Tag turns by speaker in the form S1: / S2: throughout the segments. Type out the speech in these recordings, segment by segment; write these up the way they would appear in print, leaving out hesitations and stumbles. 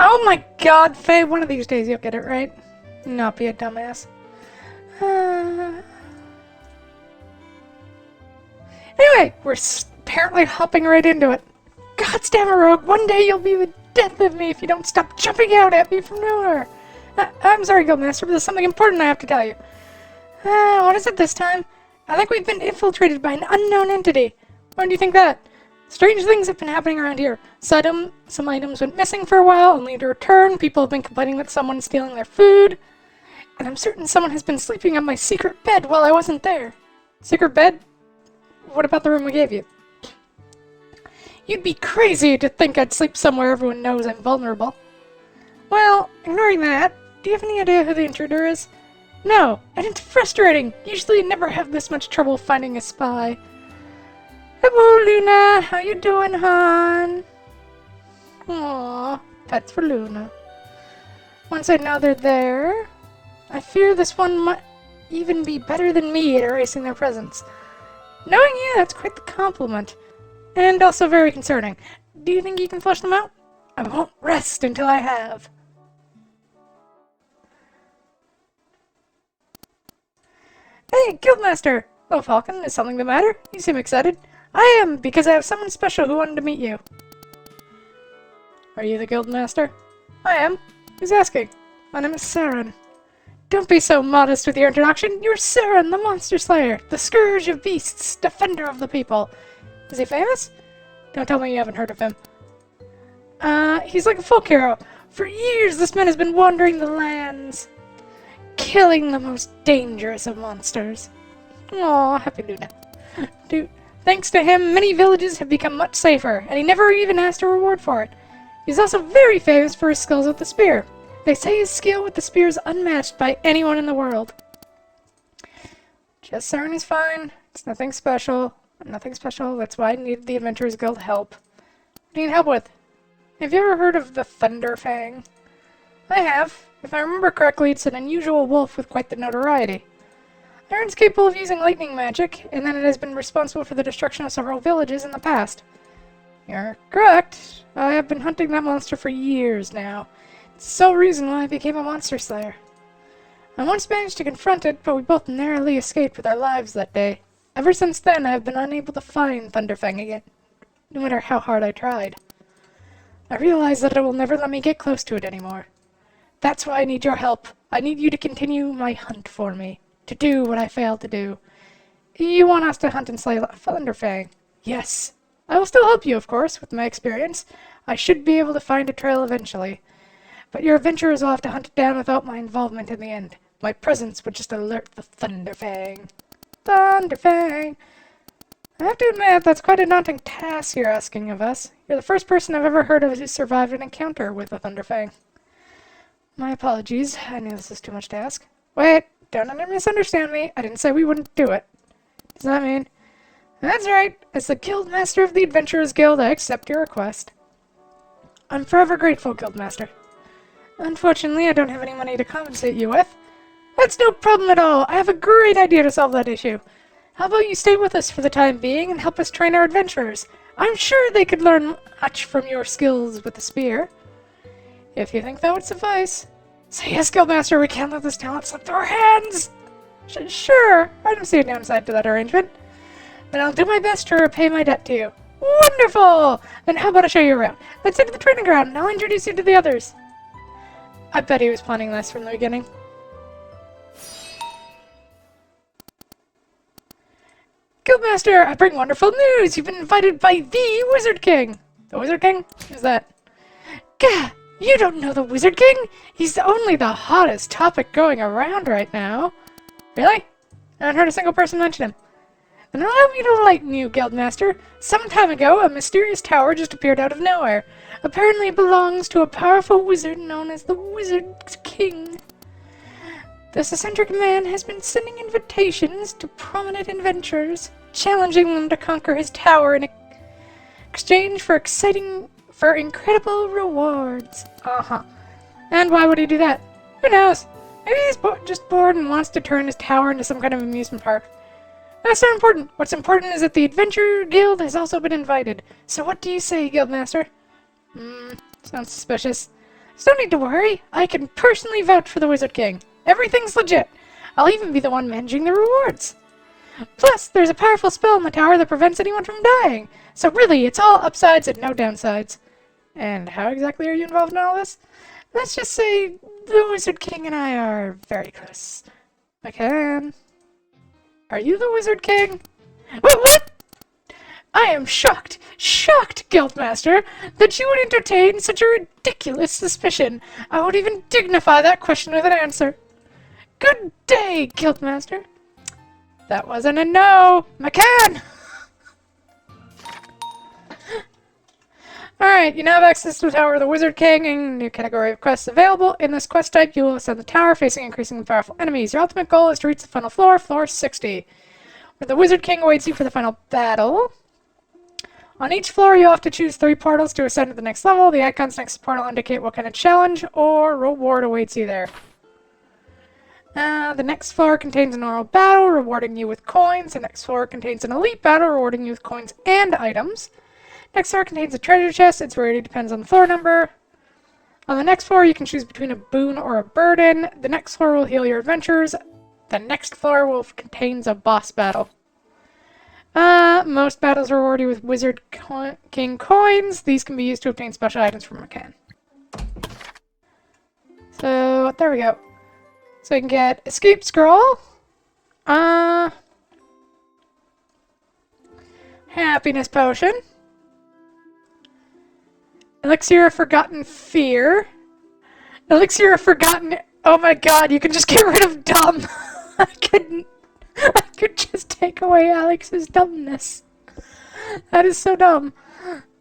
S1: Oh my god, Faye, one of these days you'll get it right. Not be a dumbass. Anyway, we're apparently hopping right into it. Gods damn it, Rogue, one day you'll be the death of me if you don't stop jumping out at me from nowhere. I'm sorry, Guildmaster, but there's something important I have to tell you. What is it this time? I think we've been infiltrated by an unknown entity. Why do you think that? Strange things have been happening around here. Some items went missing for a while, only to return. People have been complaining that someone's stealing their food. And I'm certain someone has been sleeping on my secret bed while I wasn't there. Secret bed? What about the room we gave you? You'd be crazy to think I'd sleep somewhere everyone knows I'm vulnerable. Well, ignoring that, do you have any idea who the intruder is? No, and it's frustrating. Usually I never have this much trouble finding a spy. Hello, Luna. How you doing, hon? Aww, pets for Luna. Once I know they're there, I fear this one might even be better than me at erasing their presence. Knowing you, that's quite the compliment. And also very concerning. Do you think you can flush them out? I won't rest until I have. Hey, Guildmaster! Oh, Falcon, is something the matter? You seem excited. I am, because I have someone special who wanted to meet you. Are you the Guildmaster? I am. Who's asking? My name is Saren. Don't be so modest with your introduction. You're Saren, the Monster Slayer, the Scourge of Beasts, Defender of the People. Is he famous? Don't tell me you haven't heard of him. He's like a folk hero. For years, this man has been wandering the lands, killing the most dangerous of monsters. Aw, happy Luna. Thanks to him, many villages have become much safer, and he never even asked a reward for it. He's also very famous for his skills with the spear. They say his skill with the spear is unmatched by anyone in the world. Just Saren is fine. It's nothing special. Nothing special. That's why I needed the Adventurers Guild help. What do you need help with? Have you ever heard of the Thunderfang? I have. If I remember correctly, it's an unusual wolf with quite the notoriety. It's capable of using lightning magic, and then it has been responsible for the destruction of several villages in the past. You're correct. I have been hunting that monster for years now. It's the sole reason why I became a monster slayer. I once managed to confront it, but we both narrowly escaped with our lives that day. Ever since then, I have been unable to find Thunderfang again, no matter how hard I tried. I realize that it will never let me get close to it anymore. That's why I need your help. I need you to continue my hunt for me. To do what I failed to do. You want us to hunt and slay Thunderfang? Yes. I will still help you, of course, with my experience. I should be able to find a trail eventually. But your adventurers will have to hunt it down without my involvement in the end. My presence would just alert the Thunderfang. Thunderfang! I have to admit, that's quite a daunting task you're asking of us. You're the first person I've ever heard of who survived an encounter with a Thunderfang. My apologies. I knew this was too much to ask. Wait! Don't misunderstand me. I didn't say we wouldn't do it. Does that mean? That's right. As the Guildmaster of the Adventurers Guild, I accept your request. I'm forever grateful, Guildmaster. Unfortunately, I don't have any money to compensate you with. That's no problem at all. I have a great idea to solve that issue. How about you stay with us for the time being and help us train our adventurers? I'm sure they could learn much from your skills with the spear. If you think that would suffice. Say yes, Guildmaster, we can't let this talent slip through our hands! Sure, I don't see a downside to that arrangement. Then I'll do my best to repay my debt to you. Wonderful! Then how about I show you around? Let's head to the training ground, and I'll introduce you to the others. I bet he was planning this from the beginning. Guildmaster, I bring wonderful news! You've been invited by the Wizard King! The Wizard King? Who's that? Gah! You don't know the Wizard King? He's only the hottest topic going around right now. Really? I haven't heard a single person mention him. Then allow me to enlighten you, Guildmaster. Some time ago, a mysterious tower just appeared out of nowhere. Apparently it belongs to a powerful wizard known as the Wizard King. This eccentric man has been sending invitations to prominent adventurers, challenging them to conquer his tower in exchange for incredible rewards. And why would he do that? Who knows? Maybe he's just bored and wants to turn his tower into some kind of amusement park. That's not important. What's important is that the Adventurer Guild has also been invited. So what do you say, Guildmaster? Sounds suspicious. So don't need to worry. I can personally vouch for the Wizard King. Everything's legit. I'll even be the one managing the rewards. Plus, there's a powerful spell in the tower that prevents anyone from dying. So really, it's all upsides and no downsides. And how exactly are you involved in all this? Let's just say the Wizard King and I are very close. McCann. Are you the Wizard King? What? I am shocked, Guildmaster, that you would entertain such a ridiculous suspicion. I would even dignify that question with an answer. Good day, Guildmaster. That wasn't a no, McCann! Alright, you now have access to the Tower of the Wizard King and new category of quests available. In this quest type, you will ascend the tower, facing increasingly powerful enemies. Your ultimate goal is to reach the final floor, floor 60, where the Wizard King awaits you for the final battle. On each floor, you'll have to choose 3 portals to ascend to the next level. The icons next to the portal indicate what kind of challenge or reward awaits you there. The next floor contains a normal battle, rewarding you with coins. The next floor contains an elite battle, rewarding you with coins and items. Next floor contains a treasure chest. Its rarity depends on the floor number. On the next floor, you can choose between a boon or a burden. The next floor will heal your adventures. The next floor contains a boss battle. Most battles reward you with Wizard King coins. These can be used to obtain special items from McCann. So, there we go. So you can get Escape Scroll. Happiness Potion. Elixir of Forgotten Fear. Elixir of Forgotten... Oh my god, you can just get rid of dumb. I could just take away Alex's dumbness. That is so dumb.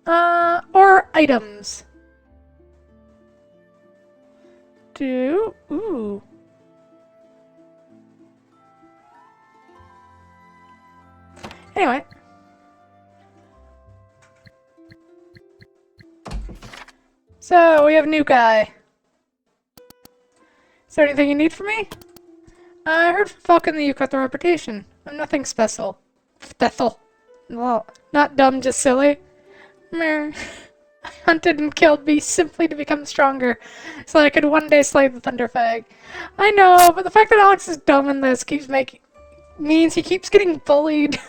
S1: Or items. Ooh. Anyway. So, we have a new guy. Is there anything you need from me? I heard from Falcon that you've got the reputation. I'm nothing special. Special. Well, not dumb, just silly. Meh. I hunted and killed beasts simply to become stronger, so I could one day slay the Thunderfang. I know, but the fact that Alex is dumb in this means he keeps getting bullied.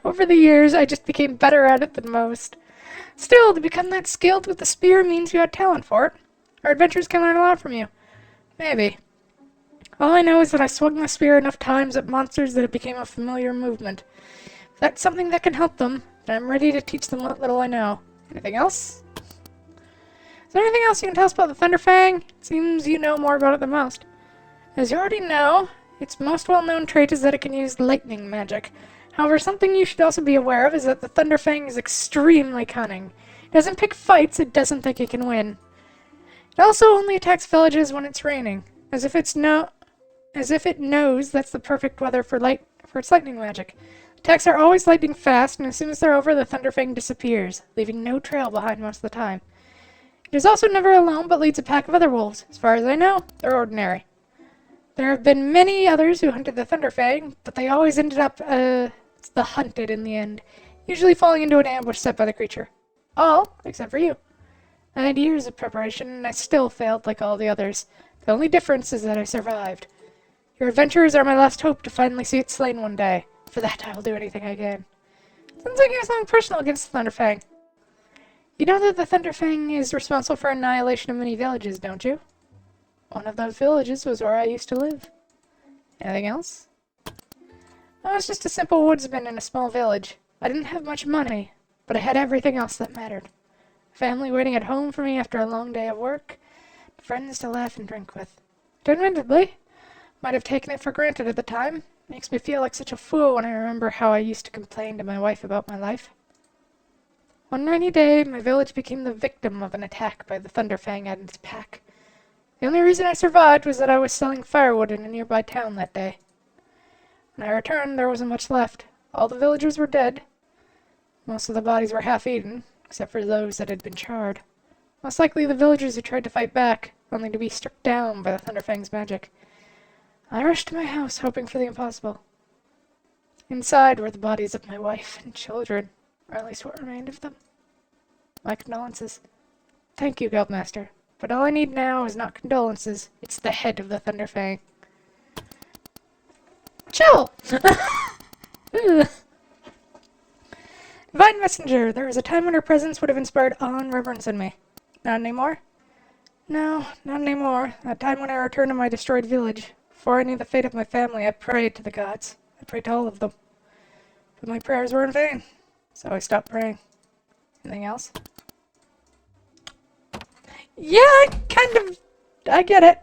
S1: Over the years, I just became better at it than most. Still, to become that skilled with the spear means you had talent for it. Our adventurers can learn a lot from you. Maybe. All I know is that I swung the spear enough times at monsters that it became a familiar movement. If that's something that can help them, then I'm ready to teach them what little I know. Anything else? Is there anything else you can tell us about the Thunderfang? It seems you know more about it than most. As you already know, its most well-known trait is that it can use lightning magic. However, something you should also be aware of is that the Thunderfang is extremely cunning. It doesn't pick fights it doesn't think it can win. It also only attacks villages when it's raining, as if it knows that's the perfect weather for its lightning magic. Attacks are always lightning fast, and as soon as they're over, the Thunderfang disappears, leaving no trail behind most of the time. It is also never alone, but leads a pack of other wolves. As far as I know, they're ordinary. There have been many others who hunted the Thunderfang, but they always ended up, the hunted in the end, usually falling into an ambush set by the creature. All, except for you. I had years of preparation, and I still failed like all the others. The only difference is that I survived. Your adventures are my last hope to finally see it slain one day. For that, I will do anything I can. Sounds like you have something personal against the Thunderfang. You know that the Thunderfang is responsible for annihilation of many villages, don't you? One of those villages was where I used to live. Anything else? I was just a simple woodsman in a small village. I didn't have much money, but I had everything else that mattered. Family waiting at home for me after a long day of work. Friends to laugh and drink with. Admittedly, might have taken it for granted at the time. Makes me feel like such a fool when I remember how I used to complain to my wife about my life. One rainy day, my village became the victim of an attack by the Thunderfang and its pack. The only reason I survived was that I was selling firewood in a nearby town that day. When I returned, there wasn't much left. All the villagers were dead. Most of the bodies were half-eaten, except for those that had been charred. Most likely the villagers who tried to fight back, only to be struck down by the Thunderfang's magic. I rushed to my house, hoping for the impossible. Inside were the bodies of my wife and children, or at least what remained of them. My condolences. Thank you, Guildmaster. But all I need now is not condolences. It's the head of the Thunderfang. Chill! Ugh. Divine Messenger, there was a time when her presence would have inspired awe and reverence in me. Not anymore? No, not anymore. That time when I returned to my destroyed village. Before I knew the fate of my family, I prayed to the gods. I prayed to all of them. But my prayers were in vain. So I stopped praying. Anything else? Yeah, I get it.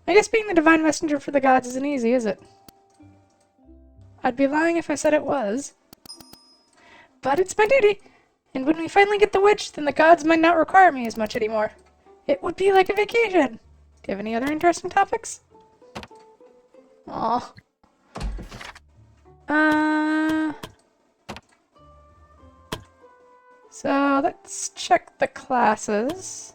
S1: I guess being the divine messenger for the gods isn't easy, is it? I'd be lying if I said it was. But it's my duty. And when we finally get the witch, then the gods might not require me as much anymore. It would be like a vacation. Do you have any other interesting topics? Aw. So let's check the classes.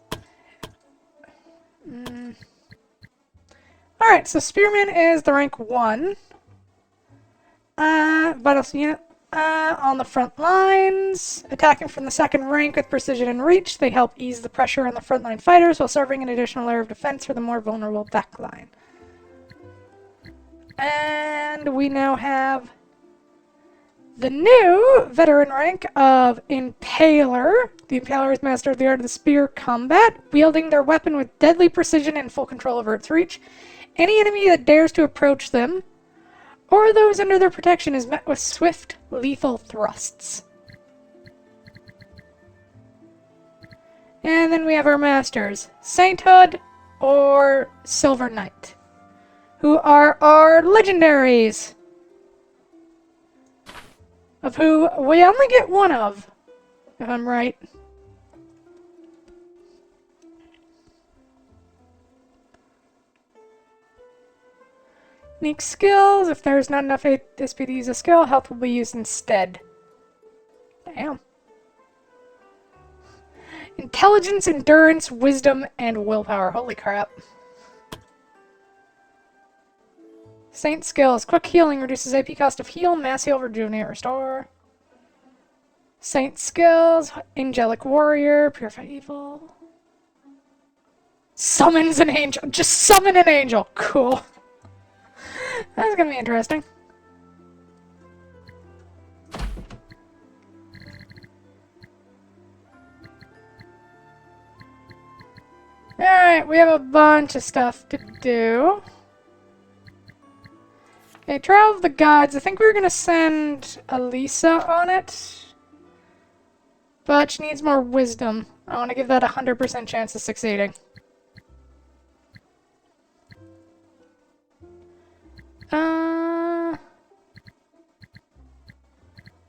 S1: Alright, so Spearman is the rank 1. Vital unit. On the front lines, attacking from the second rank with precision and reach, they help ease the pressure on the frontline fighters while serving an additional layer of defense for the more vulnerable backline. And we now have the new veteran rank of Impaler. The Impaler is master of the art of the spear combat, wielding their weapon with deadly precision and full control over its reach. Any enemy that dares to approach them, or those under their protection, is met with swift, lethal thrusts. And then we have our masters, Sainthood or Silver Knight, who are our legendaries, of who we only get one of, if I'm right. Unique skills. If there's not enough SP to use a skill, health will be used instead. Damn. Intelligence, endurance, wisdom, and willpower. Holy crap. Saint skills. Quick healing reduces AP cost of heal, mass heal, rejuvenate, restore. Saint skills. Angelic warrior. Purify evil. Summons an angel. Just summon an angel. Cool. That's gonna be interesting. Alright, we have a bunch of stuff to do. Okay, Trial of the Gods. I think we were gonna send Elisa on it. But she needs more wisdom. I want to give that a 100% chance of succeeding.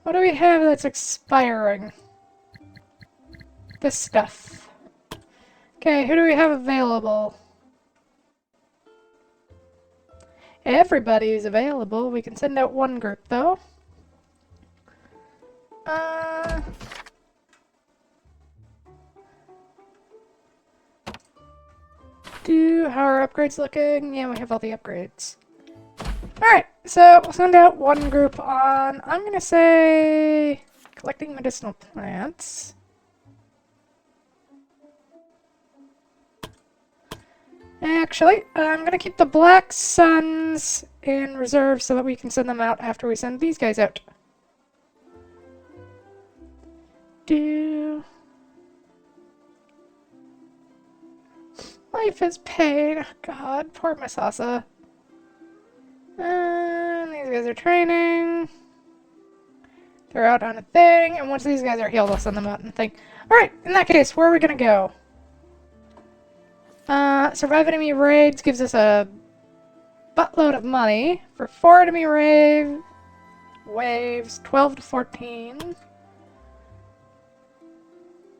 S1: What do we have that's expiring? This stuff. Okay, who do we have available? Everybody's available. We can send out one group, though. How are upgrades looking? Yeah, we have all the upgrades. Alright, so we'll send out one group on, I'm gonna say, collecting medicinal plants. Actually, I'm gonna keep the Black Suns in reserve so that we can send them out after we send these guys out. Life is pain. Oh, God, poor Masasa. These guys are training. They're out on a thing, and once these guys are healed, I'll send them out on a thing. Alright, in that case, where are we gonna go? Survive enemy raids gives us a buttload of money. For 4 enemy waves, 12 to 14.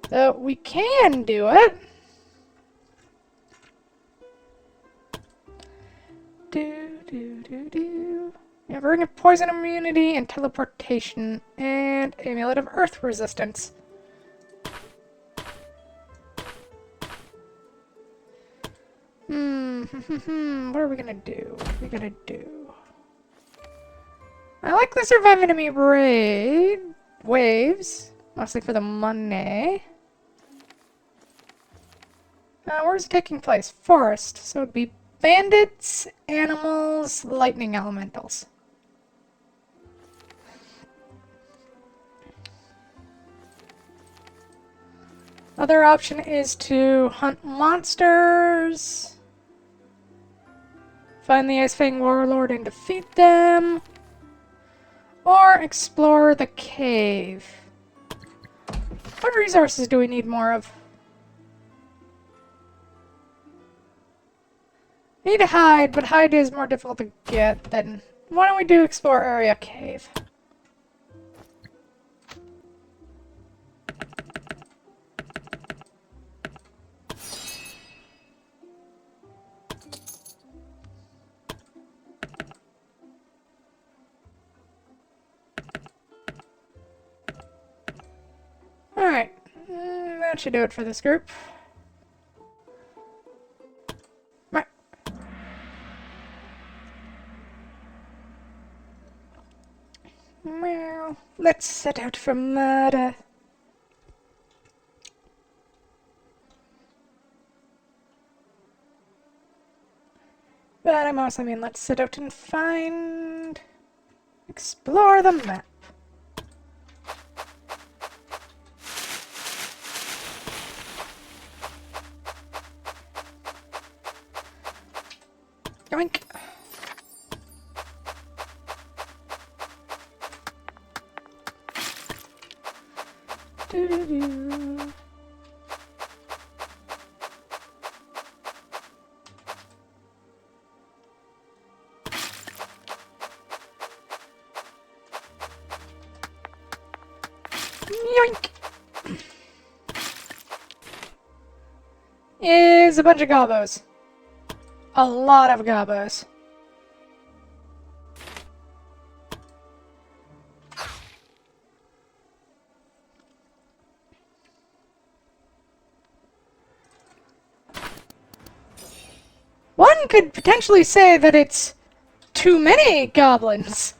S1: So, we can do it. Yeah, Ring of Poison Immunity and Teleportation and Amulet of Earth Resistance. What are we gonna do? What are we gonna do? I like the survive enemy raid waves, mostly for the money. Where's it taking place? Forest, so it'd be bandits, animals, lightning elementals. Other option is to hunt monsters, find the Ice Fang Warlord and defeat them, or explore the cave. What resources do we need more of? I need to hide, but hide is more difficult to get than... Why don't we do explore area cave? Alright, that should do it for this group. Right. Well, let's set out for murder. But I mostly mean let's set out and find... explore the map. Yoink. Doo-doo-doo. Yoink! Is a bunch of gobos. A lot of gobos. One could potentially say that it's too many goblins.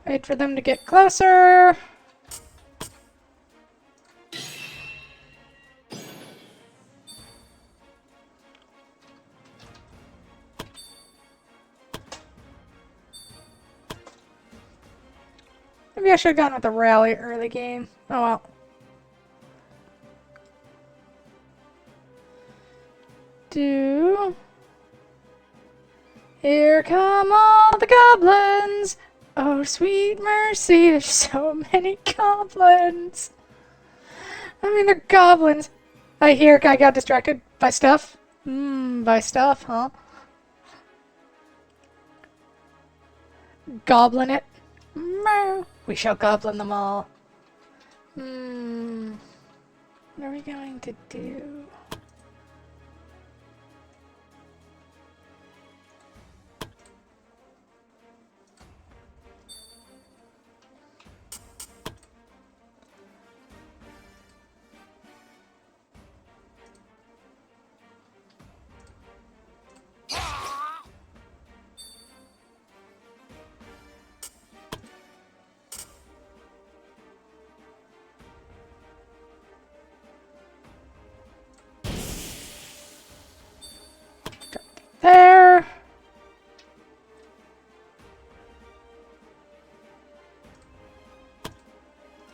S1: Wait for them to get closer. Maybe I should have gone with the rally early game. Oh well. Here come all the goblins! Oh, sweet mercy, there's so many goblins! I mean, they're goblins. I got distracted by stuff. By stuff, huh? Goblin it. We shall goblin them all. What are we going to do? There.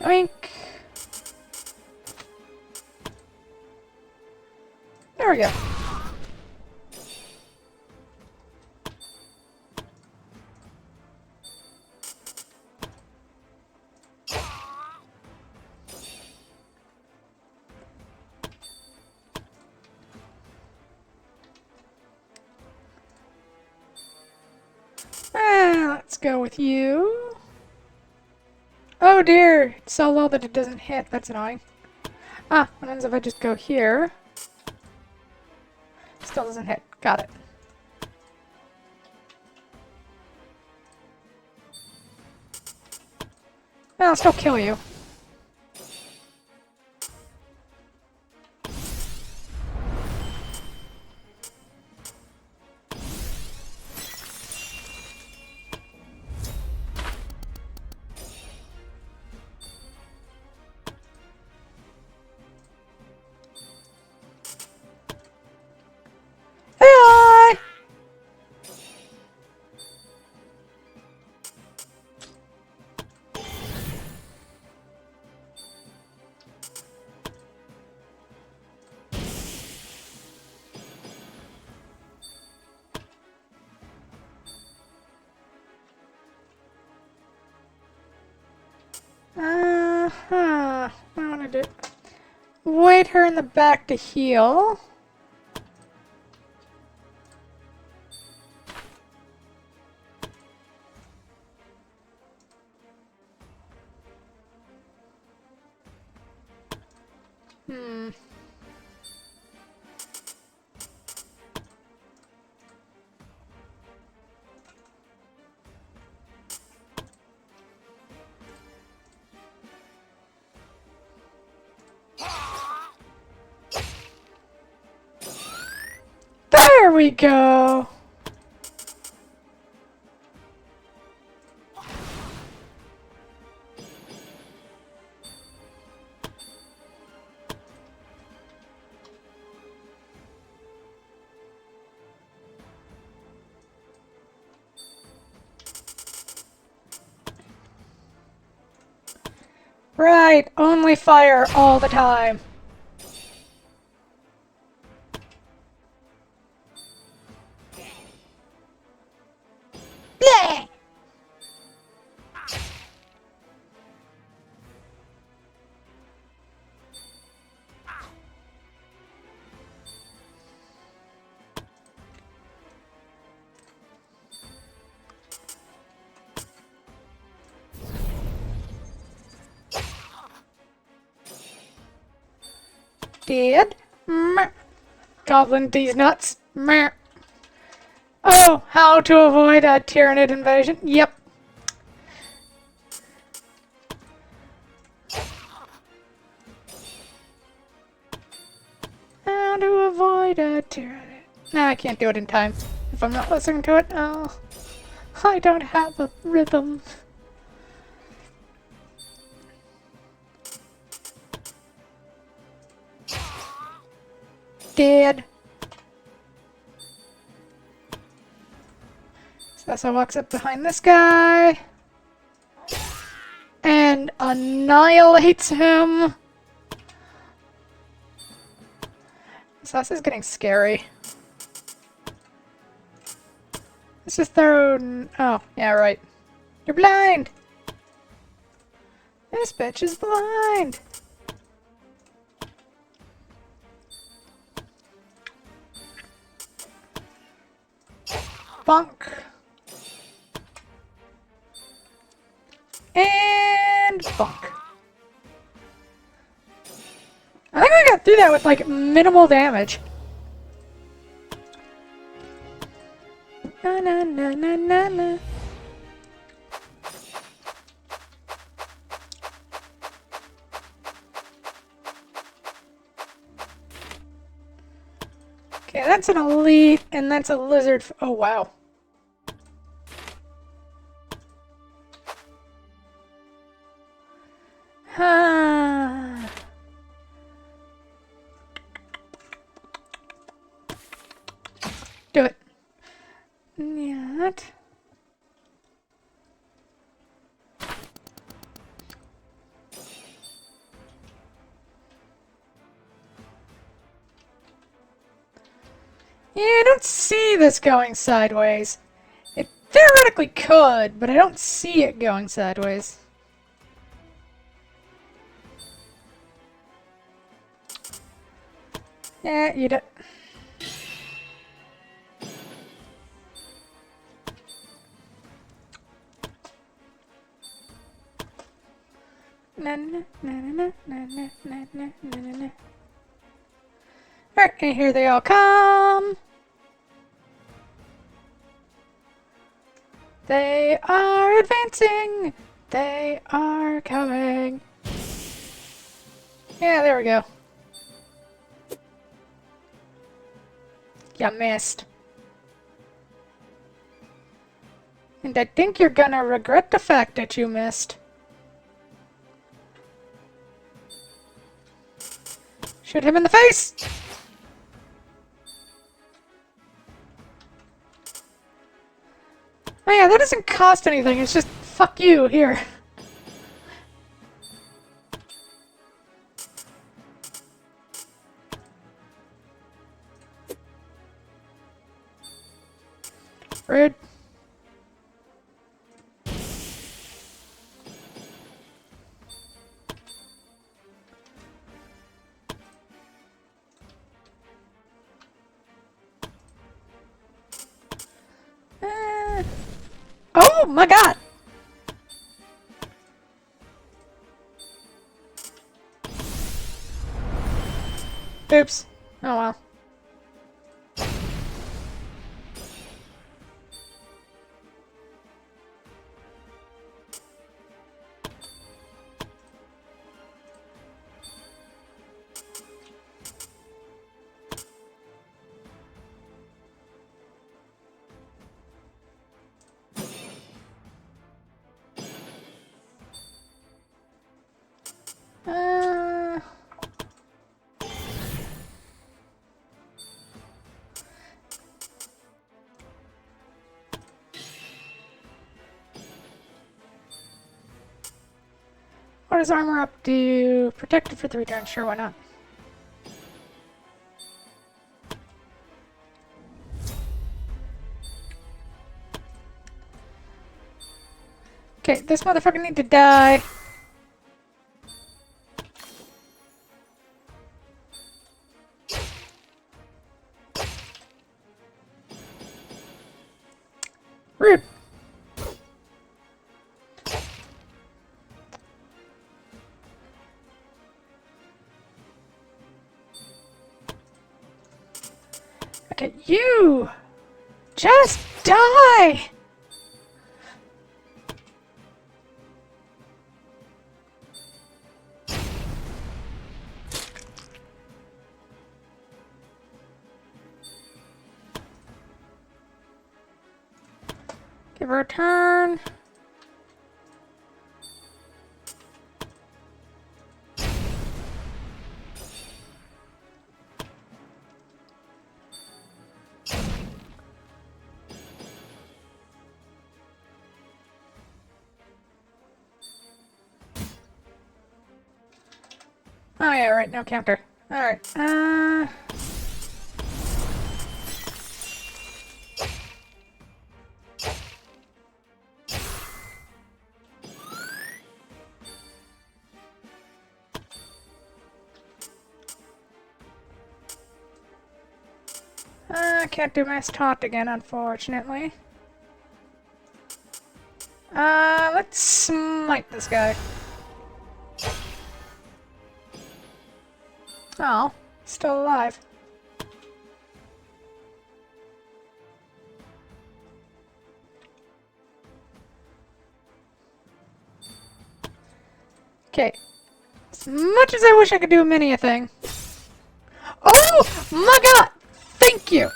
S1: Oink. There we go. Let's go with you. Oh dear, it's so low that it doesn't hit. That's annoying. What happens if I just go here? Still doesn't hit. Got it. I'll still kill you. Hi! What do I want to do? Wait her in the back to heal. There we go. Right, only fire all the time. Bleh! Dead. Meh. Goblin these nuts. Meh. Oh, how to avoid a Tyranid invasion? Yep. How to avoid a Tyranid. Nah, I can't do it in time. If I'm not listening to it, oh, I don't have a rhythm. Dead. Sessa walks up behind this guy and annihilates him. Sessa's getting scary. Let's just throw... Oh, yeah, right. You're blind! This bitch is blind! Bonk. And bonk. I think I got through that with, like, minimal damage. Na na na na na na. Okay, that's an elite, and that's a lizard. Oh, wow. Do it. Not. Yeah, I don't see this going sideways. It theoretically could, but I don't see it going sideways. Yeah, eat it. Na na na na na na na na na na. Alright, and here they all come. They are advancing. They are coming. Yeah, there we go. You missed. And I think you're gonna regret the fact that you missed. Shoot him in the face! Oh yeah, that doesn't cost anything, it's just fuck you, here. Rude. Oh my god! Oops. Oh well. What does armor up do? Protected for 3 turns, sure, why not? Okay, this motherfucker need to die. Rude. Okay, you! Just die! Give her a turn. Oh yeah, right, no counter. Alright, can't do mass taunt again, unfortunately. Let's smite this guy. Oh, still alive. Okay. As much as I wish I could do a mini a thing. Oh my god! Thank you!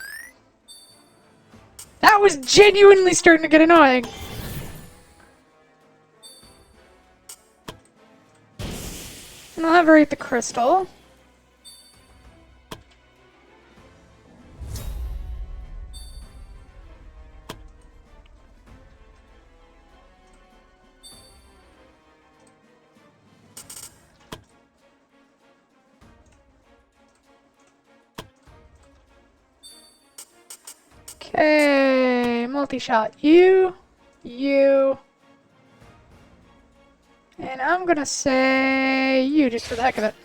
S1: That was genuinely starting to get annoying. And I'll have her eat the crystal. Okay, multi-shot. You. And I'm gonna say you just for the heck of it.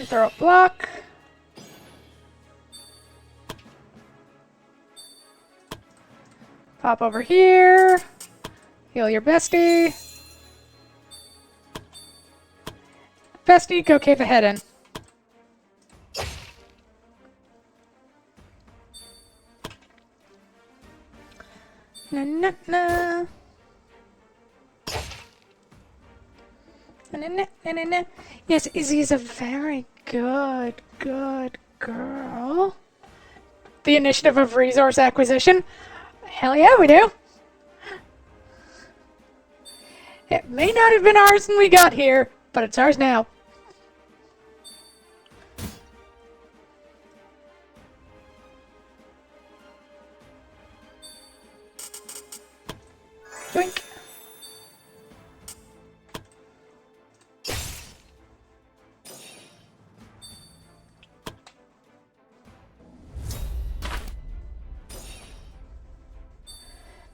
S1: And throw a block. Pop over here. Heal your bestie. Bestie, go cave ahead in. Na na na. Na na na na na. Yes, Izzy is a very good girl. The initiative of resource acquisition. Hell yeah, we do. It may not have been ours when we got here, but it's ours now. Doink.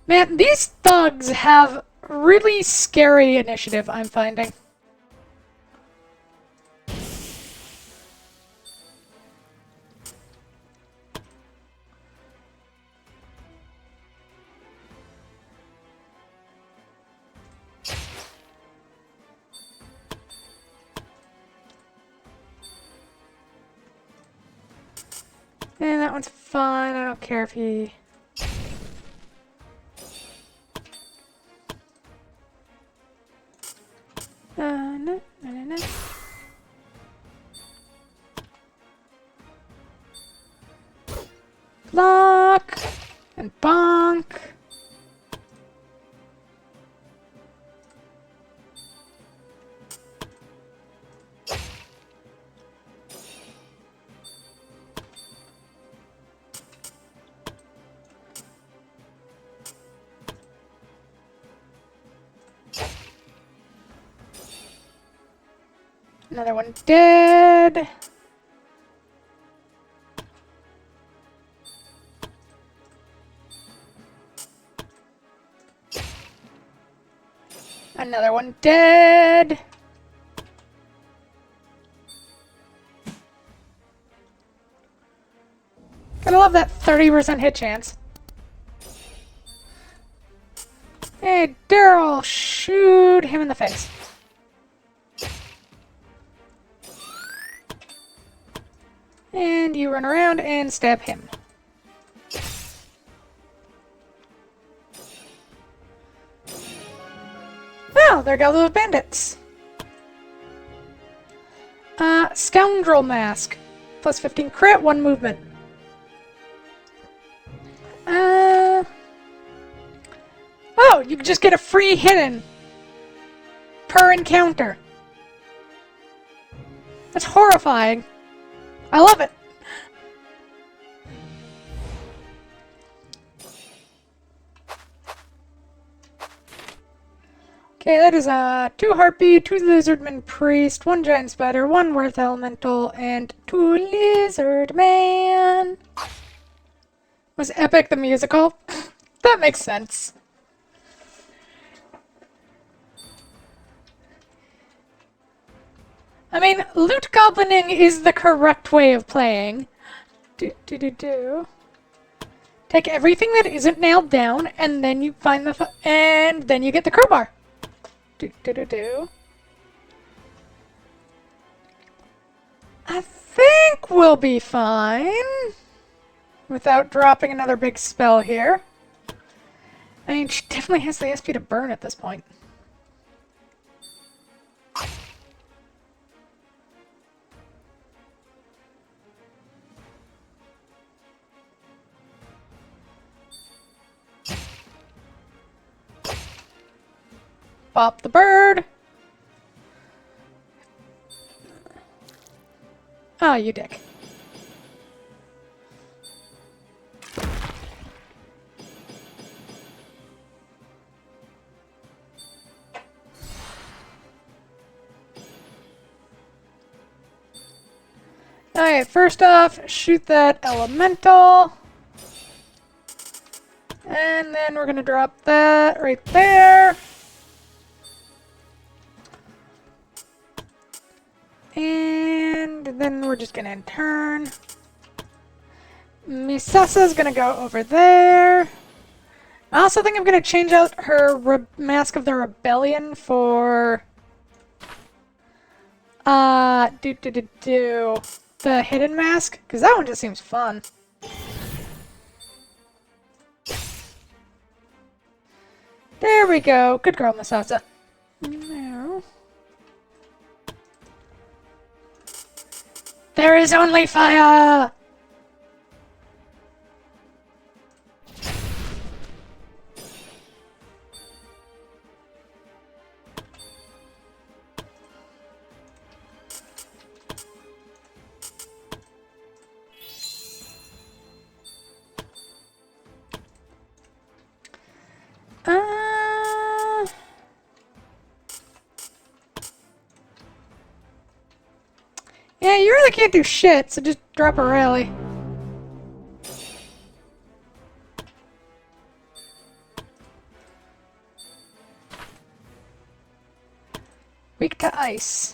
S1: Man, these thugs have really scary initiative, I'm finding. And that one's fine, I don't care if he... no, no, no, no. Block! And bonk! Another one dead. Another one dead. Gotta love that 30% hit chance. Hey, Daryl, shoot him in the face. And you run around and stab him. Well, there go those bandits. Scoundrel Mask. Plus 15 crit, 1 movement. Oh, you just get a free hidden per encounter. That's horrifying. I love it. Okay, that is 2 Harpy, 2 Lizardman Priest, 1 Giant Spider, 1 Worth Elemental, and 2 Lizardman. Was Epic the musical? That makes sense. I mean, loot goblining is the correct way of playing. Take everything that isn't nailed down, and then you find the and then you get the crowbar. I think we'll be fine without dropping another big spell here. I mean, she definitely has the SP to burn at this point. Bop the bird. Oh, you dick. Alright, first off, shoot that elemental. And then we're gonna drop that right there. And we're just gonna turn. Misasa's gonna go over there. I also think I'm gonna change out her Mask of the Rebellion for the Hidden Mask, because that one just seems fun. There we go. Good girl, Misasa. Now. There is only fire! Yeah, you really can't do shit, so just drop a rally. Weak to ice.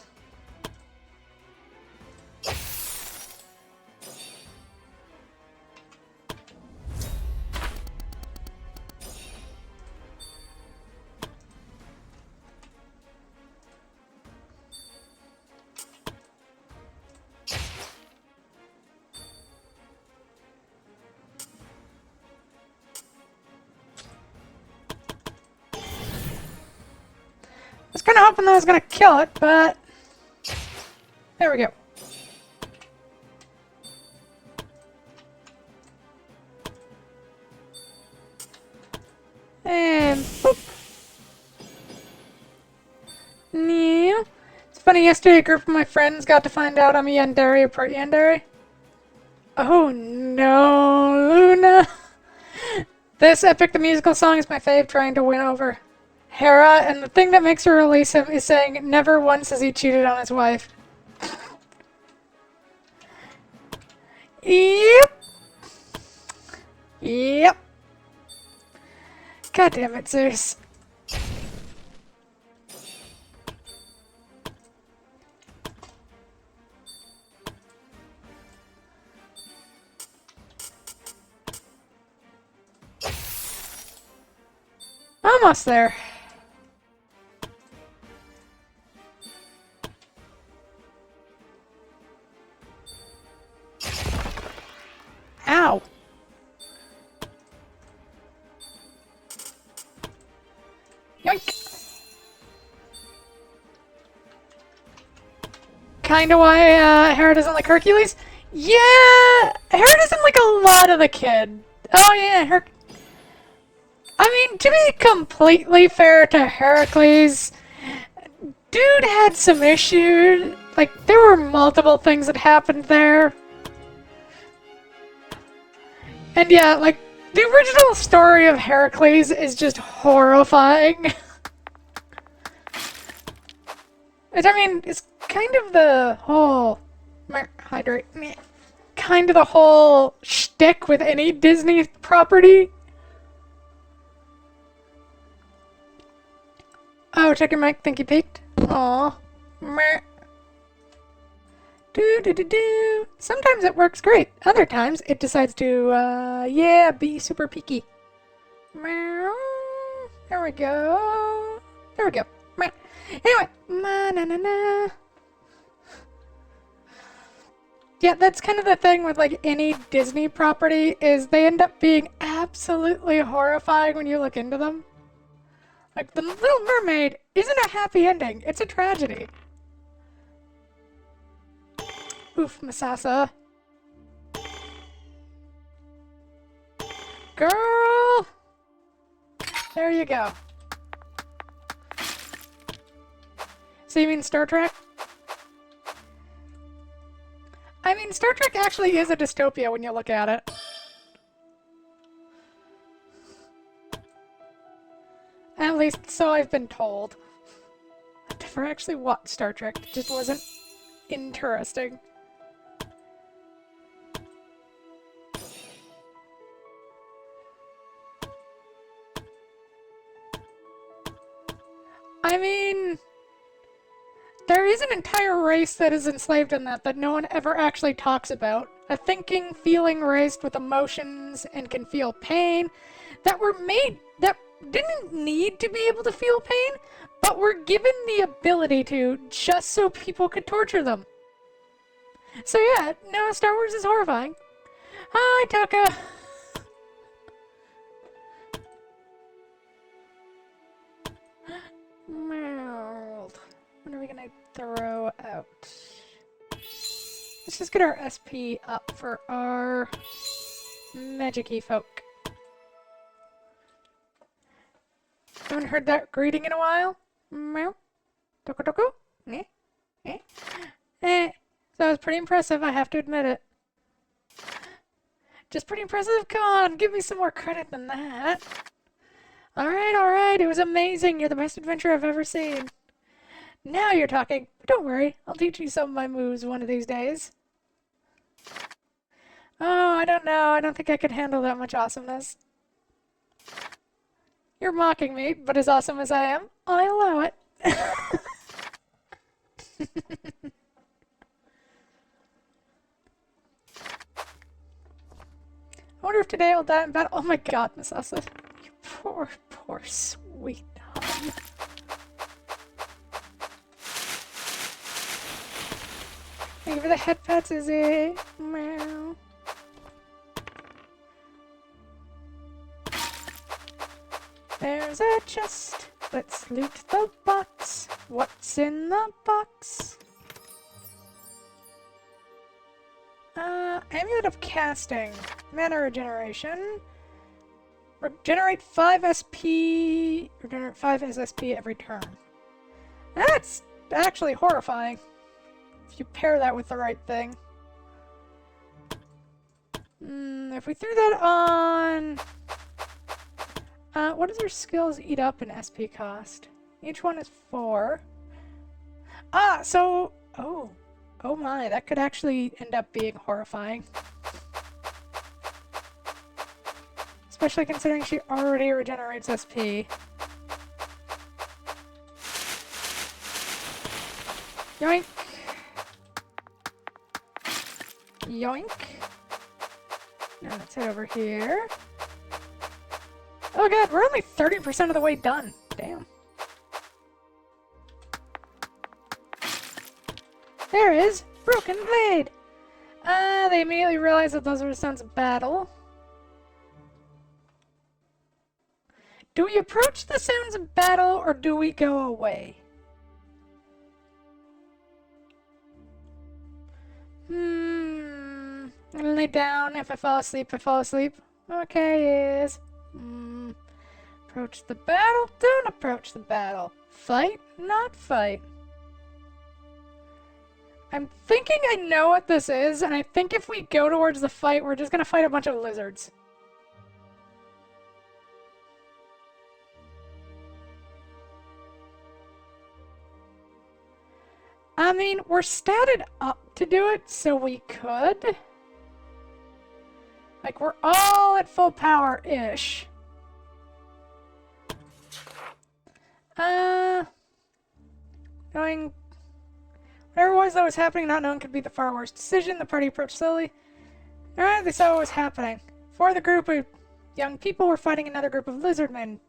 S1: I was kind of hoping that I was going to kill it, but... There we go. And... Boop. Yeah. It's funny, yesterday a group of my friends got to find out I'm a Yandere or part Yandere. Oh no, Luna! This Epic the Musical song is my fave, trying to win over Hera, and the thing that makes her release him is saying never once has he cheated on his wife. Yep. Yep. God damn it, Zeus. Almost there. Ow. Yoink. Kinda why Hera doesn't like Hercules? Yeah! Hera doesn't like a lot of the kid. Oh yeah, I mean, to be completely fair to Heracles, dude had some issues. Like, there were multiple things that happened there. And yeah, like, the original story of Heracles is just horrifying. Which, I mean, it's kind of the whole... Hydrate. Kind of the whole shtick with any Disney property. Oh, check your mic. Think you peaked? Aw. Meh. Do. Sometimes it works great. Other times it decides to, yeah, be super peaky. Meow. There we go. There we go. Meow. Anyway. Na. Yeah, that's kind of the thing with, like, any Disney property, is they end up being absolutely horrifying when you look into them. Like, The Little Mermaid isn't a happy ending. It's a tragedy. Oof, Misasa. Girl! There you go. So you mean Star Trek? I mean, Star Trek actually is a dystopia when you look at it. At least, so I've been told. I've never actually watched Star Trek. It just wasn't interesting. I mean, There is an entire race that is enslaved in that no one ever actually talks about. A thinking, feeling race with emotions and can feel pain that were made that didn't need to be able to feel pain, but were given the ability to just so people could torture them. So yeah, no, Star Wars is horrifying. Hi, Tuka. What are we gonna throw out? Let's just get our SP up for our magic-y folk. Haven't heard that greeting in a while. Meow. Toko toko. Eh. Eh. Eh. So it was pretty impressive, I have to admit it. Just pretty impressive? Come on, give me some more credit than that. Alright, it was amazing. You're the best adventure I've ever seen. Now you're talking. But don't worry, I'll teach you some of my moves one of these days. Oh, I don't know. I don't think I could handle that much awesomeness. You're mocking me, but as awesome as I am, I allow it. I wonder if today I'll die in battle. Oh my god, Miss Asa. You poor, poor sweet hon. Thank you for the head pats, Izzy. Meow. There's a chest. Let's loot the box. What's in the box? Amulet of Casting. Mana regeneration. Regenerate 5 SP. Regenerate 5 SSP every turn. That's actually horrifying. If you pair that with the right thing. If we threw that on... what does our skills eat up in SP cost? Each one is 4. So... Oh my, that could actually end up being horrifying. Especially considering she already regenerates SP. Yoink! Yoink! Now let's head over here. Oh god, we're only 30% of the way done. Damn. There is Broken Blade! They immediately realize that those are the sounds of battle. Do we approach the sounds of battle, or do we go away? I'm gonna lay down. If I fall asleep, I fall asleep. Okay, yes. Approach the battle? Don't approach the battle. Fight? Not fight. I'm thinking I know what this is, and I think if we go towards the fight, we're just gonna fight a bunch of lizards. I mean, we're statted up to do it, so we could. Like, we're all at full power-ish. Going... Whatever it was that was happening, not knowing could be the far worst decision. The party approached slowly. Alright, they saw what was happening. Four the group of young people were fighting another group of lizardmen.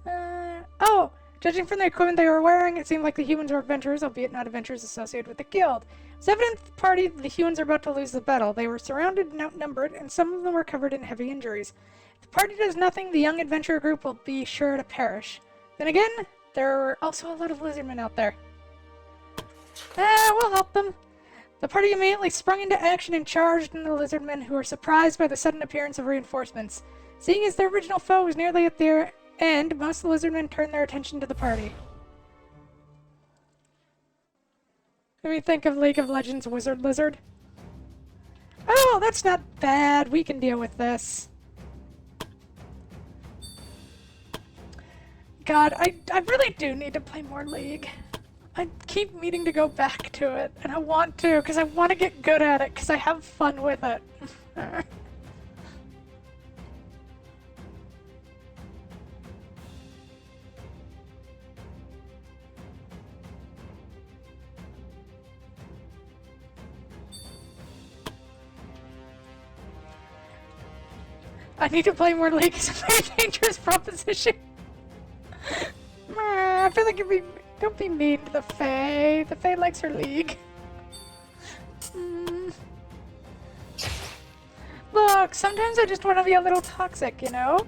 S1: Oh! Judging from the equipment they were wearing, it seemed like the humans were adventurers, albeit not adventurers associated with the guild. It was evident to the party that the humans are about to lose the battle. They were surrounded and outnumbered, and some of them were covered in heavy injuries. If the party does nothing, the young adventurer group will be sure to perish. Then again, there are also a lot of lizardmen out there. We'll help them. The party immediately sprung into action and charged into the lizardmen, who were surprised by the sudden appearance of reinforcements. Seeing as their original foe was nearly at their end, most of the lizardmen turned their attention to the party. Let me think of League of Legends Wizard Lizard. Oh, that's not bad. We can deal with this. God, I really do need to play more League. I keep meaning to go back to it, and I want to, because I want to get good at it, because I have fun with it. I need to play more League. It's a very dangerous proposition. I feel like don't be mean to the Fae. The Fae likes her League. Look, sometimes I just want to be a little toxic, you know?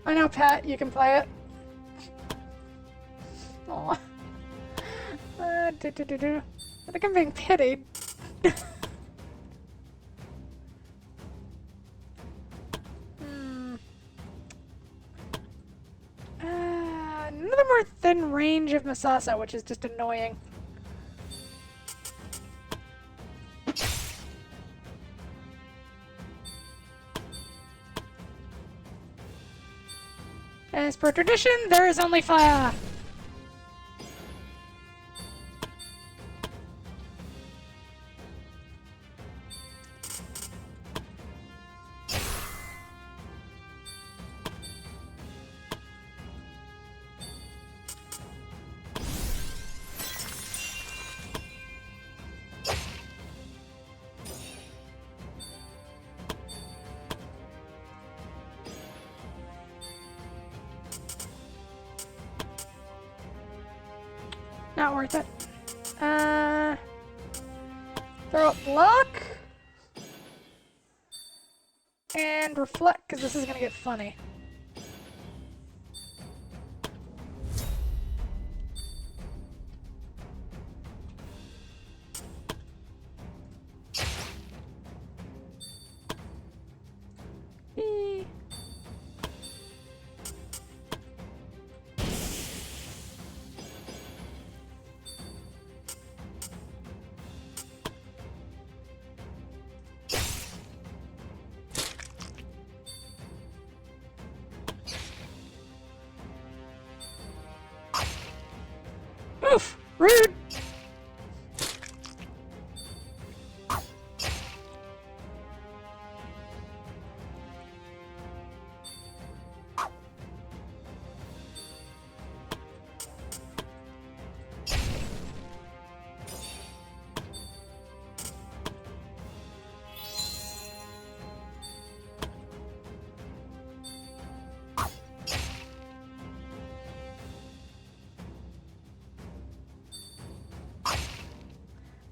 S1: I know, Pat, you can play it. Aw. I think I'm being pitied. Another more thin range of Masasa, which is just annoying. As per tradition, there is only fire. Not worth it. Throw up block. And reflect, because this is going to get funny. Eee. Oof! Rude!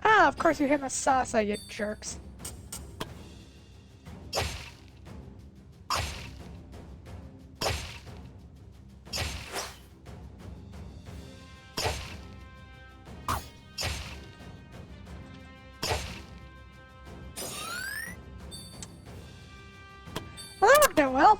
S1: Ah, of course you hit Masasa, you jerks. Well, that worked out well.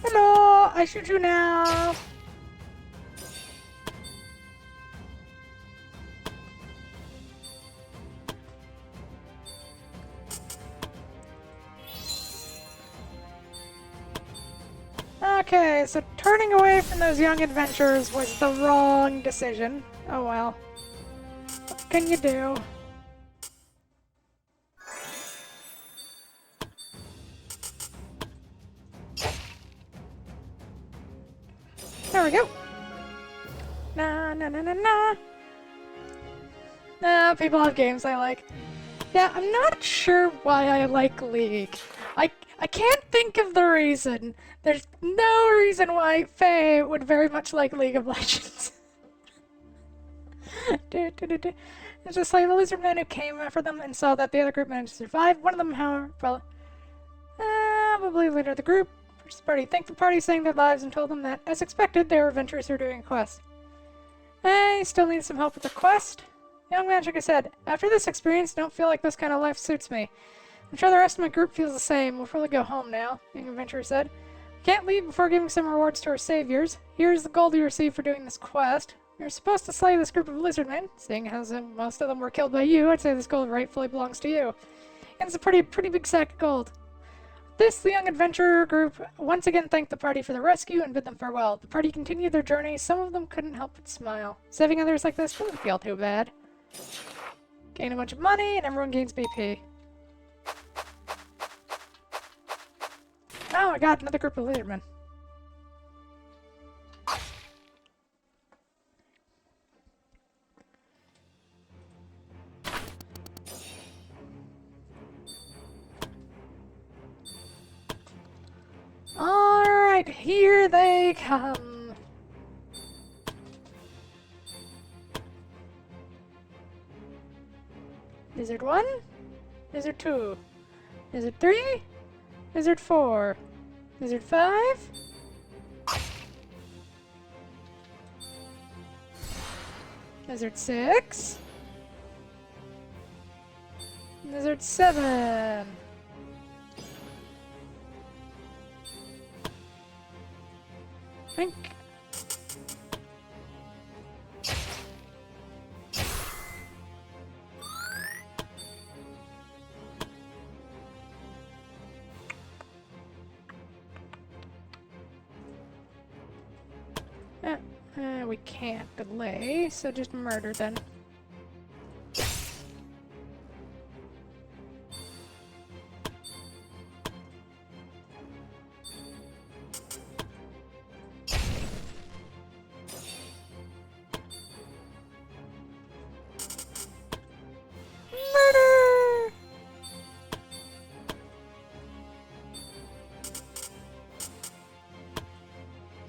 S1: Hello, I shoot you now. Okay, so turning away from those young adventurers was the wrong decision. Oh well. What can you do? There we go. Nah, nah, nah, nah, nah. Nah, people have games I like. Yeah, I'm not sure why I like League. I can't think of the reason. There's no reason why Faye would very much like League of Legends. It's just like the lizard men who came after them and saw that the other group managed to survive. One of them, however, probably leader of the group, versus the party, thanked the party, saving their lives, and told them that, as expected, they were adventurers who were doing a quest. I still need some help with the quest. Young Magica said, after this experience, I don't feel like this kind of life suits me. I'm sure the rest of my group feels the same. We'll probably go home now, Young Adventurer said. Can't leave before giving some rewards to our saviors. Here's the gold you received for doing this quest. You're supposed to slay this group of lizardmen. Seeing as most of them were killed by you, I'd say this gold rightfully belongs to you. And it's a pretty big sack of gold. This, the young adventurer group once again thanked the party for the rescue and bid them farewell. The party continued their journey. Some of them couldn't help but smile. Saving others like this doesn't feel too bad. Gain a bunch of money, and everyone gains BP. Oh, I got another group of lizardmen. Alright, here they come. Lizard 1, Lizard 2, Lizard 3, Lizard 4, Lizard 5, Lizard 6, Lizard 7. Think. We can't delay, so just murder then. Murder!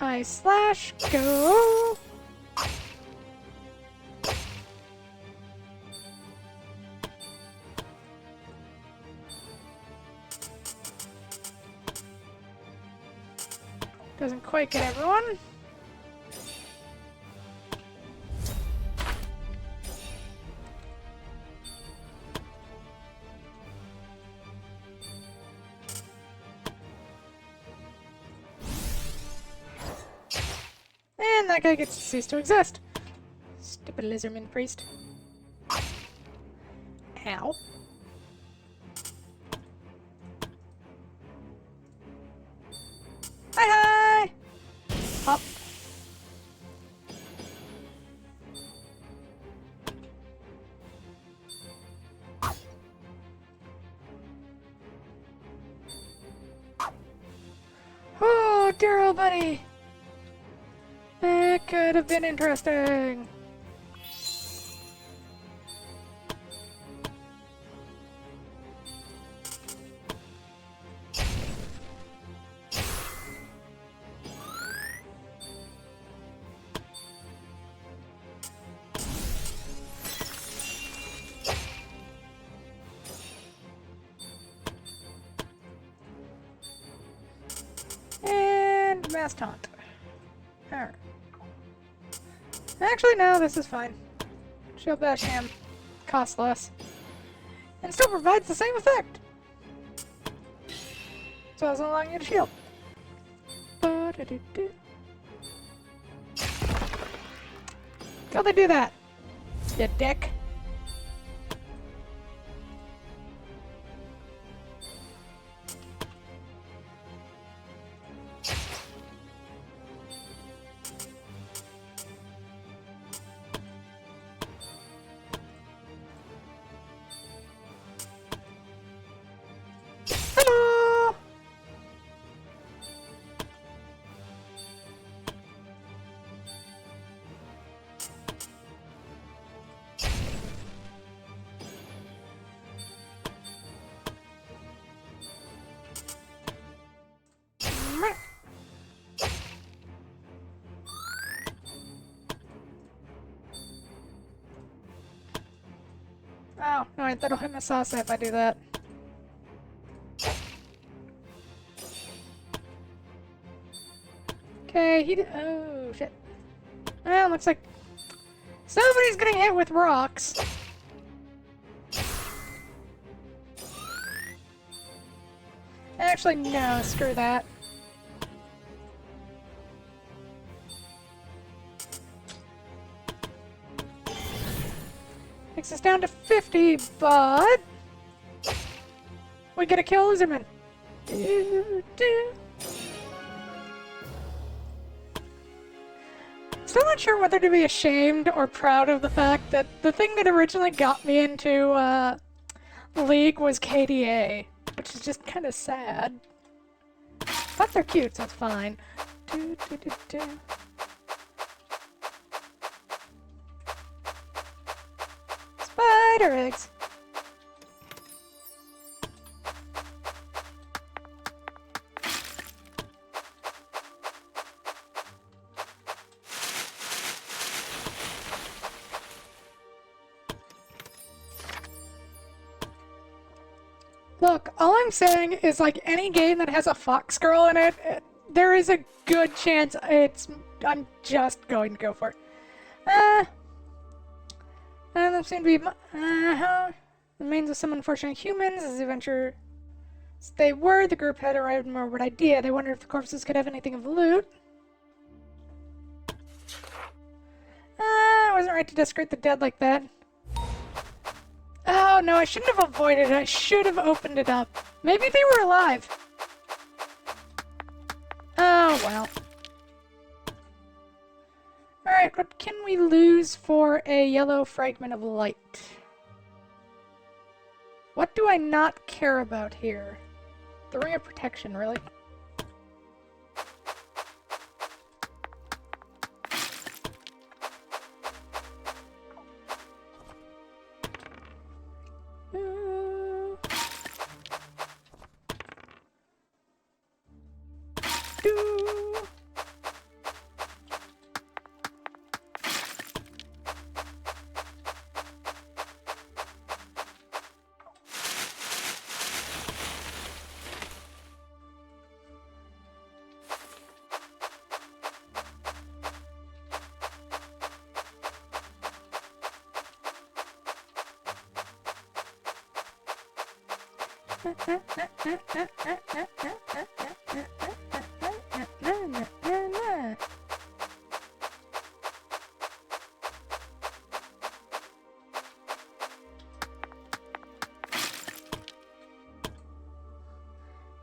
S1: I slash go. Doesn't quite get everyone. And that guy gets to cease to exist. Stupid lizardman priest. Ow. Hi! Hop. Oh, dear old buddy. That could have been interesting. And mass taunt. Alright. Actually, no, this is fine. Shield Bash Ham costs less. And still provides the same effect. So it doesn't allow you to shield. How'd they do that? You dick. Hello! Oh, no, that'll hit my sauce if I do that. Okay, he did. Oh, shit. Well, looks like somebody's getting hit with rocks. Actually, no, screw that. Takes us down to 50, but we get a kill Lizardman. still not sure whether to be ashamed or proud of the fact that the thing that originally got me into League was KDA, which is just kind of sad. But they're cute, so it's fine. Spider eggs! Look, all I'm saying is, like, any game that has a fox girl in it, there is a good chance I'm just going to go for it. There seem to be the remains of some unfortunate humans as the adventure they were. The group had a morbid idea. They wondered if the corpses could have anything of loot. It wasn't right to desecrate the dead like that. Oh no, I shouldn't have avoided it. I should have opened it up. Maybe they were alive. Oh well. Alright, what can we lose for a yellow fragment of light? What do I not care about here? The Ring of Protection, really?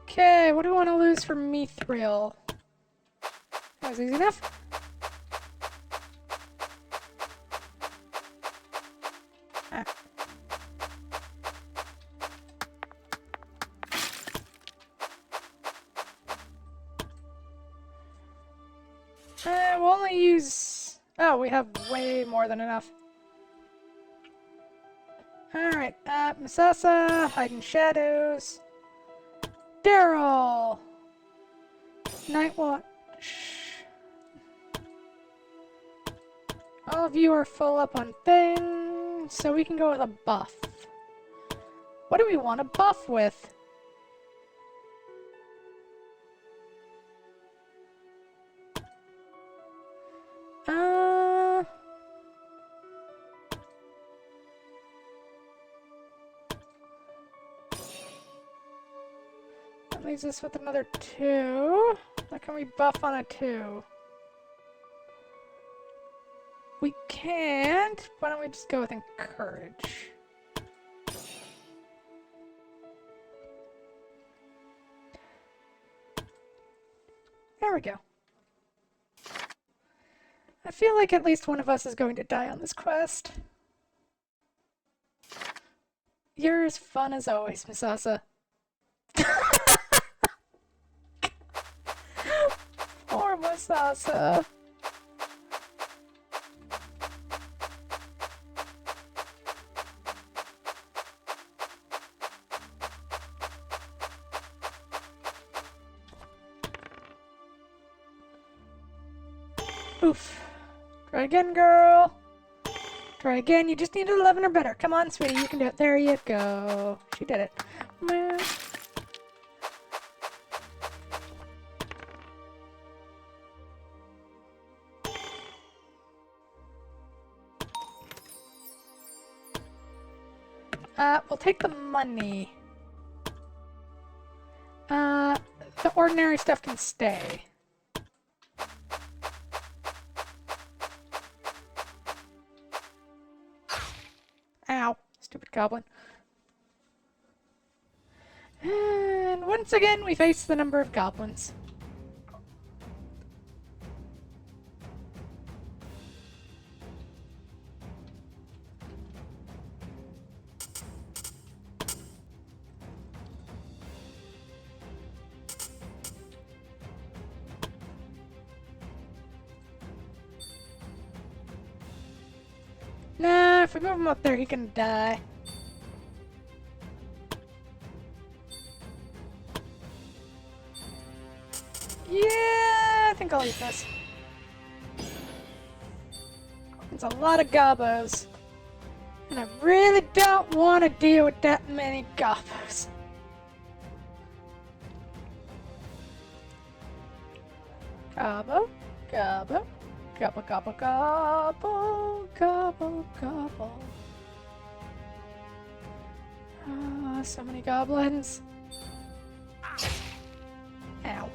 S1: Okay, what do I want to lose for Mithril? That was easy enough. We'll only use... Oh, we have way more than enough. Alright, Misasa, Hide in Shadows, Daryl, Nightwatch. All of you are full up on things, so we can go with a buff. What do we want to buff with? That leaves us with another 2. What can we buff on a 2? We can't. Why don't we just go with Encourage? There we go. I feel like at least one of us is going to die on this quest. You're as fun as always, Misasa. Poor Misasa. Oof. Try again, girl. Try again. You just need an 11 or better. Come on, sweetie. You can do it. There you go. She did it. We'll take the money. The ordinary stuff can stay. Ow. Stupid goblin. And once again, we face the number of goblins. if we move him up there, he can die. Yeah, I think I'll eat this. It's a lot of gobos. And I really don't want to deal with that many gobos. Gobbo, gobbo, gobbo, gobbo, gobbo, gobbo, gobbo. Ah, so many goblins. Ow.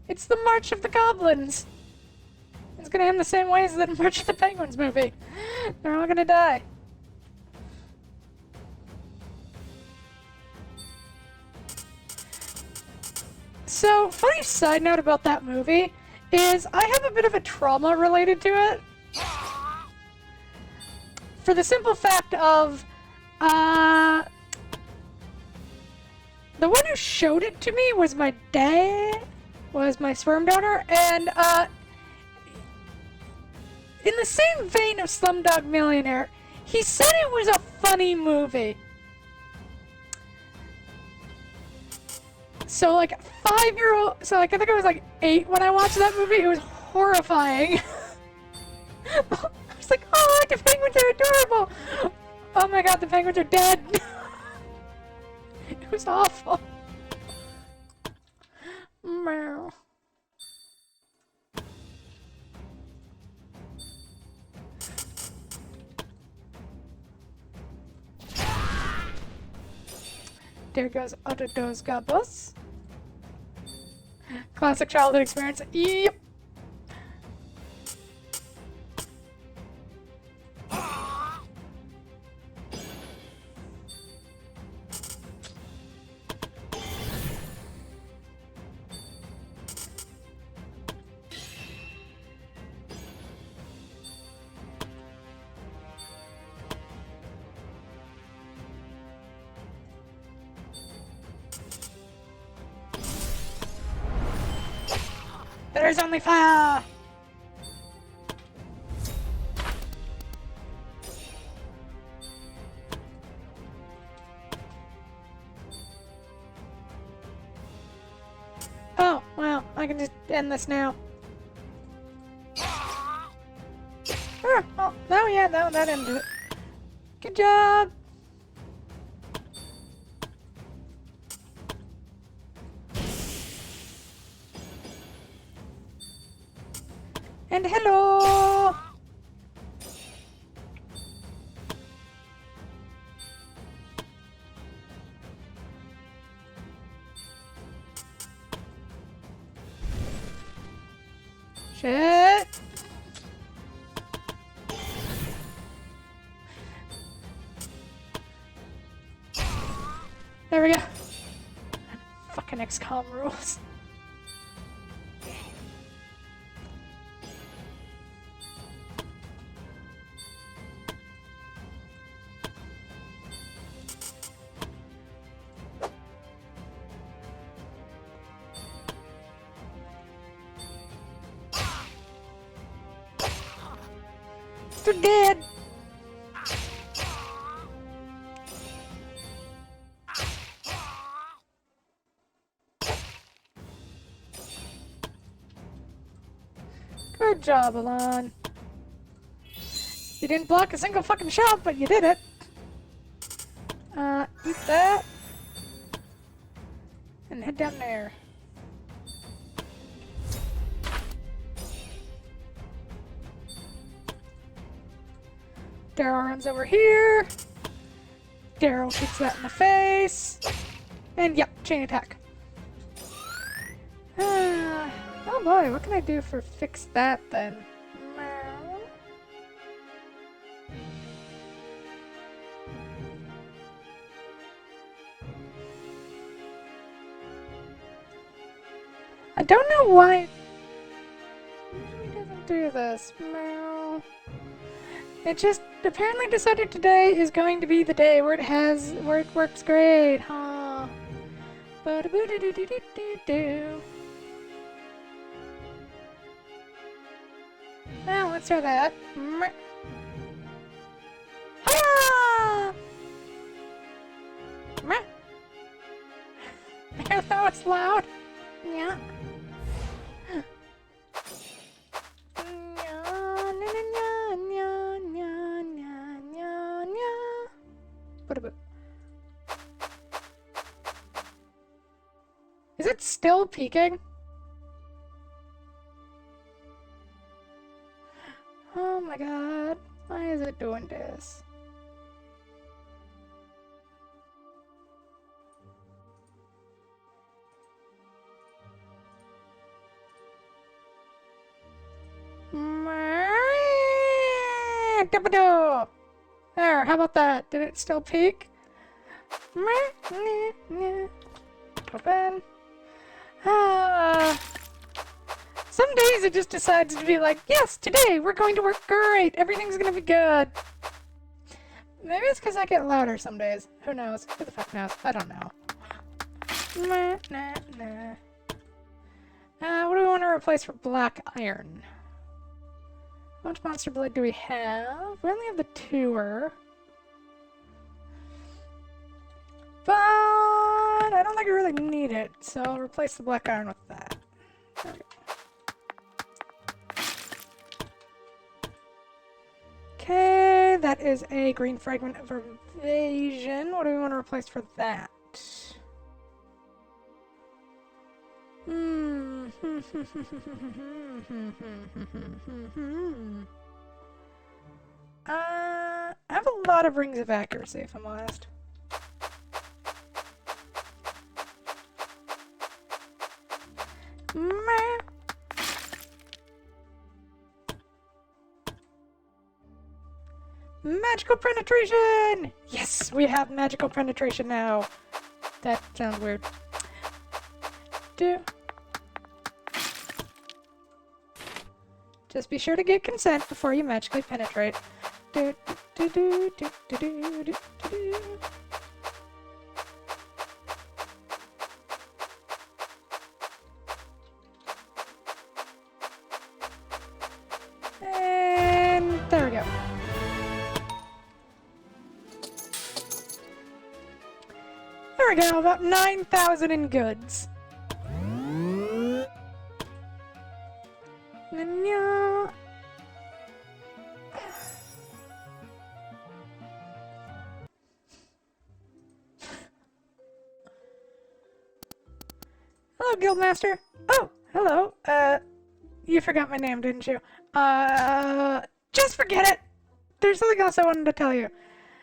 S1: It's the March of the Goblins! It's gonna end the same way as the March of the Penguins movie. They're all gonna die. So, funny side note about that movie is I have a bit of a trauma related to it. For the simple fact of, the one who showed it to me was my dad, was my sperm donor, and, in the same vein of Slumdog Millionaire, he said it was a funny movie. So, like, 5-year-old, so, like, I think I was, like, 8 when I watched that movie. It was horrifying. I was like, oh, the penguins are adorable. Oh my god, the penguins are dead. It was awful. Meow. There goes Autodos Gabos. Classic childhood experience. Yep. There's only fire! Oh, well, I can just end this now. Oh, no, yeah, no, that ended it. Good job! And hello! Shit! There we go. Fucking XCOM rules. They're dead. Good job, Alon. You didn't block a single fucking shot, but you did it. Eat that. And head down there. Daryl runs over here. Daryl shoots that in the face. And yep, chain attack. Oh boy, what can I do for fix that then? I don't know why it usually doesn't do this. Meow. It just apparently decided today is going to be the day where it works great, huh? Ba-da-boo-doo-doo-doo-doo-doo. Well, let's try that. Ah! That was loud. Yeah. Is it still peaking? Oh my god. Why is it doing this? There, how about that? Did it still peak? Open. Some days it just decides to be like, yes, today we're going to work great. Everything's gonna be good. Maybe it's because I get louder some days. Who knows? Who the fuck knows? I don't know. What do we want to replace for black iron? How much monster blade do we have? We only have the tour. But I don't think I really need it, so I'll replace the black iron with that. There we go. Okay, that is a green fragment of evasion. What do we want to replace for that? I have a lot of rings of accuracy, if I'm honest. Magical penetration! Yes, we have magical penetration now. That sounds weird. Just be sure to get consent before you magically penetrate. And there we go. There we go, about 9,000 in goods. Hello, Guildmaster. Oh, hello. You forgot my name, didn't you? Just forget it! There's something else I wanted to tell you.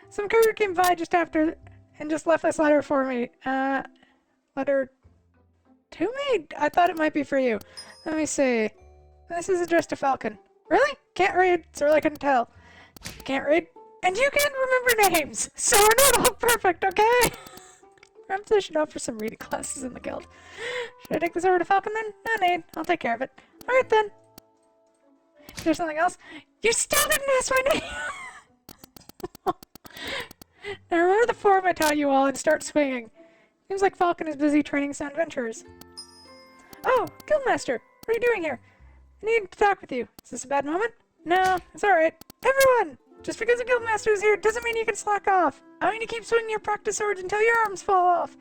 S1: Some courier came by just after and just left this letter for me. Letter to me? I thought it might be for you. Let me see. This is addressed to Falcon. Really? Can't read, so I couldn't tell. Can't read? And you can't remember names! So we're not all perfect, okay? Perhaps I should offer some reading classes in the guild. Should I take this over to Falcon then? No need. I'll take care of it. Alright then. Is there something else? You still didn't ask my name! Now remember the form I taught you all and start swinging. Seems like Falcon is busy training some adventurers. Oh, Guildmaster! What are you doing here? I need to talk with you. Is this a bad moment? No, it's alright. Everyone! Just because a Guildmaster is here doesn't mean you can slack off. I mean to keep swinging your practice swords until your arms fall off.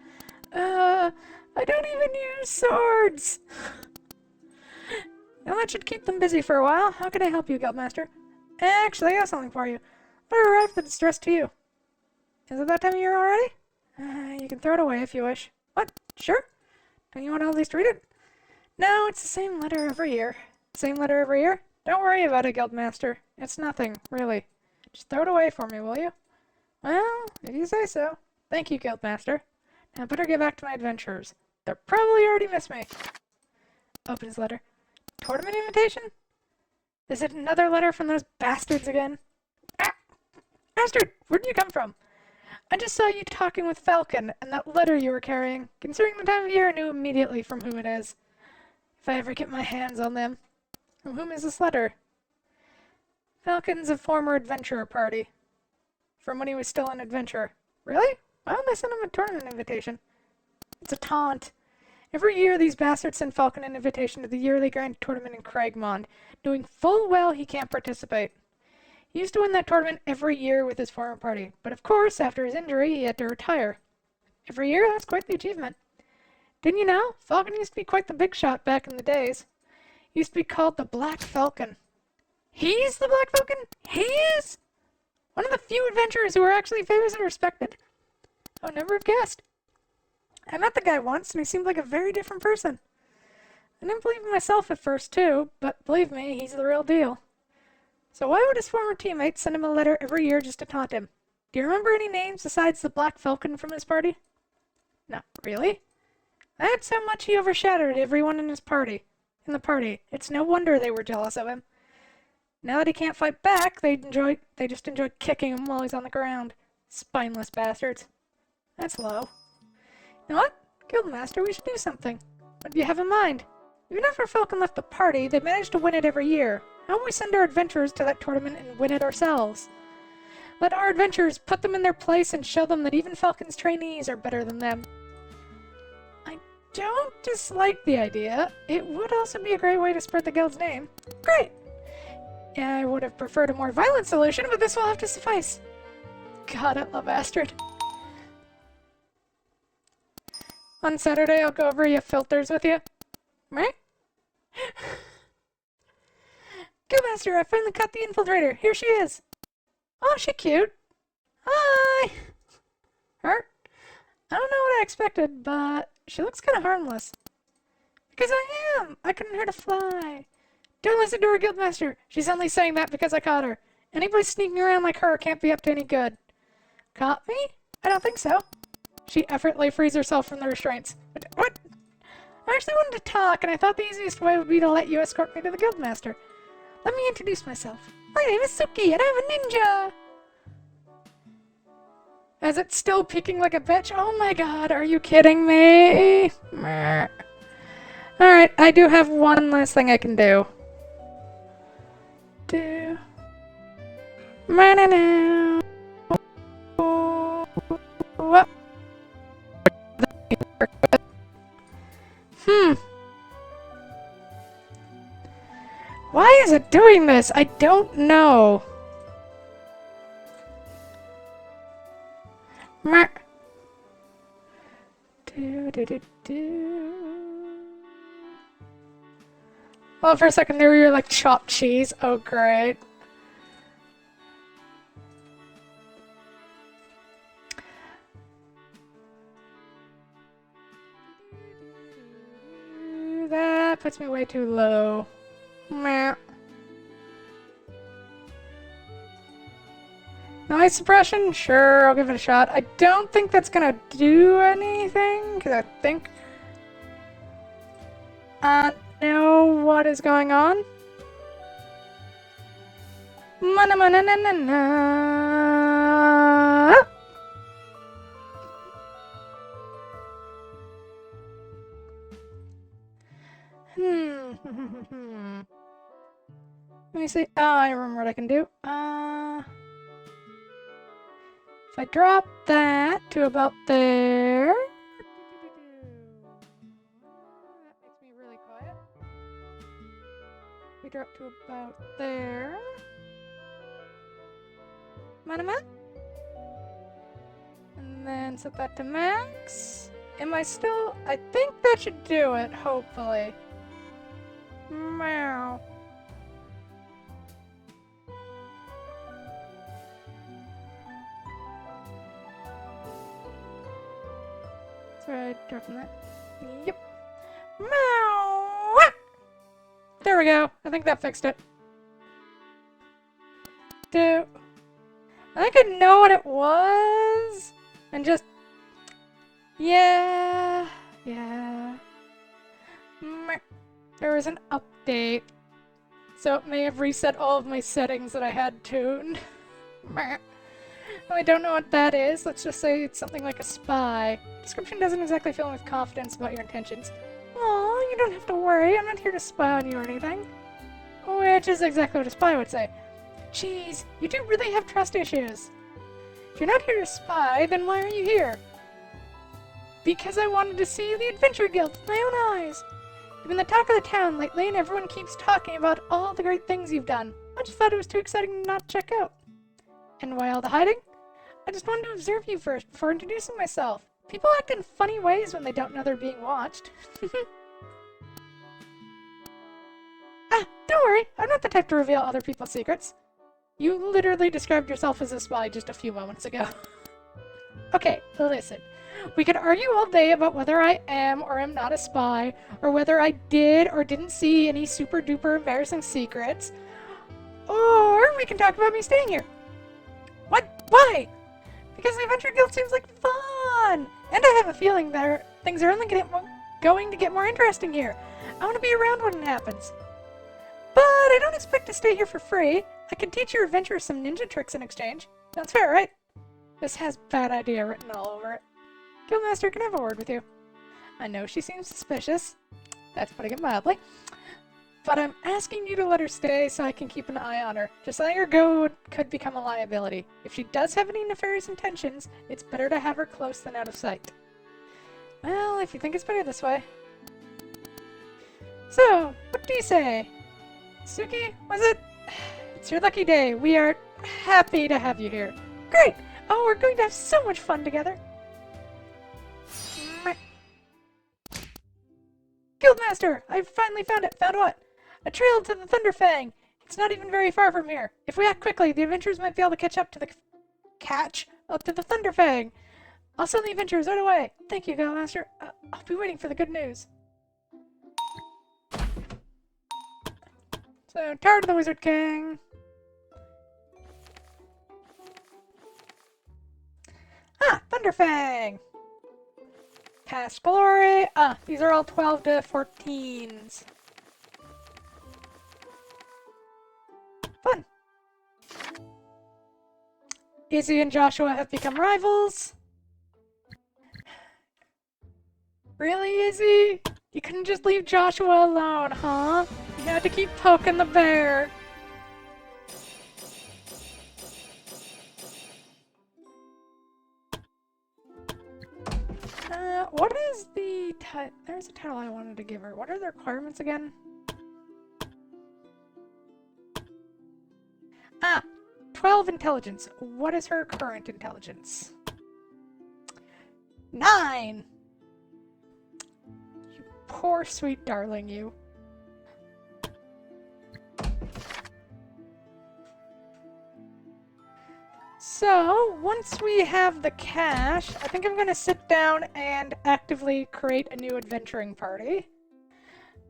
S1: I don't even use swords! Well, that should keep them busy for a while. How can I help you, Guildmaster? Actually, I got something for you. I arrived that it's addressed to you. Is it that time of year already? You can throw it away if you wish. What? Sure? Don't you want to at least read it? No, it's the same letter every year. Same letter every year? Don't worry about it, Guildmaster. It's nothing, really. Just throw it away for me, will you? Well, if you say so. Thank you, Guildmaster. Now I better get back to my adventurers. They'll probably already miss me. Open his letter. Tournament invitation? Is it another letter from those bastards again? Ah! Bastard! Where did you come from? I just saw you talking with Falcon and that letter you were carrying. Considering the time of year, I knew immediately from whom it is. If I ever get my hands on them. From whom is this letter? Falcon's a former adventurer party. From when he was still an adventurer. Really? Why would they send him a tournament invitation? It's a taunt. Every year, these bastards send Falcon an invitation to the yearly grand tournament in Cragmond, knowing full well he can't participate. He used to win that tournament every year with his former party, but of course, after his injury, he had to retire. Every year, that's quite the achievement. Didn't you know? Falcon used to be quite the big shot back in the days. He used to be called the Black Falcon. He's the Black Falcon? He is? One of the few adventurers who are actually famous and respected. I would never have guessed. I met the guy once, and he seemed like a very different person. I didn't believe in myself at first, too, but believe me, he's the real deal. So why would his former teammates send him a letter every year just to taunt him? Do you remember any names besides the Black Falcon from his party? No, really? That's how much he overshadowed everyone in the party. It's no wonder they were jealous of him. Now that he can't fight back, they just enjoy kicking him while he's on the ground. Spineless bastards. That's low. You know what? Guildmaster, we should do something. What do you have in mind? Even after Falcon left the party, they managed to win it every year. How don't we send our adventurers to that tournament and win it ourselves? Let our adventurers put them in their place and show them that even Falcon's trainees are better than them. I don't dislike the idea. It would also be a great way to spread the guild's name. Great! Yeah, I would have preferred a more violent solution, but this will have to suffice. God, I love Astrid. On Saturday, I'll go over your filters with you. Right? Guildmaster, I finally caught the infiltrator. Here she is. Oh, she cute. Hi! Her? I don't know what I expected, but she looks kind of harmless. Because I am! I couldn't hurt a fly. Don't listen to her, Guildmaster. She's only saying that because I caught her. Anybody sneaking around like her can't be up to any good. Caught me? I don't think so. She effortlessly frees herself from the restraints. What? I actually wanted to talk, and I thought the easiest way would be to let you escort me to the Guildmaster. Let me introduce myself. My name is Suki, and I'm a ninja! Is it still peeking like a bitch? Oh my god, are you kidding me? Alright, I do have one last thing I can do. What? Why is it doing this? I don't know. Well, for a second there you were like chopped cheese. Oh, great. That puts me way too low. Meh. Noise suppression? Sure, I'll give it a shot. I don't think that's gonna do anything, because I think I know what is going on. Mana mana na na na. Let me see. Oh, I remember what I can do. If I drop that to about there. That makes me really quiet. We drop to about there. Mana. And then set that to max. Am I still? I think that should do it, hopefully. Meow. Sorry, dropping that. Yep. Meow. There we go. I think that fixed it. I think I know what it was. And just... Yeah. There was an update. So it may have reset all of my settings that I had tuned. I don't know what that is. Let's just say it's something like a spy. Description doesn't exactly fill me with confidence about your intentions. Aw, you don't have to worry. I'm not here to spy on you or anything. Which is exactly what a spy would say. Jeez, you do really have trust issues. If you're not here to spy, then why are you here? Because I wanted to see the Adventure Guild with my own eyes. You've been the talk of the town lately, and everyone keeps talking about all the great things you've done. I just thought it was too exciting not to check out. And why all the hiding? I just wanted to observe you first before introducing myself. People act in funny ways when they don't know they're being watched. Ah, don't worry. I'm not the type to reveal other people's secrets. You literally described yourself as a spy just a few moments ago. Okay, listen. We could argue all day about whether I am or am not a spy, or whether I did or didn't see any super duper embarrassing secrets, or we can talk about me staying here. What? Why? Because the Adventure Guild seems like fun! And I have a feeling that things are only going to get more interesting here. I want to be around when it happens. But I don't expect to stay here for free. I can teach your adventurers some ninja tricks in exchange. Sounds fair, right? This has bad idea written all over it. Guildmaster, can I have a word with you? I know she seems suspicious. That's putting it mildly. But I'm asking you to let her stay so I can keep an eye on her. Just letting her go could become a liability. If she does have any nefarious intentions, it's better to have her close than out of sight. Well, if you think it's better this way. So, what do you say? Suki, was it? It's your lucky day. We are happy to have you here. Great! Oh, we're going to have so much fun together. Guildmaster! I finally found it! Found what? A trail to the Thunderfang! It's not even very far from here. If we act quickly, the adventurers might be able to catch up to the Thunderfang. I'll send the adventurers right away. Thank you, Guildmaster. I'll be waiting for the good news. So, Tower to the Wizard King. Ah, Thunderfang! Past glory. Ah, these are all 12 to 14s. Fun. Izzy and Joshua have become rivals. Really, Izzy? You couldn't just leave Joshua alone, huh? You had to keep poking the bear. What is the title? There's a title I wanted to give her. What are the requirements again? Ah, 12 intelligence. What is her current intelligence? 9! You poor sweet darling, you. So, once we have the cash, I think I'm going to sit down and actively create a new adventuring party.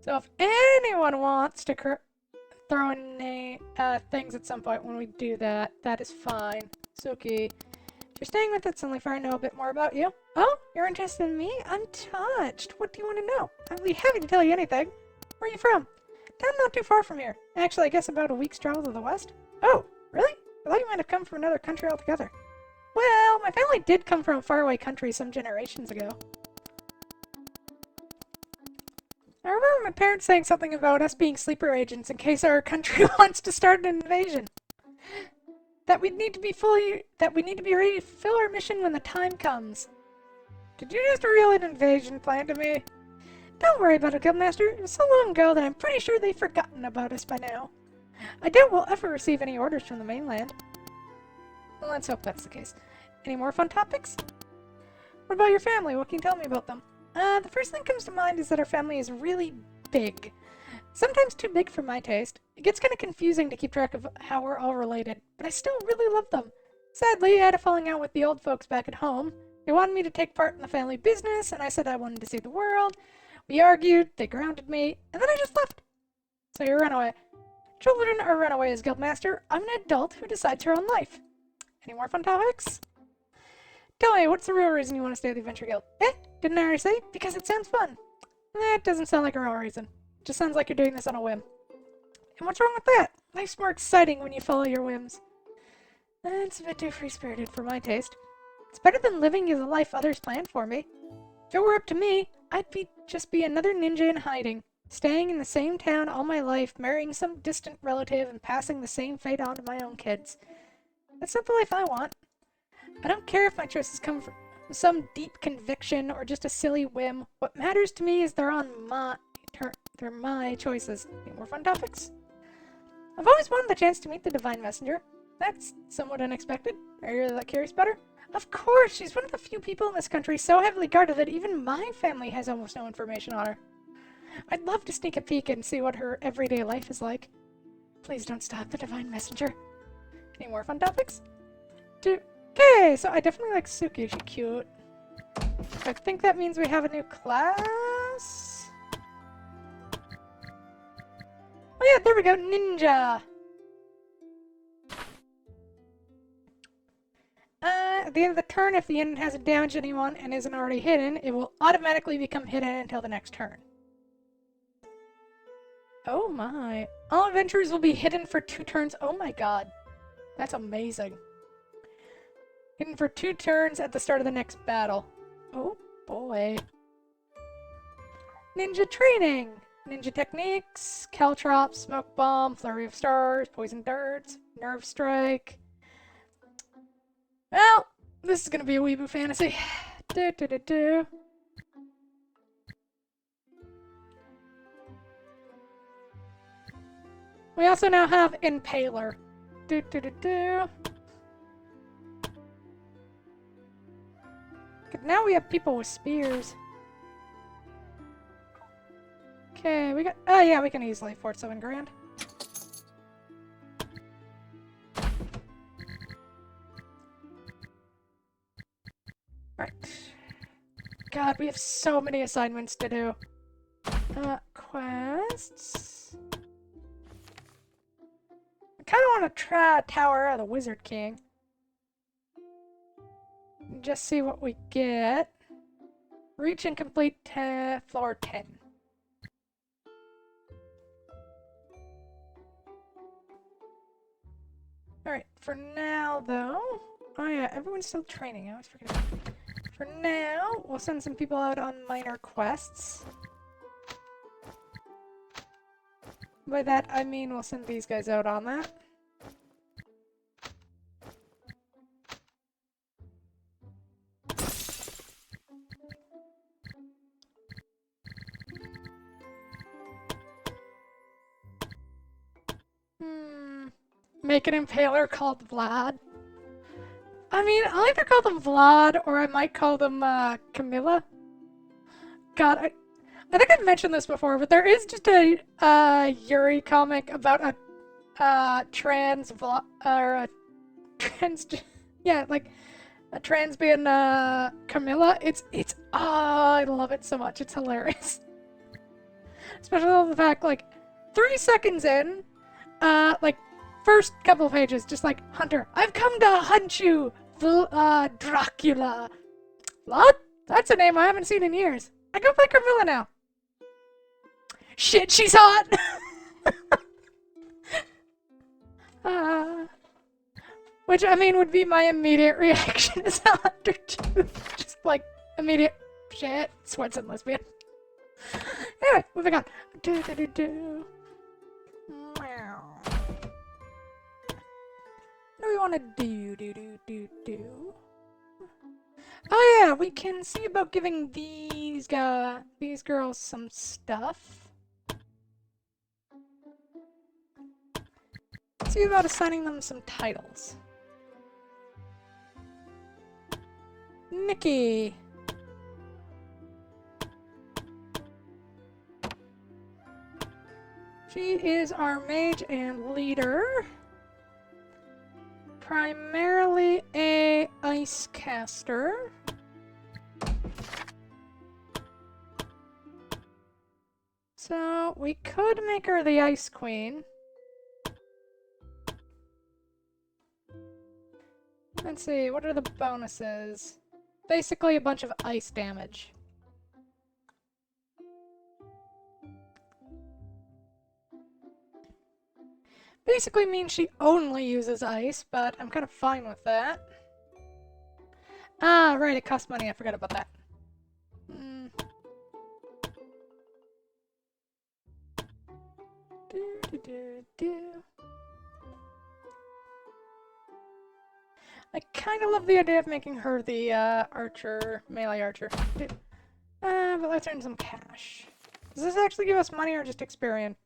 S1: So if anyone wants to throw in things at some point when we do that, that is fine. Suki, if you're staying with us only for I know a bit more about you. Oh, you're interested in me? I'm touched. What do you want to know? I'd be happy to tell you anything. Where are you from? Town not too far from here. Actually, I guess about a week's travel to the west. Oh, really? I thought you might have come from another country altogether. Well, my family did come from a faraway country some generations ago. I remember my parents saying something about us being sleeper agents in case our country wants to start an invasion. That we need to be ready to fulfill our mission when the time comes. Did you just reveal an invasion plan to me? Don't worry about it, Guildmaster. It was so long ago that I'm pretty sure they've forgotten about us by now. I doubt we'll ever receive any orders from the mainland. Well, let's hope that's the case. Any more fun topics? What about your family? What can you tell me about them? The first thing that comes to mind is that our family is really big. Sometimes too big for my taste. It gets kind of confusing to keep track of how we're all related, but I still really love them. Sadly, I had a falling out with the old folks back at home. They wanted me to take part in the family business, and I said I wanted to see the world. We argued, they grounded me, and then I just left. So you ran away. Children are runaways, Guildmaster. I'm an adult who decides her own life. Any more fun topics? Tell me, what's the real reason you want to stay at the Adventure Guild? Eh? Didn't I already say? Because it sounds fun. That doesn't sound like a real reason. It just sounds like you're doing this on a whim. And what's wrong with that? Life's more exciting when you follow your whims. That's a bit too free-spirited for my taste. It's better than living the life others planned for me. If it were up to me, I'd just be another ninja in hiding. Staying in the same town all my life, marrying some distant relative, and passing the same fate on to my own kids. That's not the life I want. I don't care if my choices come some deep conviction or just a silly whim. What matters to me is they're my choices. Any more fun topics? I've always wanted the chance to meet the Divine Messenger. That's somewhat unexpected. Are you really that curious about her? Of course, she's one of the few people in this country so heavily guarded that even my family has almost no information on her. I'd love to sneak a peek and see what her everyday life is like. Please don't stop the Divine Messenger. Any more fun topics? Okay, so I definitely like Suki. She's cute. I think that means we have a new class. Oh yeah, there we go, Ninja! At the end of the turn, if the enemy hasn't damaged anyone and isn't already hidden, it will automatically become hidden until the next turn. Oh my. All adventurers will be hidden for 2 turns. Oh my god. That's amazing. Hidden for 2 turns at the start of the next battle. Oh boy. Ninja training! Ninja techniques, Caltrop, Smoke Bomb, Flurry of Stars, Poison Darts, Nerve Strike. Well, this is gonna be a Weeaboo fantasy. Do. We also now have Impaler. Do. Now we have people with spears. Okay, we got. Oh yeah, we can easily afford 7 grand. Right. God, we have so many assignments to do. Quests. I kind of want to try Tower of the Wizard King. Just see what we get. Reach and complete floor 10. Alright, for now though... Oh yeah, everyone's still training. I always forget. For now, we'll send some people out on minor quests. By that, I mean we'll send these guys out on that. Make an impaler called Vlad. I mean, I'll either call them Vlad or I might call them Camilla. God, I think I've mentioned this before, but there is just a Yuri comic about a trans yeah, like a transbian Camilla. It's I love it so much. It's hilarious. Especially the fact, like, 3 seconds in, like, first couple of pages, just like, Hunter, I've come to hunt you, Dracula. What? That's a name I haven't seen in years. I go play Camilla now. Shit, she's hot! Which, I mean, would be my immediate reaction as a Hunter, too. Just, like, immediate shit, sweats and lesbian. Anyway, moving on. Wow. What do we want to do? Oh yeah, we can see about giving these girls some stuff. See about assigning them some titles. Nikki. She is our mage and leader. Primarily a ice caster. So we could make her the Ice Queen. Let's see, what are the bonuses? Basically a bunch of ice damage. Basically means she only uses ice, but I'm kind of fine with that. Ah, right, it costs money. I forgot about that. I kind of love the idea of making her the archer, melee archer. But let's earn some cash. Does this actually give us money or just experience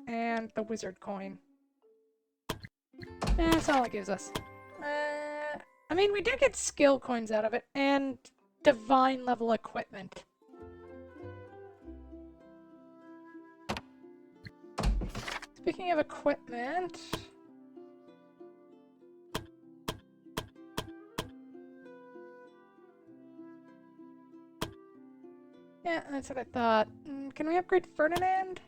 S1: and the wizard coin? That's all it gives us. I mean, we do get skill coins out of it and divine level equipment. Speaking of equipment... Yeah, that's what I thought. Can we upgrade Ferdinand?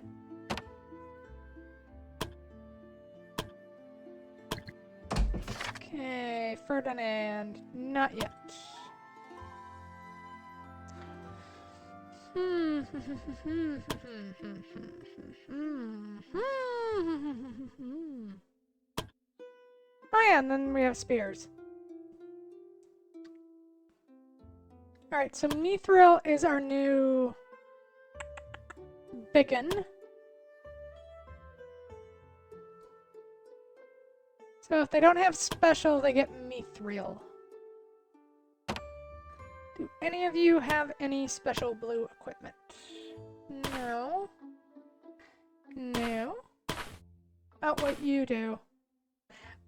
S1: Okay, Ferdinand. Not yet. Oh yeah, and then we have spears. Alright, so Mithril is our new beacon. So if they don't have special, they get Mithril. Do any of you have any special blue equipment? No. No. Oh, wait, you do.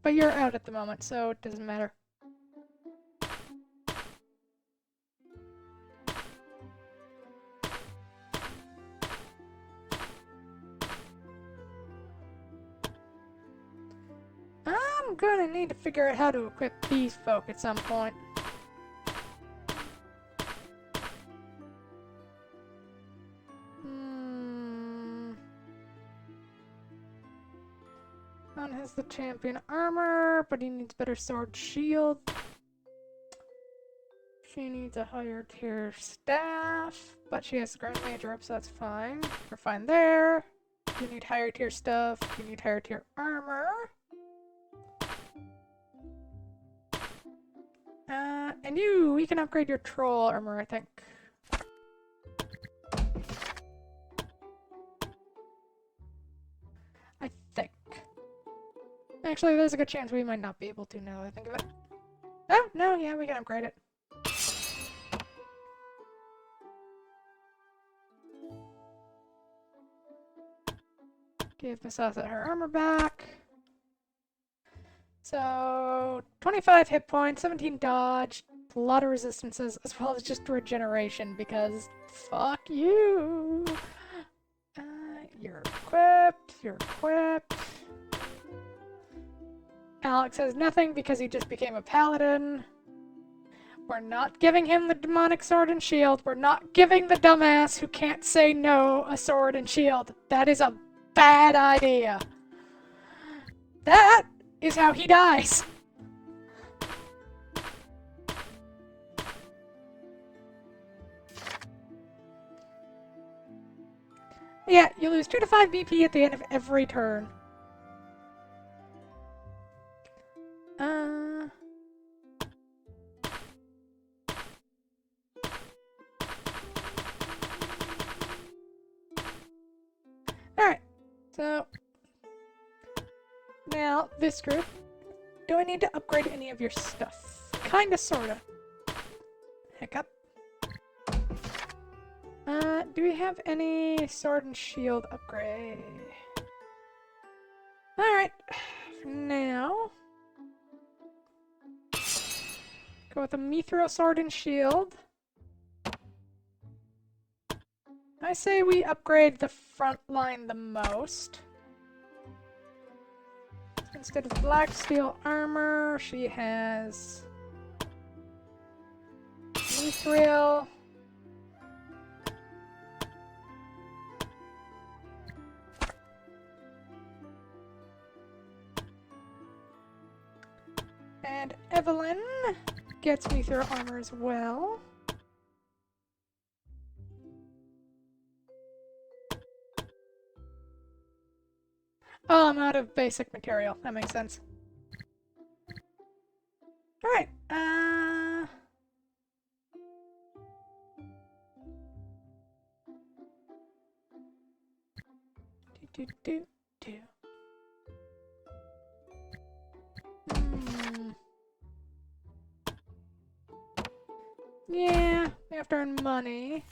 S1: But you're out at the moment, so it doesn't matter. I'm gonna need to figure out how to equip these folk at some point. One has the champion armor, but he needs better sword shield. She needs a higher tier staff, but she has the Grand Major up, so that's fine. We're fine there. You need higher tier stuff. You need higher tier armor. And we can upgrade your troll armor, I think. I think. Actually, there's a good chance we might not be able to now that I think of it. Oh, no, yeah, we can upgrade it. Give Misasa her armor back. So, 25 hit points, 17 dodge, a lot of resistances, as well as just regeneration, because fuck you! You're equipped, you're equipped. Alex has nothing because he just became a paladin. We're not giving him the demonic sword and shield. We're not giving the dumbass who can't say no a sword and shield. That is a bad idea. That is how he dies. Yeah, you lose 2 to 5 BP at the end of every turn. Alright, so now this group, do I need to upgrade any of your stuff? Kinda, sorta. Hiccup. Do we have any sword and shield upgrade? Alright, for now, go with a Mithril sword and shield. I say we upgrade the front line the most. Instead of black steel armor, she has Mithril. And Evelyn gets Mithril armor as well. Oh, I'm out of basic material. That makes sense. Alright, do. after in money.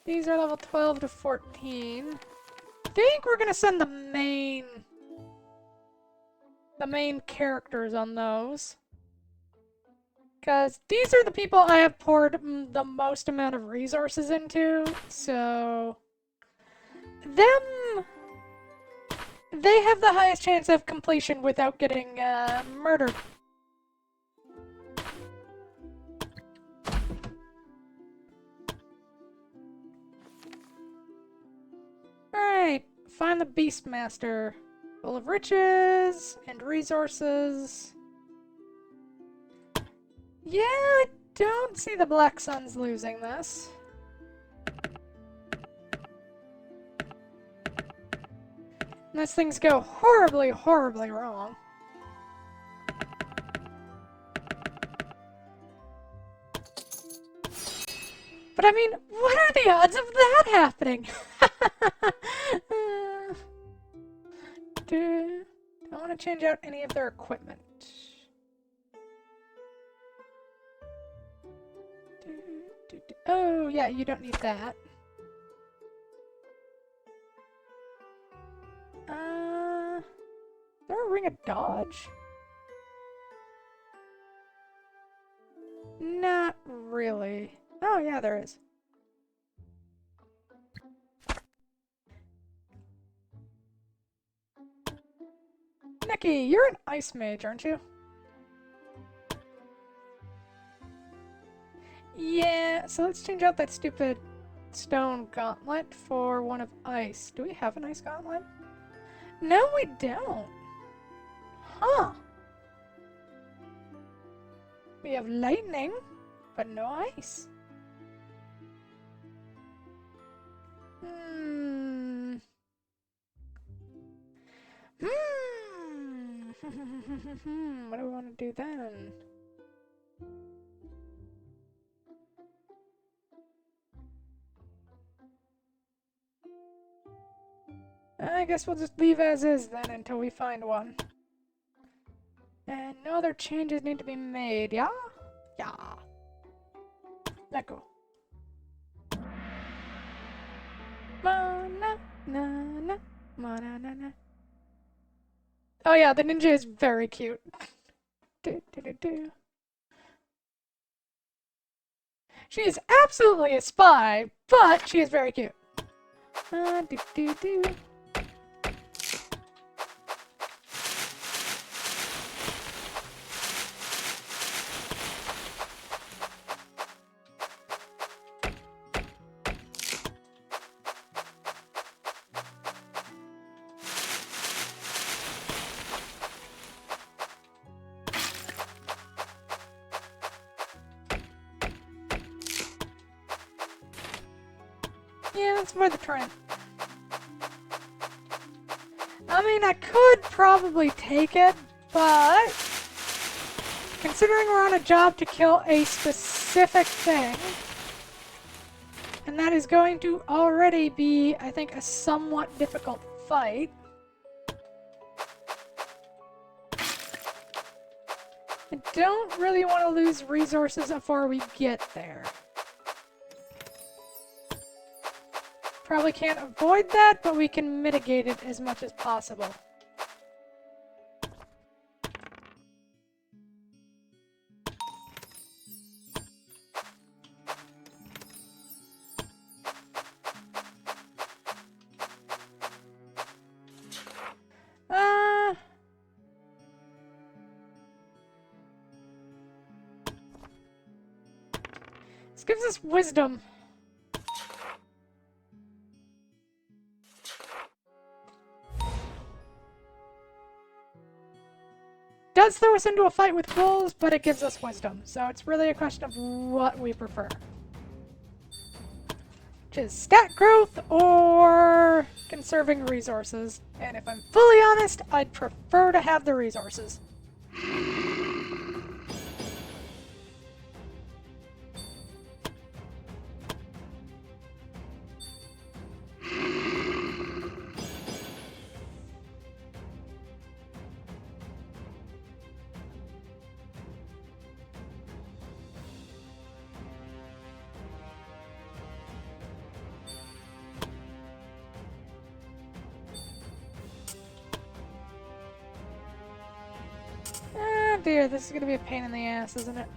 S1: These are level 12 to 14. I think we're gonna send the main characters on those. Because these are the people I have poured the most amount of resources into, so... They have the highest chance of completion without getting murdered. Alright, find the Beastmaster. Full of riches and resources. Yeah, I don't see the Black Suns losing this. Unless things go horribly, horribly wrong. But I mean, what are the odds of that happening? Don't want to change out any of their equipment. Oh, yeah, you don't need that. Is there a ring of dodge? Not really. Oh, yeah, there is. Nikki, you're an ice mage, aren't you? Yeah, so let's change out that stupid stone gauntlet for one of ice. Do we have an ice gauntlet? No, we don't. Huh. We have lightning, but no ice. What do we want to do then? I guess we'll just leave as is then until we find one. And no other changes need to be made, yeah? Yeah. Let go. Ma-na, na-na, ma-na-na-na. Oh yeah, the ninja is very cute. Do, do, do, do. She is absolutely a spy, but she is very cute. Do, do, do. Yeah, let's avoid the torrent. I mean, I could probably take it, but considering we're on a job to kill a specific thing, and that is going to already be, I think, a somewhat difficult fight. I don't really want to lose resources before we get there. Probably can't avoid that, but we can mitigate it as much as possible. This gives us wisdom. Does throw us into a fight with wolves, but it gives us wisdom. So it's really a question of what we prefer. Which is stat growth or conserving resources. And if I'm fully honest, I'd prefer to have the resources. dear, this is gonna be a pain in the ass, isn't it?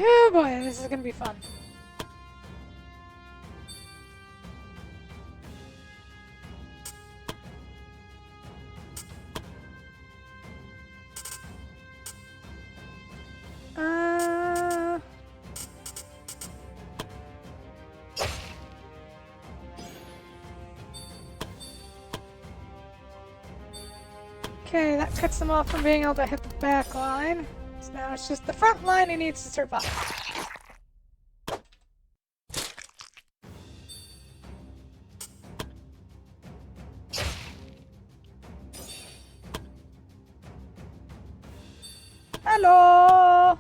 S1: Oh boy, this is gonna be fun. Okay, that cuts them off from being able to hit the back line. So now it's just the front line he needs to survive. Hello!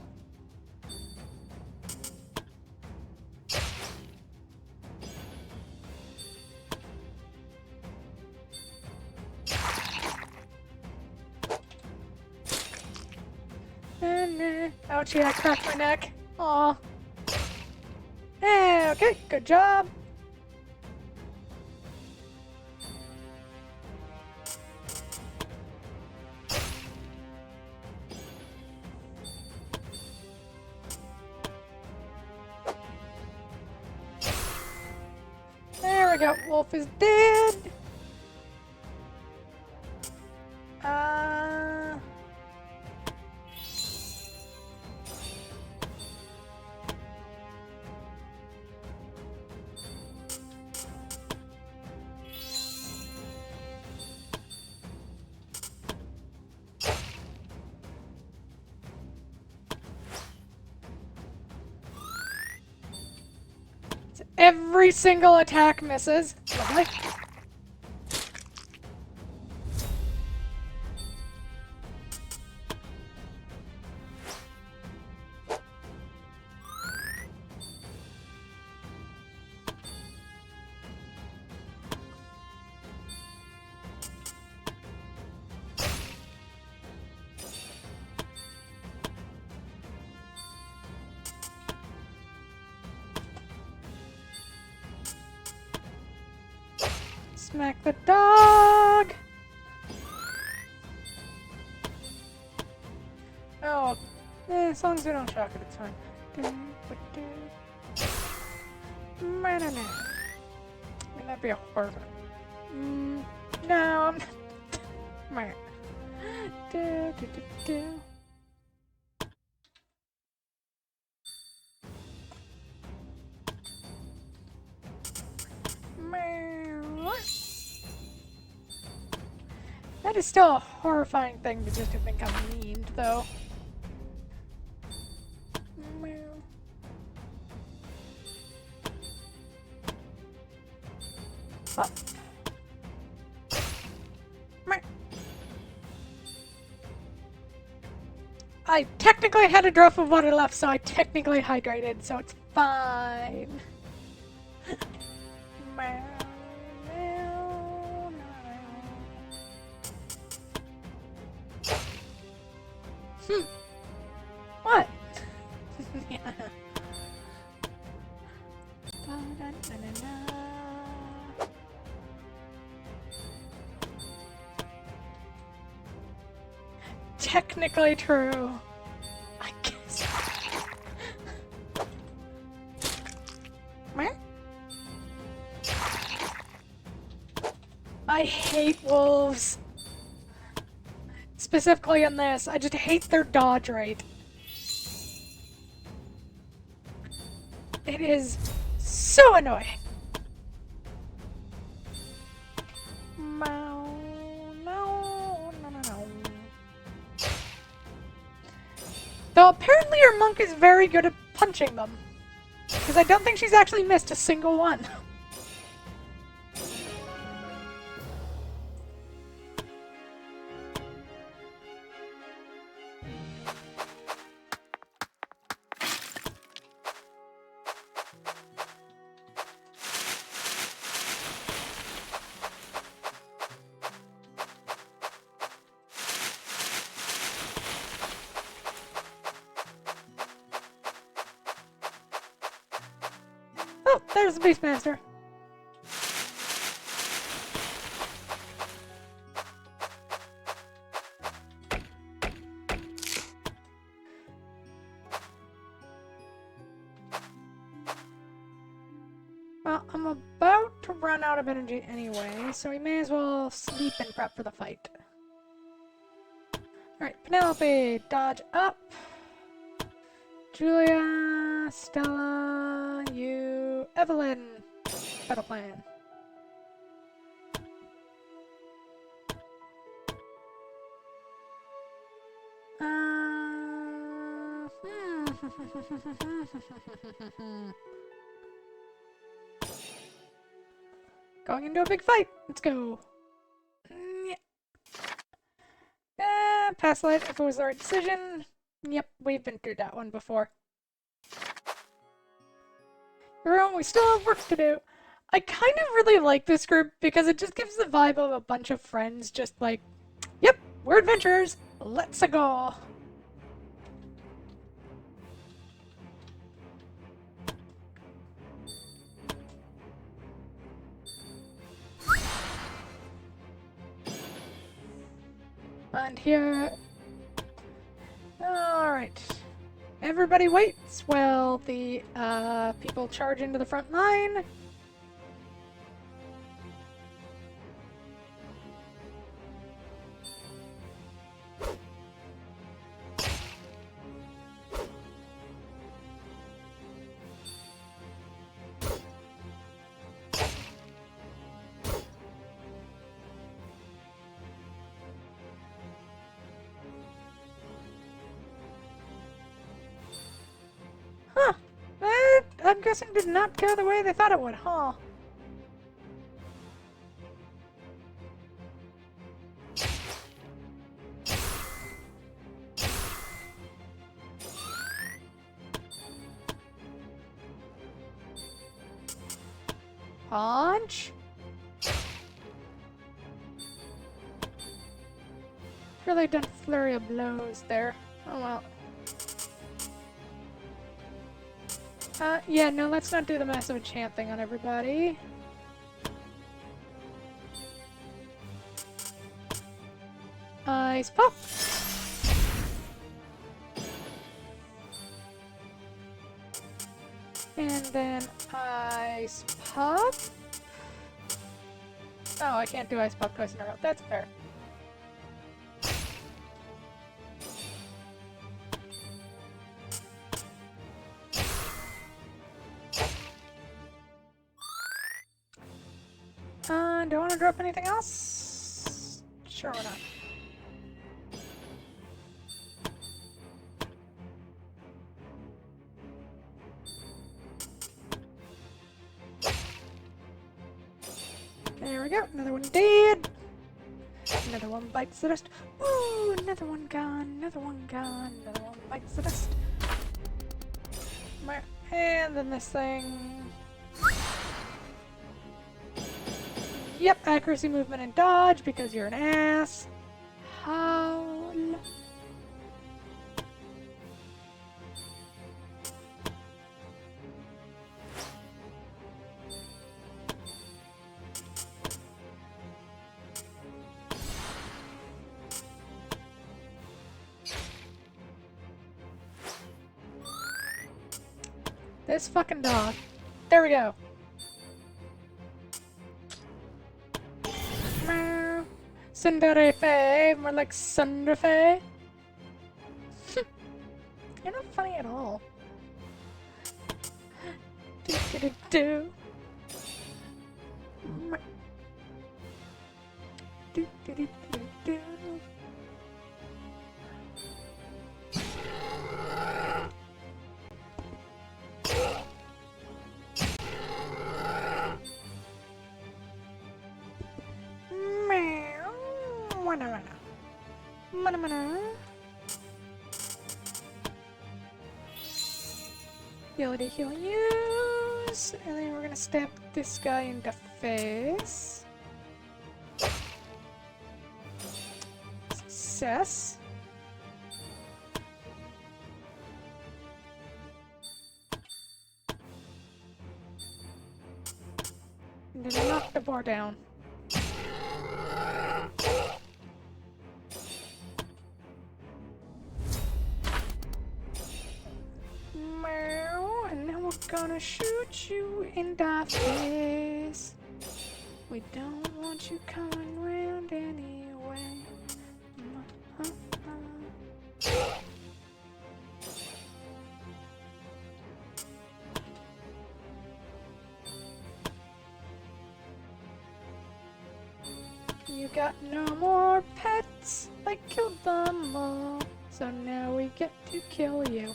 S1: Ouchie, I cracked my neck. Aw. Hey, okay, good job. There we go. Wolf is dead. Every single attack misses. Lovely. Smack the dog! Oh, as long as we don't shock it, it's fine. I mean, that'd be a horror. No, I'm not. That is still a horrifying thing to just to think I'm memed, though. Up. I technically had a drop of water left, so I technically hydrated, so it's fine. What? Yeah. Technically true. I guess. I hate wolves. Specifically in this, I just hate their dodge rate. It is so annoying. Though apparently our monk is very good at punching them. Because I don't think she's actually missed a single one. Oh, there's the Beastmaster. Well, I'm about to run out of energy anyway, so we may as well sleep and prep for the fight. Alright, Penelope, dodge up. Julia, Stella, you, Evelyn. Battle plan. Going into a big fight. Let's go. Past life, if it was the right decision. Yep, we've been through that one before. Everyone, we still have work to do. I kind of really like this group because it just gives the vibe of a bunch of friends just like, yep, we're adventurers, let's go. And here... Alright. Everybody waits while the people charge into the front line. Huh. I'm guessing did not go the way they thought it would, huh? Punch? Really done flurry of blows there. Oh well. Yeah, no, let's not do the massive enchant thing on everybody. Ice pop! And then ice pop. Oh, I can't do ice pop twice in a row. That's fair. Do I want to drop anything else? Sure, why not? There we go. Another one dead. Another one bites the dust. Ooh, another one gone. Another one gone. Another one bites the dust. And then this thing. Yep, accuracy, movement, and dodge because you're an ass. Howl. This fucking dog. There we go. Cinderefe, more like Sunderfe. You're not funny at all. Do do do do. Do do do do do. Mana. Ability heal use. And then we're gonna stab this guy in the face. Success. And then knock the bar down. Meow. And now we're gonna shoot you in the face. We don't want you coming round anyway. You got no more pets. I killed them all. So now we get to kill you.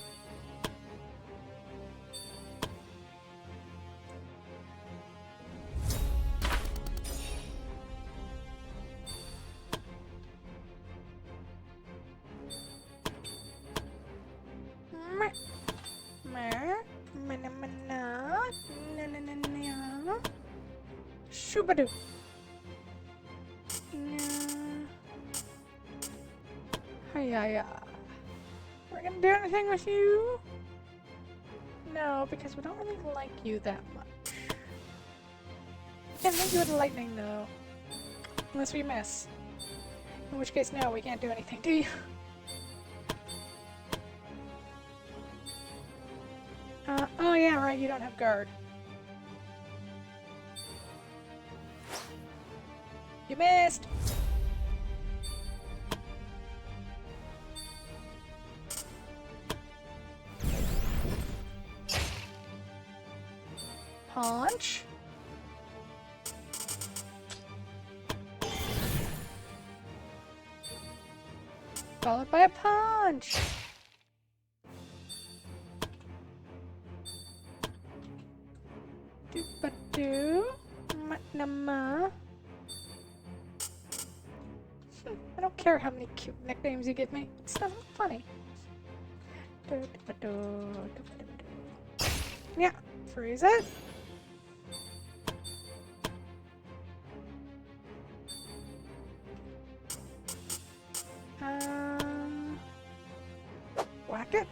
S1: Shoobadoo. Hiya. We're gonna do anything with you? No, because we don't really like you that much. Can't hit you with lightning though. Unless we miss. In which case, no, we can't do anything, do you? Oh yeah, right, you don't have guard. You missed! Punch. Followed by a punch. Doop-a-doo. Ma-na-ma. I don't care how many cute nicknames you give me. It's not funny. Yeah, freeze it. Whack it.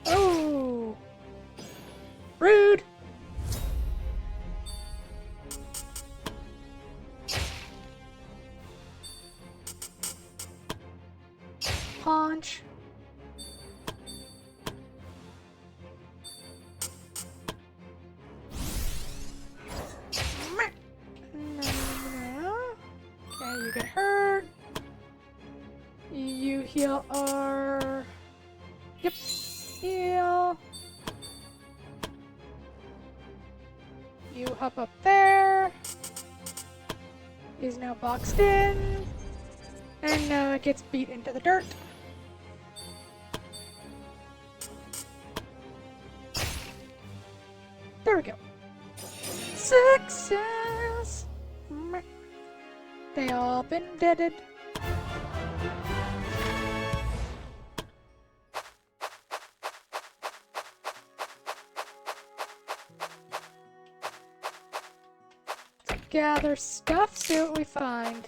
S1: Oh! Rude! Punch. Okay, you get hurt. You heal our... Yep. Heal. You hop up there. He's now boxed in. And now it gets beat into the dirt. There we go. Success! They all been deaded. Let's gather stuff, see what we find.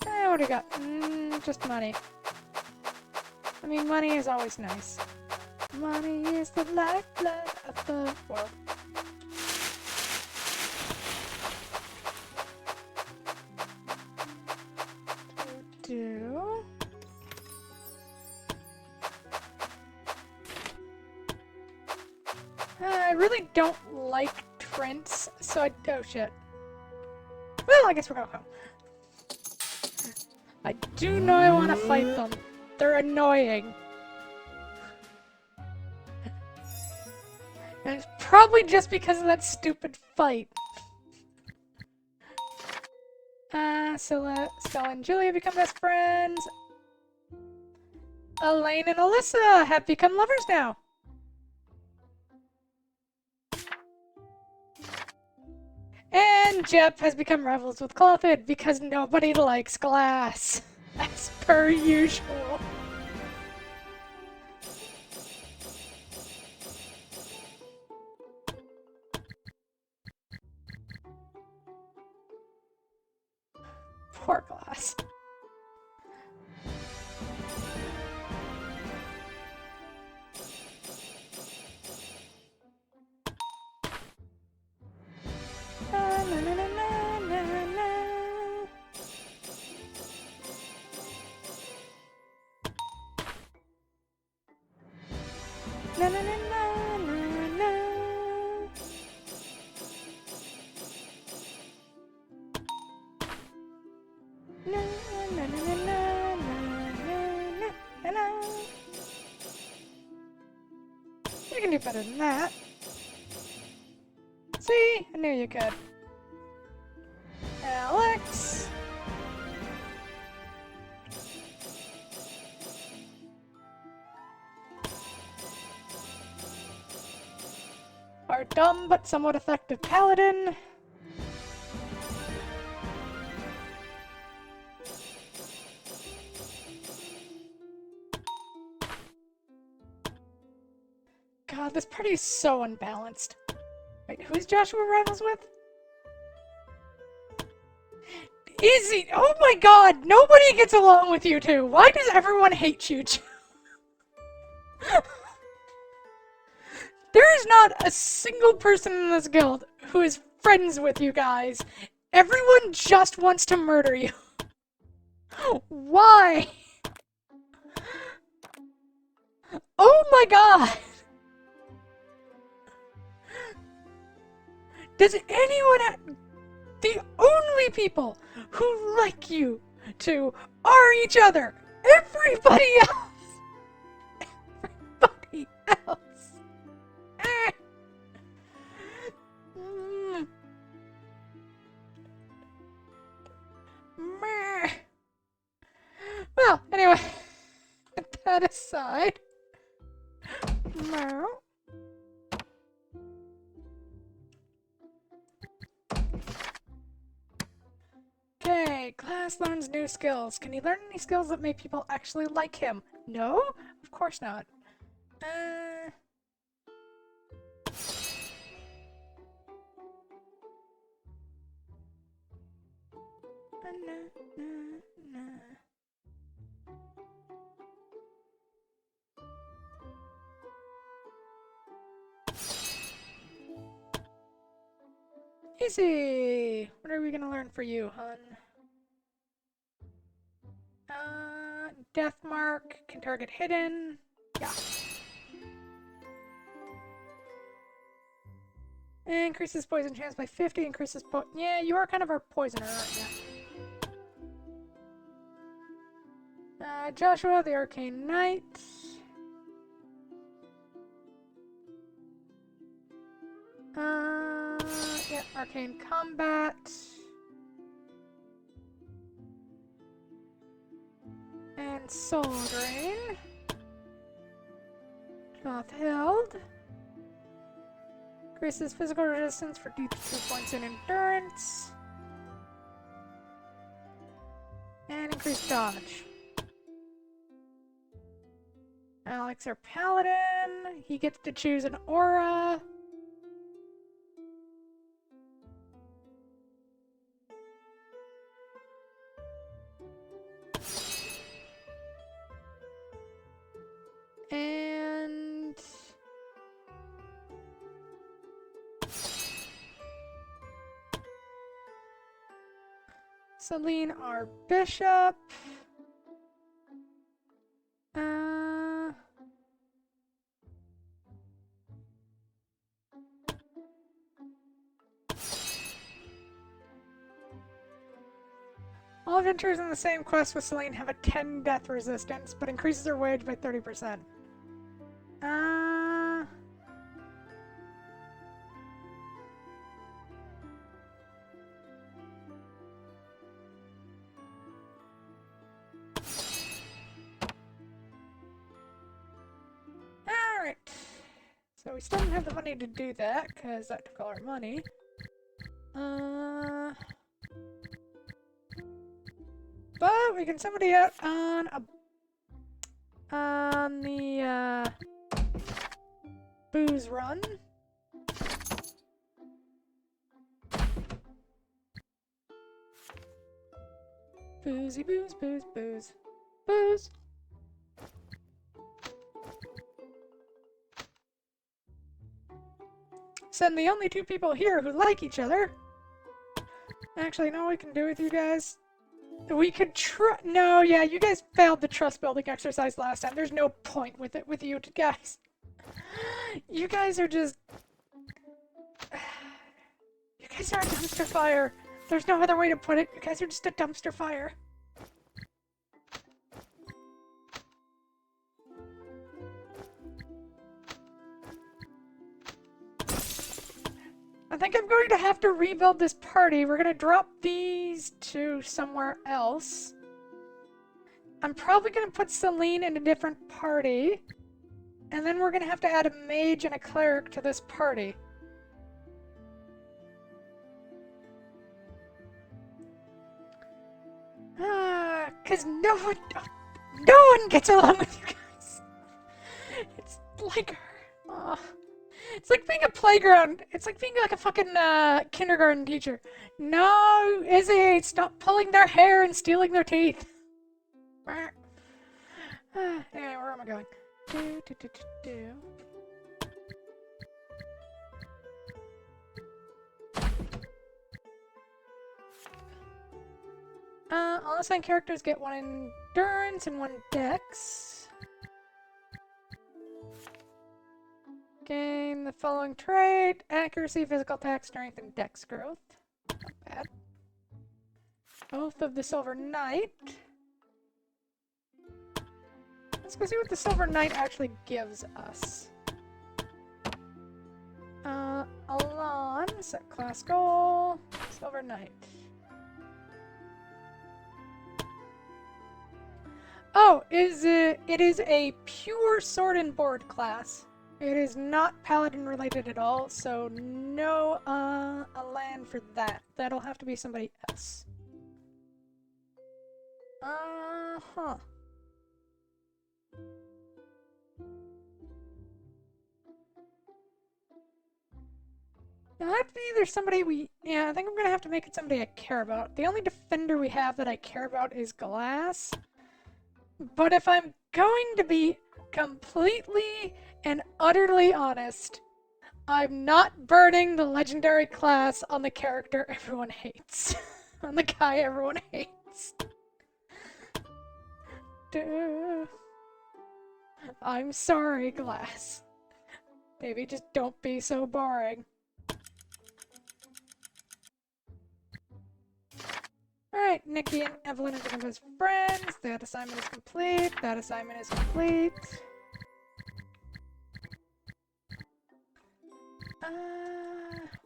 S1: What do you got? Just money. I mean, money is always nice. Money is the lifeblood of the world. I really don't like Trents, so I... Oh shit. Well, I guess we're going home. I do know I want to fight them. They're annoying. And it's probably just because of that stupid fight. Stella and Julia become best friends. Elaine and Alyssa have become lovers now. And Jep has become rivals with Clothed because nobody likes glass. As per usual. Poor glass. Na, na, na, na, na, na. Na, na, na, na, na, na. Na, na, na, na, na, na, na, na. You can do better than that. See? I knew you could. Alex! Our dumb but somewhat effective paladin. God, this party is so unbalanced. Wait, who's Joshua rivals with? Izzy! Oh my god! Nobody gets along with you two! Why does everyone hate you two? There is not a single person in this guild who is friends with you guys. Everyone just wants to murder you. Why? Oh my god! Does anyone... The only people who like you two are each other! Everybody else! Everybody else! Well, anyway, put that aside. Okay, class learns new skills. Can he learn any skills that make people actually like him? No? Of course not. Easy! What are we gonna learn for you, hun? Death mark, can target hidden. Yeah. Increases poison chance by 50, increases yeah, you are kind of our poisoner, aren't you? Joshua, the Arcane Knight. Yeah, Arcane Combat. And Soul Drain. Cloth Held. Increases physical resistance for D 2 points in endurance. And increased dodge. Alex, our paladin. He gets to choose an aura. And Celine, our bishop. All adventurers in the same quest with Celine have a 10 death resistance, but increases their wage by 30%. So we still don't have the money to do that, because that took all our money. But we can send somebody out on the booze run. Boozy booze, booze, booze, booze. Send the only two people here who like each other. Actually, you know what we can do with you guys? We could try. No, yeah, you guys failed the trust building exercise last time. There's no point with it with you guys. You guys are just. You guys are a dumpster fire. There's no other way to put it. You guys are just a dumpster fire. I think I'm going to have to rebuild this party. We're going to drop these two somewhere else. I'm probably going to put Celine in a different party. And then we're going to have to add a mage and a cleric to this party. Because no one gets along with you guys. It's like... It's like being a playground. It's like being like a fucking kindergarten teacher. No, Izzy, stop pulling their hair and stealing their teeth. Anyway, where am I going? All assigned characters get 1 endurance and 1 dex. Gain the following trait: accuracy, physical attack, strength, and dex growth. Not bad. Oath of the Silver Knight. Let's go see what the Silver Knight actually gives us. Alon, set class goal, Silver Knight. Oh, it is a pure sword and board class. It is not paladin related at all, so no a land for that. That'll have to be somebody else. Huh. It'll have to be either somebody yeah, I think I'm gonna have to make it somebody I care about. The only defender we have that I care about is Glass. But if I'm going to be completely and utterly honest, I'm not burning the legendary class on the character everyone hates. On the guy everyone hates. Duh. I'm sorry, Glass. Maybe just don't be so boring. Alright, Nikki and Evelyn have become best friends. That assignment is complete. That assignment is complete.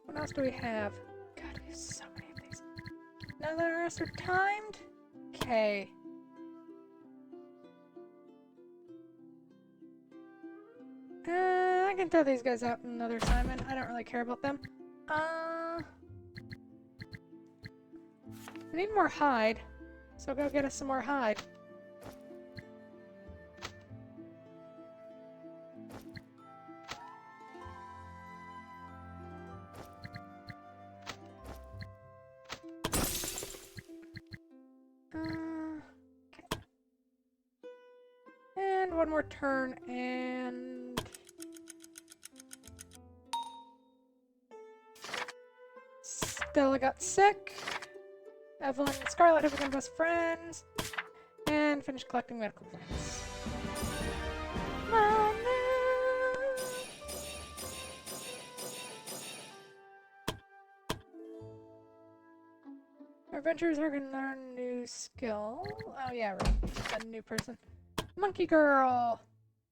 S1: What else do we have? God, we have so many of these. None of the rest are timed? Okay. I can throw these guys out in another assignment. I don't really care about them. I need more hide, so go get us some more hide. Okay. And one more turn, and... Stella got sick. Evelyn and Scarlet have become best friends. And finished collecting medical plants. Our adventurers are gonna learn a new skill. Oh yeah, right. A new person. Monkey Girl!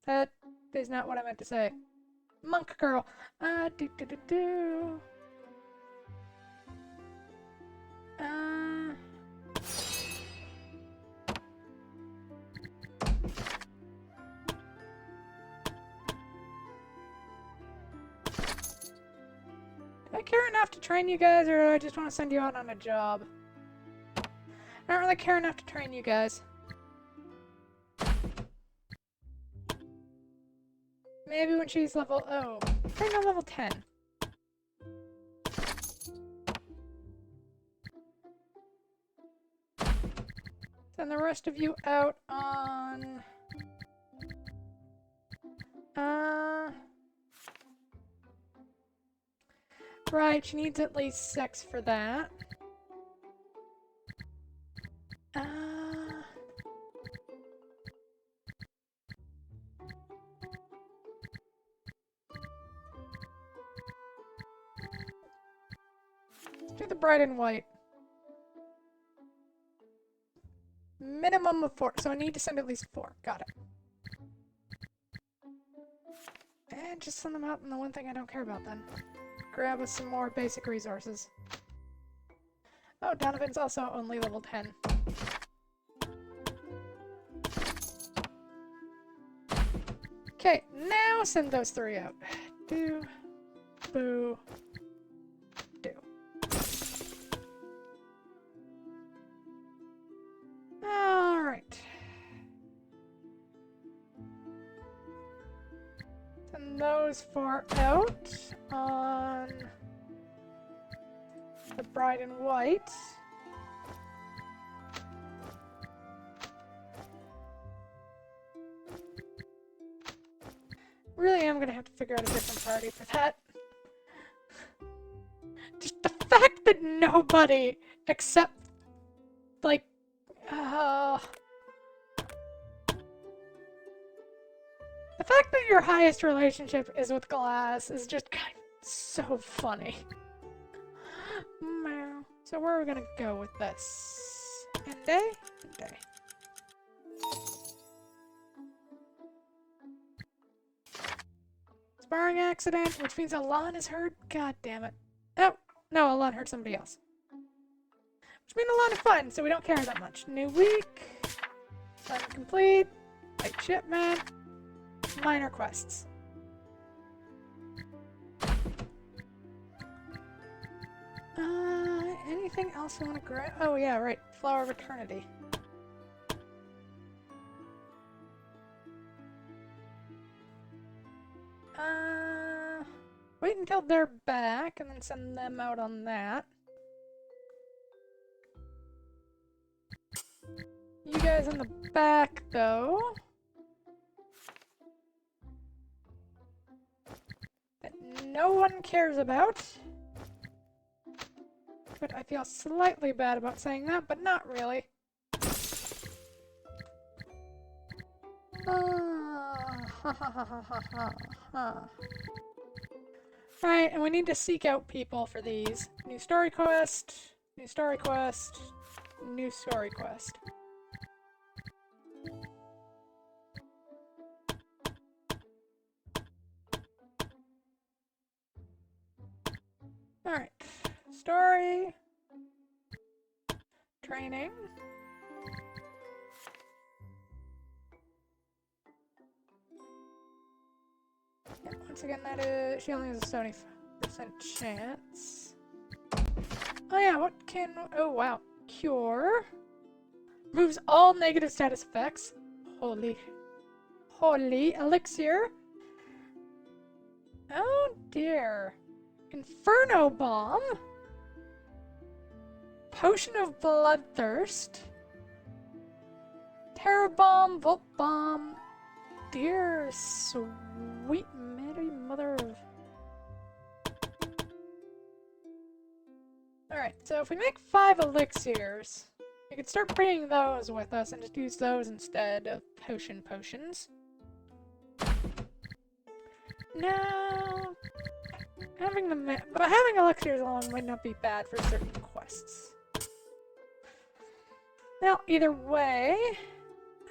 S1: That is not what I meant to say. Monk Girl! Do. care enough to train you guys, or do I just want to send you out on a job? I don't really care enough to train you guys. Maybe when she's level... Oh, train on level 10. Send the rest of you out on... Right, she needs at least 6 for that. Do the bright and white. Minimum of 4, so I need to send at least 4. Got it. And just send them out in the one thing I don't care about then. Grab us some more basic resources. Oh, Donovan's also only level 10. Okay, now send those 3 out. Do, boo, do. Alright. Send those 4 out on the bride and white. Really am gonna have to figure out a different party for that. Just the fact that nobody except, like, the fact that your highest relationship is with Glass is just kind of so funny. So where are we gonna go with this? Ende? Ende. Sparring accident, which means Alon is hurt. God damn it. Oh, no, Alon hurt somebody else. Which means Alon is fine, so we don't care that much. New week. Assignment complete. Light shipment. Minor quests. Anything else we want to grab? Oh yeah, right. Flower of Eternity. Wait until they're back and then send them out on that. You guys in the back, though. That no one cares about. But I feel slightly bad about saying that, but not really. Right, and we need to seek out people for these. New story quest, new story quest, new story quest. Alright. Story. Training. Yeah, once again, that is... She only has a 75% chance. Oh yeah, what can... Oh wow. Cure. Removes all negative status effects. Holy elixir. Oh dear. Inferno Bomb. Potion of Bloodthirst. Terror Bomb, Volt Bomb. Dear sweet Mary Mother of... Alright, so if we make 5 elixirs, we could start bringing those with us and just use those instead of potions. Now, having elixirs along might not be bad for certain quests. Now, either way,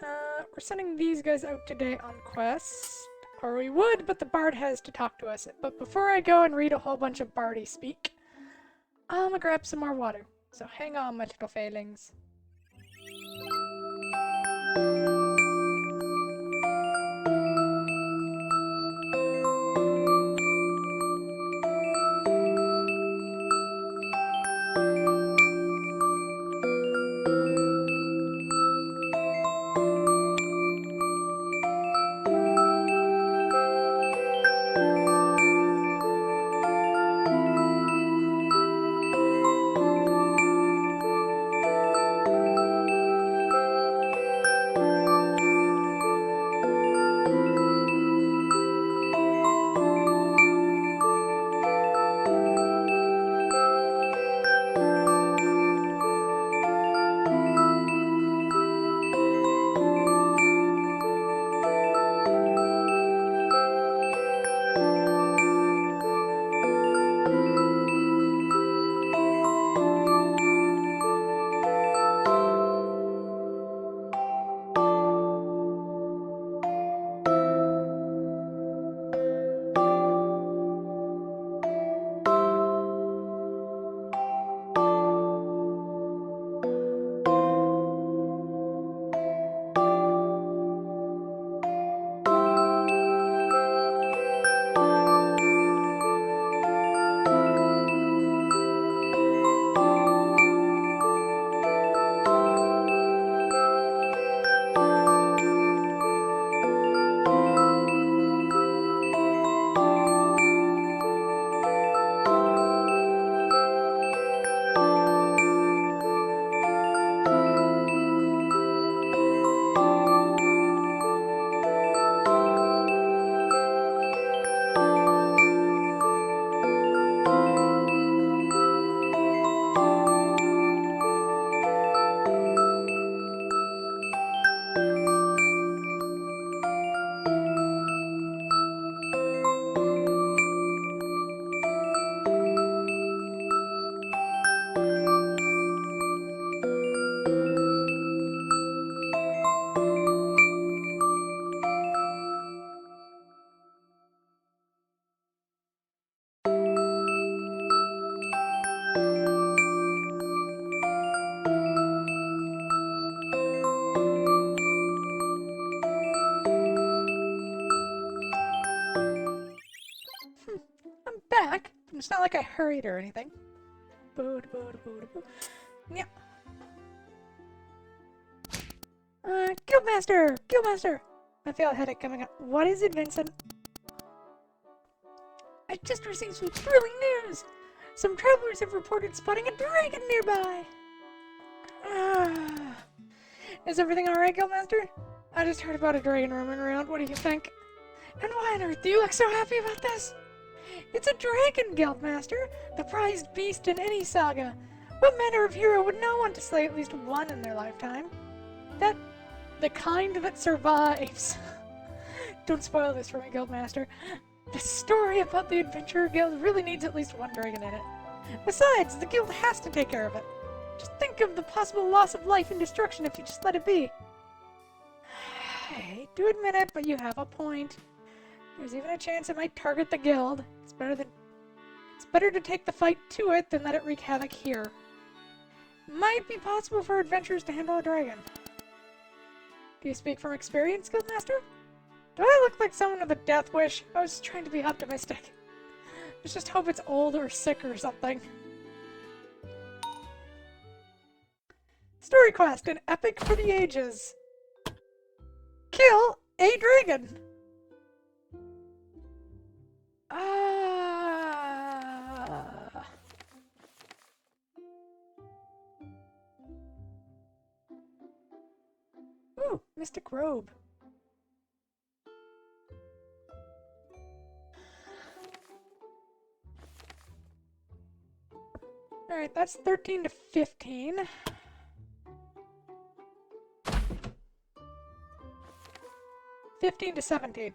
S1: we're sending these guys out today on quests. Or we would, but the bard has to talk to us. But before I go and read a whole bunch of bardy speak, I'm gonna grab some more water. So hang on, my little failings. It's not like I hurried or anything. Boo, boo, boo, boo. Yeah. Guildmaster! Guildmaster! I feel a headache coming up. What is it, Vincent? I just received some thrilling news! Some travelers have reported spotting a dragon nearby! Is everything alright, Guildmaster? I just heard about a dragon roaming around. What do you think? And why on earth do you look so happy about this? It's a dragon, Guildmaster! The prized beast in any saga! What manner of hero would not want to slay at least one in their lifetime? The kind that survives. Don't spoil this for me, Guildmaster. The story about the Adventurer Guild really needs at least one dragon in it. Besides, the guild has to take care of it. Just think of the possible loss of life and destruction if you just let it be. I hate to admit it, but you have a point. There's even a chance it might target the guild. It's better to take the fight to it than let it wreak havoc here. Might be possible for adventurers to handle a dragon. Do you speak from experience, Guildmaster? Do I look like someone with a death wish? I was trying to be optimistic. Let's just hope it's old or sick or something. Story quest, an epic for the ages. Kill a dragon. Ooh, Mystic Robe. Alright, that's 13 to 15. (15 to 17).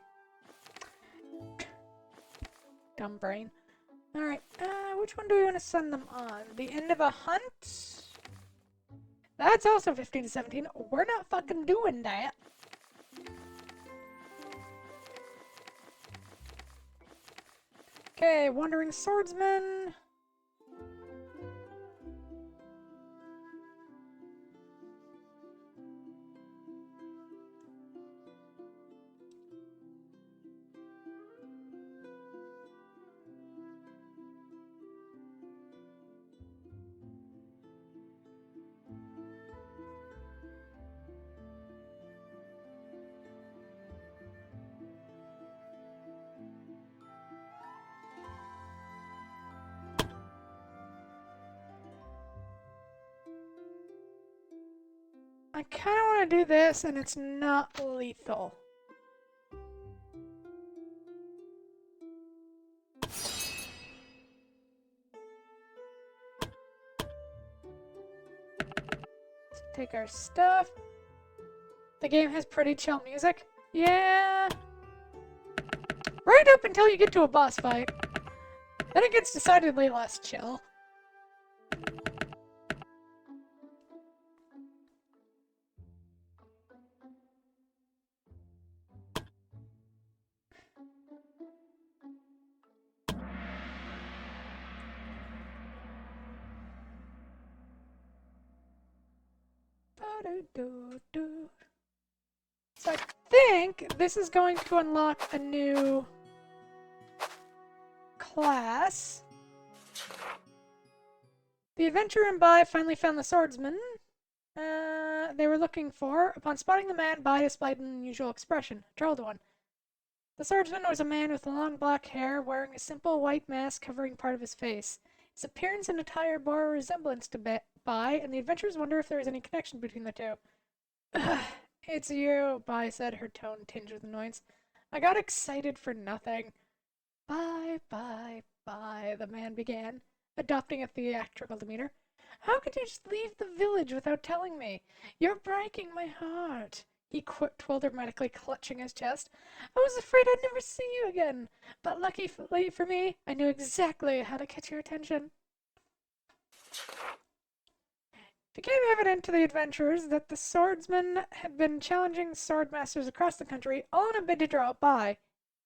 S1: Dumb brain. Alright, which one do we want to send them on? The end of a hunt? That's also 15 to 17. We're not fucking doing that. Okay, Wandering Swordsman. I kind of want to do this, and it's not lethal. Let's take our stuff. The game has pretty chill music. Yeah. Right up until you get to a boss fight. Then it gets decidedly less chill. So I think this is going to unlock a new class. The adventurer and Bai finally found the swordsman they were looking for. Upon spotting the man, Bai displayed an unusual expression, a troubled one. The swordsman was a man with long black hair, wearing a simple white mask covering part of his face. His appearance and attire bore a resemblance to Bai, and the adventurers wonder if there is any connection between the two. It's you, Bai said, her tone tinged with annoyance. I got excited for nothing. Bye, the man began, adopting a theatrical demeanor. How could you just leave the village without telling me? You're breaking my heart. He twirled dramatically, clutching his chest. I was afraid I'd never see you again, but luckily for me, I knew exactly how to catch your attention. It became evident to the adventurers that the swordsman had been challenging swordmasters across the country, all in a bid to draw out Bai.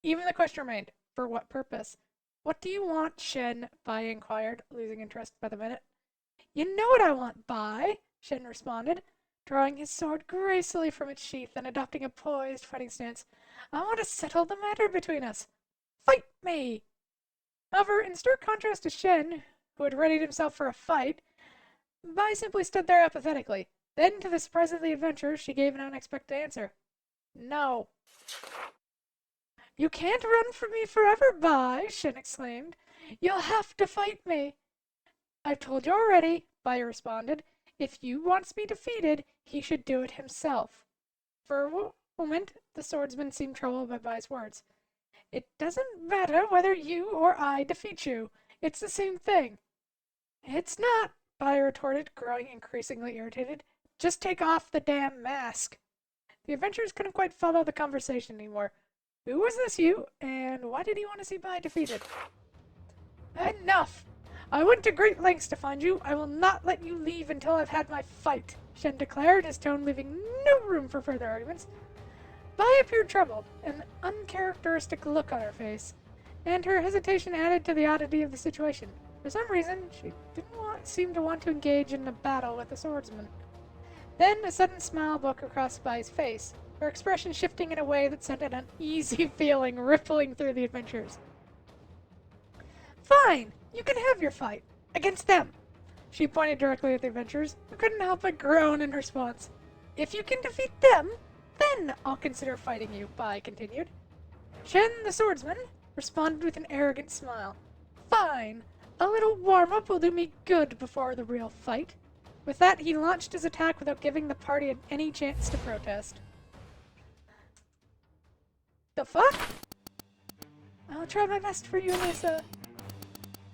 S1: Even the question remained, for what purpose? What do you want, Shen? Bai inquired, losing interest by the minute. You know what I want, Bai, Shen responded, drawing his sword gracefully from its sheath and adopting a poised fighting stance. I want to settle the matter between us. Fight me! However, in stark contrast to Shen, who had readied himself for a fight, Bai simply stood there apathetically. Then, to the surprise of the adventurers, she gave an unexpected answer. No. You can't run from me forever, Bai, Shen exclaimed. You'll have to fight me. I've told you already, Bai responded. If you wants to be defeated, he should do it himself. For a moment, the swordsman seemed troubled by Bai's words. It doesn't matter whether you or I defeat you. It's the same thing. It's not, Bai retorted, growing increasingly irritated. Just take off the damn mask. The adventurers couldn't quite follow the conversation anymore. Who was this you, and why did he want to see Bai defeated? Enough! I went to great lengths to find you. I will not let you leave until I've had my fight, Shen declared, his tone leaving no room for further arguments. Bai appeared troubled, an uncharacteristic look on her face, and her hesitation added to the oddity of the situation. For some reason, she didn't seem to want to engage in a battle with the swordsman. Then a sudden smile broke across Bai's face, her expression shifting in a way that sent an uneasy feeling rippling through the adventurers. Fine! You can have your fight. Against them! She pointed directly at the adventurers, who couldn't help but groan in response. If you can defeat them, then I'll consider fighting you, Bai continued. Shen, the swordsman, responded with an arrogant smile. Fine! A little warm-up will do me good before the real fight. With that, he launched his attack without giving the party any chance to protest. The fuck? I'll try my best for you, Alyssa.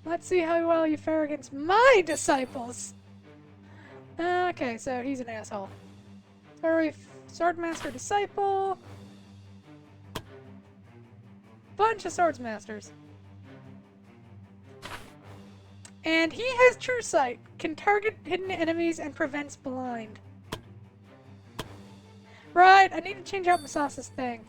S1: Let's see how well you fare against my disciples! Okay, so he's an asshole. Sorry, Swordmaster Disciple. Bunch of Swordsmasters. And he has True Sight, can target hidden enemies and prevents blind. Right, I need to change out Masasa's thing.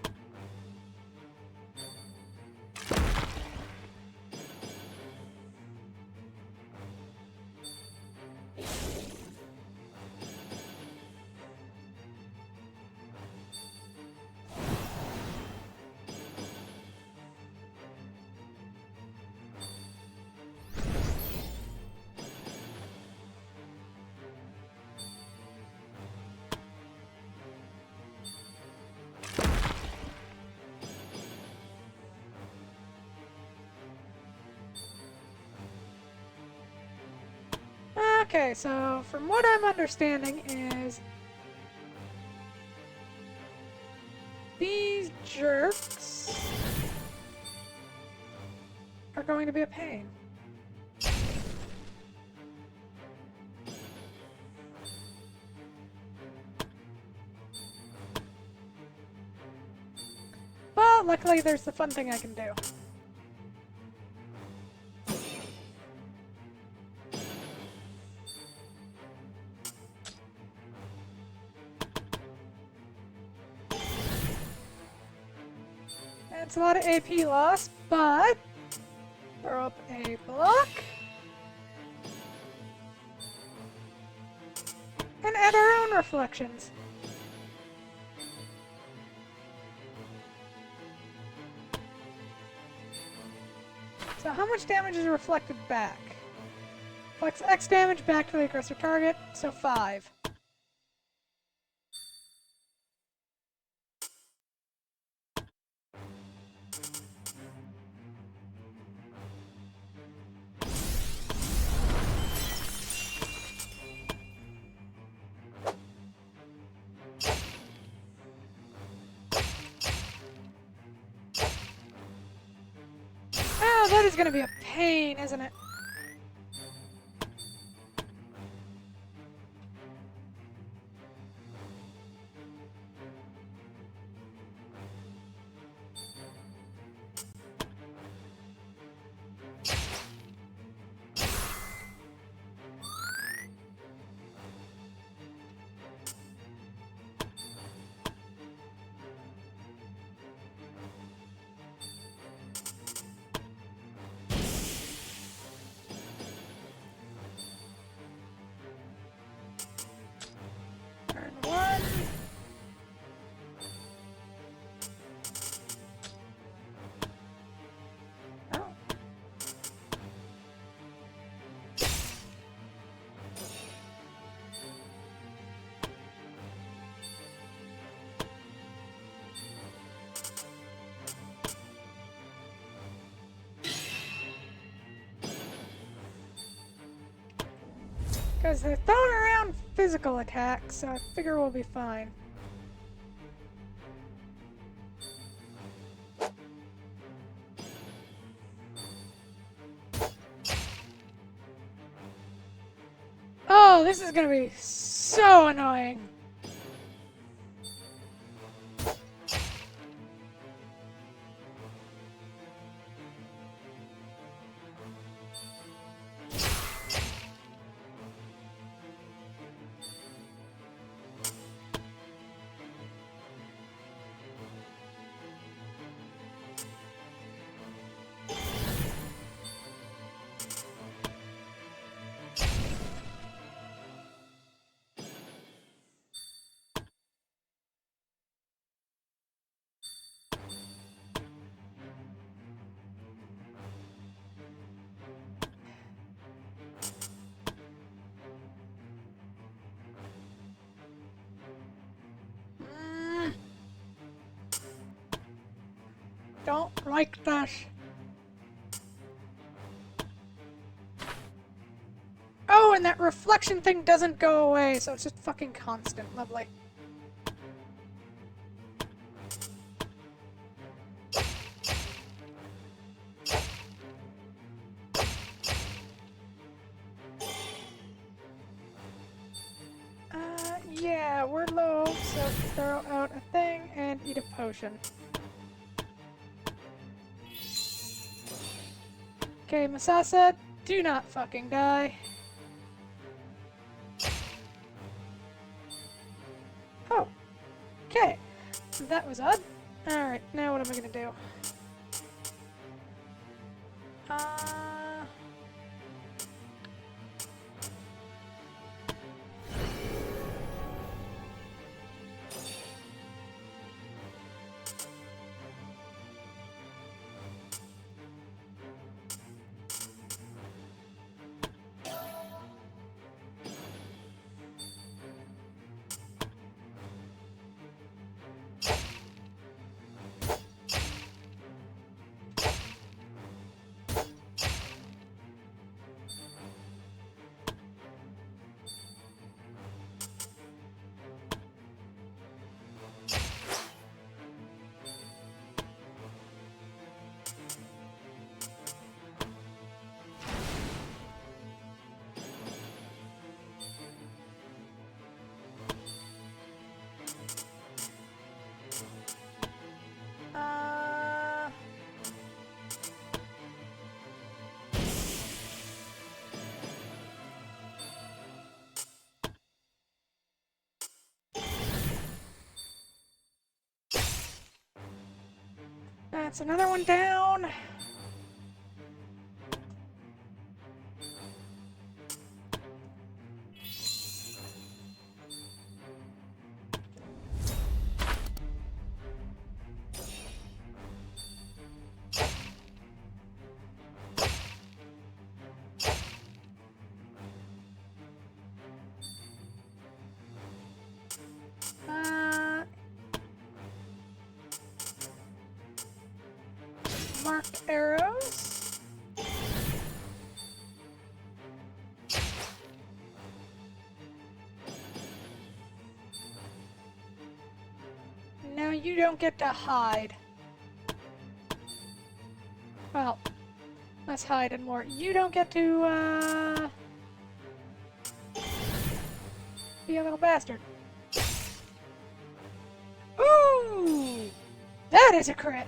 S1: Okay, so from what I'm understanding is these jerks are going to be a pain. Well, luckily there's the fun thing I can do. It's a lot of AP loss, but throw up a block and add our own reflections. So how much damage is reflected back? Reflects X damage back to the aggressor target, so 5. Oh, that is gonna be a pain, isn't it? Because they're throwing around physical attacks, so I figure we'll be fine. Oh, this is gonna be so annoying. Don't like that. Oh, and that reflection thing doesn't go away, so it's just fucking constant. Lovely. Yeah, we're low, so throw out a thing and eat a potion. Okay, Masasa, do not fucking die. Oh. Okay. That was odd. Alright, now what am I gonna do? That's another one down. Mark arrows. No, you don't get to hide. Well, let's hide and more. You don't get to, be a little bastard. Ooh! That is a crit!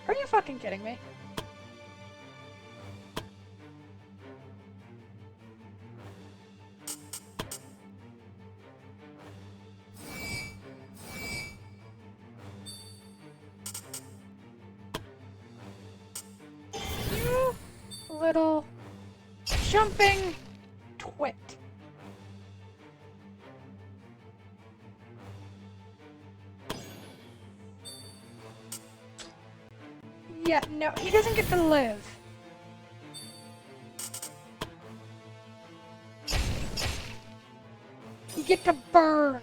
S1: Are you fucking kidding me? You little jumping twit. Yeah, no, he doesn't get to live. You get to burn.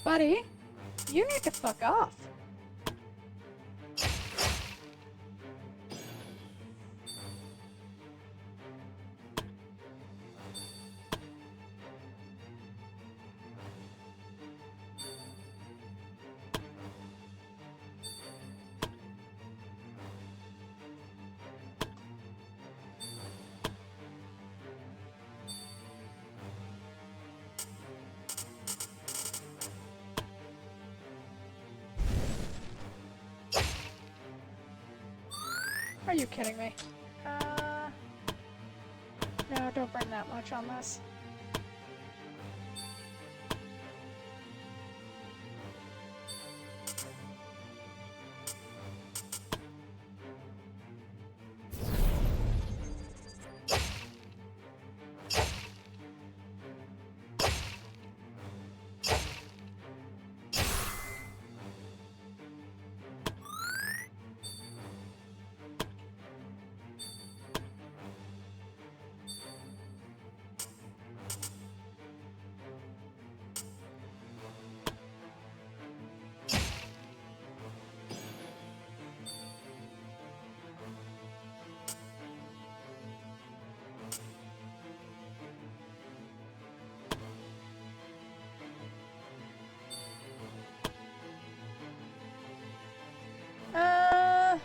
S1: Buddy, you need to fuck off. Are you kidding me? No, don't burn that much on this. Uh...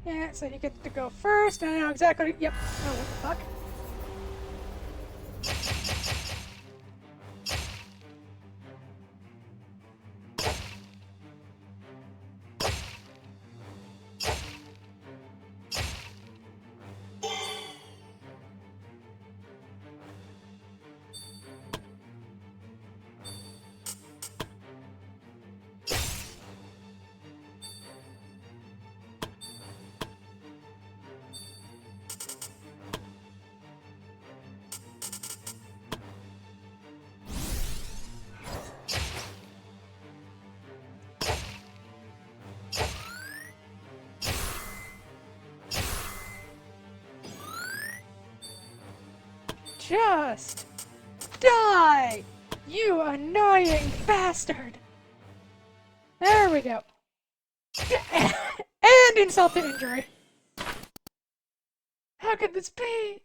S1: Yeah, so you get to go first, and I know exactly. Yep. Oh, what the fuck? Just die! You annoying bastard! There we go. And insult to injury. How could this be?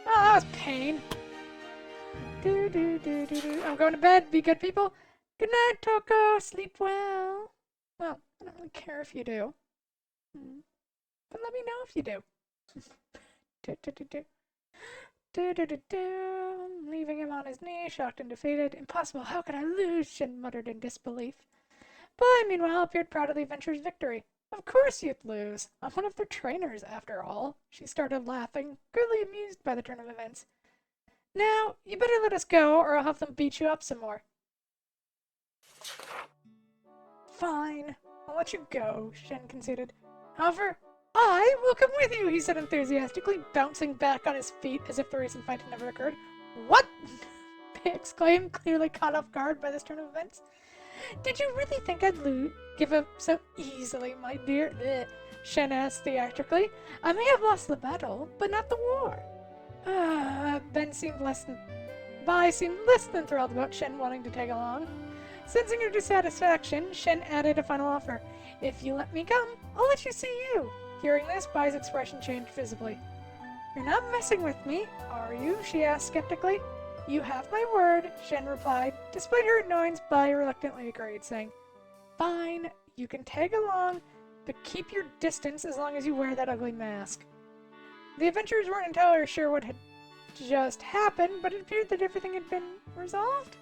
S1: Oh, that was pain. I'm going to bed. Be good, people. Good night, Toko. Sleep well. Well, I don't really care if you do. But let me know if you do. Leaving him on his knee, shocked and defeated. Impossible, how could I lose? Shin muttered in disbelief. But meanwhile appeared proud of the adventure's victory. Of course you'd lose. I'm one of their trainers, after all. She started laughing, greatly amused by the turn of events. Now, you better let us go, or I'll have them beat you up some more. Fine. I'll let you go, Shen conceded. However, I will come with you, he said enthusiastically, bouncing back on his feet as if the recent fight had never occurred. What? They exclaimed, clearly caught off guard by this turn of events. Did you really think I'd give up so easily, my dear? Bleh. Shen asked theatrically. I may have lost the battle, but not the war. Bai seemed less than thrilled about Shen wanting to tag along. Sensing her dissatisfaction, Shen added a final offer. If you let me come, I'll let you see you. Hearing this, Bai's expression changed visibly. You're not messing with me, are you? She asked skeptically. You have my word, Shen replied. Despite her annoyance, Bai reluctantly agreed, saying, Fine, you can tag along, but keep your distance as long as you wear that ugly mask. The adventurers weren't entirely sure what had just happened, but it appeared that everything had been resolved.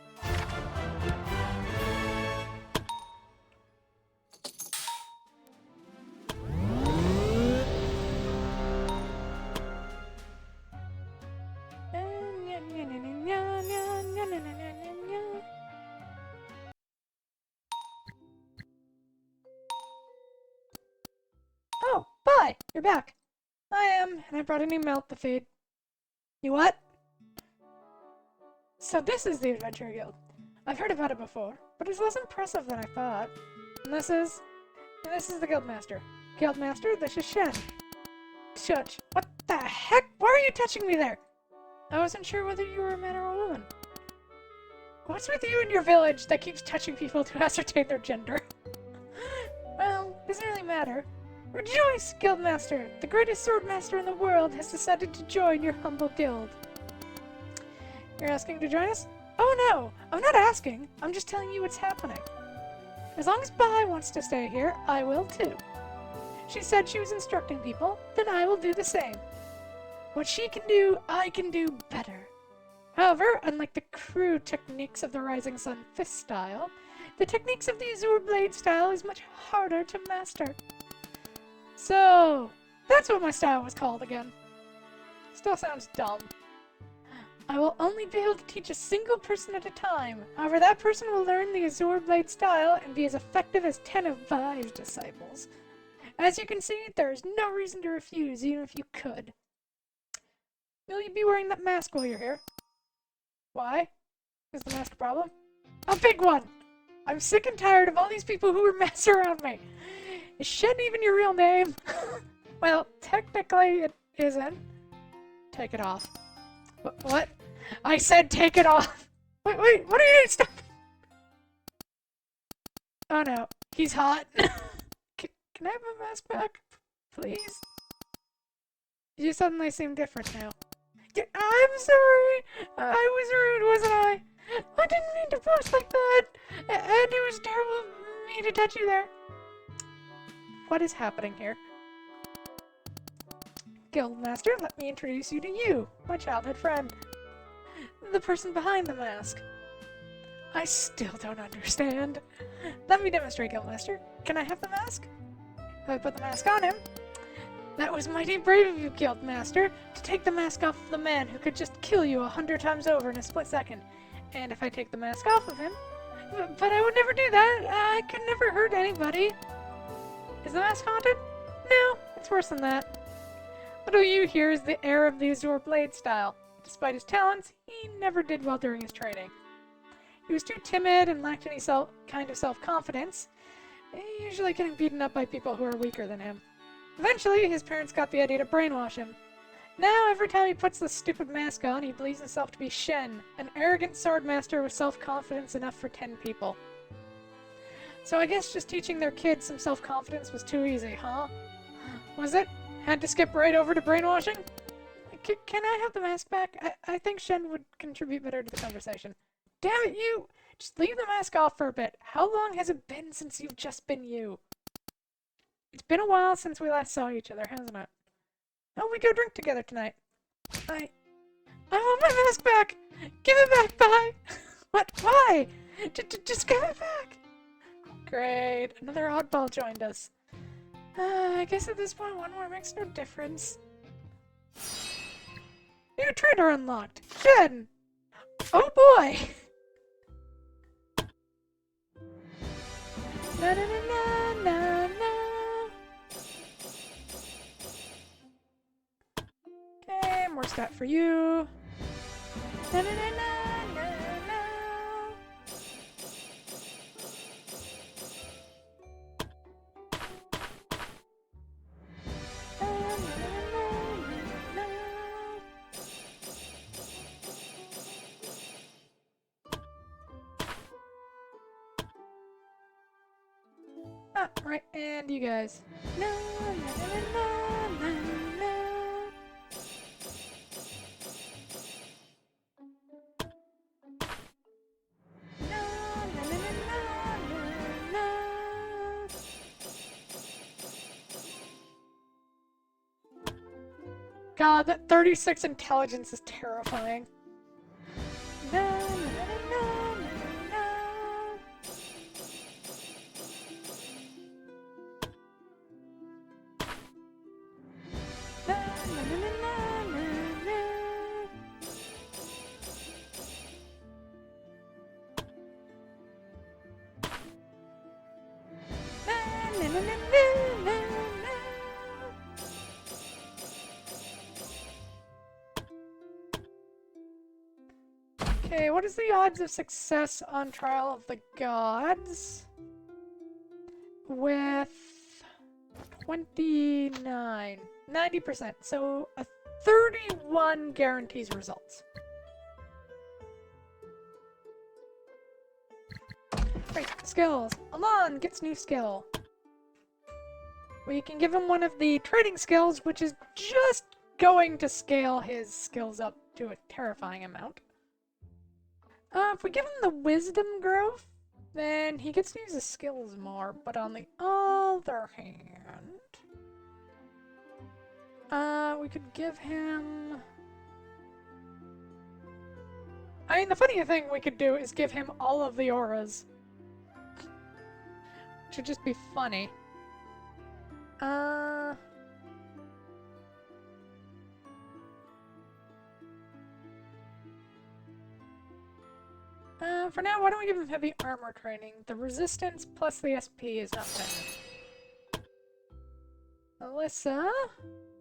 S1: Hi, you're back. I am, and I brought a new milk to feed. You what? So this is the Adventure Guild. I've heard about it before, but it's less impressive than I thought. And this is the Guildmaster. Guildmaster, this is Shen. Shush. What the heck? Why are you touching me there? I wasn't sure whether you were a man or a woman. What's with you and your village that keeps touching people to ascertain their gender? Well, it doesn't really matter. Rejoice, Guildmaster! The greatest swordmaster in the world has decided to join your humble guild. You're asking to join us? Oh no! I'm not asking. I'm just telling you what's happening. As long as Bai wants to stay here, I will too. She said she was instructing people, then I will do the same. What she can do, I can do better. However, unlike the crude techniques of the Rising Sun Fist style, the techniques of the Azure Blade style is much harder to master. So, that's what my style was called again. Still sounds dumb. I will only be able to teach a single person at a time. However, that person will learn the Azure Blade style and be as effective as 10 of Vai's disciples. As you can see, there is no reason to refuse, even if you could. Will you be wearing that mask while you're here? Why? Is the mask a problem? A big one! I'm sick and tired of all these people who wear masks around me. Is Shen even your real name? Well, technically it isn't. Take it off. What? I said take it off! Wait, what are you doing? Stop! Oh no, he's hot. Can I have my mask back? Please? You suddenly seem different now. Yeah, I'm sorry! I was rude, wasn't I? I didn't mean to post like that! And it was terrible of me to touch you there. What is happening here? Guildmaster, let me introduce you to you, my childhood friend. The person behind the mask. I still don't understand. Let me demonstrate, Guildmaster. Can I have the mask? If I put the mask on him. That was mighty brave of you, Guildmaster, to take the mask off of the man who could just kill you 100 times over in a split second. And if I take the mask off of him... But I would never do that. I could never hurt anybody. Is the mask haunted? No, it's worse than that. What you hear is the heir of the Azure Blade style. Despite his talents, he never did well during his training. He was too timid and lacked any kind of self-confidence, usually getting beaten up by people who are weaker than him. Eventually, his parents got the idea to brainwash him. Now, every time he puts the stupid mask on, he believes himself to be Shen, an arrogant swordmaster with self-confidence enough for 10 people. So I guess just teaching their kids some self-confidence was too easy, huh? Was it? Had to skip right over to brainwashing? Can I have the mask back? I think Shen would contribute better to the conversation. Damn it, you! Just leave the mask off for a bit. How long has it been since you've just been you? It's been a while since we last saw each other, hasn't it? Oh, we go drink together tonight. I want my mask back! Give it back, bye! What? Why? Just give it back! Great. Another oddball joined us. I guess at this point, one more makes no difference. New trader unlocked. Shen! Oh boy! Na na na na na. Okay, more stat for you. Na na na na na na. Ah, right, and you guys. Na, na, na, na, na, na. Na, na, na, na, na, na. God, that 36 intelligence is terrifying. Na, na, na, na, na, na. Na, na, na, na, na, na. Na, na, na, na, na, na, na. Okay, what is the odds of success on Trial of the Gods? With 29. 90%. So a 31 guarantees results. Right, skills. Alon gets new skill. We can give him one of the trading skills, which is just going to scale his skills up to a terrifying amount. If we give him the wisdom growth, then he gets to use his skills more, but on the other hand, we could give him... I mean, the funny thing we could do is give him all of the auras. Which would just be funny. For now, why don't we give him heavy armor training? The resistance plus the SP is not bad. Alyssa?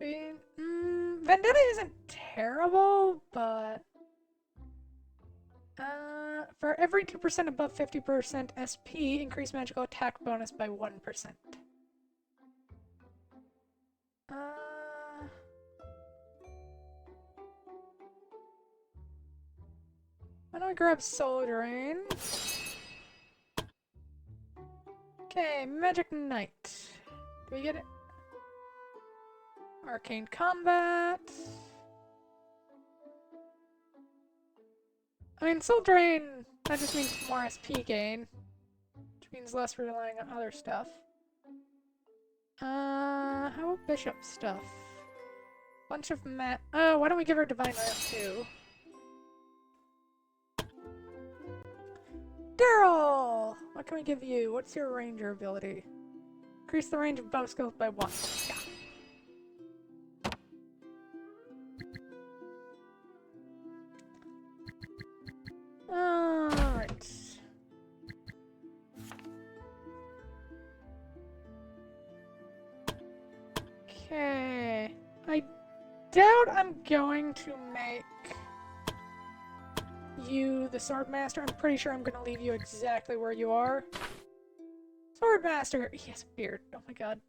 S1: Vendetta isn't terrible, but... for every 2% above 50% SP, increase magical attack bonus by 1%. Why don't we grab Soul Drain? Okay, Magic Knight. Do we get it? Arcane Combat. I mean, Soul Drain, that just means more SP gain. Which means less relying on other stuff. How about Bishop stuff? Bunch of oh, why don't we give her Divine Ramp too? Daryl! What can we give you? What's your ranger ability? Increase the range of bow skills by 1. Yeah. Alright. Okay. I doubt I'm going to make you the Swordmaster. I'm pretty sure I'm gonna leave you exactly where you are. Swordmaster! He has a beard. Oh my god.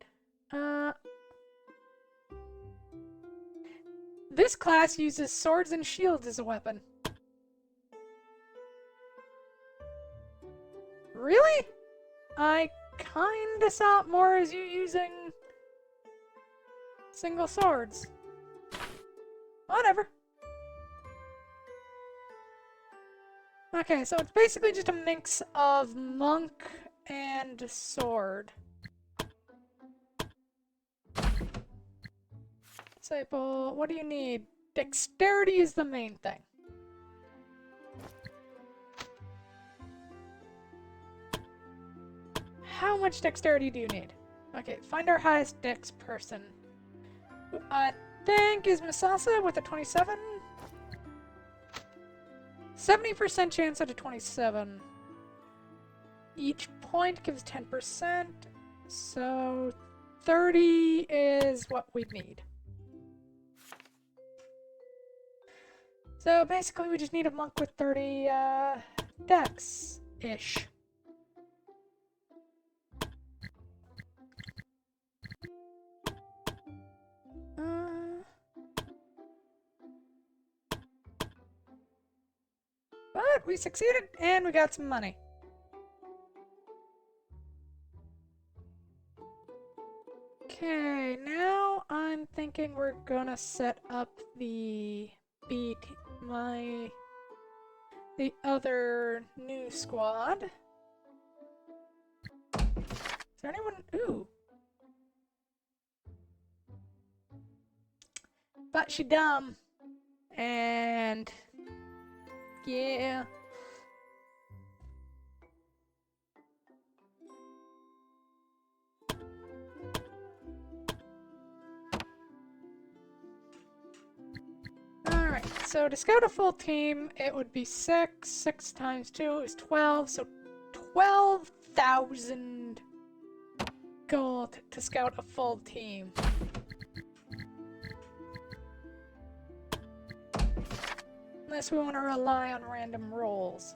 S1: This class uses swords and shields as a weapon. Really? I kinda saw it more as you using single swords. Whatever. Okay, so it's basically just a mix of monk and sword. Disciple, what do you need? Dexterity is the main thing. How much dexterity do you need? Okay, find our highest dex person. I think is Misasa with a 27? 70% chance at a 27. Each point gives 10%, so 30 is what we need. So basically we just need a monk with 30 dex-ish. But we succeeded, and we got some money. Okay, now I'm thinking we're gonna set up the other new squad. Is there anyone? Ooh. But she dumb. And yeah. Alright, so to scout a full team, it would be 6. 6 times 2 is 12, so 12,000 gold to scout a full team. unless we want to rely on random rolls.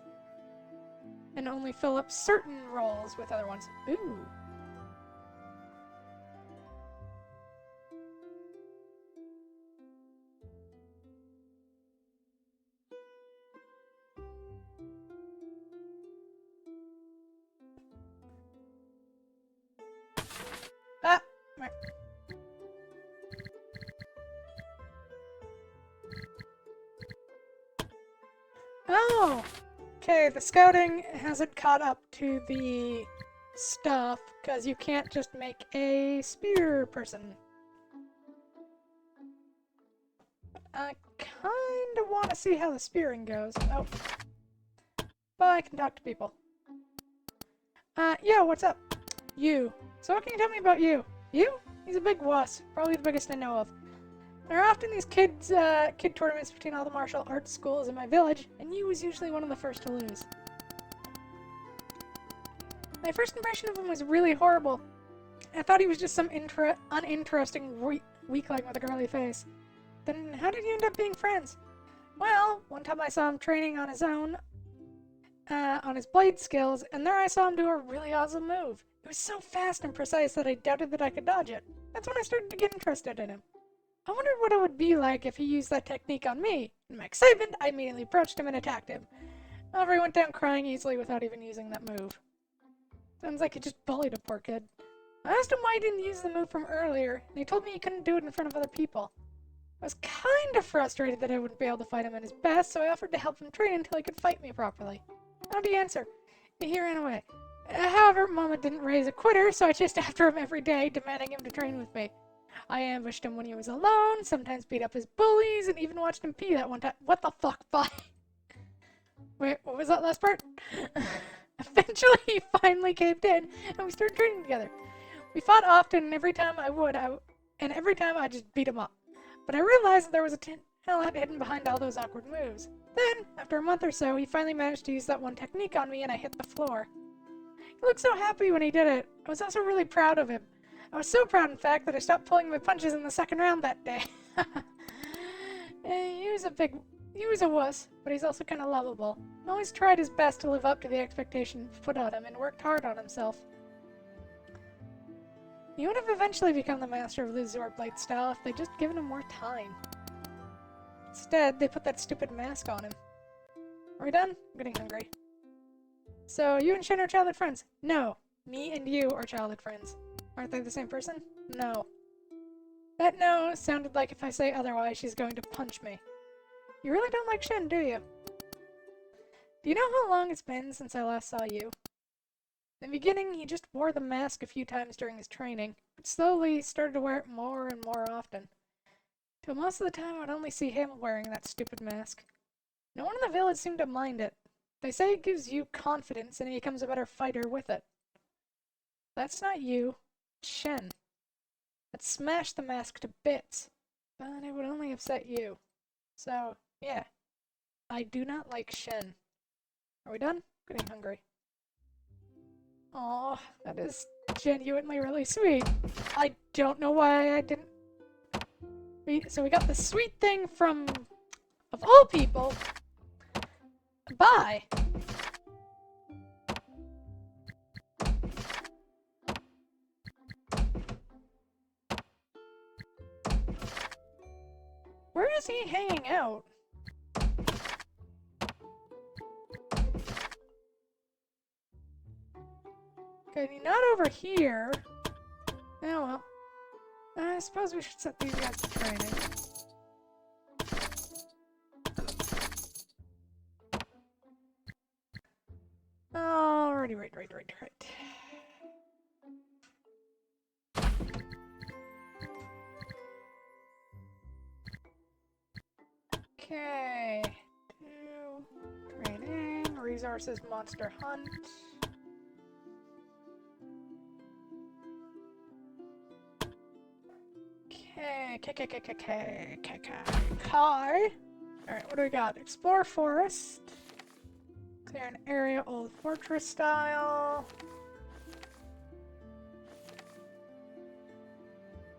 S1: And only fill up certain rolls with other ones. Ooh. Ah! Right. Oh! Okay, the scouting hasn't caught up to the stuff, because you can't just make a spear person. I kinda want to see how the spearing goes. Oh. But I can talk to people. Yo, what's up? You. So what can you tell me about you? You? He's a big wuss. Probably the biggest I know of. There are often these kid tournaments between all the martial arts schools in my village, and you was usually one of the first to lose. My first impression of him was really horrible. I thought he was just some uninteresting weakling with a girly face. Then how did you end up being friends? Well, one time I saw him training on his own, on his blade skills, and there I saw him do a really awesome move. It was so fast and precise that I doubted that I could dodge it. That's when I started to get interested in him. I wondered what it would be like if he used that technique on me. In my excitement, I immediately approached him and attacked him. However, he went down crying easily without even using that move. Sounds like he just bullied a poor kid. I asked him why he didn't use the move from earlier, and he told me he couldn't do it in front of other people. I was kind of frustrated that I wouldn't be able to fight him at his best, so I offered to help him train until he could fight me properly. How did he answer? He ran away. However, Mama didn't raise a quitter, so I chased after him every day, demanding him to train with me. I ambushed him when he was alone, sometimes beat up his bullies, and even watched him pee that one time. What the fuck? Bye. Wait, what was that last part? Eventually, he finally caved in, and we started training together. We fought often, and every time I just beat him up. But I realized that there was a talent hidden behind all those awkward moves. Then, after a month or so, he finally managed to use that one technique on me, and I hit the floor. He looked so happy when he did it. I was also really proud of him. I was so proud, in fact, that I stopped pulling my punches in the second round that day. He was a wuss, but he's also kind of lovable. He always tried his best to live up to the expectations put on him and worked hard on himself. He would have eventually become the master of the Zorblade style if they'd just given him more time. Instead, they put that stupid mask on him. Are we done? I'm getting hungry. So, you and Shen are childhood friends? No. Me and you are childhood friends. Aren't they the same person? No. That no sounded like if I say otherwise, she's going to punch me. You really don't like Shen, do you? Do you know how long it's been since I last saw you? In the beginning, he just wore the mask a few times during his training, but slowly started to wear it more and more often. Till most of the time, I'd only see him wearing that stupid mask. No one in the village seemed to mind it. They say it gives you confidence and he becomes a better fighter with it. That's not you. It's Shen. I'd smash the mask to bits, but it would only upset you. So, yeah. I do not like Shen. Are we done? I'm getting hungry. Aw, that is genuinely really sweet. I don't know why I didn't... So we got the sweet thing from... of all people... Bye! Where is he hanging out? Okay, not over here. Oh well. I suppose we should set these guys to training. Alrighty, right. Okay. Training, resources, monster hunt. Kai. Alright, what do we got? Explore forest. Clear an area, old fortress style.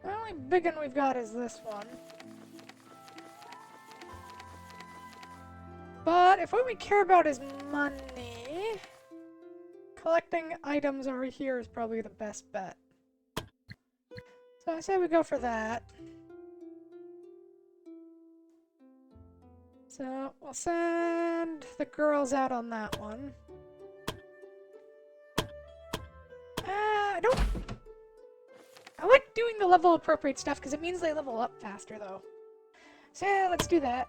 S1: The only big one we've got is this one. But if what we care about is money, collecting items over here is probably the best bet. So I say we go for that. So we'll send the girls out on that one. I like doing the level appropriate stuff because it means they level up faster though. So yeah, let's do that.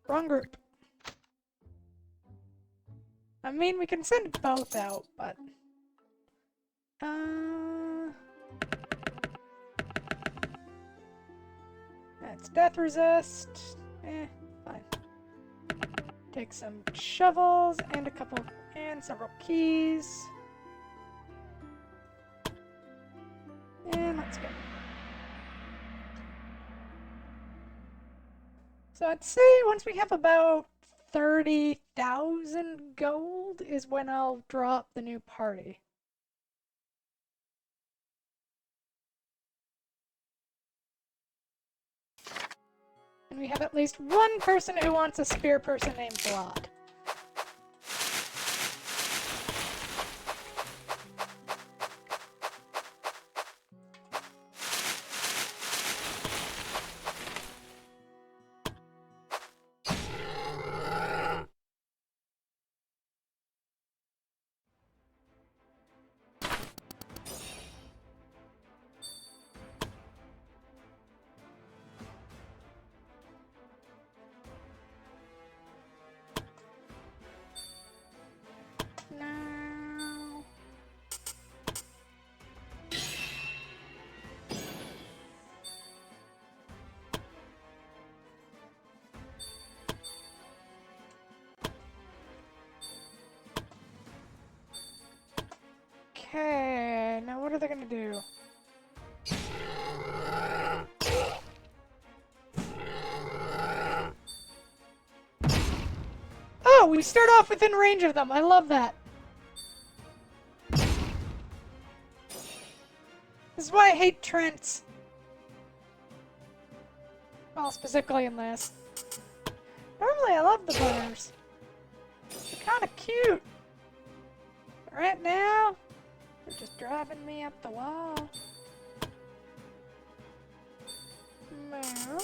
S1: Wrong group. I mean, we can send both out, but... That's death resist. Fine. Take some shovels and several keys. And let's go. So I'd say once we have about 30,000 gold is when I'll drop the new party. And we have at least one person who wants a spear person named Vlad. No. Okay, now what are they gonna do? Oh, we start off within range of them. I love that. This is why I hate Trents. Well, specifically in this. Normally I love the butters. They're kind of cute. But right now, they're just driving me up the wall. No.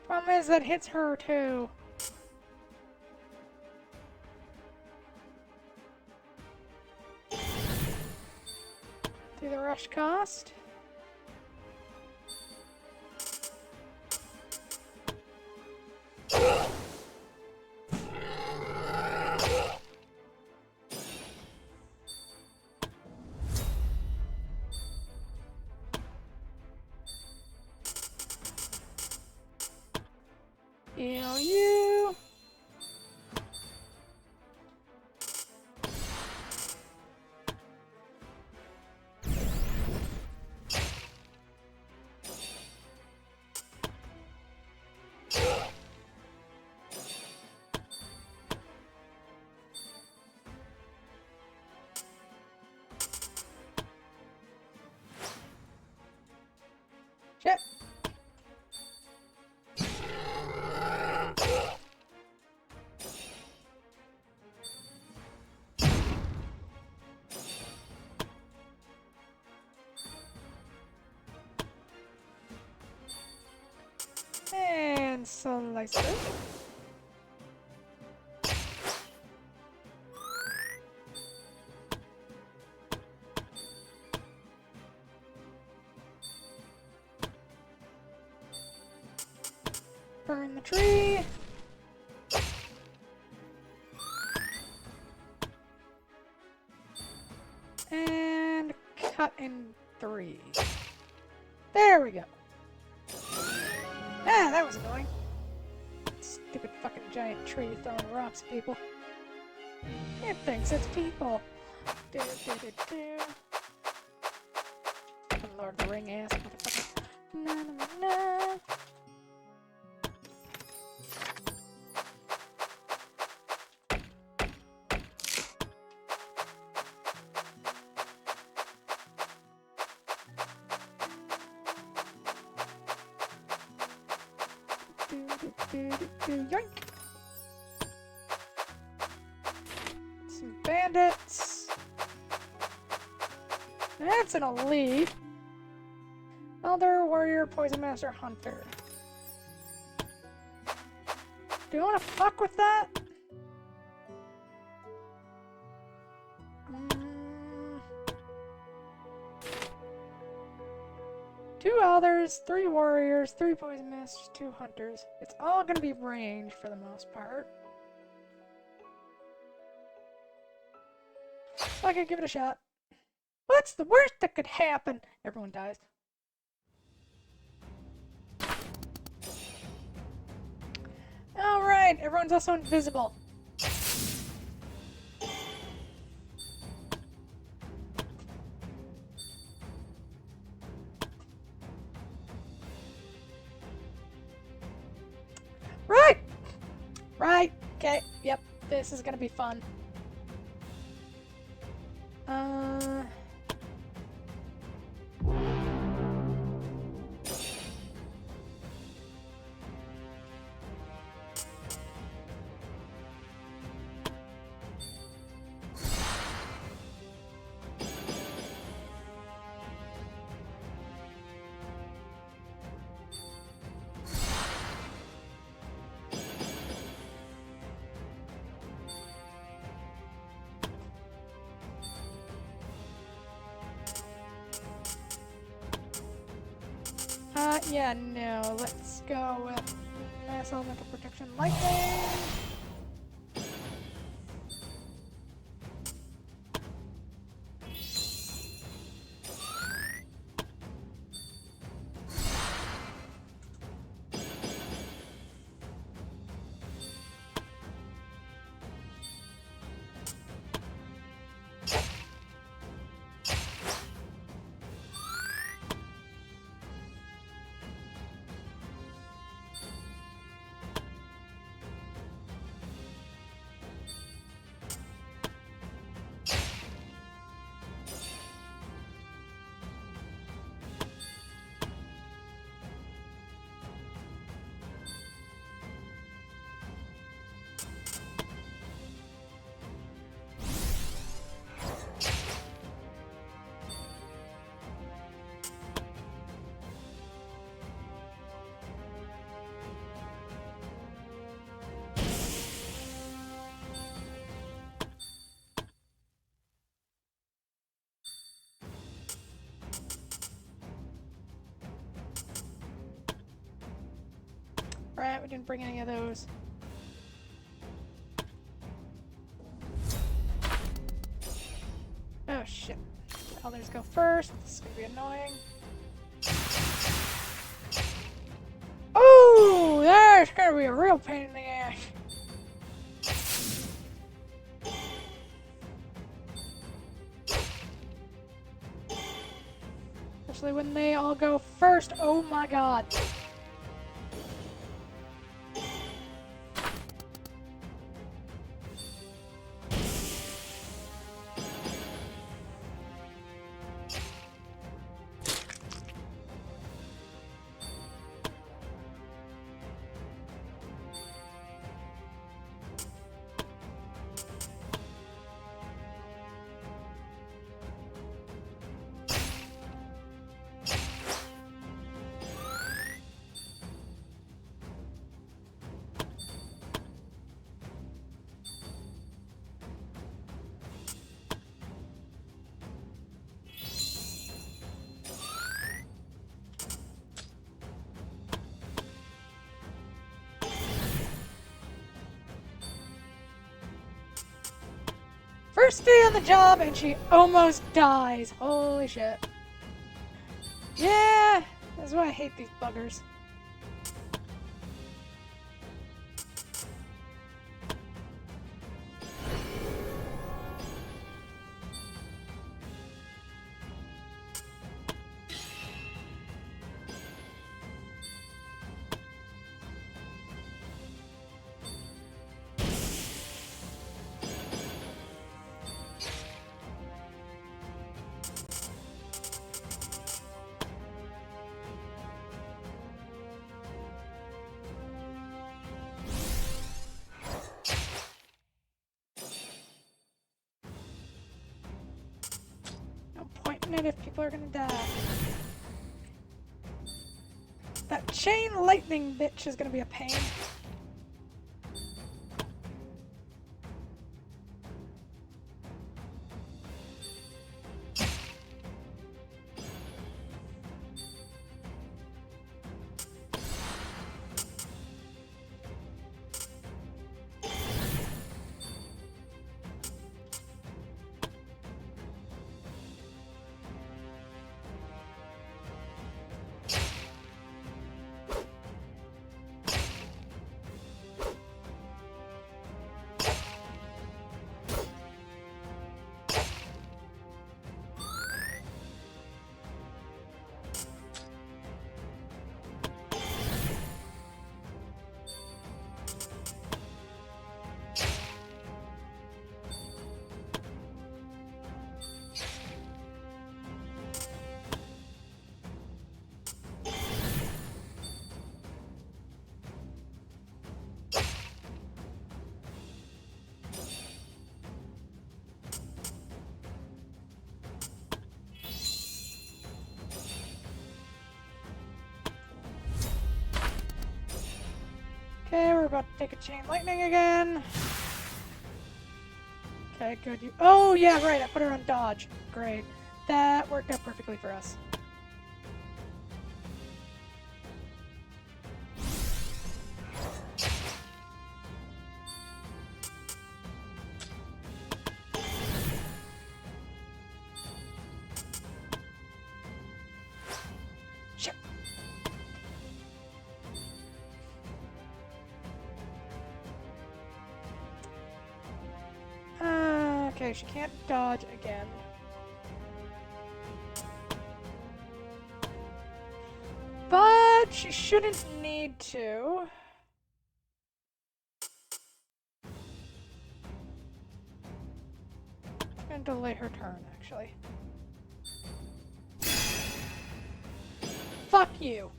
S1: Problem is that hits her too. Do the rush cost? Heal you. Shit. And slice it. Burn the tree. And cut in 3. There we go. Ah, that was annoying. Stupid fucking giant tree throwing rocks at people. It thinks it's people. Lord of the Ring ass motherfucker. Na na na na. Yoink! Some bandits. That's an elite. Elder, warrior, poison master, hunter. Do you want to fuck with that? Two elders, 3 warriors, 3 poison masters, 2 hunters. It's all gonna be range for the most part. I could give it a shot. What's the worst that could happen? Everyone dies. Alright, everyone's also invisible. Right! Right, okay, yep, this is gonna be fun. Yeah, no, let's go with mass elemental protection lightning. Right, we didn't bring any of those. Oh shit. Elders go first. This is gonna be annoying. Oh, that's gonna be a real pain in the ass. Especially when they all go first. Oh my god. First day on the job and she almost dies. Holy shit. Yeah, that's why I hate these buggers. Pointing it if people are gonna die. That chain lightning bitch is gonna be a pain. Okay, we're about to take a chain lightning again. Okay, good. Oh, yeah, right. I put her on dodge. Great. That worked out perfectly for us. Shit. Okay, she can't dodge again. But she shouldn't need to. I'm gonna delay her turn, actually. Fuck you!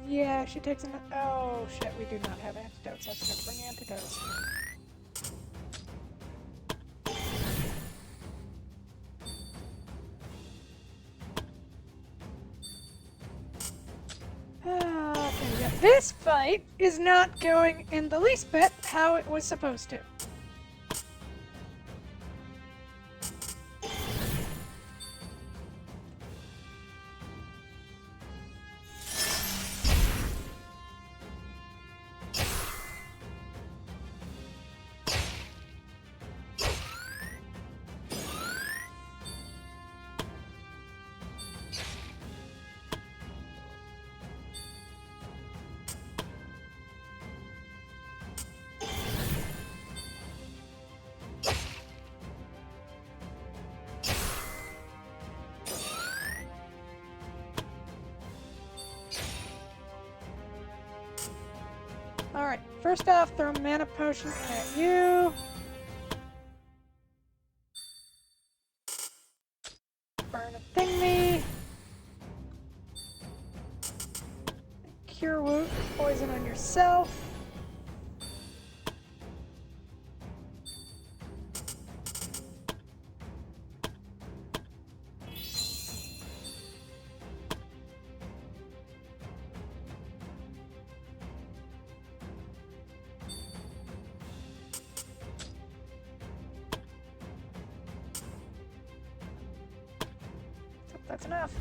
S1: Yeah, she takes an. Oh shit, we do not have antidotes. I forgot to bring antidotes. Okay, yeah. This fight is not going in the least bit how it was supposed to. Alright, first off, throw a mana potion at you. Burn a thingy. Cure wound poison on yourself. That's enough.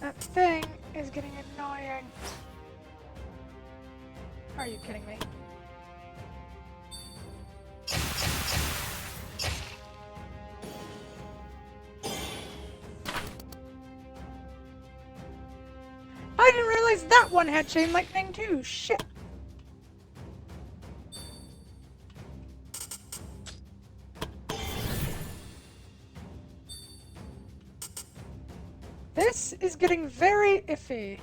S1: That thing is getting annoying. Are you kidding me? I didn't realize that one had chain lightning too. Shit. This is getting very iffy.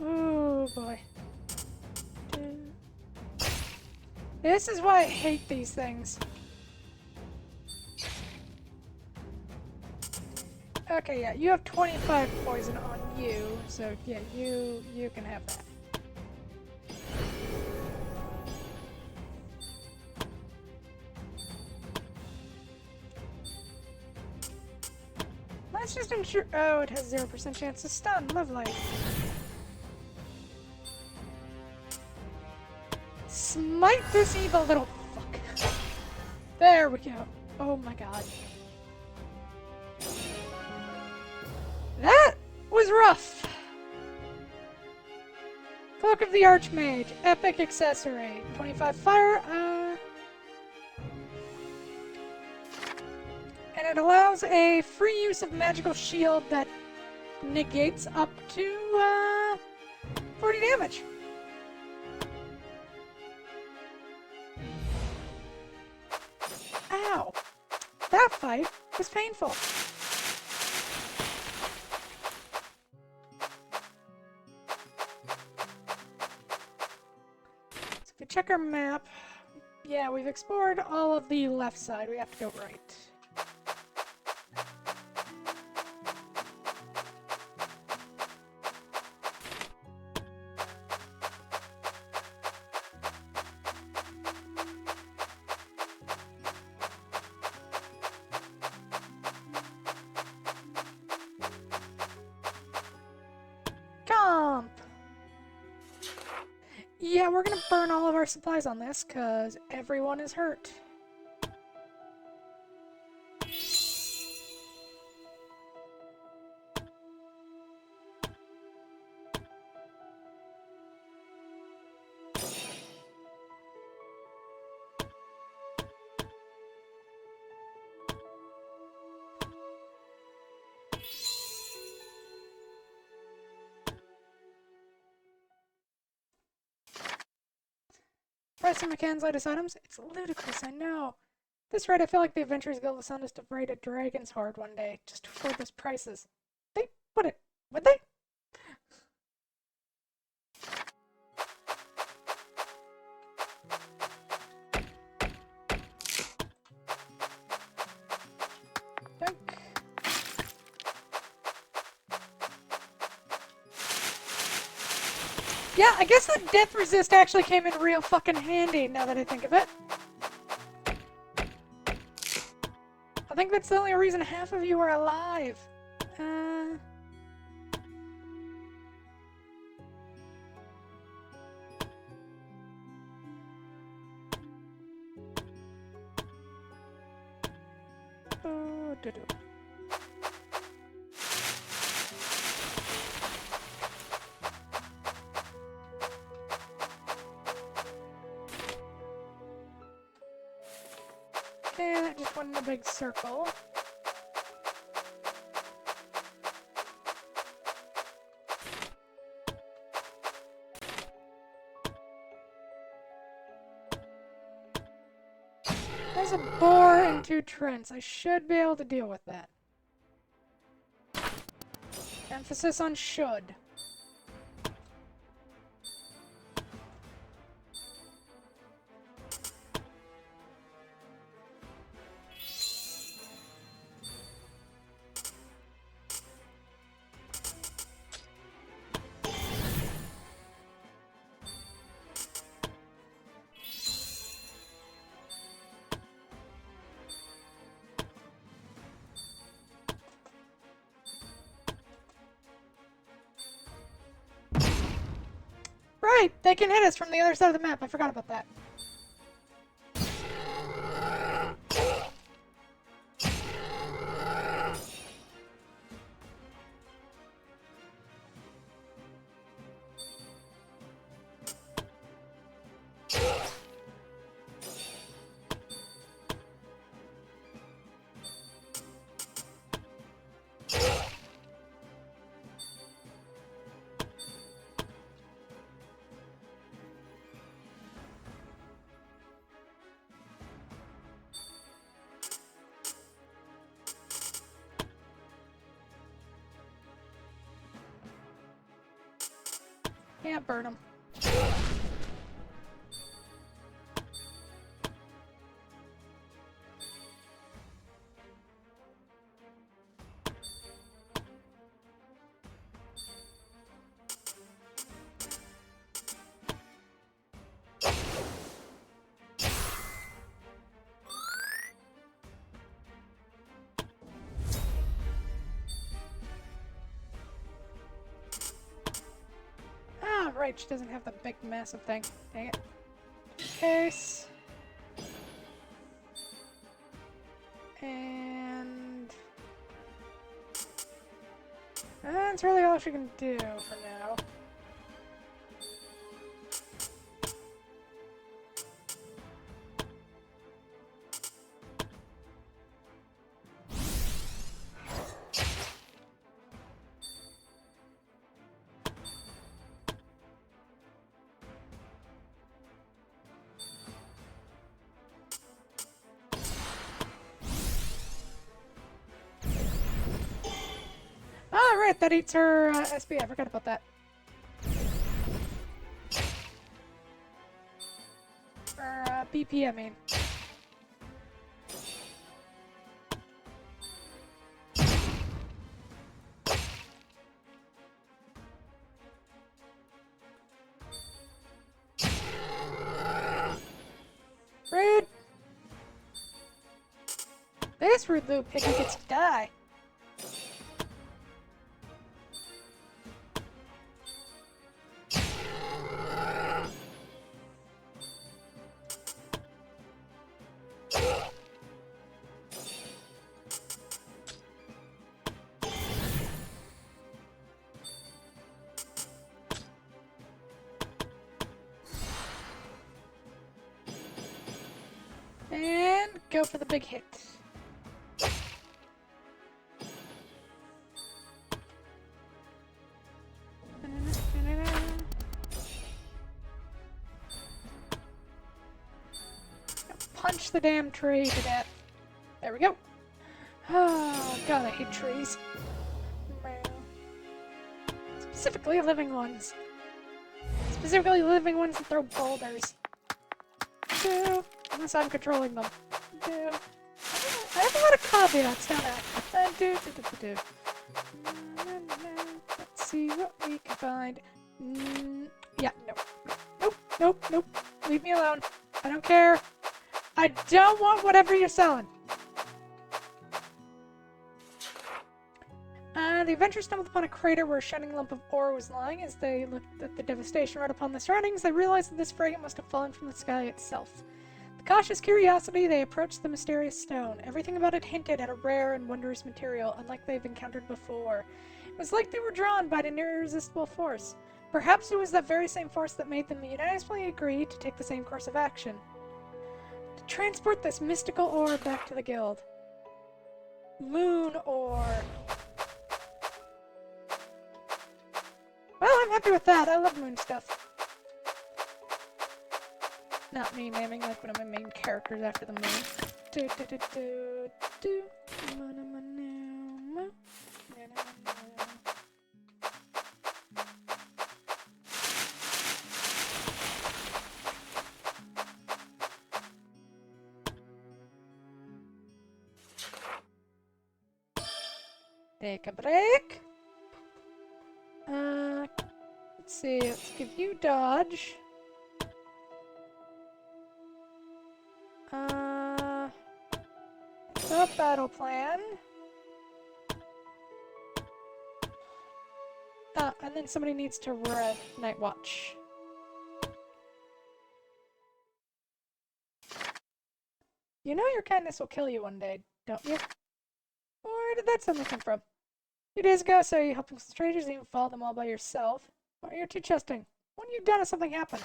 S1: Oh boy. This is why I hate these things. Okay, yeah, you have 25 poison on you, so yeah, you can have that. Let's just ensure. Oh, it has 0% chance to stun. Lovely. Smite this evil little fuck. There we go. Oh my god. That was rough. Cloak of the Archmage. Epic accessory. 25 fire. And it allows a free use of magical shield that negates up to 40 damage. Ow. That fight was painful. So if we check our map, yeah, we've explored all of the left side. We have to go right. Yeah, we're gonna burn all of our supplies on this, because everyone is hurt. Price of McCann's latest items? It's ludicrous, I know. At this rate, I feel like the Adventurers Guild will send us to raid a Dragon's Horde one day, just to afford those prices. They would they? Yeah, I guess that death resist actually came in real fucking handy now that I think of it. I think that's the only reason half of you are alive. Oh, doo-doo. Okay, that just went in a big circle. There's a boar and 2 trents. I should be able to deal with that. Emphasis on should. Right, they can hit us from the other side of the map. I forgot about that. Yeah, burn them. Ah, right, she doesn't have the big massive thing. Dang it. Case. And that's really all she can do for now. Ah, right, that eats her SB. I forgot about that. Or BP, I mean. Rude! This rude little piggy gets to die. And go for the big hit. Punch the damn tree to death. There we go. Oh, God, I hate trees. Specifically living ones. Specifically living ones that throw boulders. Unless I'm controlling them. I have a lot of caveats, don't I? Let's see what we can find. Yeah, nope. Nope, nope, nope. Leave me alone. I don't care. I don't want whatever you're selling. The adventurers stumbled upon a crater where a shining lump of ore was lying. As they looked at the devastation right upon the surroundings, they realized that this fragment must have fallen from the sky itself. With cautious curiosity, they approached the mysterious stone. Everything about it hinted at a rare and wondrous material, unlike they've encountered before. It was like they were drawn by an irresistible force. Perhaps it was that very same force that made them unanimously agree to take the same course of action. To transport this mystical ore back to the guild. Moon ore. Well, I'm happy with that. I love moon stuff. Not me naming like one of my main characters after the moon. Do do do do do. Take a break. Let's see. Let's give you dodge. The battle plan. And then somebody needs to night watch. You know your kindness will kill you one day, don't you? Where did that suddenly come from? 2 days ago, so you helped some strangers and even followed them all by yourself. Why are you too trusting? What have you done if something happened?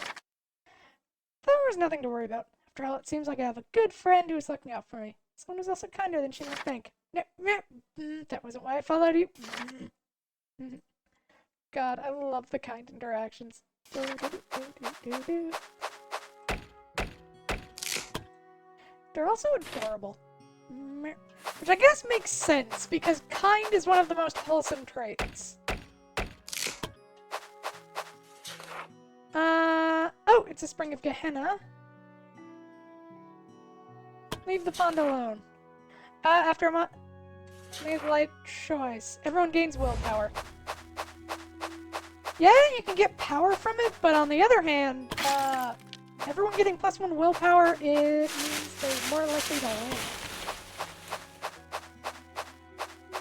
S1: There was nothing to worry about. After all, it seems like I have a good friend who is looking out for me. Someone who's also kinder than she might think. That wasn't why I followed you. God, I love the kind interactions. They're also adorable. Which I guess makes sense, because kind is one of the most wholesome traits. Oh, it's a Spring of Gehenna. Leave the pond alone. After a month, made the light choice. Everyone gains willpower. Yeah, you can get power from it, but on the other hand, everyone getting +1 willpower, it means they're more likely to live.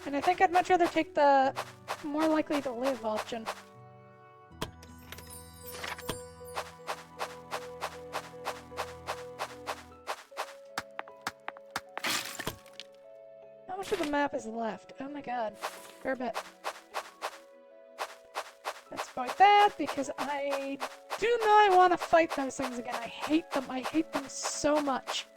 S1: And I think I'd much rather take the more likely to live option. How much of the map is left? Oh my god. Fair bit. Let's fight that, because I do not want to fight those things again. I hate them. I hate them so much.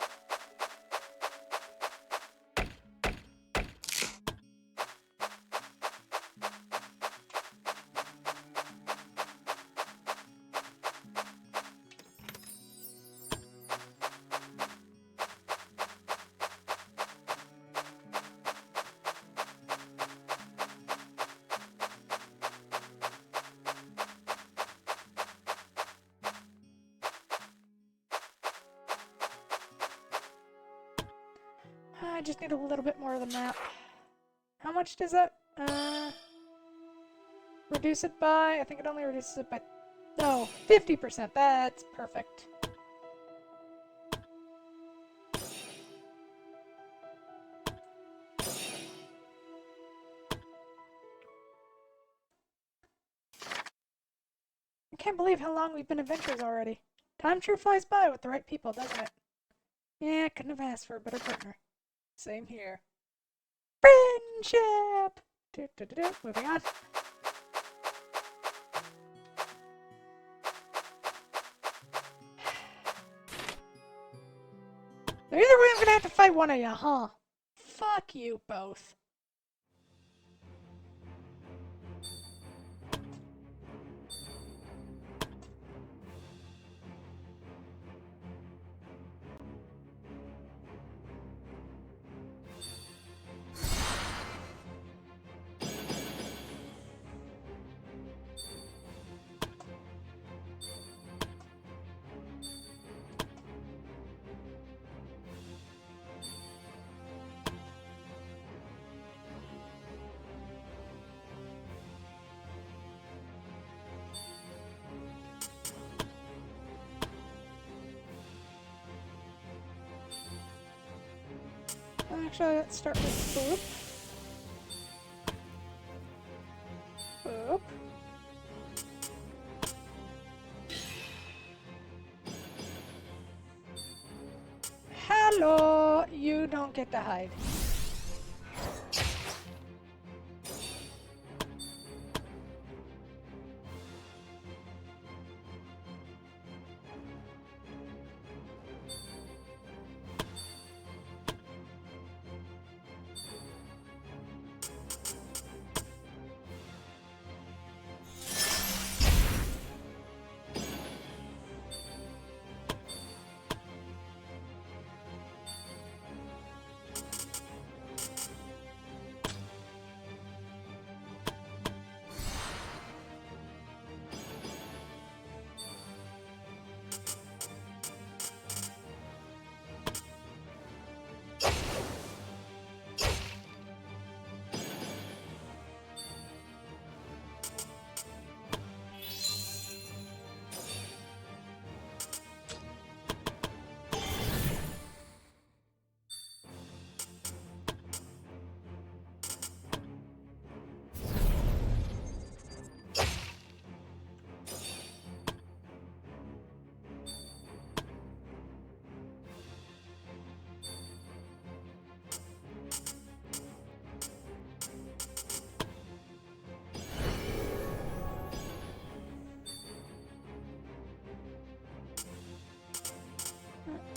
S1: I just need a little bit more of the map. How much does that, reduce it by? I think it only reduces it by, no, 50%. That's perfect. I can't believe how long we've been adventurers already. Time sure flies by with the right people, doesn't it? Yeah, couldn't have asked for a better partner. Same here. Friendship! Moving on. So either way, I'm gonna have to fight one of you, huh? Fuck you both. Actually, let's start with boop. Boop. Hello! You don't get to hide.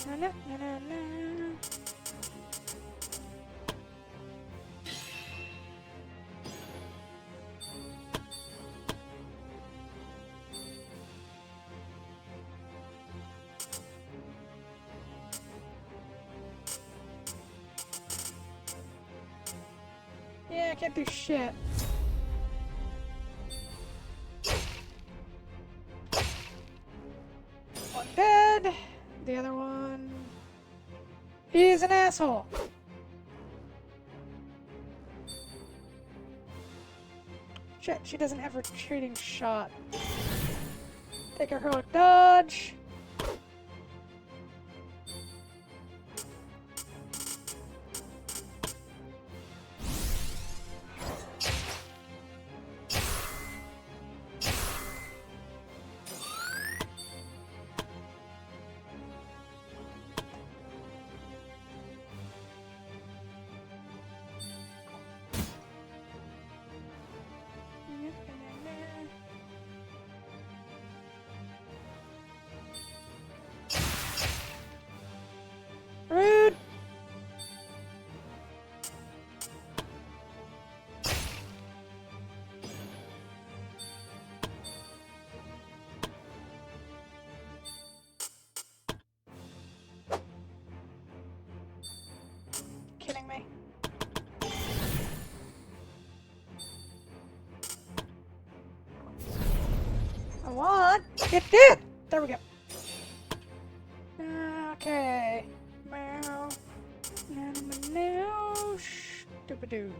S1: Na, na, na, na, na. Yeah, I can't do shit. One dead. The other one is an asshole. Shit, she doesn't have retreating shot. Take her heroic dodge. Rude! Kidding me? I want get it! There we go. Okay. Meow. Now, stupidoo.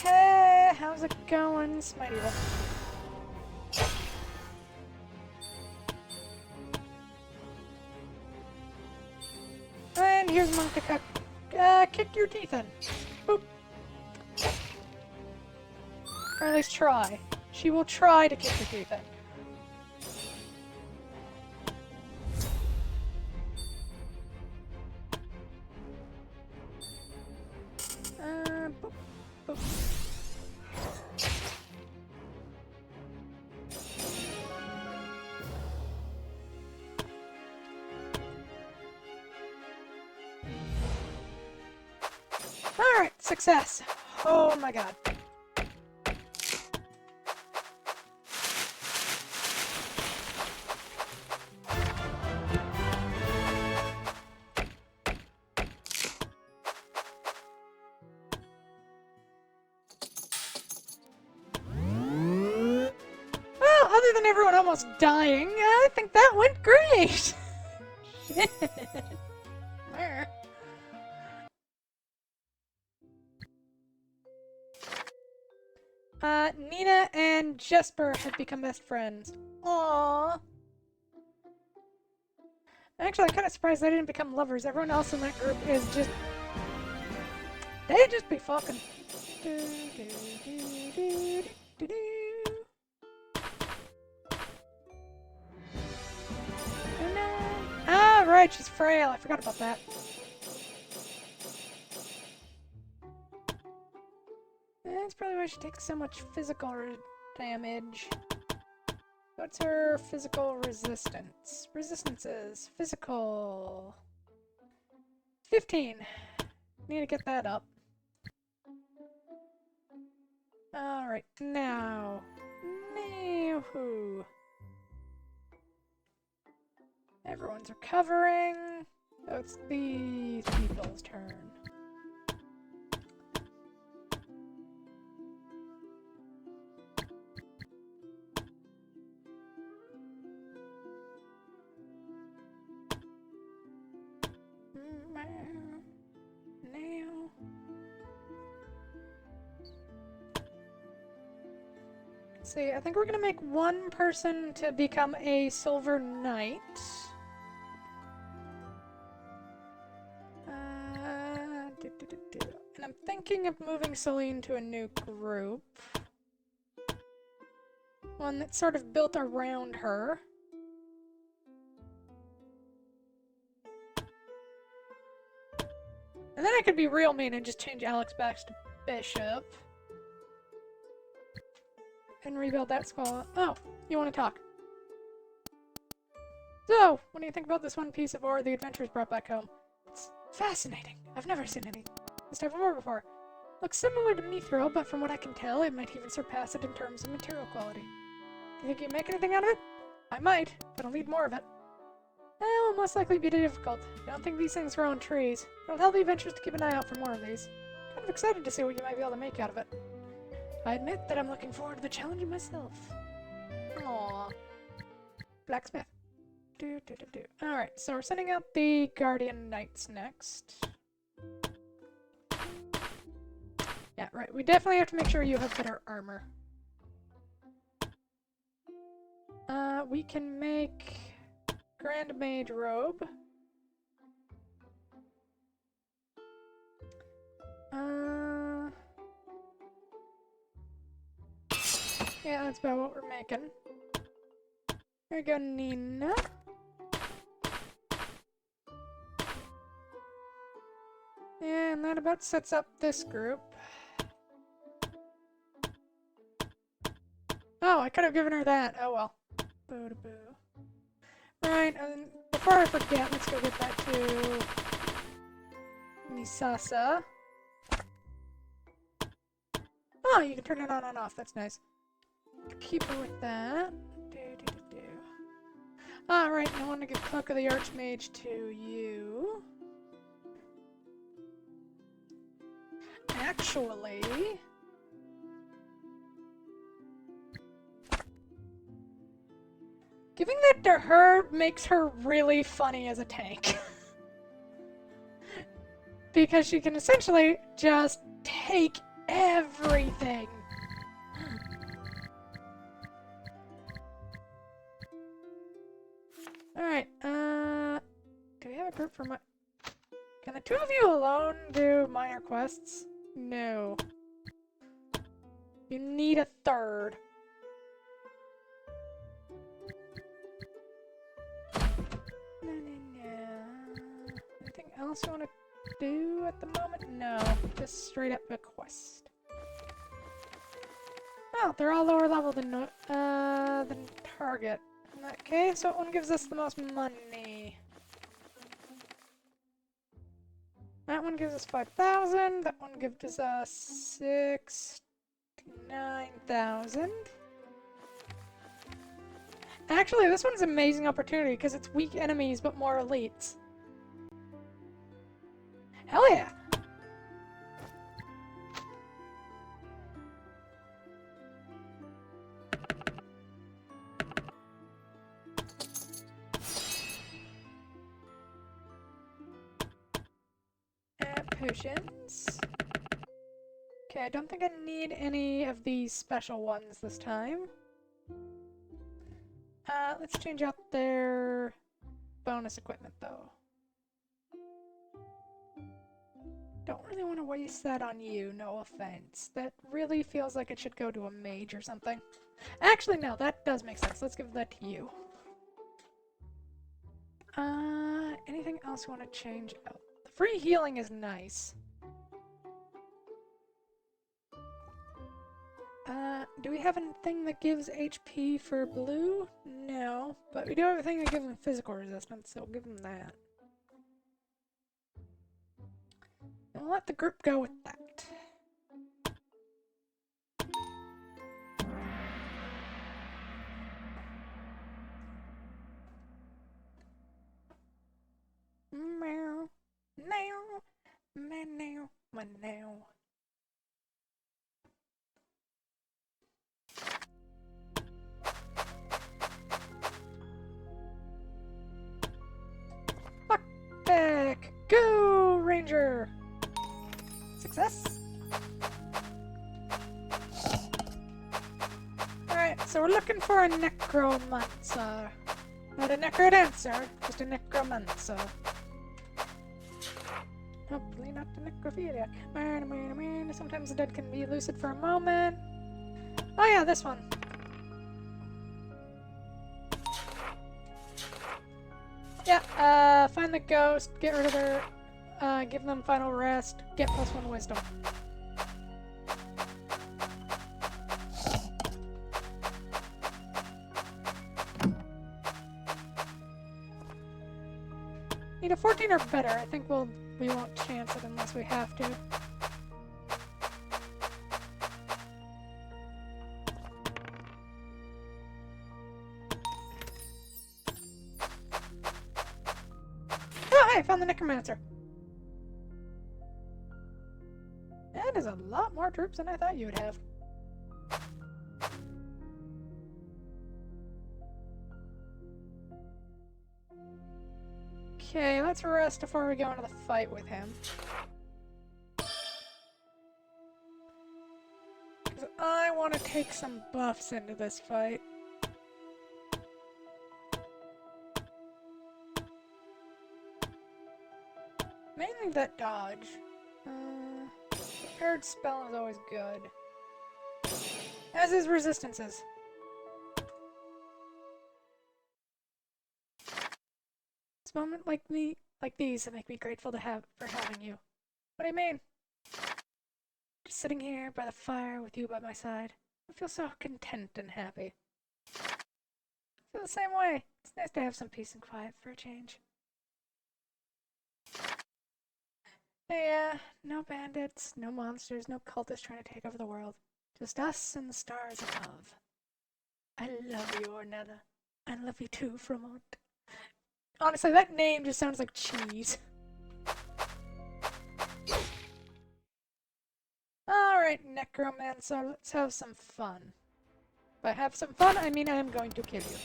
S1: Hey, how's it going, Smite Evil? And here's Monk to kick your teeth in. Boop. Or at least try. She will try to kick your teeth in. Boop, boop. Alright, success. Oh my god. Well, other than everyone almost dying, I think that went great. Nina and Jesper have become best friends. Aww. Actually, I'm kind of surprised they didn't become lovers. Everyone else in that group is just... They just be fucking. Ah, right, she's frail. I forgot about that. That's probably why she takes so much physical damage. What's her physical resistance? Resistances. Physical. 15. Need to get that up. Alright, now. Who? Everyone's recovering. So it's these people's turn. Now. See, I think we're gonna make one person to become a Silver Knight. And I'm thinking of moving Celine to a new group. One that's sort of built around her. And then I could be real mean and just change Alex back to Bishop. And rebuild that squad. Oh, you want to talk. So, what do you think about this one piece of ore the adventurers brought back home? It's fascinating. I've never seen this type of ore before. Looks similar to Mithril, but from what I can tell, it might even surpass it in terms of material quality. Do you think you can make anything out of it? I might, but I'll need more of it. It'll most likely be difficult. I don't think these things grow on trees. It'll tell the adventurers to keep an eye out for more of these. Kind of excited to see what you might be able to make out of it. I admit that I'm looking forward to the challenge myself. Aww. Blacksmith. Alright, so we're sending out the Guardian Knights next. Yeah, right. We definitely have to make sure you have better armor. We can make Grand Mage Robe. Yeah, that's about what we're making. Here we go, Nina. And that about sets up this group. Oh, I could have given her that. Oh well. Boo-da-boo. Right, and before I forget, let's go get that to Misasa. Oh, you can turn it on and off. That's nice. Keep her with that. Alright, I want to give Cloak of the Archmage to you. Actually... giving that to her makes her really funny as a tank. Because she can essentially just take everything. Alright, do we have a group for my... Can the two of you alone do minor quests? No. You need a third. Anything else you want to do at the moment? No, just straight up a quest. Oh, they're all lower level than target. In that case, what one gives us the most money? That one gives us 5,000. That one gives us 69,000. Actually, this one's an amazing opportunity because it's weak enemies but more elites. Hell yeah! Potions. Okay, I don't think I need any of these special ones this time. Let's change out their bonus equipment, though. Don't really want to waste that on you, no offense. That really feels like it should go to a mage or something. Actually, no, that does make sense. Let's give that to you. Anything else you want to change out? The free healing is nice. Do we have anything that gives HP for blue? No, but we do have a thing that gives him physical resistance, so we'll give him that. And we'll let the group go with that. Meow, meow, meow, meow. Fuck back! Go, Ranger! Success! Alright, so we're looking for a necromancer. Not a necrodancer, just a necromancer. Hopefully not the necrophilia. Sometimes the dead can be lucid for a moment. Oh yeah, this one. Yeah, find the ghost, get rid of their, give them final rest, get +1 wisdom. Need a 14 or better. I think we won't chance it unless we have to. Oh, hey, found the necromancer. That is a lot more troops than I thought you would have. Okay, let's rest before we go into the fight with him. Because I want to take some buffs into this fight. Mainly that dodge. Prepared spell is always good. As is resistances. It's a moment like these that make me grateful for having you. What do you mean? Just sitting here by the fire with you by my side. I feel so content and happy. I feel the same way. It's nice to have some peace and quiet for a change. Yeah, no bandits, no monsters, no cultists trying to take over the world. Just us and the stars above. I love you, Ornella. I love you too, Fremont. Honestly, that name just sounds like cheese. Alright, Necromancer, let's have some fun. By have some fun, I mean I am going to kill you.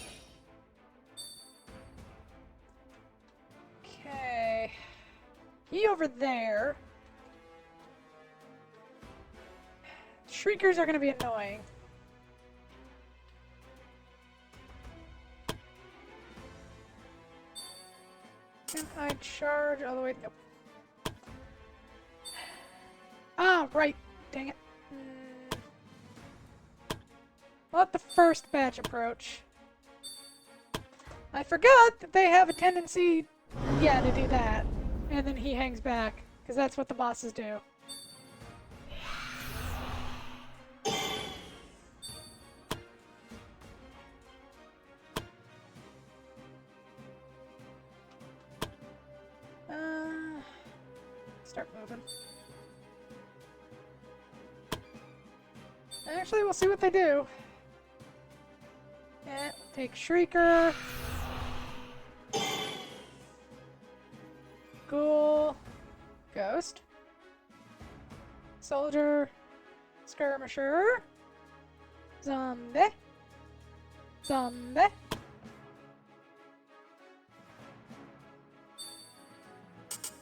S1: Okay. He over there. Shriekers are gonna be annoying. Can I charge all the way? Nope. Ah, right. Dang it. Let the first batch approach. I forgot that they have a tendency, yeah, to do that. And then he hangs back, because that's what the bosses do. Start moving. Actually, we'll see what they do. Yeah, take Shrieker. Ghoul. Ghost. Soldier. Skirmisher. Zombie. Zombie.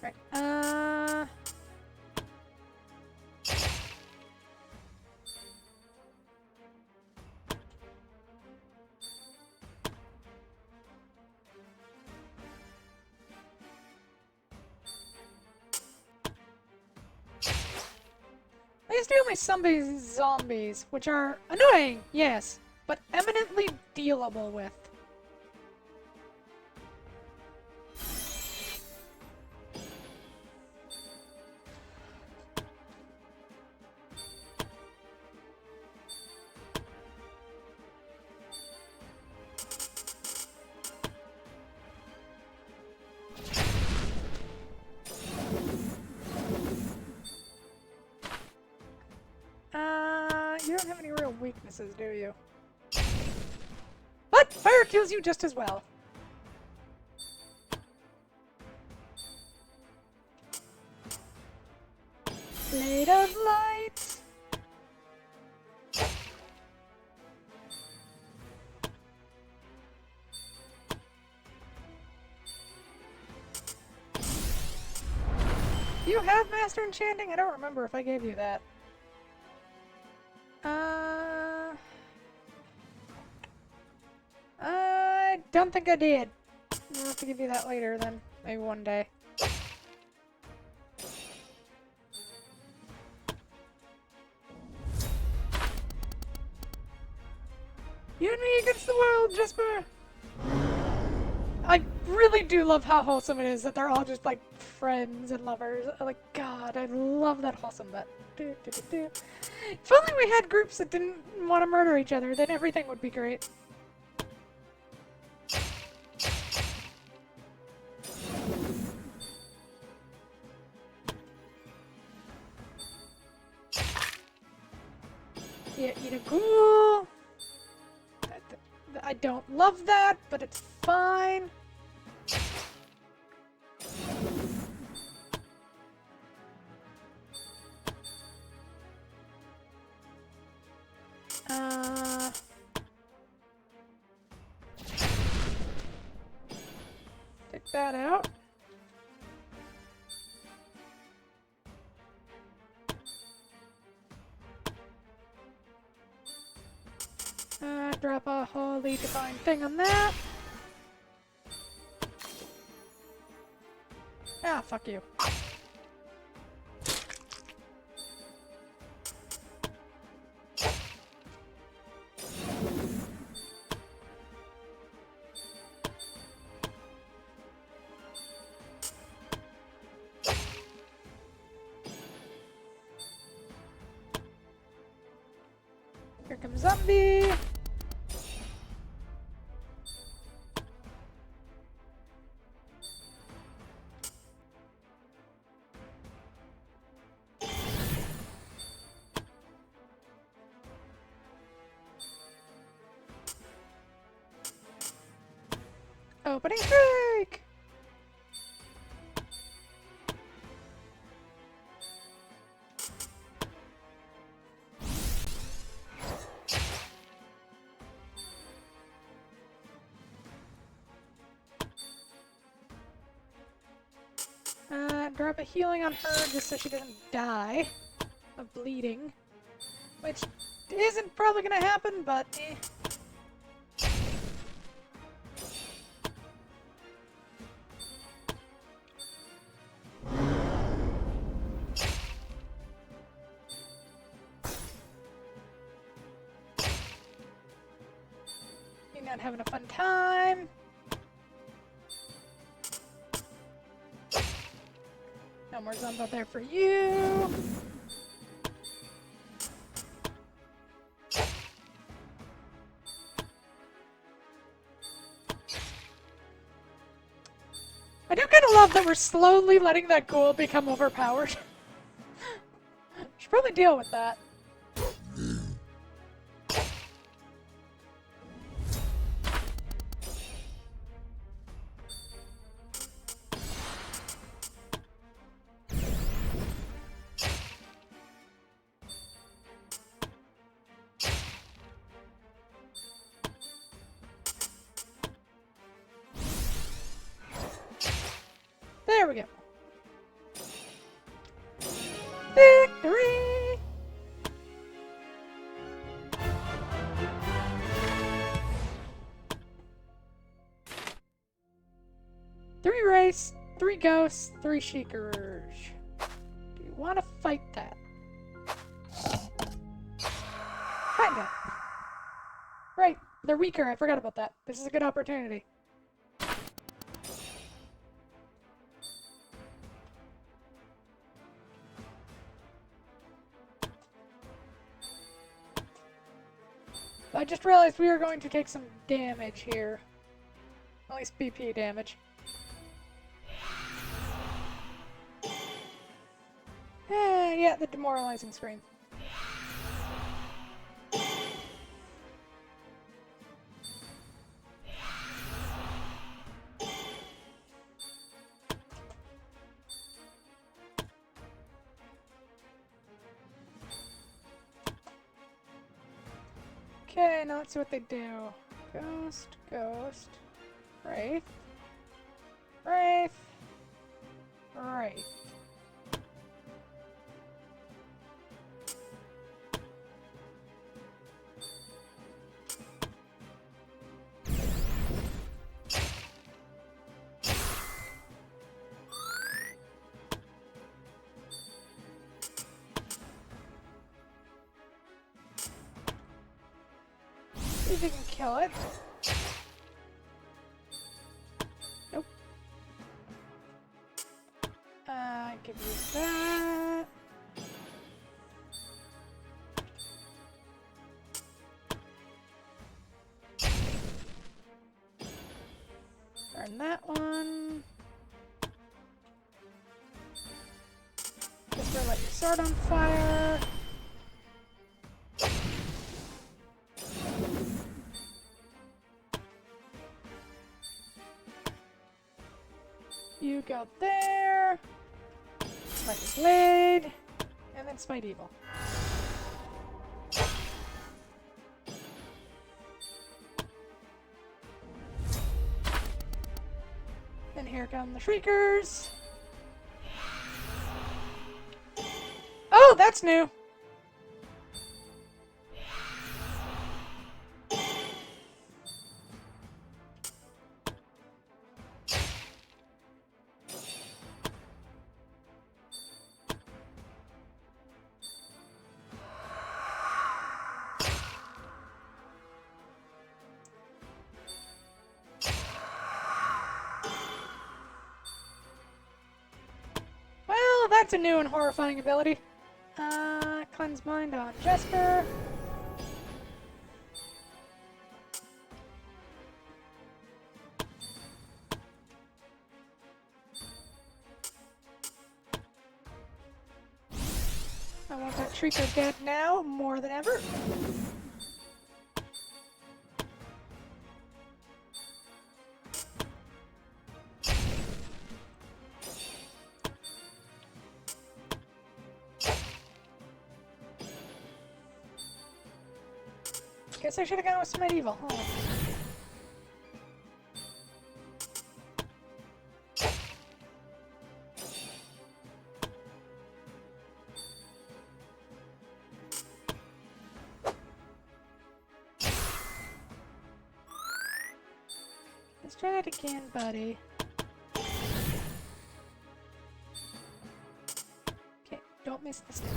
S1: Right. only some zombies, which are annoying, yes, but eminently dealable with. You don't have any real weaknesses, do you? But fire kills you just as well. Blade of light. You have Master Enchanting? I don't remember if I gave you that. I don't think I did. I'll have to give you that later then. Maybe one day. You and me against the world, Jesper! I really do love how wholesome it is that they're all just like friends and lovers. Like, God, I love that wholesome bit. If only we had groups that didn't want to murder each other, then everything would be great. Yeah, eat a ghoul. I don't love that, but it's fine. Take that out. Drop a holy divine thing on that. Ah, fuck you. Here comes zombie. Opening strike! Drop a healing on her just so she doesn't die of bleeding. Which isn't probably gonna happen, but eh. You're not having a fun time. No more zombie there for you. I do kind of love that we're slowly letting that ghoul become overpowered. Should probably deal with that. There we go. Victory! Three race, 3 ghosts, 3 shikers. Do you want to fight that? Kinda. Right, they're weaker. I forgot about that. This is a good opportunity. I just realized we are going to take some damage here. At least BP damage. Yeah, the demoralizing screen. Okay, now let's see what they do. Ghost, ghost, wraith, wraith, wraith. See if we can kill it. Nope. I could use that. Burn that one. Just light your sword on fire. You go there. Smite your blade. And then smite evil. And here come the Shriekers. Oh, that's new. Well, that's a new and horrifying ability. Cleanse Mind on Jesper. I want that Shrieker dead now, more than ever. Guess I should have gone with Smite Evil. Oh. Let's try that again, buddy. Okay, don't miss this time.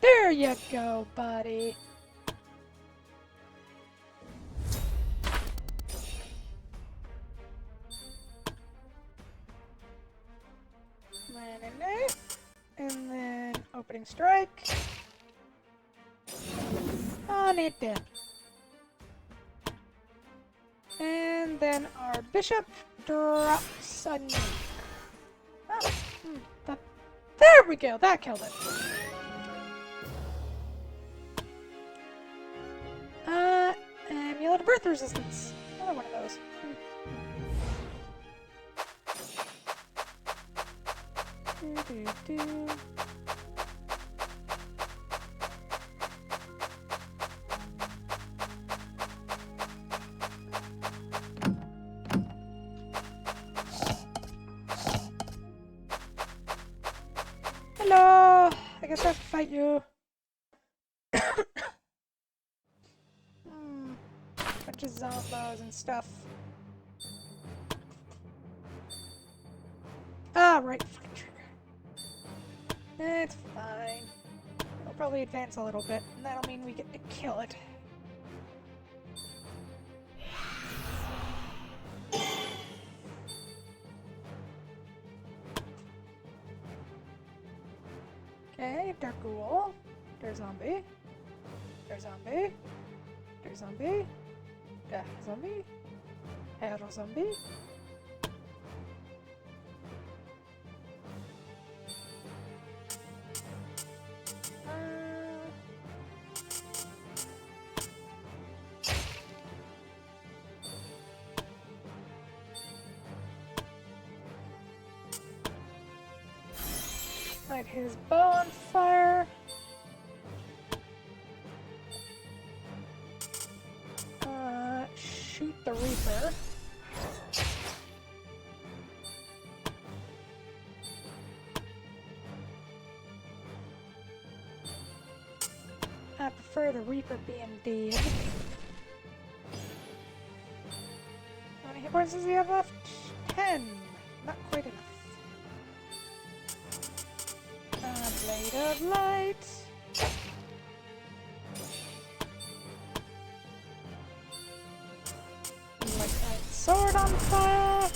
S1: There you go, buddy. And then opening strike. On it then. And then our bishop drops a nuke. Oh, there we go, that killed it. Amulet of Birth Resistance. Another one of those. Hello! I guess I have to fight you. Bunch of zombos and stuff. Ah, right. It's fine. No We'll probably advance a little bit, and that'll mean we get to kill it. Okay, Dark Ghoul. There's zombie. There's zombie. There's zombie. Zombie. Hero zombie. Light his bow on fire. Shoot the Reaper. I prefer the Reaper being dead. How many hit points does he have left? 10. Not quite enough. Blade of Light. Light that sword on fire.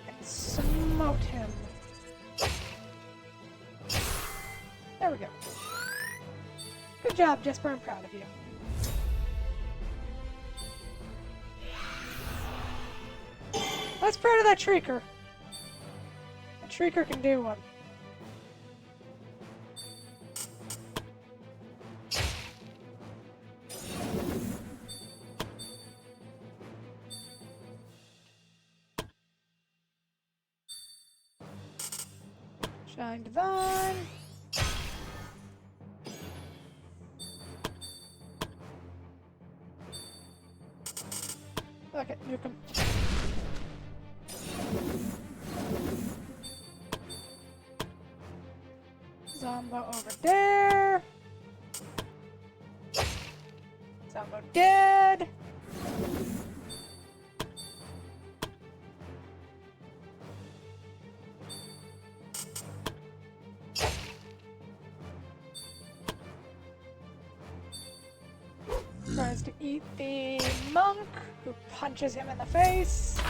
S1: And smote him. There we go. Good job, Jesper. I'm proud of you. Let's pray to that Shrieker. That Shrieker can do one. Shine Divine. Okay, nuke him. Zombo over there. Zombo dead. Tries to eat the monk, who punches him in the face.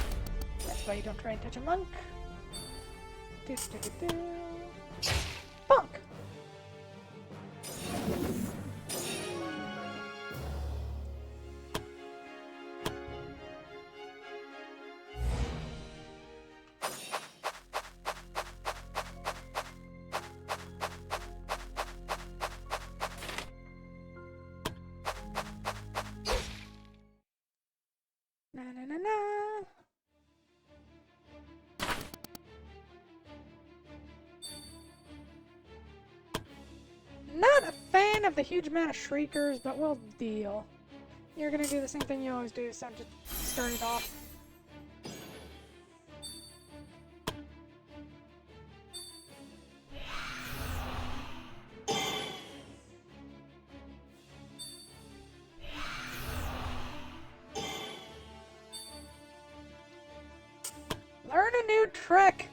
S1: That's why you don't try and touch a monk. Bonk! Na na na na. Not a fan of the huge amount of Shriekers, but we'll deal. You're gonna do the same thing you always do, so just start it off. Learn a new trick!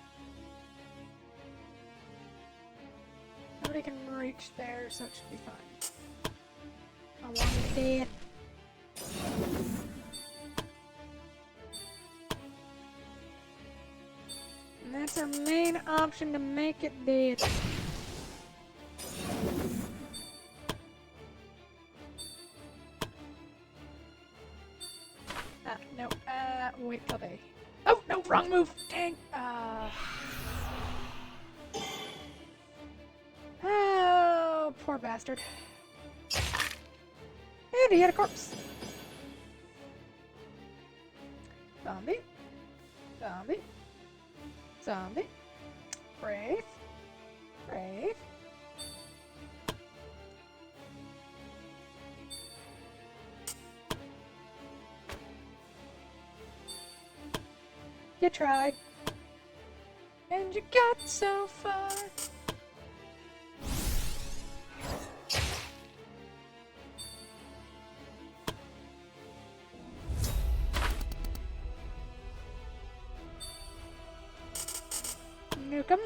S1: Nobody can reach there, so it should be fine. I want it dead. And that's our main option to make it dead. No, wait till they... Oh, no, wrong move! Dang! Oh, poor bastard. And he had a corpse. Zombie. Zombie. Zombie. Brave. Brave. You tried. And you got so far. Nuke 'em.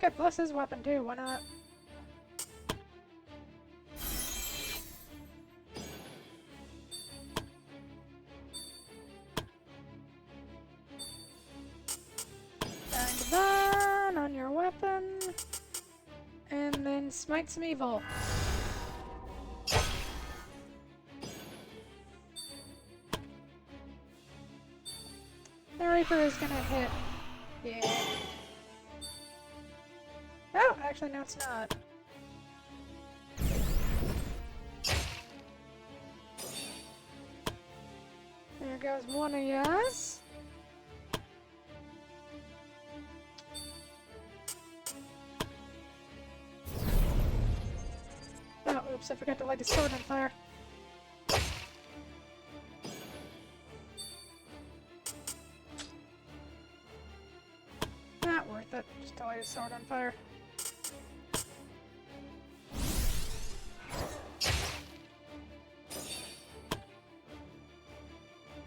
S1: it plus his weapon too, why not? Divine on your weapon. And then smite some evil. The Reaper is gonna hit. Yeah. Oh, actually, no, it's not. There goes one of yours. Oh, oops, I forgot to light the sword on fire. Not worth it, just to light his sword on fire.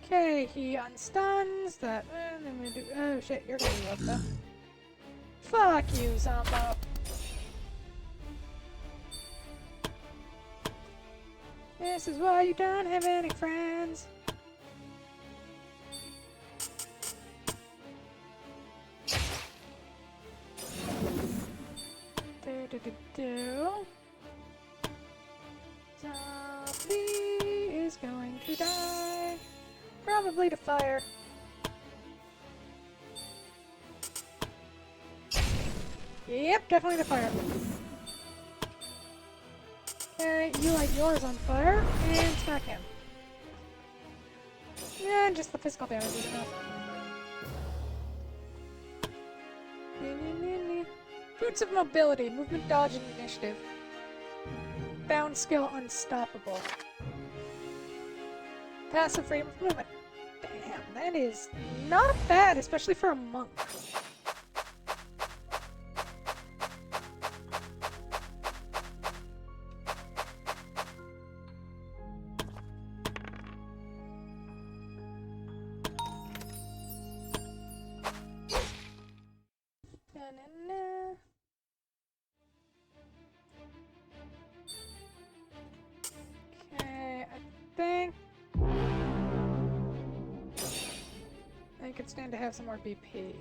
S1: Okay, he unstuns that, and then we do. Oh shit, you're gonna be left though. Fuck you, Zombo. This is why you don't have any friends. Do. Zombie is going to die. Probably to fire. Yep, definitely to fire. Okay, you light yours on fire and smack him. Yeah, just the physical damage is enough. Fruits of mobility, movement, dodge, and initiative. Bound skill unstoppable. Passive freedom of movement. Damn, that is not bad, especially for a monk. Na-na-na. Okay, I could stand to have some more BP.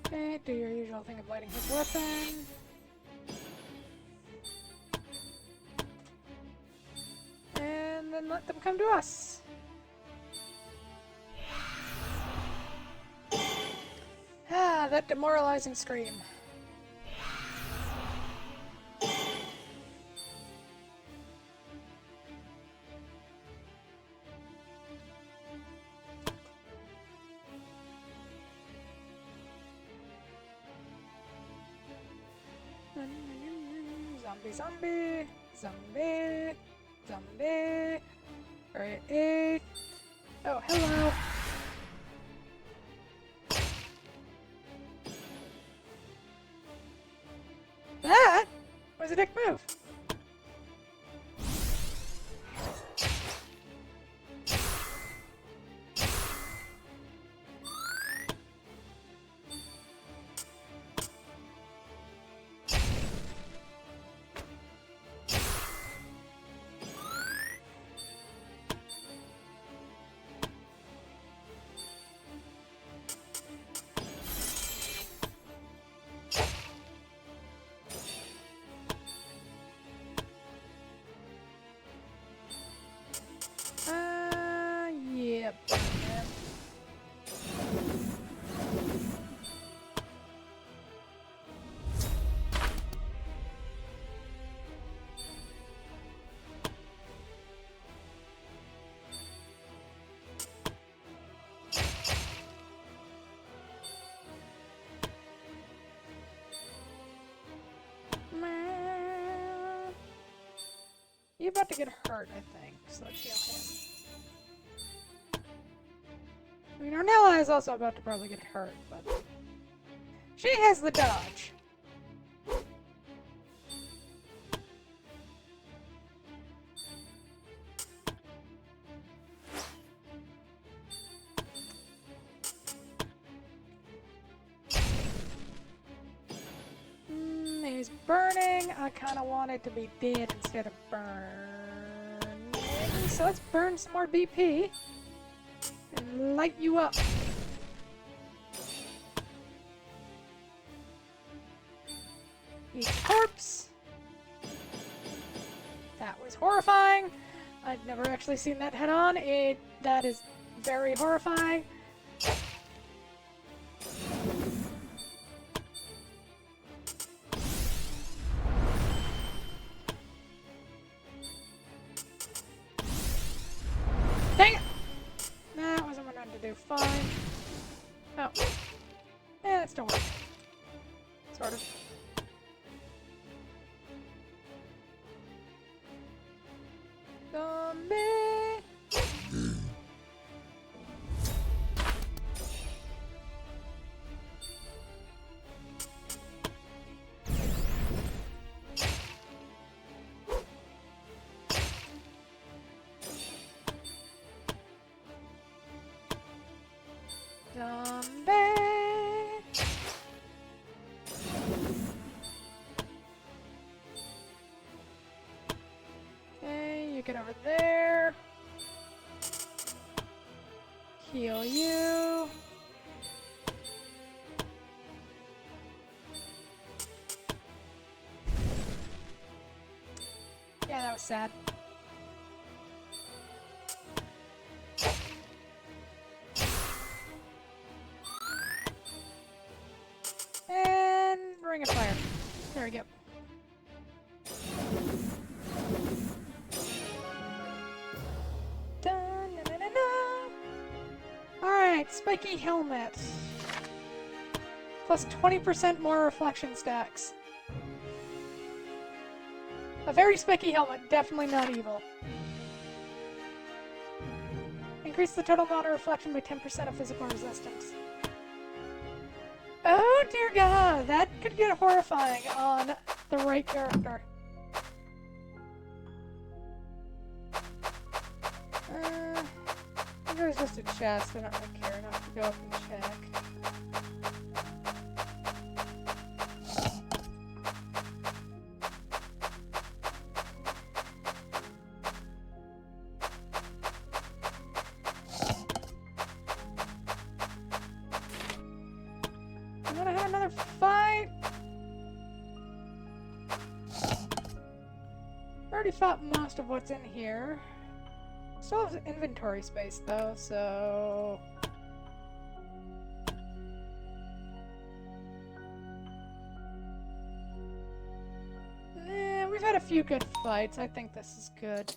S1: Okay, do your usual thing of lighting his weapon. And then let them come to us. Ah, that demoralizing scream. Zombie, zombie, zombie, zombie. Alright, oh, hello. That was a dick move. Yep. You're about to get hurt, I think, so let's heal him. I mean, Ornella is also about to probably get hurt, but she has the dodge. burning. I kind of want it to be dead instead of burning. So let's burn some more BP and light you up. Eat corpse. That was horrifying. I've never actually seen that head on. That is very horrifying. Dang it! That wasn't what I wanted to do. Fine. Oh. Yeah, that still works. Sort of. Zombie! Zombie! Okay, you get over there. Heal you. Yeah, that was sad. And Ring of Fire. There we go. Dun, na, na, na, na. Alright, spiky helmet. Plus 20% more reflection stacks. A very spiky helmet, definitely not evil. Increase the total amount of reflection by 10% of physical resistance. Oh dear god, that could get horrifying on the right character. I think it was just a chest, I don't really care enough to go up and check. I'm gonna have another fight. Already fought most of what's in here. Still have inventory space though, so... We've had a few good fights. I think this is good.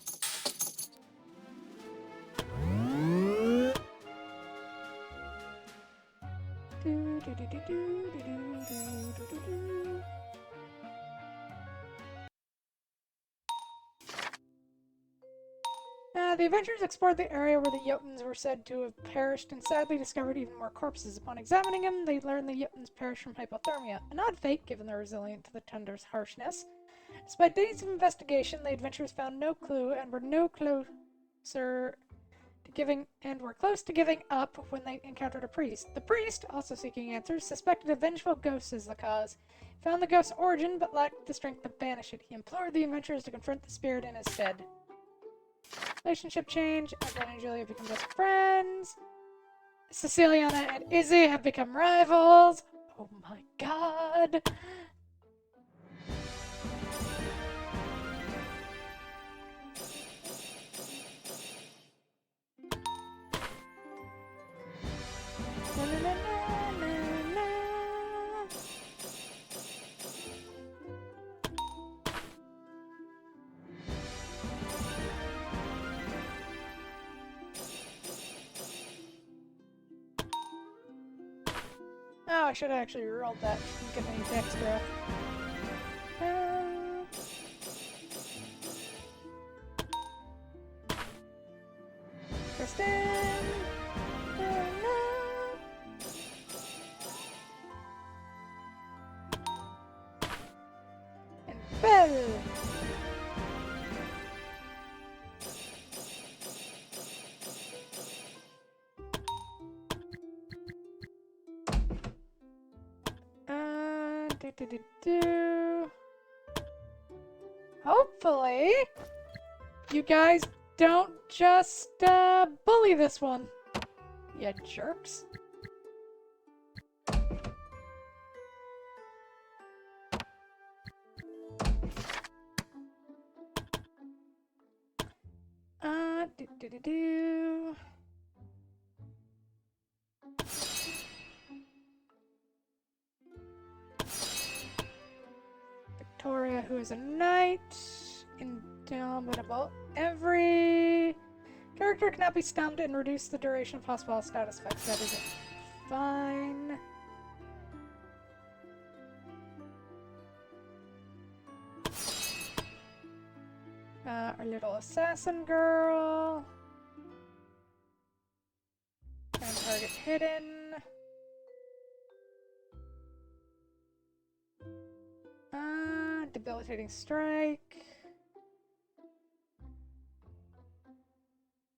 S1: The adventurers explored the area where the Jotuns were said to have perished and sadly discovered even more corpses. Upon examining them, they learned the Jotuns perished from hypothermia. An odd fate, given their resilience to the tundra's harshness. Despite days of investigation, the adventurers found no clue and were close to giving up when they encountered a priest. The priest, also seeking answers, suspected a vengeful ghost as the cause. He found the ghost's origin, but lacked the strength to banish it. He implored the adventurers to confront the spirit in his stead. Relationship change. Edwin and Julia become best friends. Ceciliana and Izzy have become rivals. Oh my god. Na, na, na, na, na. Oh, I should have actually rolled that. Didn't get any extra. Kristen! Oh, no. And Belle! Do. hopefully you guys don't just bully this one. You jerks. Do. Victoria, who is a knight. Indomitable. Every character cannot be stumped and reduce the duration of possible status effects. That is fine. Our little assassin girl. And target hidden. Debilitating strike.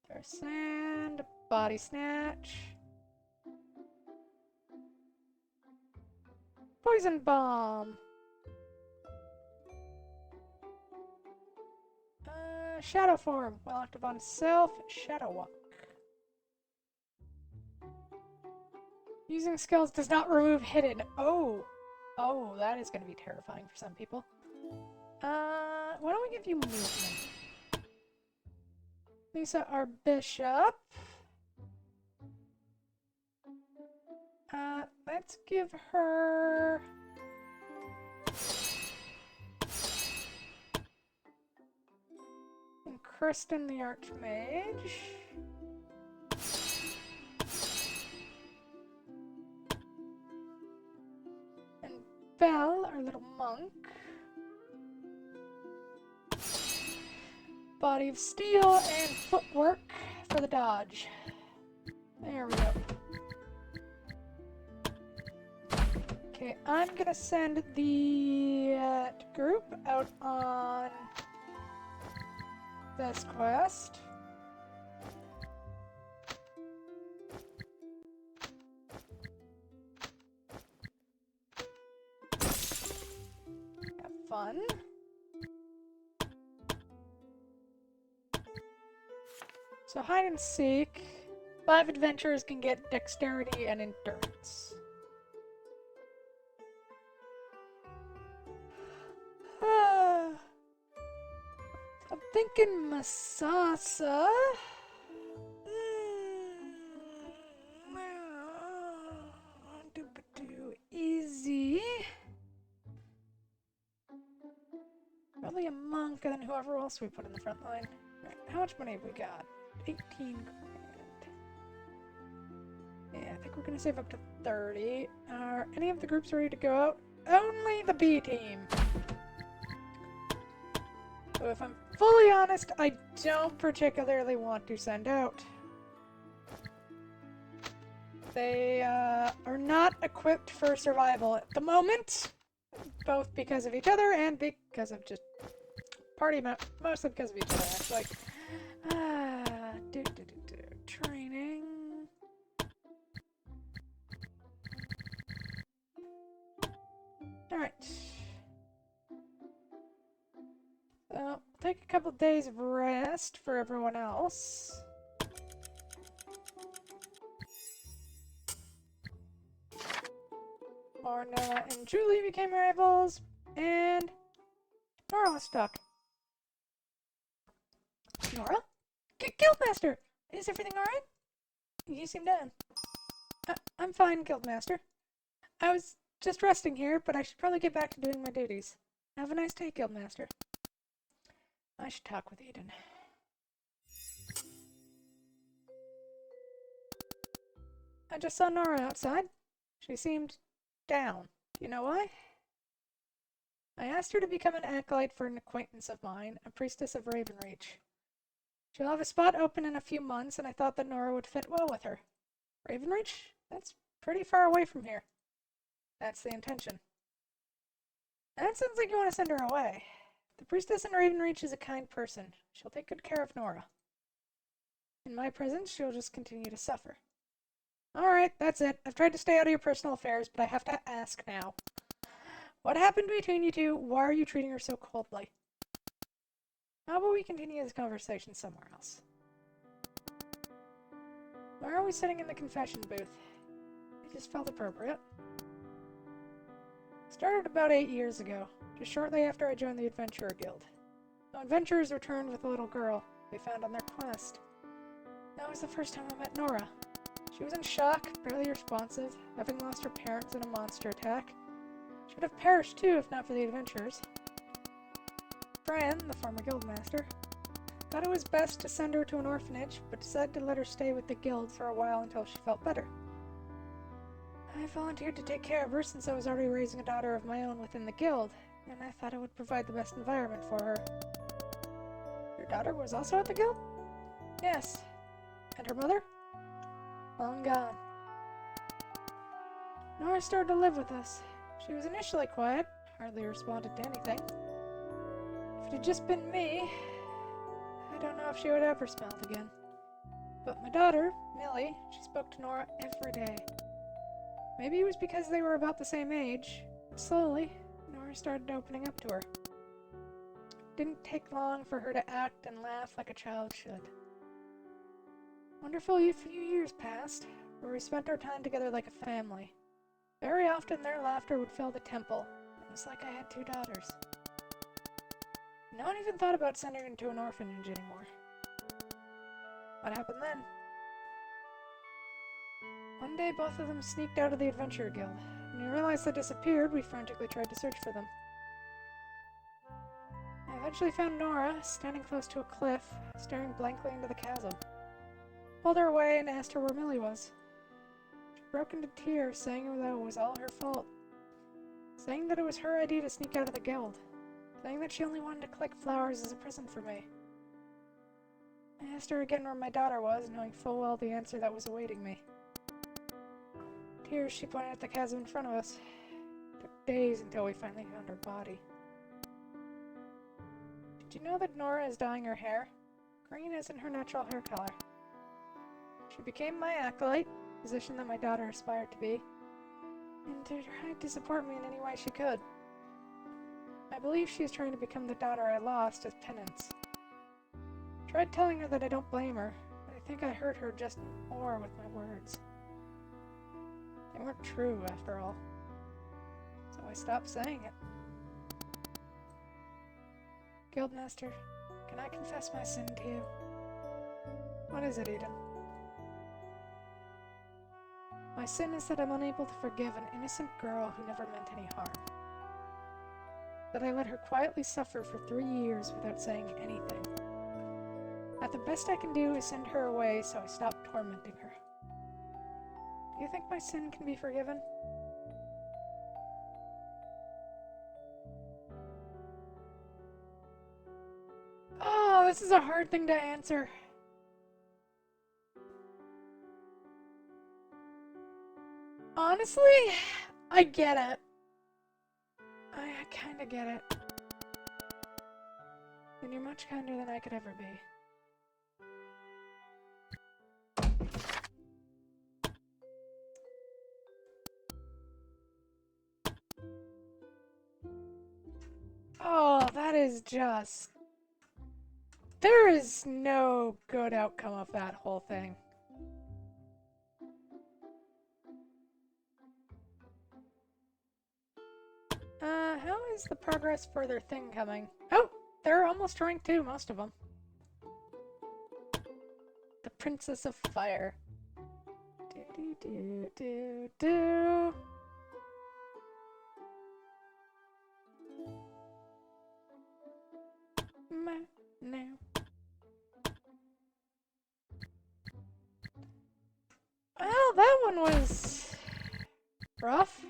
S1: There's sand. Body snatch. Poison bomb. Shadow form. While active on self, shadow walk. Using skills does not remove hidden. Oh, that is going to be terrifying for some people. Why don't we give you movement? Lisa, our bishop. Let's give her... And Kristen, the archmage. And Belle, our little monk. Body of steel and footwork for the dodge. There we go. Okay, I'm gonna send the group out on this quest. Have fun. So hide and seek. 5 adventurers can get dexterity and endurance. I'm thinking Masasa. Easy. Probably a monk and then whoever else we put in the front line. Right, how much money have we got? 18 grand. Yeah, I think we're gonna save up to 30. Are any of the groups ready to go out? Only the B team. So if I'm fully honest, I don't particularly want to send out. They are not equipped for survival at the moment, both because of each other and because of just mostly because of each other, actually. Training. Alright. So, take a couple days of rest for everyone else. Orna and Julie became rivals, and Nora was stuck. Nora? Guildmaster! Is everything alright? You seem down. I'm fine, Guildmaster. I was just resting here, but I should probably get back to doing my duties. Have a nice day, Guildmaster. I should talk with Eden. I just saw Nora outside. She seemed down. Do you know why? I asked her to become an acolyte for an acquaintance of mine, a priestess of Ravenreach. She'll have a spot open in a few months, and I thought that Nora would fit well with her. Ravenreach? That's pretty far away from here. That's the intention. That sounds like you want to send her away. The priestess in Ravenreach is a kind person. She'll take good care of Nora. In my presence, she'll just continue to suffer. Alright, that's it. I've tried to stay out of your personal affairs, but I have to ask now. What happened between you two? Why are you treating her so coldly? How about we continue this conversation somewhere else? Why are we sitting in the confession booth? It just felt appropriate. Started about 8 years ago, just shortly after I joined the Adventurer Guild. The adventurers returned with a little girl they found on their quest. That was the first time I met Nora. She was in shock, barely responsive, having lost her parents in a monster attack. She would have perished too if not for the adventurers. Fran, the former guildmaster, thought it was best to send her to an orphanage, but decided to let her stay with the guild for a while until she felt better. I volunteered to take care of her since I was already raising a daughter of my own within the guild, and I thought it would provide the best environment for her. Your daughter was also at the guild? Yes. And her mother? Long gone. Nora started to live with us. She was initially quiet, hardly responded to anything. If it had just been me, I don't know if she would ever smiled again. But my daughter, Millie, she spoke to Nora every day. Maybe it was because they were about the same age, but slowly, Nora started opening up to her. It didn't take long for her to act and laugh like a child should. Wonderful few years passed, where we spent our time together like a family. Very often their laughter would fill the temple. It was like I had two daughters. No one even thought about sending her into an orphanage anymore. What happened then? One day both of them sneaked out of the Adventurer Guild. When we realized they disappeared, we frantically tried to search for them. I eventually found Nora, standing close to a cliff, staring blankly into the chasm. Pulled her away and asked her where Millie was. She broke into tears, saying that it was all her fault. Saying that it was her idea to sneak out of the guild. Saying that she only wanted to collect flowers as a present for me. I asked her again where my daughter was, knowing full well the answer that was awaiting me. Tears, she pointed at the chasm in front of us. It took days until we finally found her body. Did you know that Nora is dyeing her hair? Green isn't her natural hair color. She became my acolyte, a position that my daughter aspired to be, and tried to support me in any way she could. I believe she is trying to become the daughter I lost as penance. I tried telling her that I don't blame her, but I think I hurt her just more with my words. They weren't true, after all, so I stopped saying it. Guildmaster, can I confess my sin to you? What is it, Eden? My sin is that I'm unable to forgive an innocent girl who never meant any harm. That I let her quietly suffer for 3 years without saying anything. That the best I can do is send her away, so I stop tormenting her. Do you think my sin can be forgiven? Oh, this is a hard thing to answer. Honestly, I get it. I kinda get it. And you're much kinder than I could ever be. Oh, that is just... There is no good outcome of that whole thing. How is the progress for their thing coming? Oh, they're almost ranked 2, most of them. The Princess of Fire. Do do do do do. No. Well, that one was rough.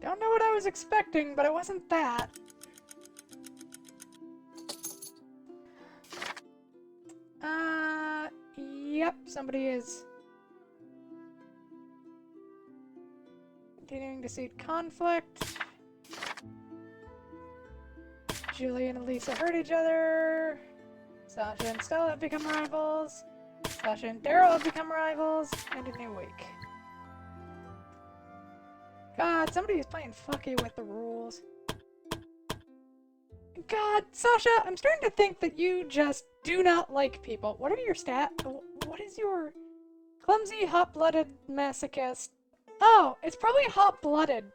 S1: Don't know what I was expecting, but it wasn't that. Yep, somebody is. Continuing to seed conflict. Julie and Elisa hurt each other. Sasha and Stella have become rivals. Sasha and Daryl have become rivals. And a new week. God, somebody's playing fucky with the rules. God, Sasha, I'm starting to think that you just do not like people. What are your stats? What is your clumsy, hot-blooded masochist? Oh, it's probably hot-blooded.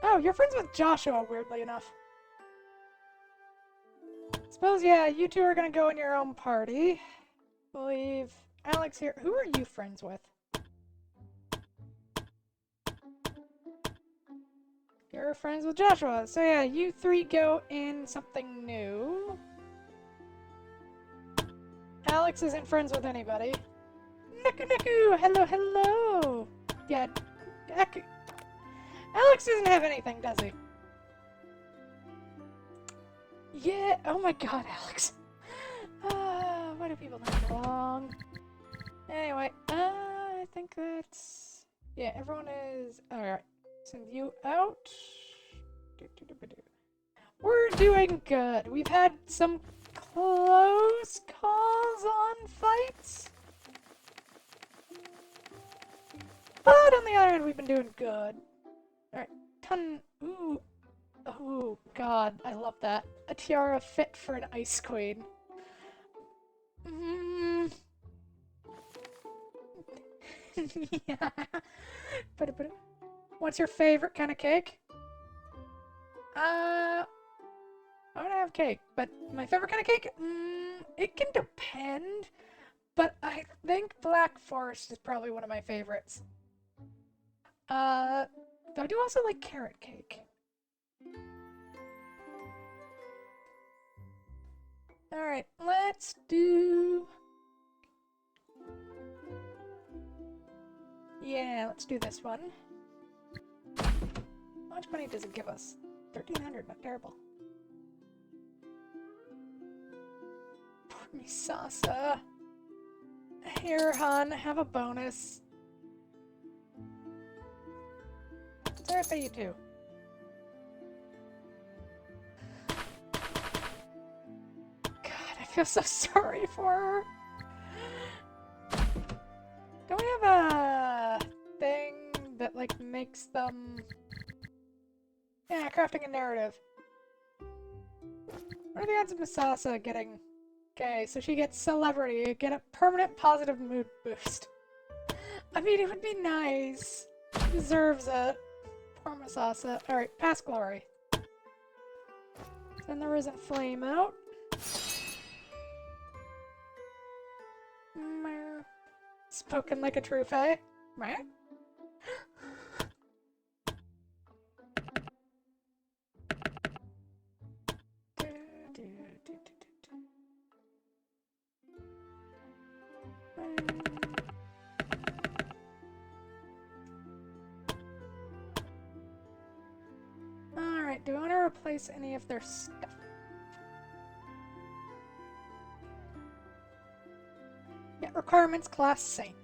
S1: Oh, you're friends with Joshua, weirdly enough. Suppose, yeah, you two are gonna go in your own party. We'll leave Alex here. Who are you friends with? You're friends with Joshua. So yeah, you three go in something new. Alex isn't friends with anybody. Niku Niku! Hello, hello! Yeah, Alex doesn't have anything, does he? Yeah, oh my god, Alex. Why do people not get along? Anyway, I think that's... Yeah, everyone is... Alright, send you out. We're doing good. We've had some close calls on fights. But on the other hand, we've been doing good. Alright, ooh. Oh, god, I love that. A tiara fit for an ice queen. Yeah. But what's your favorite kind of cake? I'm gonna have cake, but my favorite kind of cake? It can depend, but I think Black Forest is probably one of my favorites. Though I do also like carrot cake. Alright, let's do... Yeah, let's do this one. How much money does it give us? 1,300, not terrible. Poor Misasa. Here, hon, have a bonus. Sorry, I pay you too. God, I feel so sorry for her. Don't we have a thing that, like, makes them... Yeah, crafting a narrative. What are the odds of Misasa getting... Okay, so she gets celebrity, get a permanent positive mood boost. I mean, it would be nice. She deserves it. Poor Misasa. Alright, past glory. Send the Risen Flame out. Spoken like a true fae. Right? Alright, do we want to replace any of their stuff? Yeah, requirements class saint.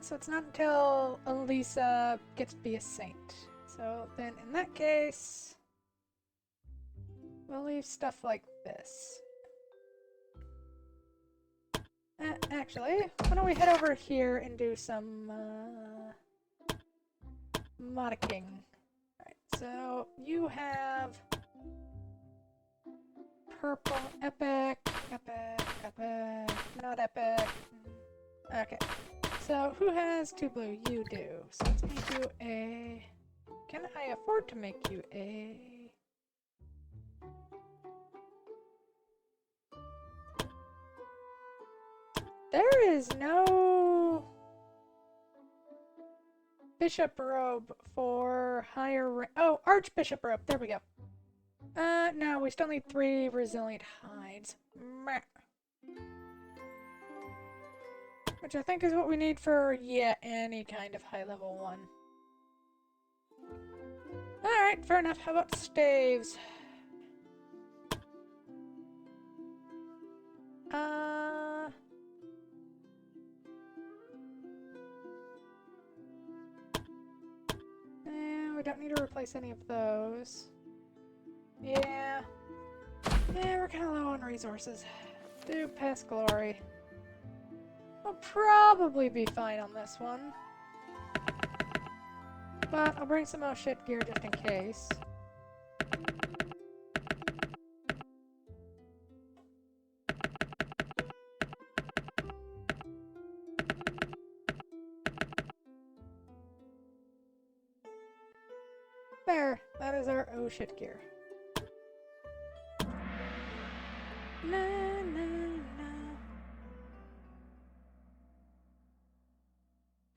S1: So it's not until Elisa gets to be a saint. So then in that case, we'll leave stuff like this. Actually, why don't we head over here and do some modicking. Alright, so you have purple, epic, not epic. Okay. So, who has 2 blue? You do. So let's make you a... Can I afford to make you a... There is no... Bishop robe for higher... Oh, Archbishop robe. There we go. No, we still need 3 resilient hides. Meh. Which I think is what we need for, yeah, any kind of high-level one. Alright, fair enough. How about staves? We don't need to replace any of those. Yeah. Yeah, we're kind of low on resources. Do pass glory. I'll probably be fine on this one. But I'll bring some more shit gear just in case. There, that is our oh shit gear. Na, na, na.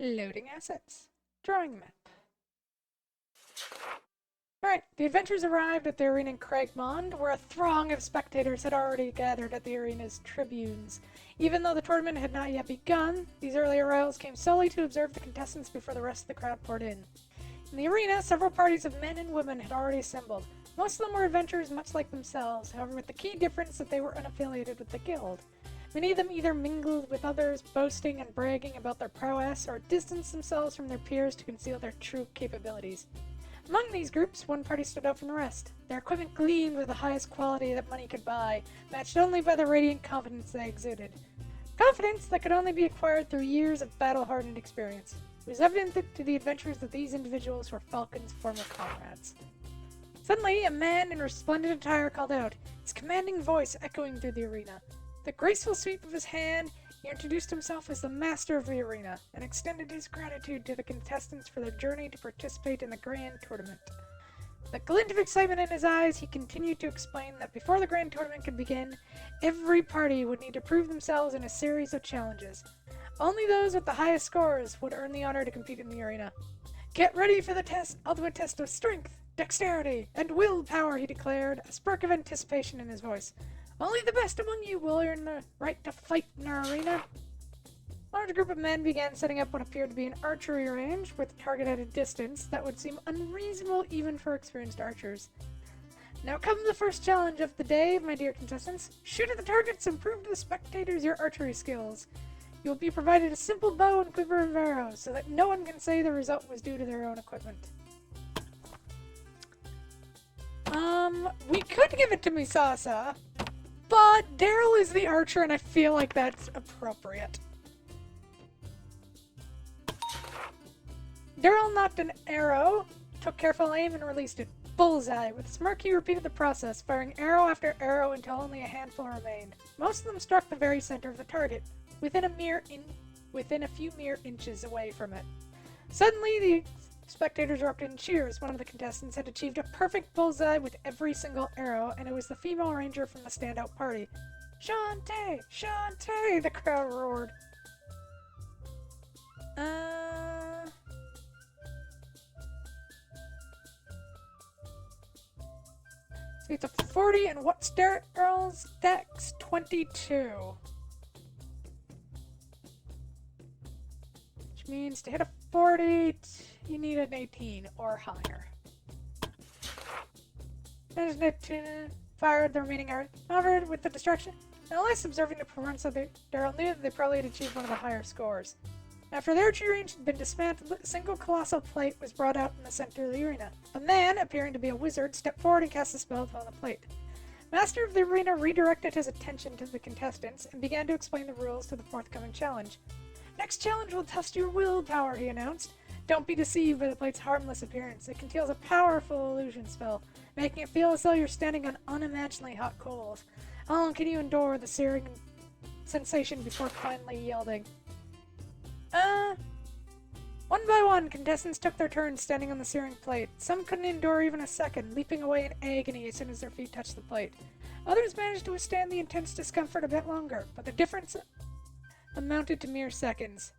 S1: Loading assets. Drawing map. Alright, the adventurers arrived at the arena in Craigmond, where a throng of spectators had already gathered at the arena's tribunes. Even though the tournament had not yet begun, these early arrivals came solely to observe the contestants before the rest of the crowd poured in. In the arena, several parties of men and women had already assembled. Most of them were adventurers much like themselves, however with the key difference that they were unaffiliated with the guild. Many of them either mingled with others, boasting and bragging about their prowess, or distanced themselves from their peers to conceal their true capabilities. Among these groups, one party stood out from the rest. Their equipment gleamed with the highest quality that money could buy, matched only by the radiant confidence they exuded. Confidence that could only be acquired through years of battle-hardened experience. It was evident to the adventurers that these individuals were Falcon's former comrades. Suddenly, a man in resplendent attire called out, his commanding voice echoing through the arena. With a graceful sweep of his hand, he introduced himself as the master of the arena, and extended his gratitude to the contestants for their journey to participate in the grand tournament. With a glint of excitement in his eyes, he continued to explain that before the grand tournament could begin, every party would need to prove themselves in a series of challenges. Only those with the highest scores would earn the honor to compete in the arena. Get ready for the ultimate test of strength, dexterity, and willpower, he declared, a spark of anticipation in his voice. Only the best among you will earn the right to fight in our arena. A large group of men began setting up what appeared to be an archery range with a target at a distance that would seem unreasonable even for experienced archers. Now comes the first challenge of the day, my dear contestants. Shoot at the targets and prove to the spectators your archery skills. You will be provided a simple bow and quiver of arrows, so that no one can say the result was due to their own equipment. We could give it to Misasa, but Daryl is the archer and I feel like that's appropriate. Daryl knocked an arrow, took careful aim, and released it. Bullseye. With a smirk, he repeated the process, firing arrow after arrow until only a handful remained. Most of them struck the very center of the target, within a few mere inches away from it. Suddenly, the spectators erupted in cheers. One of the contestants had achieved a perfect bullseye with every single arrow, and it was the female ranger from the standout party. Shantae! Shantae! The crowd roared. So it's a 40, and what's Daryl's dex? 22. Which means to hit a 40, you need an 18 or higher. Managed to fire the remaining arrows. However, with the distraction, unless observing the performance of Daryl knew that they probably had achieved one of the higher scores. After the archery range had been dismantled, a single colossal plate was brought out in the center of the arena. A man, appearing to be a wizard, stepped forward and cast a spell upon the plate. Master of the arena redirected his attention to the contestants and began to explain the rules to the forthcoming challenge. Next challenge will test your willpower, he announced. Don't be deceived by the plate's harmless appearance. It conceals a powerful illusion spell, making it feel as though you're standing on unimaginably hot coals. How long can you endure the searing sensation before finally yielding? One by one, contestants took their turns standing on the searing plate. Some couldn't endure even a second, leaping away in agony as soon as their feet touched the plate. Others managed to withstand the intense discomfort a bit longer, but the difference amounted to mere seconds.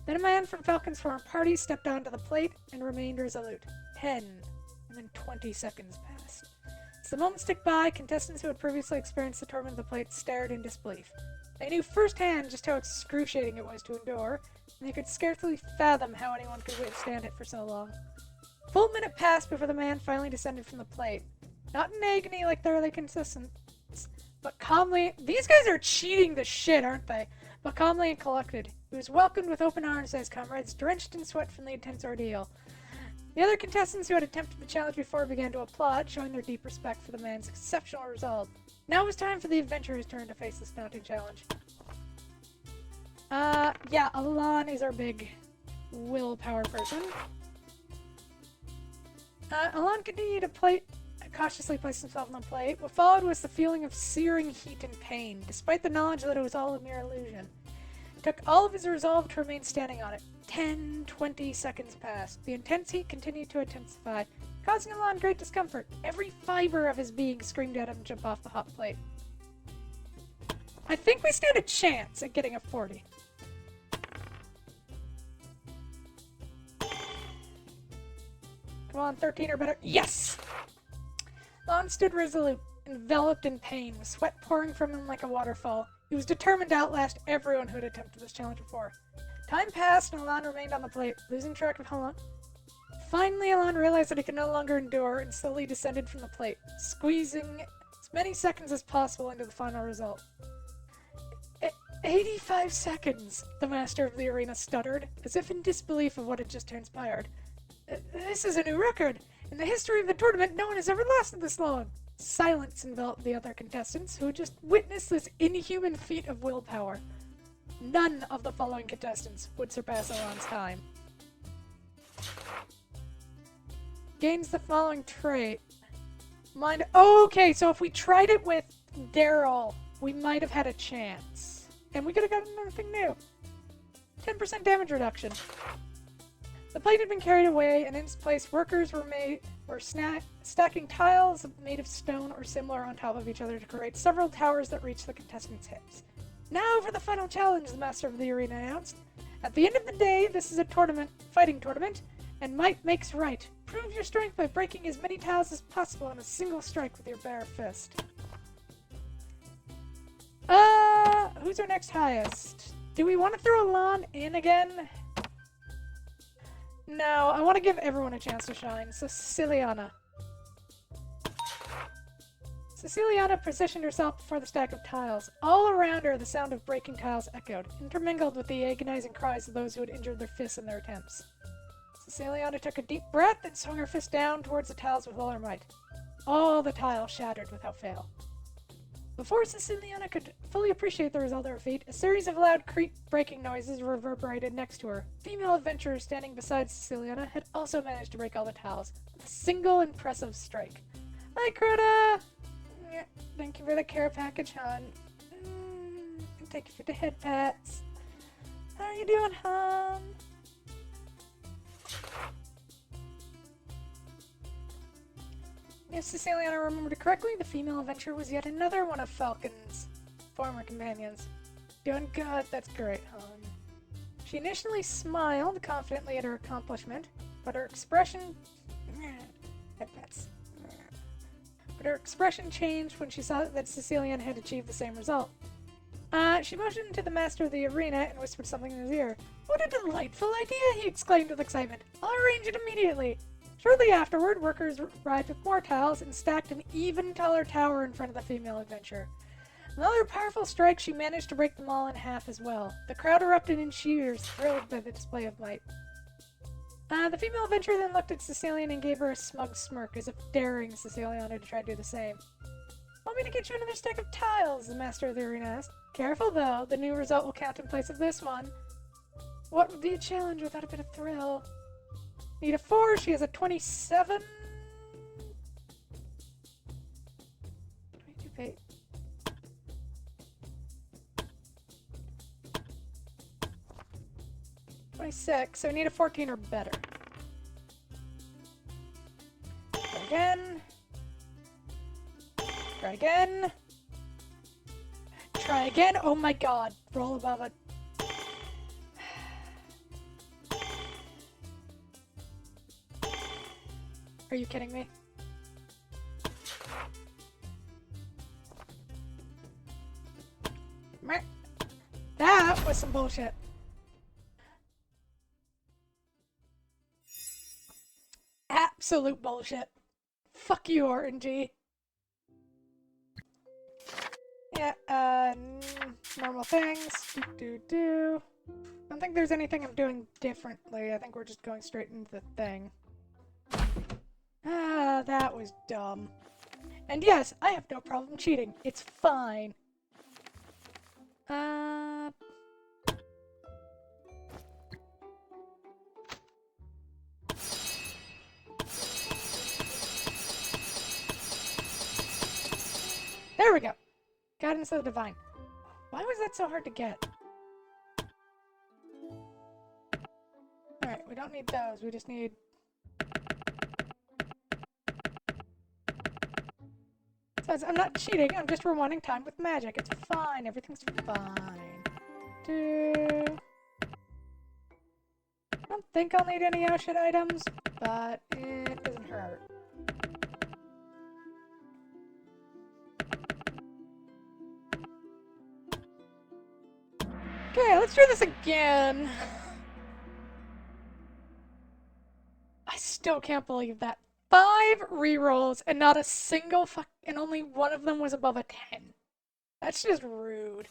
S1: Then a man from Falcon's former party stepped onto the plate and remained resolute. 10, and then 20 seconds passed. As the moments ticked by, contestants who had previously experienced the torment of the plate stared in disbelief. They knew firsthand just how excruciating it was to endure, and they could scarcely fathom how anyone could withstand it for so long. A full minute passed before the man finally descended from the plate. Not in agony like the early contestants, but calmly— these guys are cheating the shit, aren't they? But calmly and collected. He was welcomed with open arms by his comrades, drenched in sweat from the intense ordeal. The other contestants who had attempted the challenge before began to applaud, showing their deep respect for the man's exceptional resolve. Now it was time for the adventurer's turn to face this daunting challenge. Yeah, Alon is our big willpower person. Alon continued to cautiously place himself on the plate. What followed was the feeling of searing heat and pain, despite the knowledge that it was all a mere illusion. It took all of his resolve to remain standing on it. 10, 20 seconds passed. The intense heat continued to intensify, causing Alon great discomfort. Every fiber of his being screamed at him to jump off the hot plate. I think we stand a chance at getting a 40. Come on, 13 or better. Yes! Alon stood resolute, enveloped in pain, with sweat pouring from him like a waterfall. He was determined to outlast everyone who had attempted this challenge before. Time passed, and Alon remained on the plate, losing track of how long. Finally, Alon realized that he could no longer endure and slowly descended from the plate, squeezing as many seconds as possible into the final result. 85 seconds, the master of the arena stuttered, as if in disbelief of what had just transpired. This is a new record. In the history of the tournament, no one has ever lasted this long. Silence enveloped the other contestants, who had just witnessed this inhuman feat of willpower. None of the following contestants would surpass Alon's time. Gains the following trait. Mind. Okay, so if we tried it with Daryl, we might have had a chance. And we could have gotten anything new. 10% damage reduction. The plate had been carried away, and in its place, workers were stacking tiles made of stone or similar on top of each other to create several towers that reached the contestants' hips. Now for the final challenge, the master of the arena announced. At the end of the day, this is a fighting tournament, and might makes right. Prove your strength by breaking as many tiles as possible in a single strike with your bare fist. Who's our next highest? Do we want to throw Alon in again? No, I want to give everyone a chance to shine, so Siciliana. Siciliana positioned herself before the stack of tiles. All around her, the sound of breaking tiles echoed, intermingled with the agonizing cries of those who had injured their fists in their attempts. Siciliana took a deep breath and swung her fist down towards the tiles with all her might. All the tiles shattered without fail. Before Siciliana could fully appreciate the result of her feat, a series of loud breaking noises reverberated next to her. Female adventurers standing beside Siciliana had also managed to break all the tiles with a single impressive strike. Hi, Crota! Thank you for the care package, hon. Thank you for the head pats. How are you doing, hon? If Siciliana remembered correctly, the female adventurer was yet another one of Falcon's former companions. Doing good, that's great, hon. She initially smiled confidently at her accomplishment, but her expression... But her expression changed when she saw that Sicilian had achieved the same result. She motioned to the master of the arena and whispered something in his ear. What a delightful idea, he exclaimed with excitement. I'll arrange it immediately. Shortly afterward, workers arrived with more tiles and stacked an even taller tower in front of the female adventurer. Another powerful strike, she managed to break them all in half as well. The crowd erupted in cheers, thrilled by the display of might. The female adventurer then looked at Sicilian and gave her a smug smirk, as if daring Siciliana to try to do the same. Want me to get you another stack of tiles? The master of the arena asked. Careful, though. The new result will count in place of this one. What would be a challenge without a bit of thrill? Need a 4. She has a 27. 22 pay. So we need a 14 or better. Try again. Try again. Try again. Oh my god. Roll above it. Are you kidding me? That was some bullshit. Absolute bullshit. Fuck you, RNG. Yeah, normal things. I don't think there's anything I'm doing differently. I think we're just going straight into the thing. Ah, that was dumb. And yes, I have no problem cheating. It's fine. There we go. Guidance of the Divine. Why was that so hard to get? Alright, we don't need those. We just need... Says, I'm not cheating. I'm just rewinding time with magic. It's fine. Everything's fine. I don't think I'll need any Oshid items, but it doesn't hurt. Okay, let's do this again. I still can't believe that. 5 rerolls and not a single and only one of them was above a 10. That's just rude.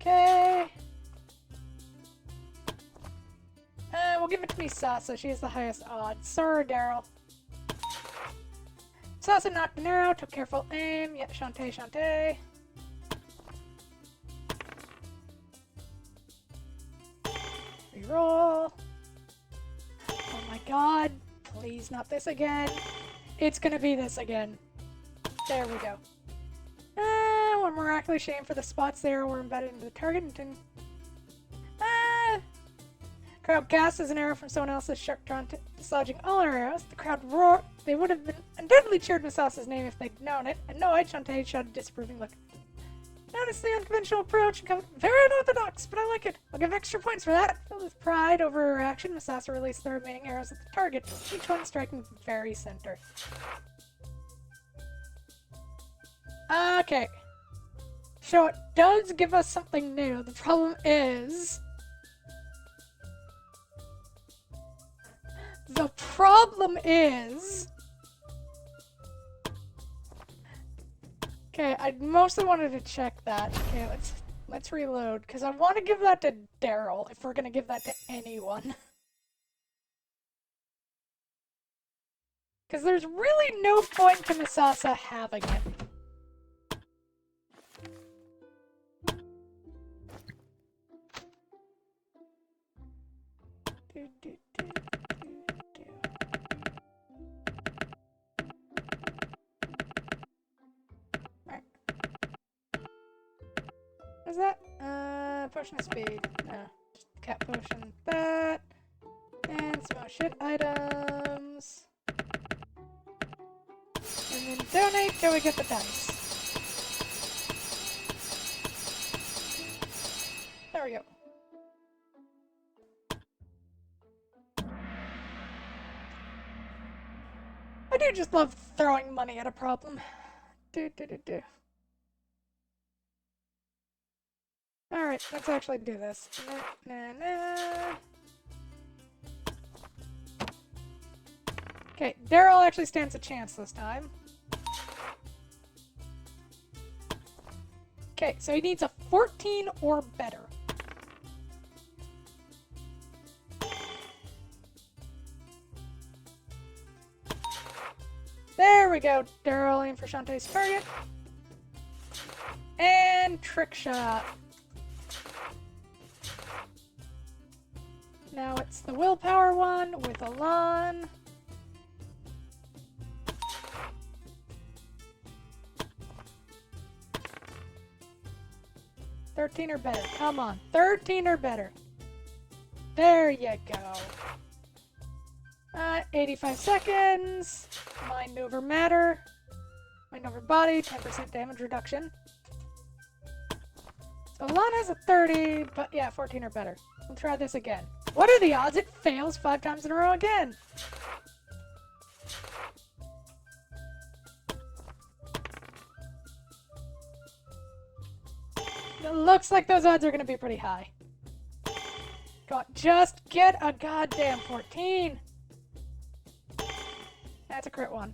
S1: Okay. We'll give it to Misasa. She has the highest odds. Sorry, Daryl. Misasa knocked an arrow, took careful aim. Yep, Shantae. Reroll. Oh my god. Please, not this again. It's gonna be this again. There we go. One miraculous shame for the spots there were embedded into the target and didn't... Crowd cast as an arrow from someone else's sharp drawn dislodging all our arrows. The crowd roared. They would have been undoubtedly cheered Misasa's name if they'd known it. Annoyed, Shantae shot a disapproving look. Notice the unconventional approach and come very unorthodox, but I like it. I'll give extra points for that. Filled with pride over her action, Misasa released the remaining arrows at the target, each one striking the very center. Okay. So it does give us something new. The problem is... Okay, I mostly wanted to check that. Okay, let's reload, because I want to give that to Daryl, if we're going to give that to anyone. Because there's really no point to Misasa having it. What is that? Potion of speed. No. Cat potion. That. And some more shit items. And then donate till we get the dice. There we go. I do just love throwing money at a problem. Alright, let's actually do this. Okay, Daryl actually stands a chance this time. Okay, so he needs a 14 or better. There we go, Daryl, aim for Shantae's target. And trick shot. Now it's the willpower one with Alon. $13 or better. Come on. 13 or better. There you go. 85 seconds. Mind over matter. Mind over body. 10% damage reduction. So Alon has a 30, but yeah, 14 or better. We'll try this again. What are the odds it fails 5 times in a row again? It looks like those odds are going to be pretty high. God, just get a goddamn 14. That's a crit one.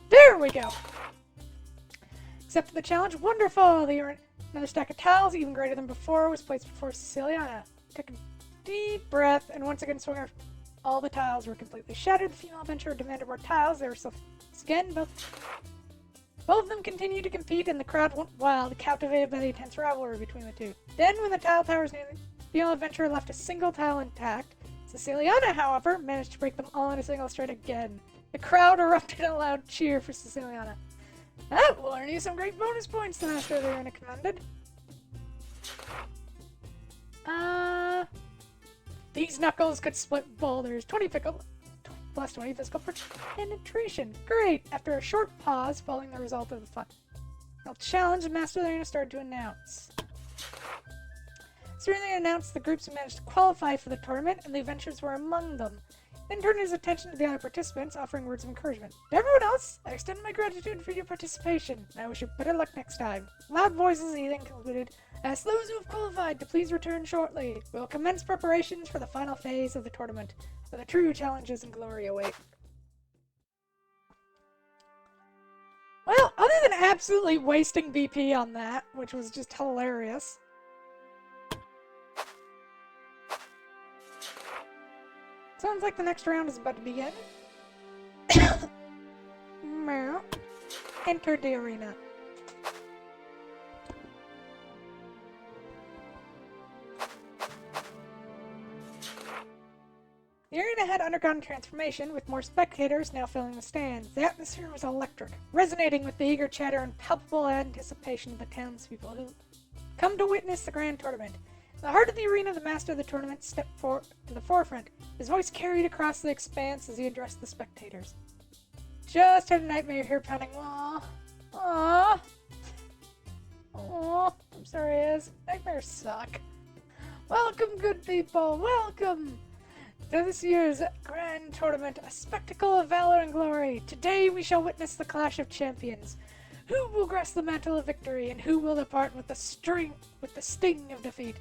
S1: There we go. Accepted the challenge. Wonderful. Another stack of towels, even greater than before, was placed before Cecilia. Took a deep breath and once again swung her. All the tiles were completely shattered. The female adventurer demanded more tiles. They were so again, both of them continued to compete, and the crowd went wild, captivated by the intense rivalry between the two. Then, when the tile towers near the female adventurer left a single tile intact, Siciliana, however, managed to break them all in a single straight again. The crowd erupted in a loud cheer for Siciliana. That will earn you some great bonus points, the master of the arena commanded. These knuckles could split boulders. 20 pickle plus 20 physical penetration. Great! After a short pause following the result of the final challenge, the master of the arena started to announce. Soon they announced the groups who managed to qualify for the tournament, and the adventurers were among them. Then turned his attention to the other participants, offering words of encouragement. To everyone else, I extend my gratitude for your participation, and I wish you better luck next time. Loud voices, he then concluded, ask those who have qualified to please return shortly. We will commence preparations for the final phase of the tournament, where the true challenges and glory await. Well, other than absolutely wasting BP on that, which was just hilarious. Sounds like the next round is about to begin. Enter the arena. The arena had undergone transformation, with more spectators now filling the stands. The atmosphere was electric, resonating with the eager chatter and palpable anticipation of the townspeople who come to witness the grand tournament. In the heart of the arena, the master of the tournament stepped to the forefront. His voice carried across the expanse as he addressed the spectators. Just had a nightmare here pounding. Aww. I'm sorry, Ez. Nightmares suck. Welcome, good people. Welcome to this year's grand tournament, a spectacle of valor and glory. Today we shall witness the clash of champions. Who will grasp the mantle of victory, and who will depart with the sting of defeat?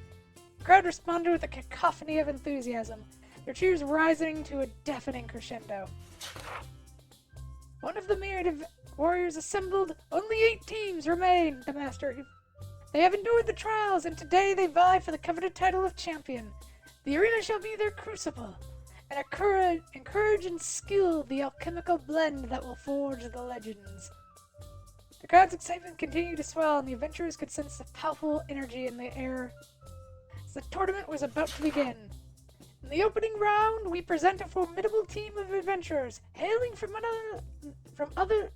S1: The crowd responded with a cacophony of enthusiasm, their cheers rising to a deafening crescendo. One of the myriad of warriors assembled, only 8 teams remain, the master. They have endured the trials, and today they vie for the coveted title of champion. The arena shall be their crucible, and courage and skill the alchemical blend that will forge the legends. The crowd's excitement continued to swell, and the adventurers could sense the powerful energy in the air as the tournament was about to begin. In the opening round, we present a formidable team of adventurers, hailing from none other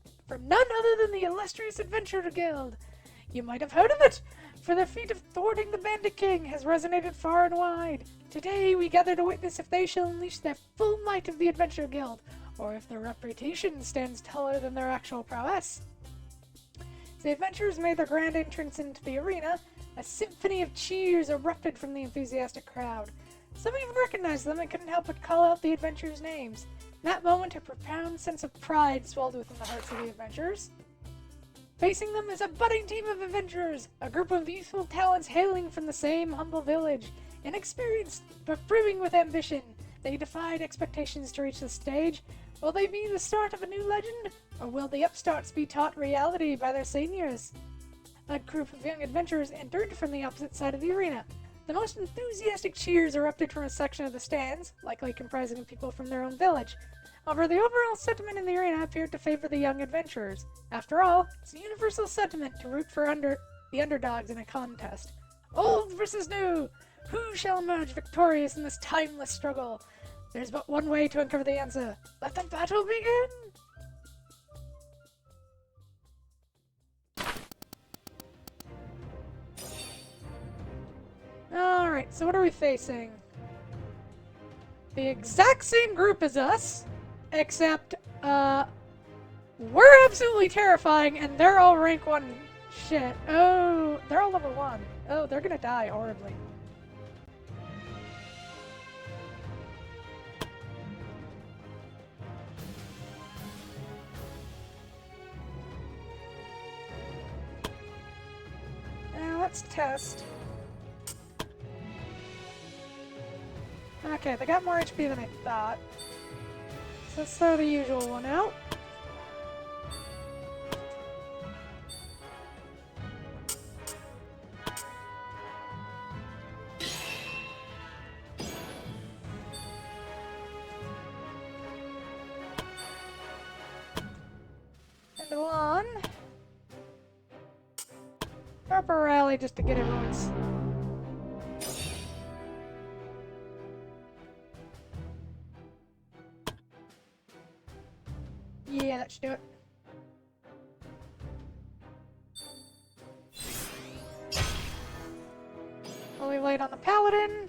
S1: than the illustrious Adventurer Guild. You might have heard of it, for their feat of thwarting the Bandit King has resonated far and wide. Today, we gather to witness if they shall unleash their full might of the Adventure Guild, or if their reputation stands taller than their actual prowess. As the adventurers made their grand entrance into the arena, a symphony of cheers erupted from the enthusiastic crowd. Some even recognized them and couldn't help but call out the adventurers' names. In that moment, a profound sense of pride swelled within the hearts of the adventurers. Facing them is a budding team of adventurers, a group of youthful talents hailing from the same humble village. Inexperienced, but brimming with ambition, they defied expectations to reach the stage. Will they be the start of a new legend, or will the upstarts be taught reality by their seniors? A group of young adventurers entered from the opposite side of the arena. The most enthusiastic cheers erupted from a section of the stands, likely comprising of people from their own village. However, the overall sentiment in the arena appeared to favor the young adventurers. After all, it's a universal sentiment to root for the underdogs in a contest. Old versus new! Who shall emerge victorious in this timeless struggle? There's but one way to uncover the answer. Let the battle begin! Alright, so what are we facing? The exact same group as us, except, we're absolutely terrifying and they're all rank 1 shit. Oh, they're all level 1. Oh, they're gonna die horribly. Now, let's test. Okay, they got more HP than I thought. So let's throw the usual one out. Up a rally just to get everyone's... Yeah, that should do it. Fully laid on the paladin.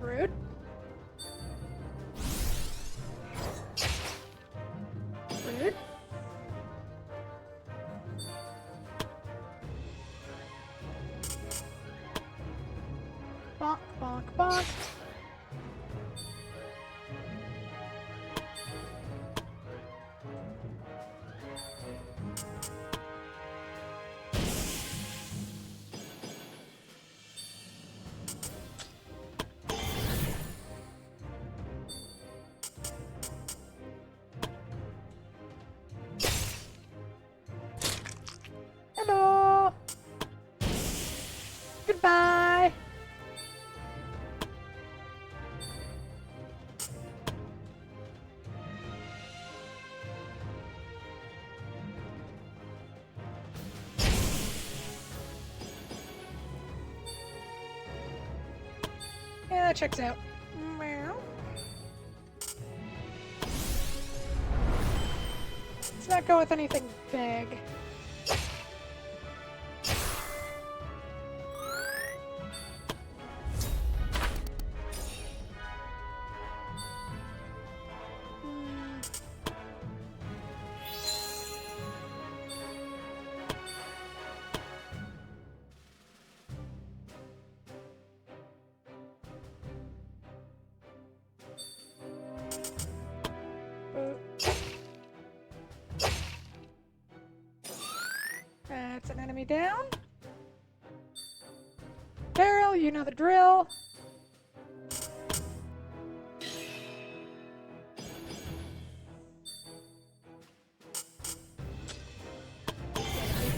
S1: Rude. Rude. Bonk, bonk, bonk. Hello. Goodbye. Yeah, that checks out. Meow. Let's not go with anything big. That's an enemy down. Daryl, you know the drill.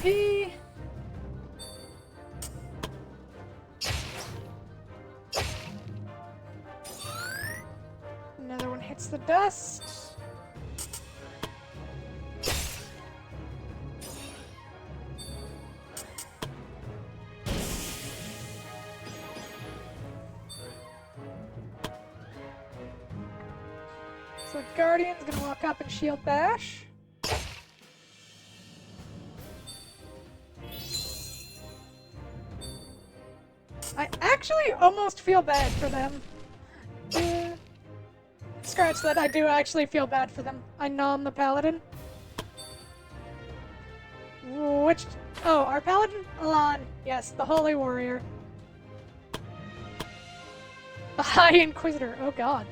S1: MVP. Another one hits the dust. So Guardian's gonna walk up and shield bash. I actually almost feel bad for them. Scratch that, I do actually feel bad for them. I know I'm the paladin. Which... Oh, our paladin? Alon. Yes, the holy warrior. The High Inquisitor. Oh god.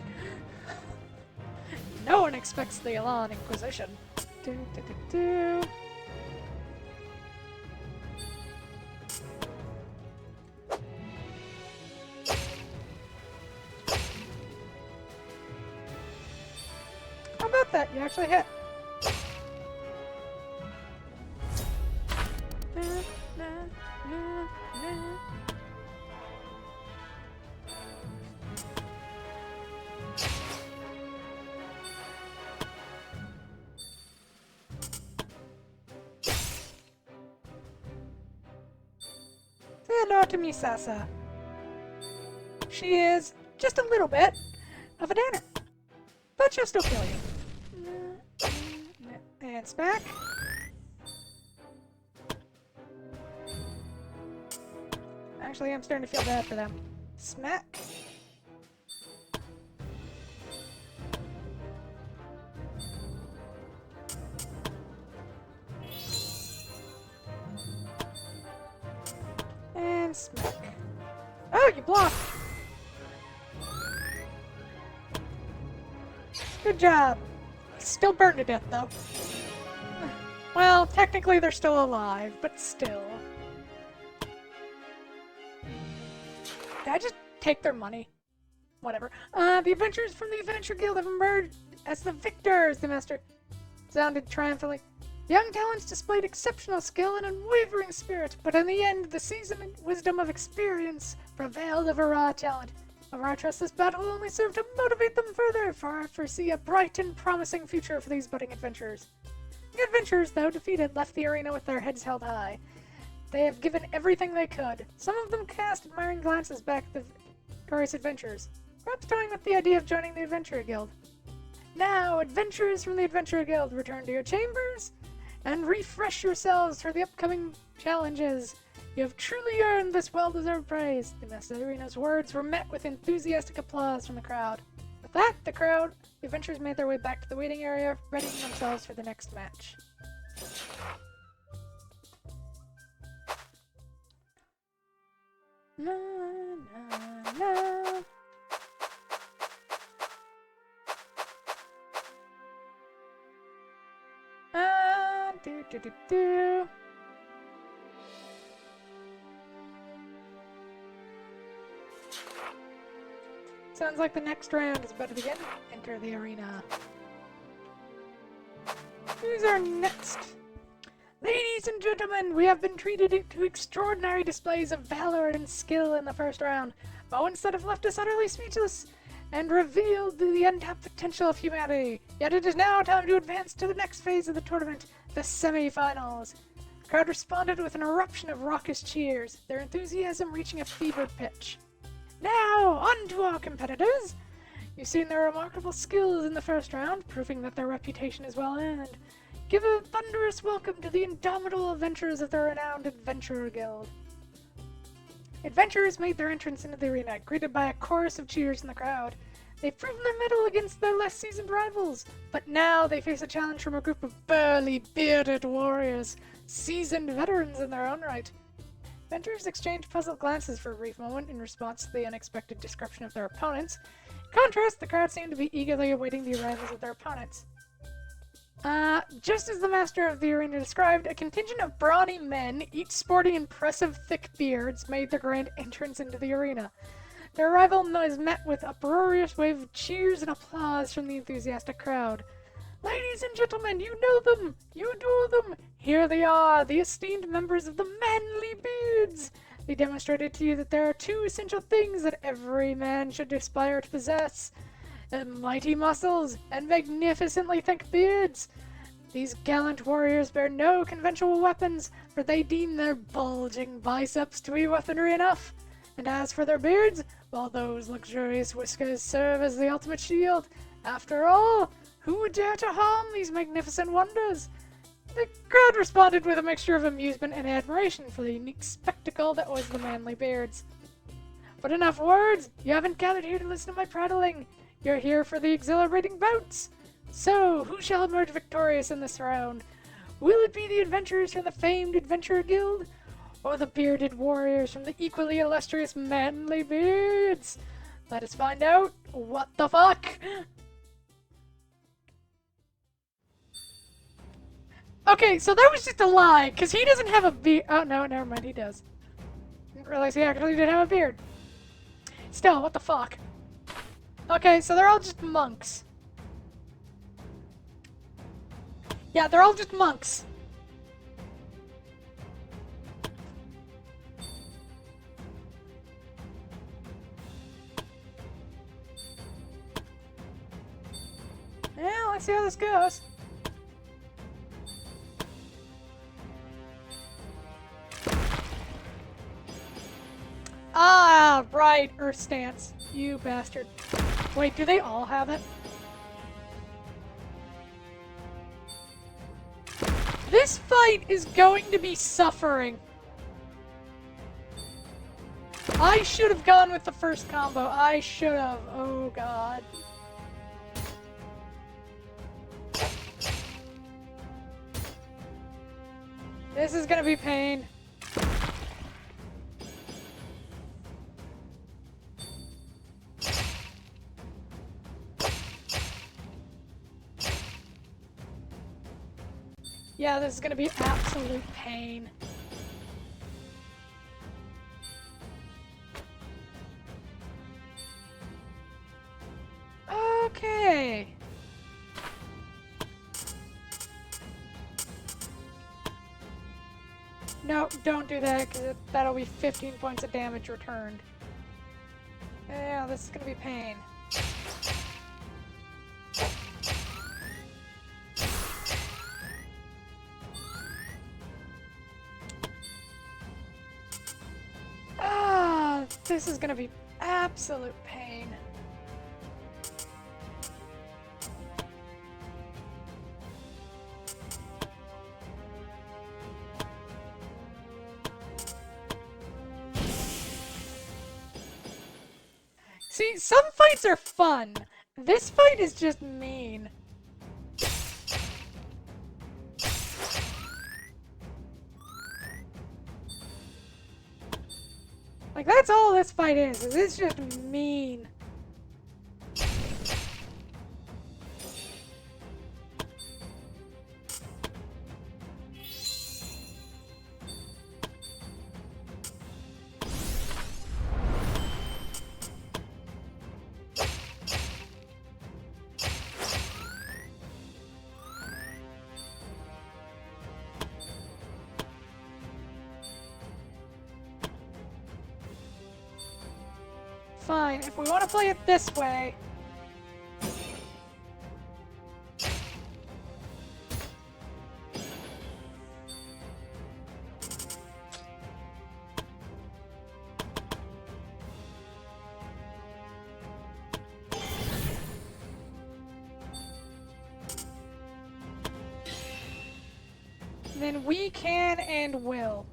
S1: No one expects the Alon Inquisition. Do, do, do, do. How about that? You actually hit. Na, na, na, na. Say hello to Misasa. She is just a little bit of a danner, but she'll still kill you. And smack. Actually, I'm starting to feel bad for them. Smack. And smack. Oh, you blocked! Good job. Still burned to death, though. Well, technically they're still alive, but still. Did I just take their money? Whatever. The adventurers from the Adventure Guild have emerged as the victors, the master sounded triumphantly. Young talents displayed exceptional skill and unwavering spirit, but in the end, the seasoned wisdom of experience prevailed over raw talent. However, I trust this battle will only serve to motivate them further, for I foresee a bright and promising future for these budding adventurers. The adventurers, though defeated, left the arena with their heads held high. They have given everything they could. Some of them cast admiring glances back at the victorious adventurers, perhaps toying with the idea of joining the Adventurer Guild. Now, adventurers from the Adventurer Guild, return to your chambers and refresh yourselves for the upcoming challenges. You have truly earned this well-deserved praise. The Master Arena's words were met with enthusiastic applause from the crowd. With that, the adventurers made their way back to the waiting area, readying themselves for the next match. Na, na, na. Do. Sounds like the next round is about to begin. Enter the arena. Who's our next? Ladies and gentlemen, we have been treated to extraordinary displays of valor and skill in the first round. Moments that have left us utterly speechless and revealed the untapped potential of humanity. Yet it is now time to advance to the next phase of the tournament, the semi-finals. The crowd responded with an eruption of raucous cheers, their enthusiasm reaching a fevered pitch. Now, on to our competitors. You've seen their remarkable skills in the first round, proving that their reputation is well earned. Give a thunderous welcome to the indomitable adventurers of the renowned Adventurer Guild. Adventurers made their entrance into the arena, greeted by a chorus of cheers in the crowd. They've proven their mettle against their less seasoned rivals, but now they face a challenge from a group of burly, bearded warriors, seasoned veterans in their own right. Adventurers exchanged puzzled glances for a brief moment in response to the unexpected description of their opponents. In contrast, the crowd seemed to be eagerly awaiting the arrivals of their opponents. Just as the master of the arena described, a contingent of brawny men, each sporting impressive thick beards, made their grand entrance into the arena. Their arrival was met with a uproarious wave of cheers and applause from the enthusiastic crowd. Ladies and gentlemen, you know them! You adore them! Here they are, the esteemed members of the Manly Beards! They demonstrated to you that there are two essential things that every man should aspire to possess: mighty muscles and magnificently thick beards. These gallant warriors bear no conventional weapons, for they deem their bulging biceps to be weaponry enough. And as for their beards, well, those luxurious whiskers serve as the ultimate shield. After all, who would dare to harm these magnificent wonders? The crowd responded with a mixture of amusement and admiration for the unique spectacle that was the Manly Beards. But enough words! You haven't gathered here to listen to my prattling. You're here for the exhilarating bouts. So, who shall emerge victorious in this round? Will it be the adventurers from the famed Adventurer Guild, or the bearded warriors from the equally illustrious Manly Beards? Let us find out. What the fuck? Okay, so that was just a lie, because he doesn't have a beard. Oh, no, never mind, he does. Didn't realize he actually did have a beard. Still, what the fuck? Okay, so they're all just monks. Yeah, they're all just monks. Yeah, let's see how this goes. Ah, right, Earth Stance. You bastard. Wait, do they all have it? This fight is going to be suffering. I should have gone with the first combo. I should have. Oh, God. This is gonna be pain. Yeah, this is gonna be absolute pain. Okay. No, don't do that, because that'll be 15 points of damage returned. Yeah, this is gonna be pain. Ah, this is gonna be absolute pain. See, some fights are fun. This fight is just mean. Like, that's all this fight is it's just mean. Fine, if we want to play it this way. Then we can and will.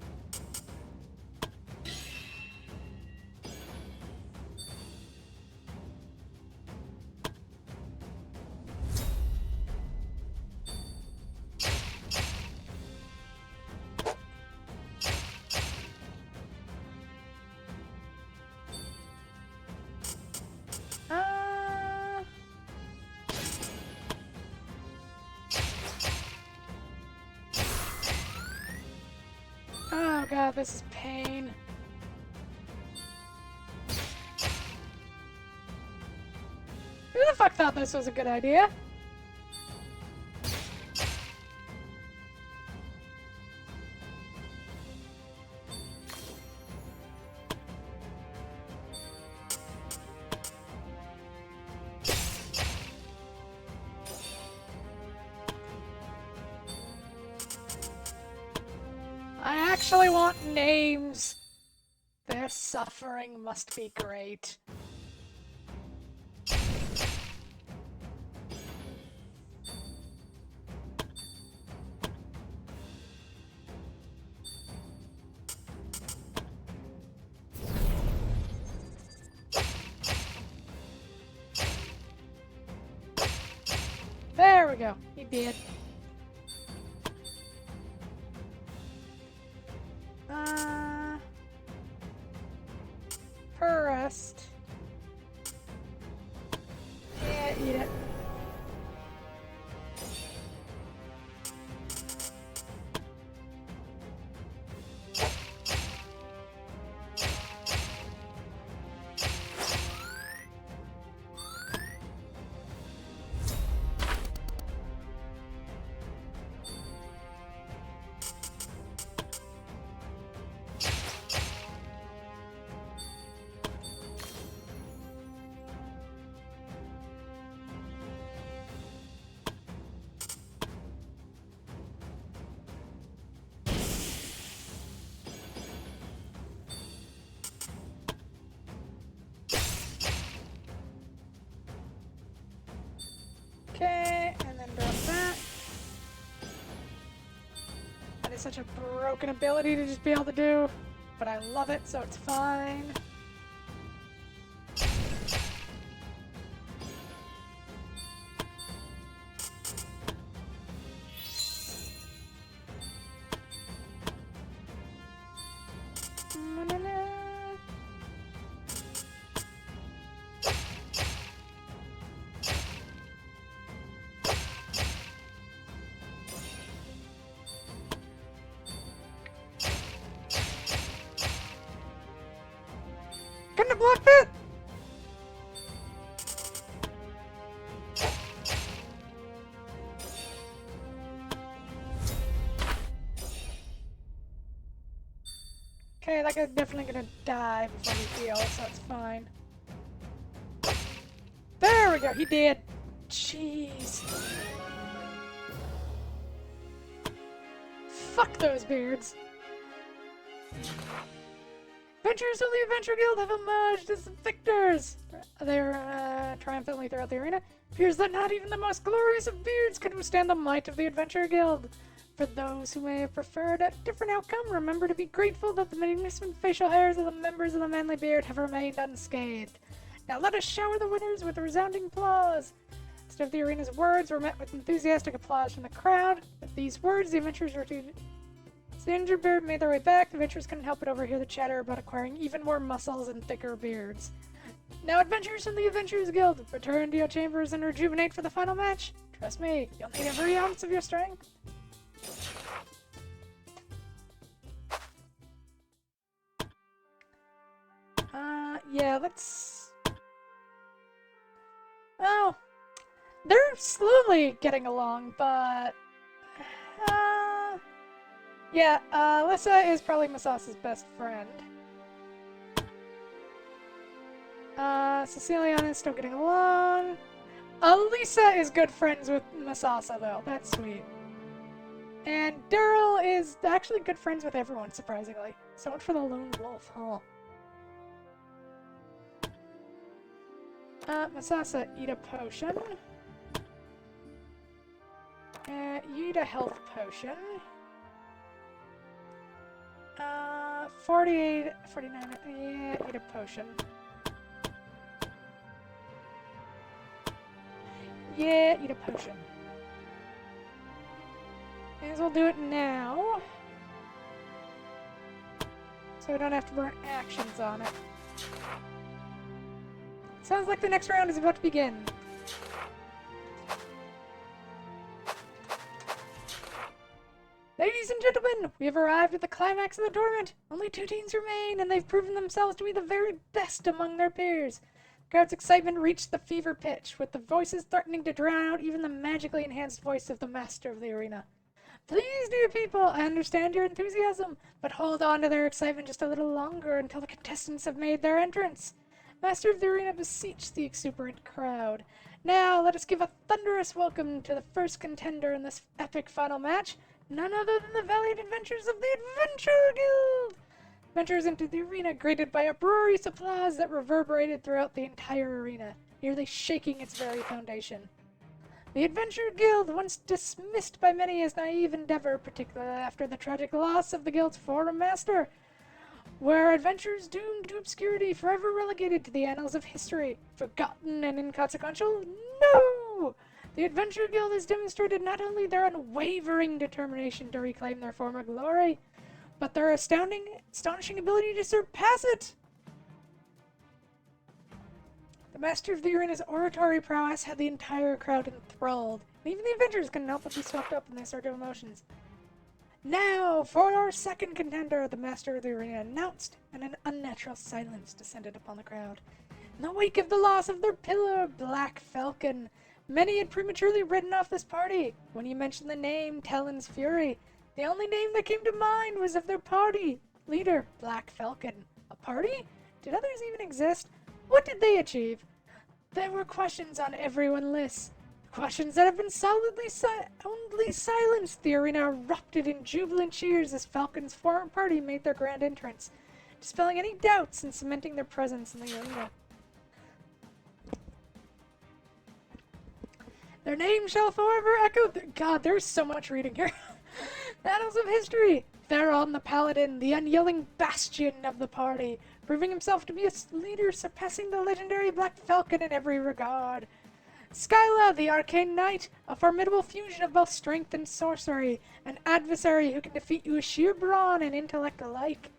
S1: Oh god, this is pain. Who the fuck thought this was a good idea? I actually want names. Their suffering must be great. There we go. He did. Per rest. Yeah, eat it. Okay, and then drop that. That is such a broken ability to just be able to do, but I love it, so it's fine. Couldn't have blocked that! Okay, that guy's definitely gonna die before we heal, so it's fine. we go. He did. Jeez. Fuck those beards. Adventurers of the Adventure Guild have emerged as victors! They're triumphantly throughout the arena. Appears that not even the most glorious of beards can withstand the might of the Adventure Guild. For those who may have preferred a different outcome, remember to be grateful that the magnificent facial hairs of the members of the Manly Beard have remained unscathed. Now let us shower the winners with resounding applause! Most of the arena's words were met with enthusiastic applause from the crowd. With these words, the adventurers retreated. As the injured beard made their way back, the adventurers couldn't help but overhear the chatter about acquiring even more muscles and thicker beards. Now, adventurers from the Adventurers Guild, return to your chambers and rejuvenate for the final match. Trust me, you'll need every ounce of your strength. Yeah, let's... Oh, they're slowly getting along, but... Yeah, Alyssa is probably Masasa's best friend. Ceciliana is still getting along. Elisa is good friends with Masasa, though. That's sweet. And Daryl is actually good friends with everyone, surprisingly. So much for the lone wolf, huh? Masasa, eat a potion. You eat a health potion. 48, 49, yeah, eat a potion. Yeah, eat a potion. May as well do it now. So we don't have to burn actions on it. Sounds like the next round is about to begin. Ladies and gentlemen, we have arrived at the climax of the tournament. Only 2 teams remain, and they've proven themselves to be the very best among their peers. The crowd's excitement reached the fever pitch, with the voices threatening to drown out even the magically enhanced voice of the master of the arena. Please, dear people, I understand your enthusiasm, but hold on to their excitement just a little longer until the contestants have made their entrance. Master of the arena beseeched the exuberant crowd. Now, let us give a thunderous welcome to the first contender in this epic final match, none other than the valiant adventurers of the Adventure Guild! Adventurers entered the arena greeted by uproarious applause that reverberated throughout the entire arena, nearly shaking its very foundation. The Adventure Guild, once dismissed by many as naive endeavor, particularly after the tragic loss of the guild's former master, were adventurers doomed to obscurity, forever relegated to the annals of history, forgotten and inconsequential? No! The Adventure Guild has demonstrated not only their unwavering determination to reclaim their former glory, but their astonishing ability to surpass it! The master of the arena's oratory prowess had the entire crowd enthralled, and even the adventurers couldn't help but be swept up in their surge of emotions. Now, for our second contender, the master of the arena announced, and an unnatural silence descended upon the crowd. In the wake of the loss of their pillar, Black Falcon, many had prematurely written off this party. When he mentioned the name Talon's Fury, the only name that came to mind was of their party leader, Black Falcon. A party? Did others even exist? What did they achieve? There were questions on everyone's list. Questions that have been solidly silenced. The arena erupted in jubilant cheers as Falcon's former party made their grand entrance, dispelling any doubts and cementing their presence in the arena. Their name shall forever echo. God, there's so much reading here. Annals of history. Theron the Paladin, the unyielding bastion of the party, proving himself to be a leader surpassing the legendary Black Falcon in every regard. Skyla, the Arcane Knight, a formidable fusion of both strength and sorcery, an adversary who can defeat you with sheer brawn and intellect alike.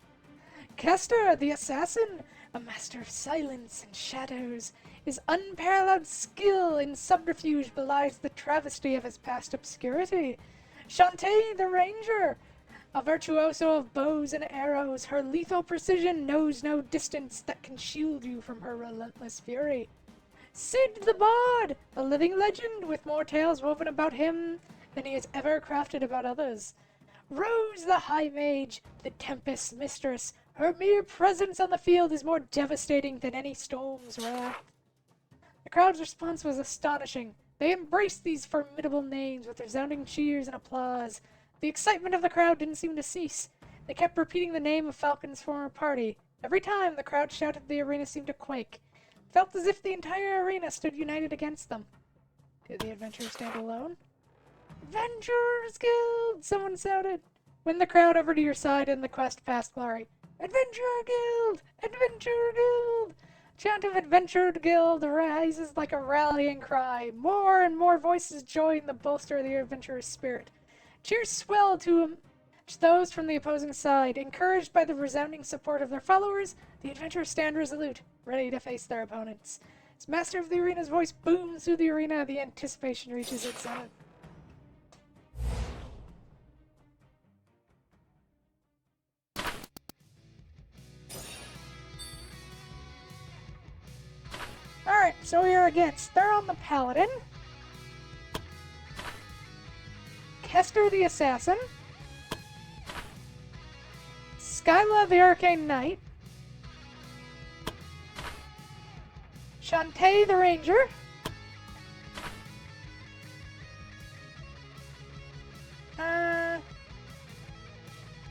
S1: Kester, the Assassin, a master of silence and shadows. His unparalleled skill in subterfuge belies the travesty of his past obscurity. Shantae, the Ranger, a virtuoso of bows and arrows. Her lethal precision knows no distance that can shield you from her relentless fury. Sid the Bard, a living legend with more tales woven about him than he has ever crafted about others. Rose the High Mage, the Tempest's mistress. Her mere presence on the field is more devastating than any storm's wrath. The crowd's response was astonishing. They embraced these formidable names with resounding cheers and applause. The excitement of the crowd didn't seem to cease. They kept repeating the name of Falcon's former party. Every time the crowd shouted, the arena seemed to quake. It felt as if the entire arena stood united against them. Did the adventurers stand alone? Adventurers Guild! Someone shouted. Win the crowd over to your side and the quest past glory. Adventurer Guild! Adventurer Guild! Chant of Adventure Guild rises like a rallying cry. More and more voices join the bolster of the adventurer's spirit. Cheers swell to those from the opposing side. Encouraged by the resounding support of their followers, the adventurers stand resolute, ready to face their opponents. As Master of the Arena's voice booms through the arena, the anticipation reaches its zenith. Alright, so we are against Theron the Paladin, Kester the Assassin, Skyla the Arcane Knight, Shantae the Ranger, add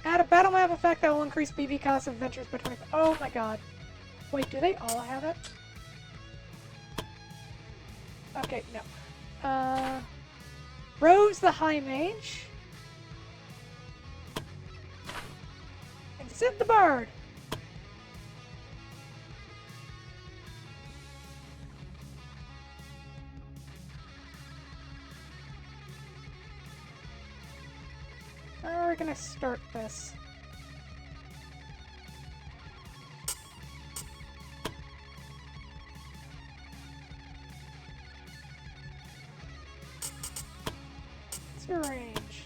S1: a battle map effect that will increase BB cost of adventures by 20. Oh my god. Wait, do they all have it? Okay, no. Rose the High Mage. And Sid the Bard. How are we gonna start this? What's your range?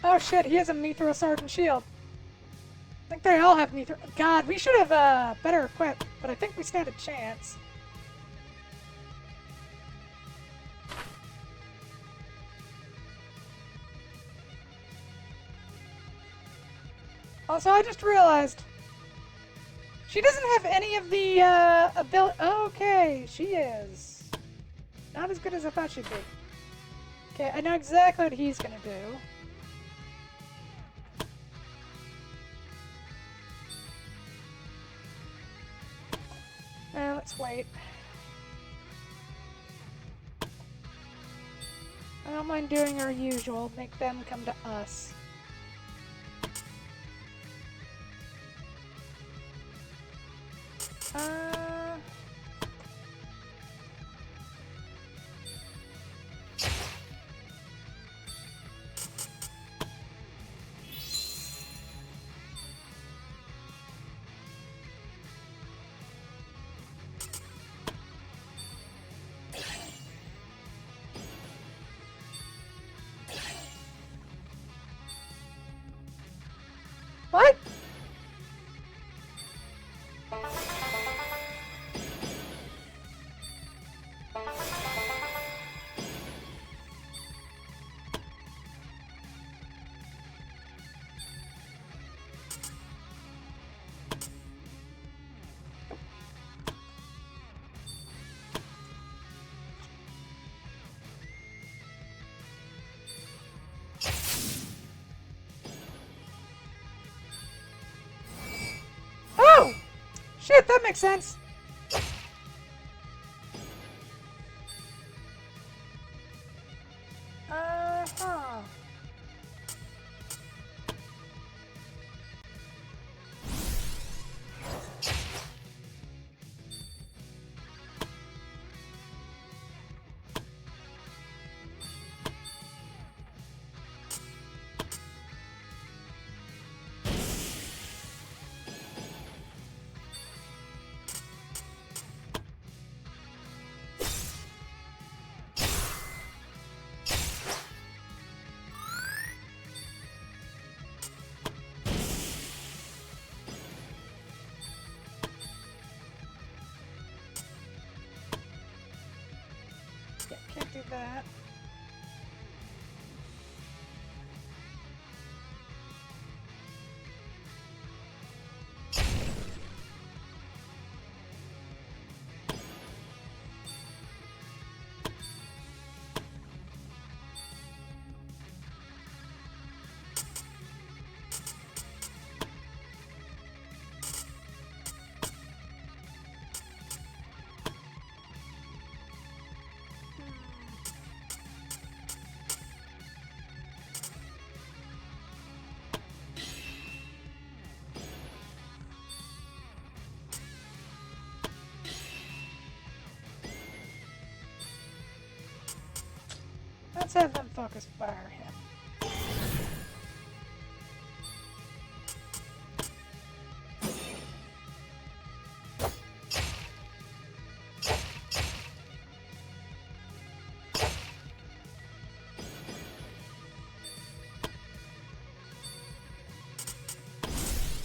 S1: Oh shit, he has a Mithril Sword and Shield. I think they all have Mithril. God, we should have better equipped, but I think we stand a chance. Also, I just realized she doesn't have any of the ability. Okay, she is not as good as I thought she'd be. Okay, I know exactly what he's gonna do. Let's wait. I don't mind doing our usual, make them come to us. What? Oh! Shit, that makes sense. Uh-huh. Yeah, can't do that. let's have them focus fire him.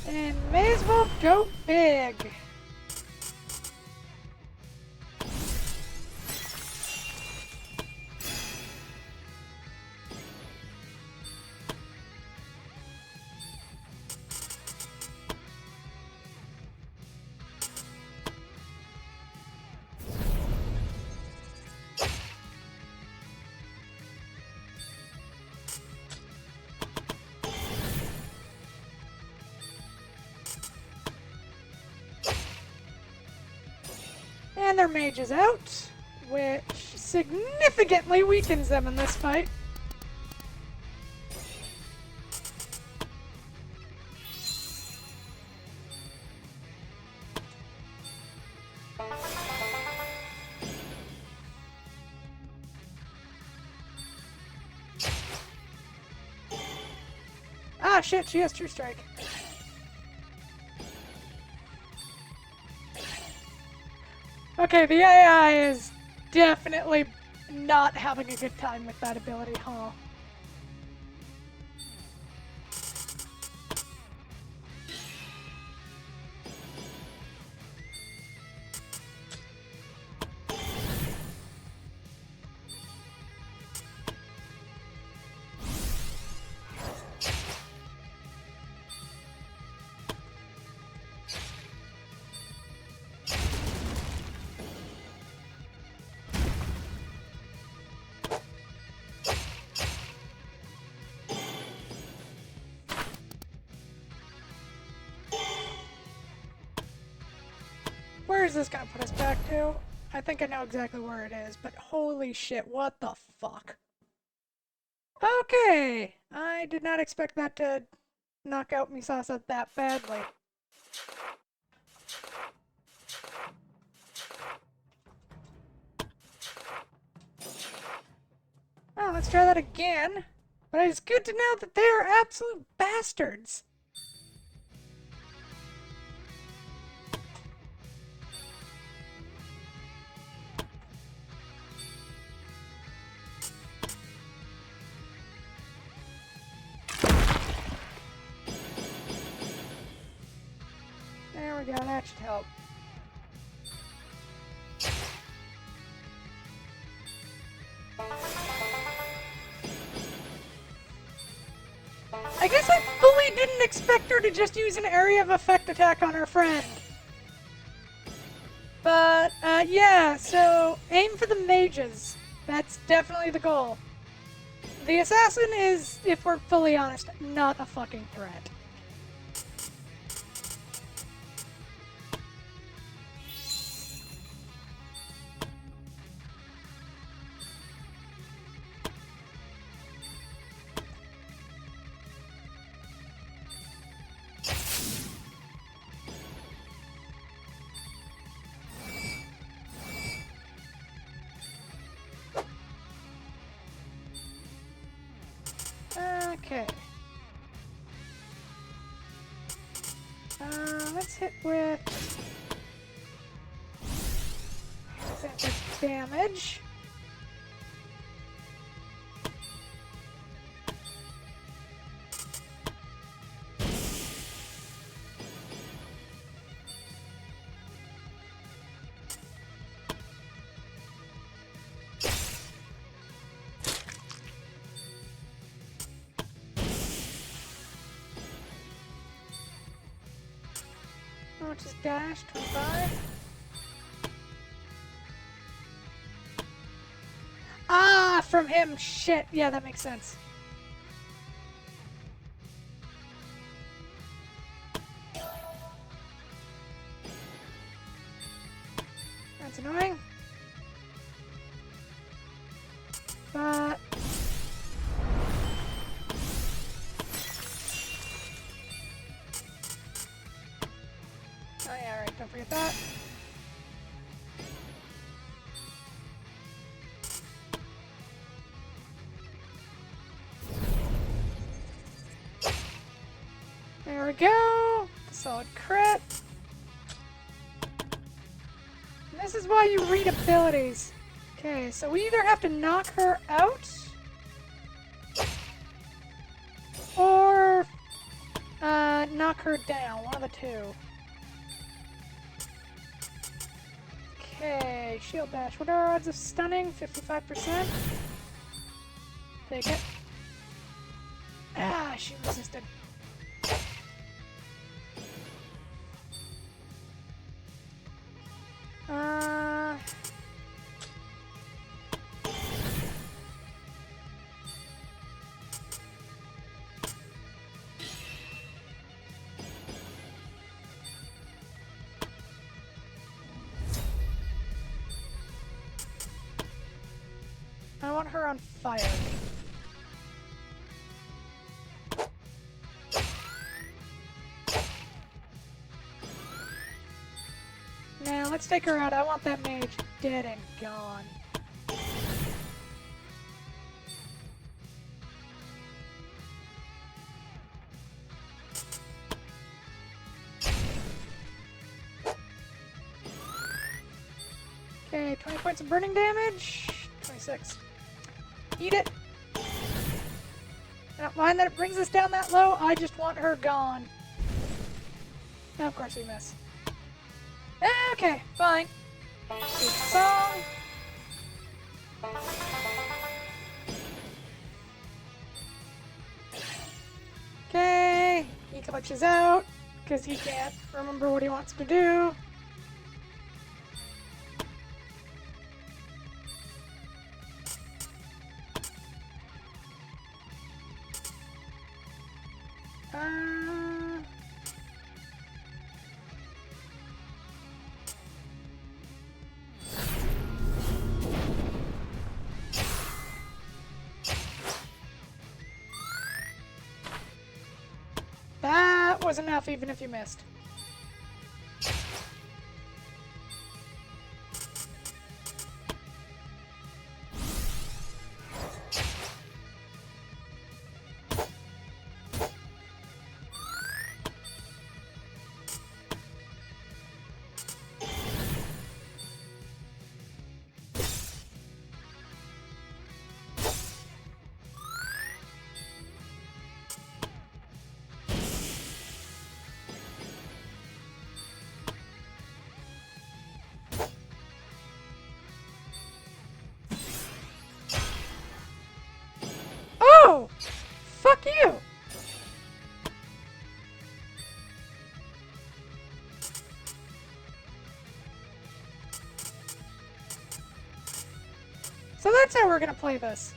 S1: And may as well go big. And their mage is out, which significantly weakens them in this fight. Ah, shit, she has True Strike. Okay, the AI is definitely not having a good time with that ability, huh? Where is this gonna put us back to? I think I know exactly where it is, but holy shit, what the fuck? Okay, I did not expect that to knock out Misasa that badly. Oh, let's try that again. But it's good to know that they are absolute bastards. There we go, that should help. I guess I fully didn't expect her to just use an area of effect attack on her friend. But, yeah, so aim for the mages. That's definitely the goal. The assassin is, if we're fully honest, not a fucking threat. Okay. Let's hit with damage. How much is dash? 25? Ah, from him. Shit. Yeah, that makes sense. That's annoying. But... oh yeah, right, don't forget that. we go. Solid crit. And this is why you read abilities. Okay, so we either have to knock her out or knock her down. One of the two. Okay, shield bash. What are our odds of stunning? 55%. Take it. Ah, she resisted. I want her on fire. Now, let's take her out. I want that mage dead and gone. Okay, 20 points of burning damage. 26. Eat it. I don't mind that it brings us down that low. I just want her gone. Now, of course we miss. Okay, fine. Sing a song. Okay, he glitches out because he can't remember what he wants to do. That was enough, even if you missed. Oh! Fuck you! So that's how we're gonna play this.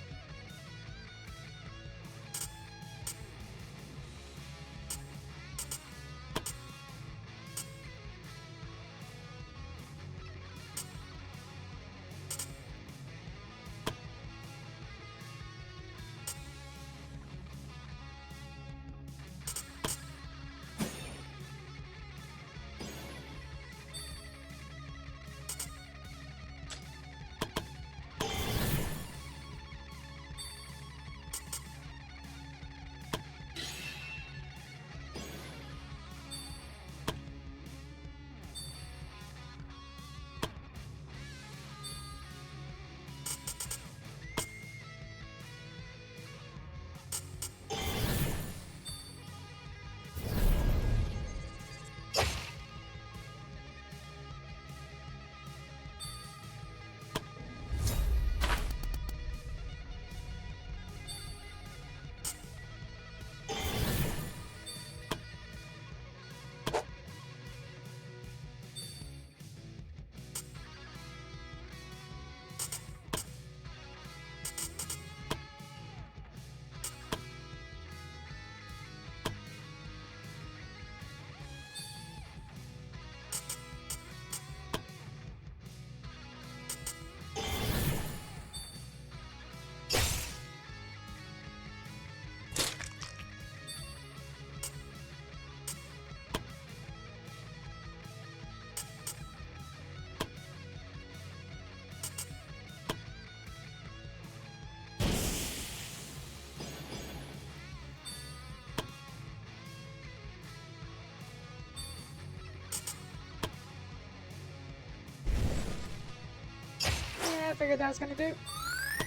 S1: figured that was gonna do.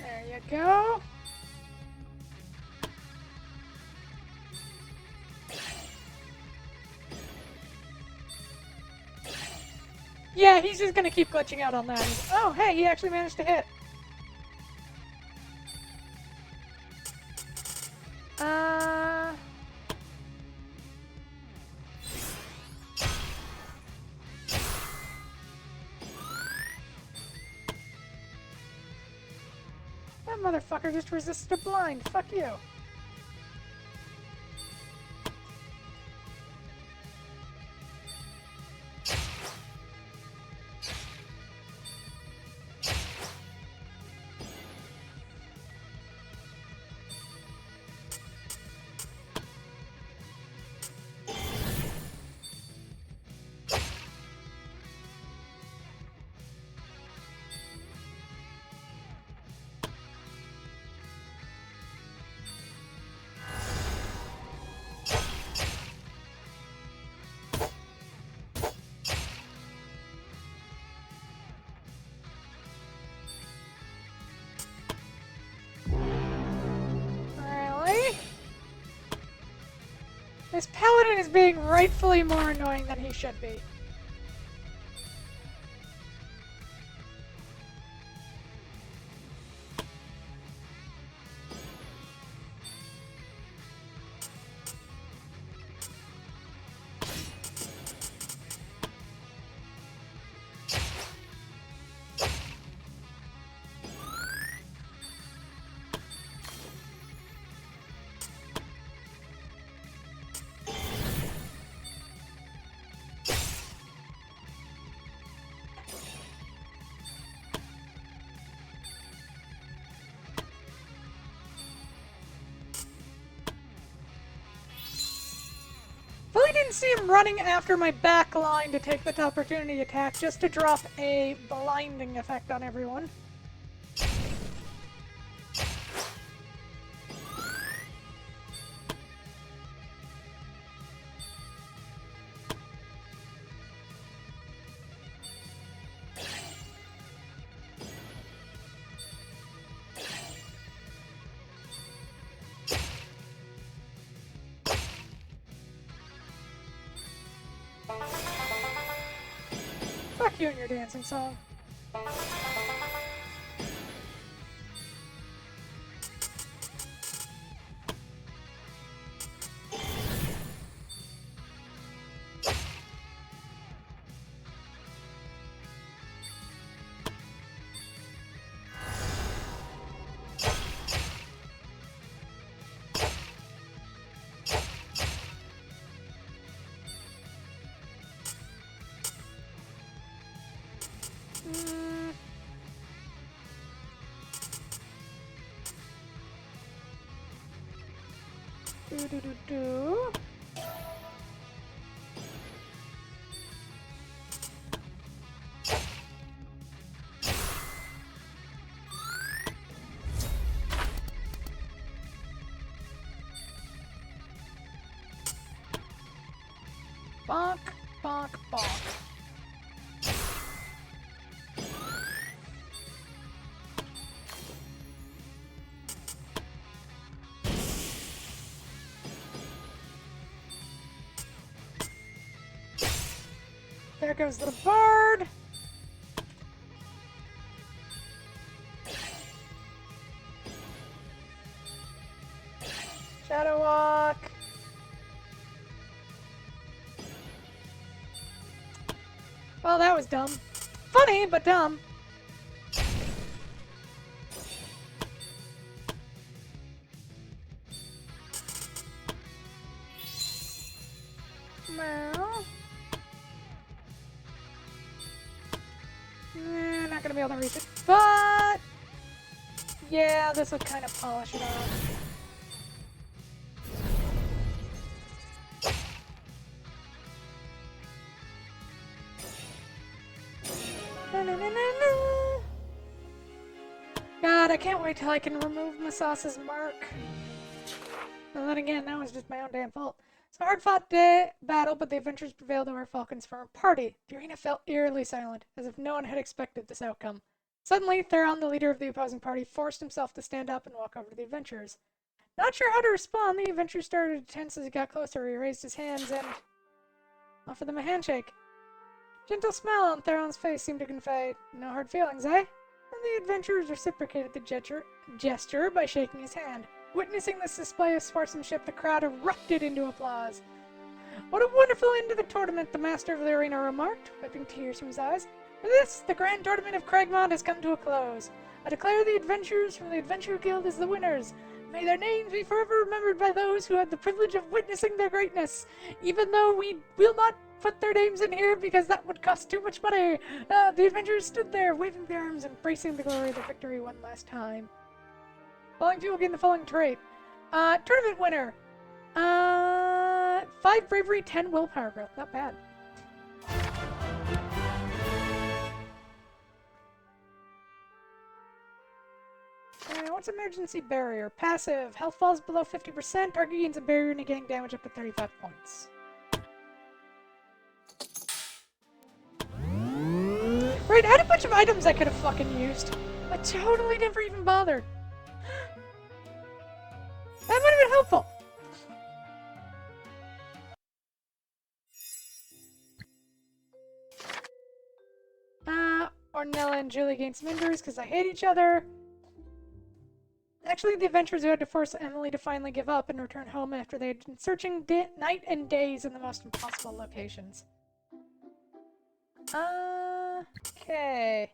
S1: There you go. Yeah, he's just gonna keep glitching out on that. Oh, hey, he actually managed to hit. That motherfucker just resisted a blind. Fuck you. This paladin is being rightfully more annoying than he should be. I didn't see him running after my back line to take the opportunity attack just to drop a blinding effect on everyone. Fuck you and your dancing song. Do. Bonk, bonk, bonk. There goes the bard. Shadow walk. Well, that was dumb. Funny, but dumb. Well. Not gonna be able to reach it, but yeah, this will kind of polish it off. God, I can't wait till I can remove Masas's mark. And then again, that was just my own damn fault. It's a hard-fought battle, but the adventurers prevailed over Falcon's firm party. The arena felt eerily silent, as if no one had expected this outcome. Suddenly, Theron, the leader of the opposing party, forced himself to stand up and walk over to the adventurers. Not sure how to respond, the adventurer started to tense as he got closer. He raised his hands and offered them a handshake. Gentle smile on Theron's face seemed to convey, "No hard feelings, eh?" And the adventurers reciprocated the gesture by shaking his hand. Witnessing this display of sportsmanship, the crowd erupted into applause. "What a wonderful end to the tournament," the master of the arena remarked, wiping tears from his eyes. "With this, the grand tournament of Cragmont has come to a close. I declare the adventurers from the Adventure Guild as the winners. May their names be forever remembered by those who had the privilege of witnessing their greatness, even though we will not put their names in here because that would cost too much money." The adventurers stood there, waving their arms, embracing the glory of the victory one last time. Following people gain the following trait. Tournament winner. 5 bravery, 10 willpower growth. Not bad. What's emergency barrier? Passive. Health falls below 50%. Target gains a barrier negating damage up to 35 points. Right, I had a bunch of items I could have fucking used. I totally never even bothered. That might have been helpful. Ornella and Julie gain some injuries because they hate each other. Actually, the adventurers who had to force Emily to finally give up and return home after they had been searching night and days in the most impossible locations. Okay.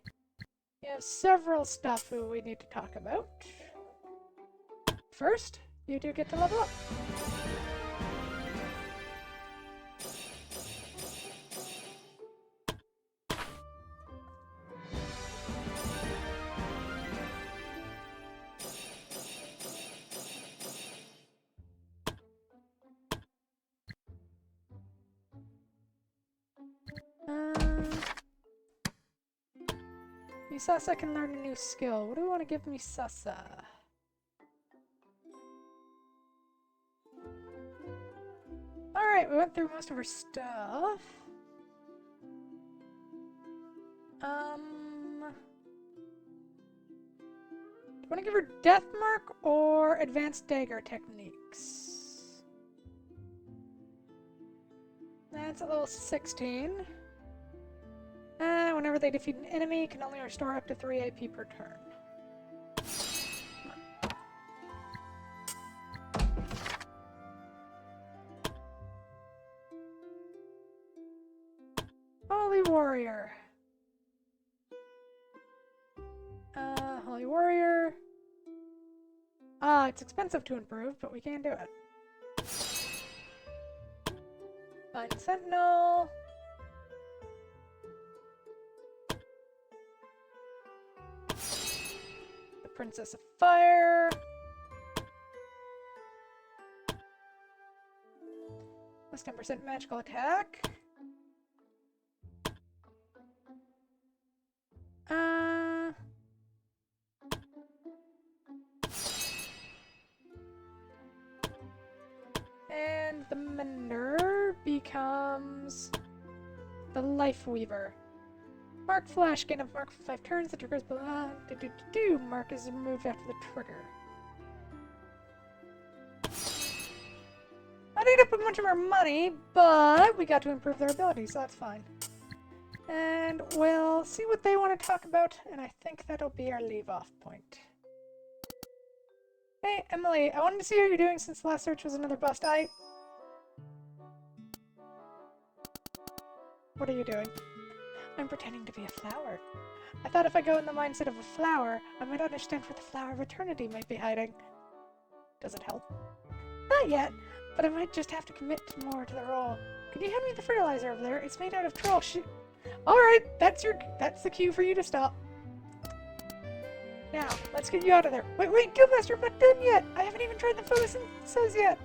S1: We have several stuff who we need to talk about. First, you do get to level up. Misasa can learn a new skill. What do we want to give Misasa? Alright, we went through most of her stuff. Do you want to give her Death Mark or Advanced Dagger Techniques? That's at level 16. Whenever they defeat an enemy, can only restore up to 3 AP per turn. Holy Warrior. Holy Warrior. It's expensive to improve, but we can do it. Fine Sentinel. The Princess of Fire. Plus 10% magical attack. And the Mender becomes the Life Weaver. Mark Flash, gain a mark for 5 turns. The trigger is mark is removed after the trigger. That ate up a bunch of our money, but we got to improve their ability, so that's fine. And we'll see what they want to talk about, and I think that'll be our leave-off point. Hey, Emily, I wanted to see how you're doing since the last search was another bust. What are you doing? I'm pretending to be a flower. I thought if I go in the mindset of a flower, I might understand where the flower of eternity might be hiding. Does it help? Not yet, but I might just have to commit more to the role. Can you hand me the fertilizer over there? It's made out of troll shit. Alright, that's the cue for you to stop. Now, let's get you out of there. Wait, Guildmaster, I'm not done yet! I haven't even tried the photosynthesis yet!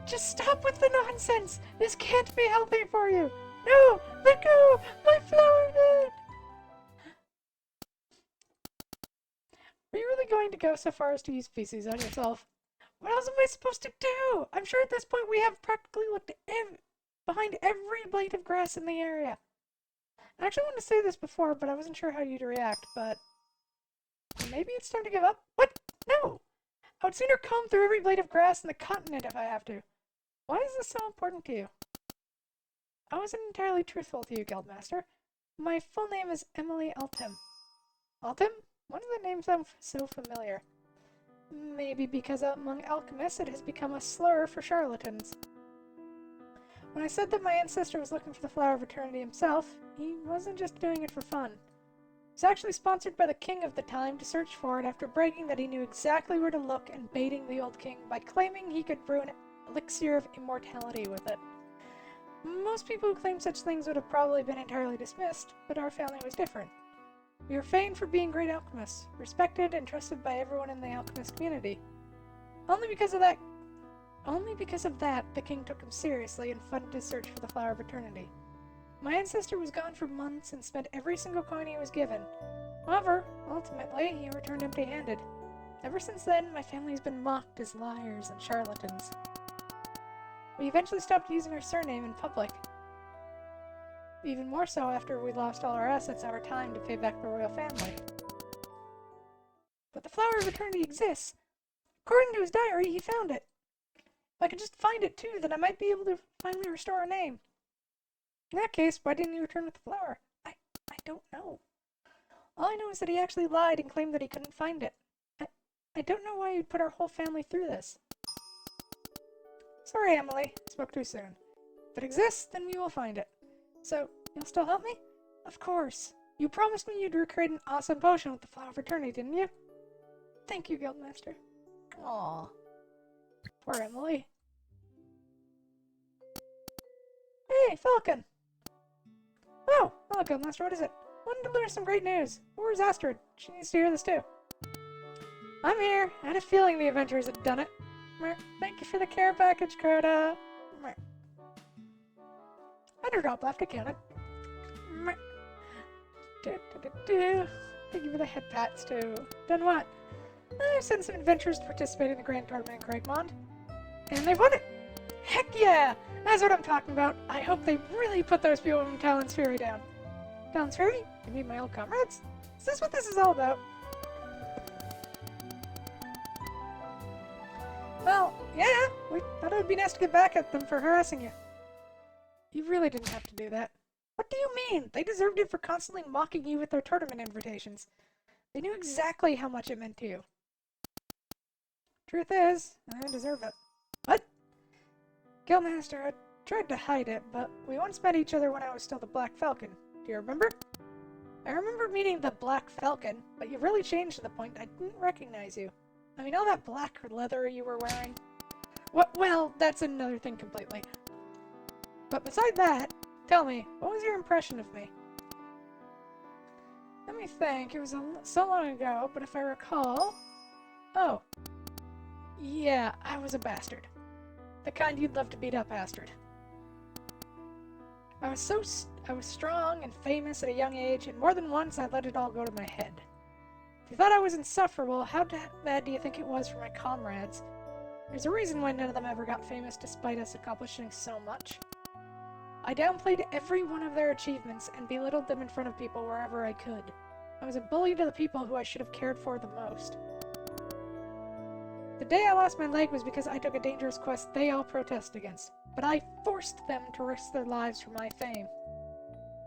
S1: Just stop with the nonsense! This can't be healthy for you! No! Let go! My flower head! Are you really going to go so far as to use feces on yourself? What else am I supposed to do? I'm sure at this point we have practically looked behind every blade of grass in the area. I actually wanted to say this before, but I wasn't sure how you'd react, but maybe it's time to give up? What? No! I would sooner comb through every blade of grass in the continent if I have to. Why is this so important to you? I wasn't entirely truthful to you, Guildmaster. My full name is Emily Altem. Altem? Why does that name sound so familiar? Maybe because among alchemists it has become a slur for charlatans. When I said that my ancestor was looking for the Flower of Eternity himself, he wasn't just doing it for fun. He was actually sponsored by the king of the time to search for it after bragging that he knew exactly where to look and baiting the old king by claiming he could brew an elixir of immortality with it. Most people who claimed such things would have probably been entirely dismissed, but our family was different. We were famed for being great alchemists, respected and trusted by everyone in the alchemist community. Only because of that, the king took him seriously and funded his search for the Flower of Eternity. My ancestor was gone for months and spent every single coin he was given. However, ultimately, he returned empty-handed. Ever since then, my family has been mocked as liars and charlatans. We eventually stopped using our surname in public. Even more so after we lost all our assets and our time to pay back the royal family. But the Flower of Eternity exists. According to his diary, he found it. If I could just find it too, then I might be able to finally restore our name. In that case, why didn't he return with the flower? I don't know. All I know is that he actually lied and claimed that he couldn't find it. I don't know why you'd put our whole family through this. Sorry, Emily. I spoke too soon. If it exists, then we will find it. So, you'll still help me? Of course. You promised me you'd recreate an awesome potion with the Flower of Eternity, didn't you? Thank you, Guildmaster. Aww. Poor Emily. Hey, Falcon! Oh, hello, Guildmaster, what is it? Wanted to learn some great news. Where's Astrid? She needs to hear this too. I'm here. I had a feeling the Avengers had done it. Thank you for the care package, Crota. Underdrop left accounted. Thank you for the head pats too. Done what? I've sent some adventurers to participate in the Grand Tournament in Craigmont. And they've won it! Heck yeah! That's what I'm talking about. I hope they really put those people from Talon's Fury down. Talon's Fury? You mean my old comrades? Is this what this is all about? Well, yeah. We thought it would be nice to get back at them for harassing you. You really didn't have to do that. What do you mean? They deserved it for constantly mocking you with their tournament invitations. They knew exactly how much it meant to you. Truth is, I deserve it. What? Guildmaster, I tried to hide it, but we once met each other when I was still the Black Falcon. Do you remember? I remember meeting the Black Falcon, but you really changed to the point I didn't recognize you. I mean, all that black leather you were wearing. Well, that's another thing completely. But beside that, tell me, what was your impression of me? Let me think, it was so long ago, but if I recall... Oh. Yeah, I was a bastard. The kind you'd love to beat up, Astrid. I was strong and famous at a young age, and more than once I let it all go to my head. If you thought I was insufferable, how bad do you think it was for my comrades? There's a reason why none of them ever got famous despite us accomplishing so much. I downplayed every one of their achievements and belittled them in front of people wherever I could. I was a bully to the people who I should have cared for the most. The day I lost my leg was because I took a dangerous quest they all protested against, but I forced them to risk their lives for my fame.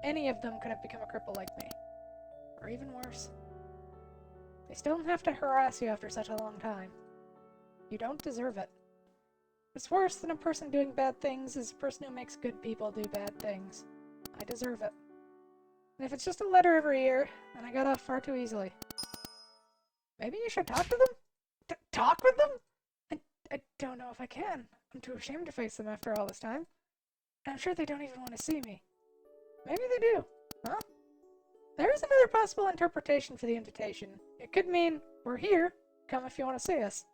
S1: Any of them could have become a cripple like me. Or even worse. They still don't have to harass you after such a long time. You don't deserve it. What's worse than a person doing bad things is a person who makes good people do bad things. I deserve it. And if it's just a letter every year, then I got off far too easily. Maybe you should talk to them? Talk with them? I don't know if I can. I'm too ashamed to face them after all this time. And I'm sure they don't even want to see me. Maybe they do. Huh? There is another possible interpretation for the invitation. It could mean, we're here, come if you want to see us.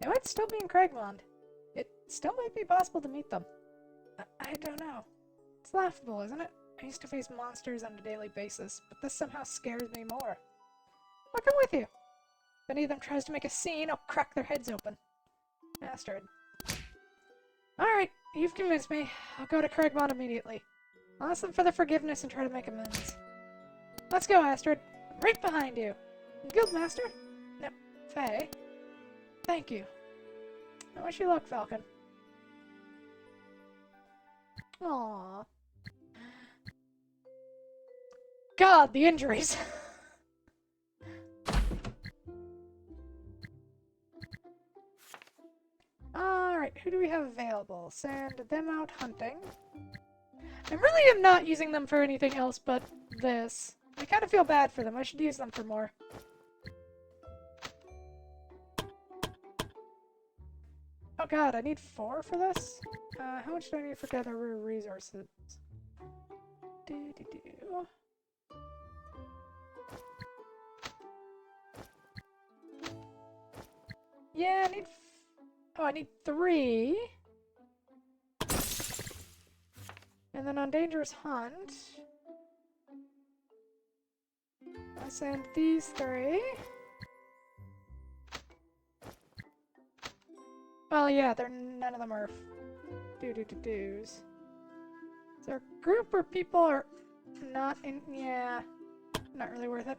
S1: They might still be in Craigmont. It still might be possible to meet them. I don't know. It's laughable, isn't it? I used to face monsters on a daily basis, but this somehow scares me more. I'll come with you. If any of them tries to make a scene, I'll crack their heads open. Astrid. Alright, you've convinced me. I'll go to Craigmont immediately. I'll ask them for their forgiveness and try to make amends. Let's go, Astrid. Right behind you. Guildmaster? No, Faye. Thank you. I wish you luck, Falcon. Aww. God, the injuries. Alright, who do we have available? Send them out hunting. I really am not using them for anything else but this. I kind of feel bad for them. I should use them for more. Oh god, I need 4 for this? How much do I need for gather resources? Do. Yeah, I need 3. And then on Dangerous Hunt, I send these 3. Well, yeah, none of them are do's. Is there a group where people are not in? Yeah, not really worth it.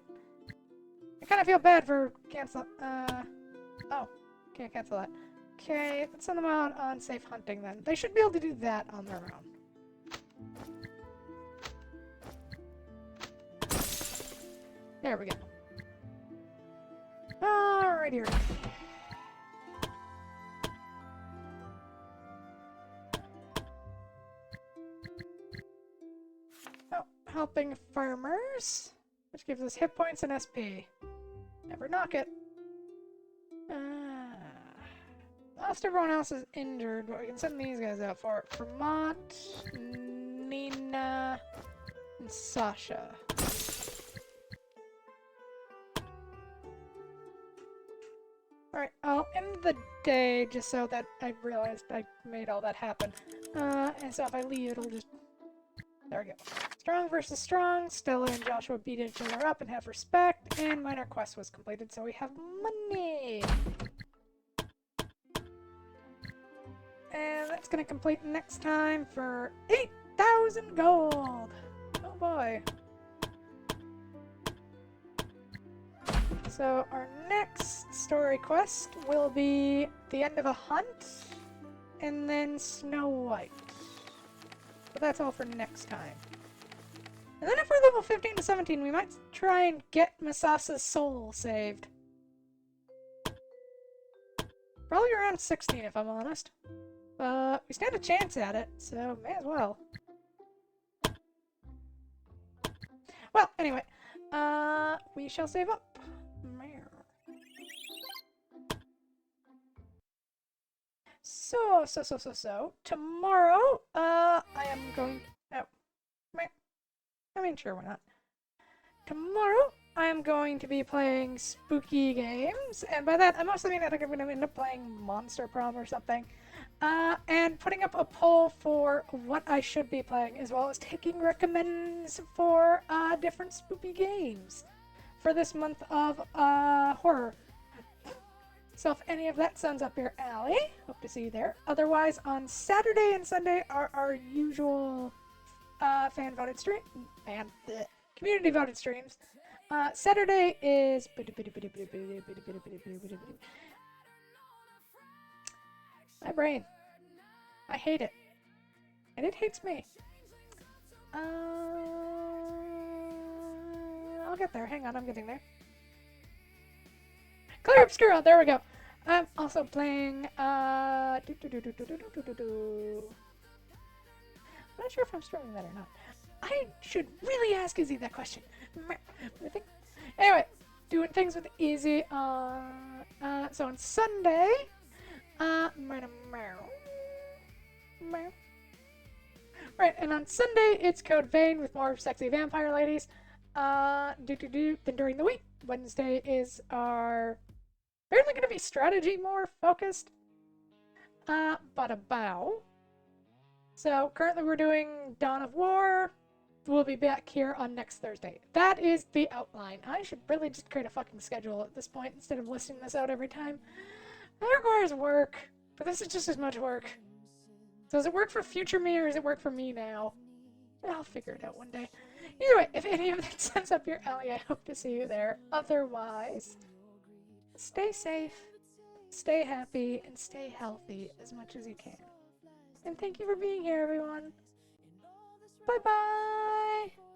S1: I kind of feel bad for cancel. Oh, can't cancel that. Okay, let's send them out on safe hunting then. They should be able to do that on their own. There we go. Alrighty, here. Oh, helping farmers, which gives us hit points and SP. Never knock it. Most everyone else is injured, but we can send these guys out for Vermont, Nina, and Sasha. Alright, I'll end the day just so that I realized I made all that happen. And so if I leave, it'll just... There we go. Strong versus strong. Stella and Joshua beat each other up and have respect. And minor quest was completed, so we have money! And that's gonna complete next time for 8,000 gold! Oh boy. So our next story quest will be the end of a hunt, and then Snow White. But that's all for next time. And then if we're level 15 to 17, we might try and get Masasa's soul saved. Probably around 16 if I'm honest. But we stand a chance at it, so may as well. Well, anyway, we shall save up. So, tomorrow, I am going... Oh. I mean, sure, why not? Tomorrow, I am going to be playing spooky games, and by that, I mostly mean I think I'm going to end up playing Monster Prom or something, and putting up a poll for what I should be playing, as well as taking recommends for, different spooky games for this month of, horror. So if any of that sounds up your alley, hope to see you there. Otherwise, on Saturday and Sunday are our usual fan-voted stream and community voted streams. Saturday is my brain. I hate it, and it hates me. I'll get there. Hang on, I'm getting there. Clear Obscura, there we go. I'm also playing, I'm not sure if I'm streaming that or not. I should really ask Izzy that question. Anyway, doing things with Izzy on, so on Sunday, right, and on Sunday, it's Code Vein with more sexy vampire ladies, then during the week. Wednesday is our... apparently going to be strategy more focused. So currently we're doing Dawn of War. We'll be back here on next Thursday. That is the outline. I should really just create a fucking schedule at this point instead of listing this out every time. That requires work, but this is just as much work. So does it work for future me or does it work for me now? I'll figure it out one day. Either way, if any of that sends up your alley, I hope to see you there. Otherwise, stay safe, stay happy, and stay healthy as much as you can. And thank you for being here, everyone. Bye-bye!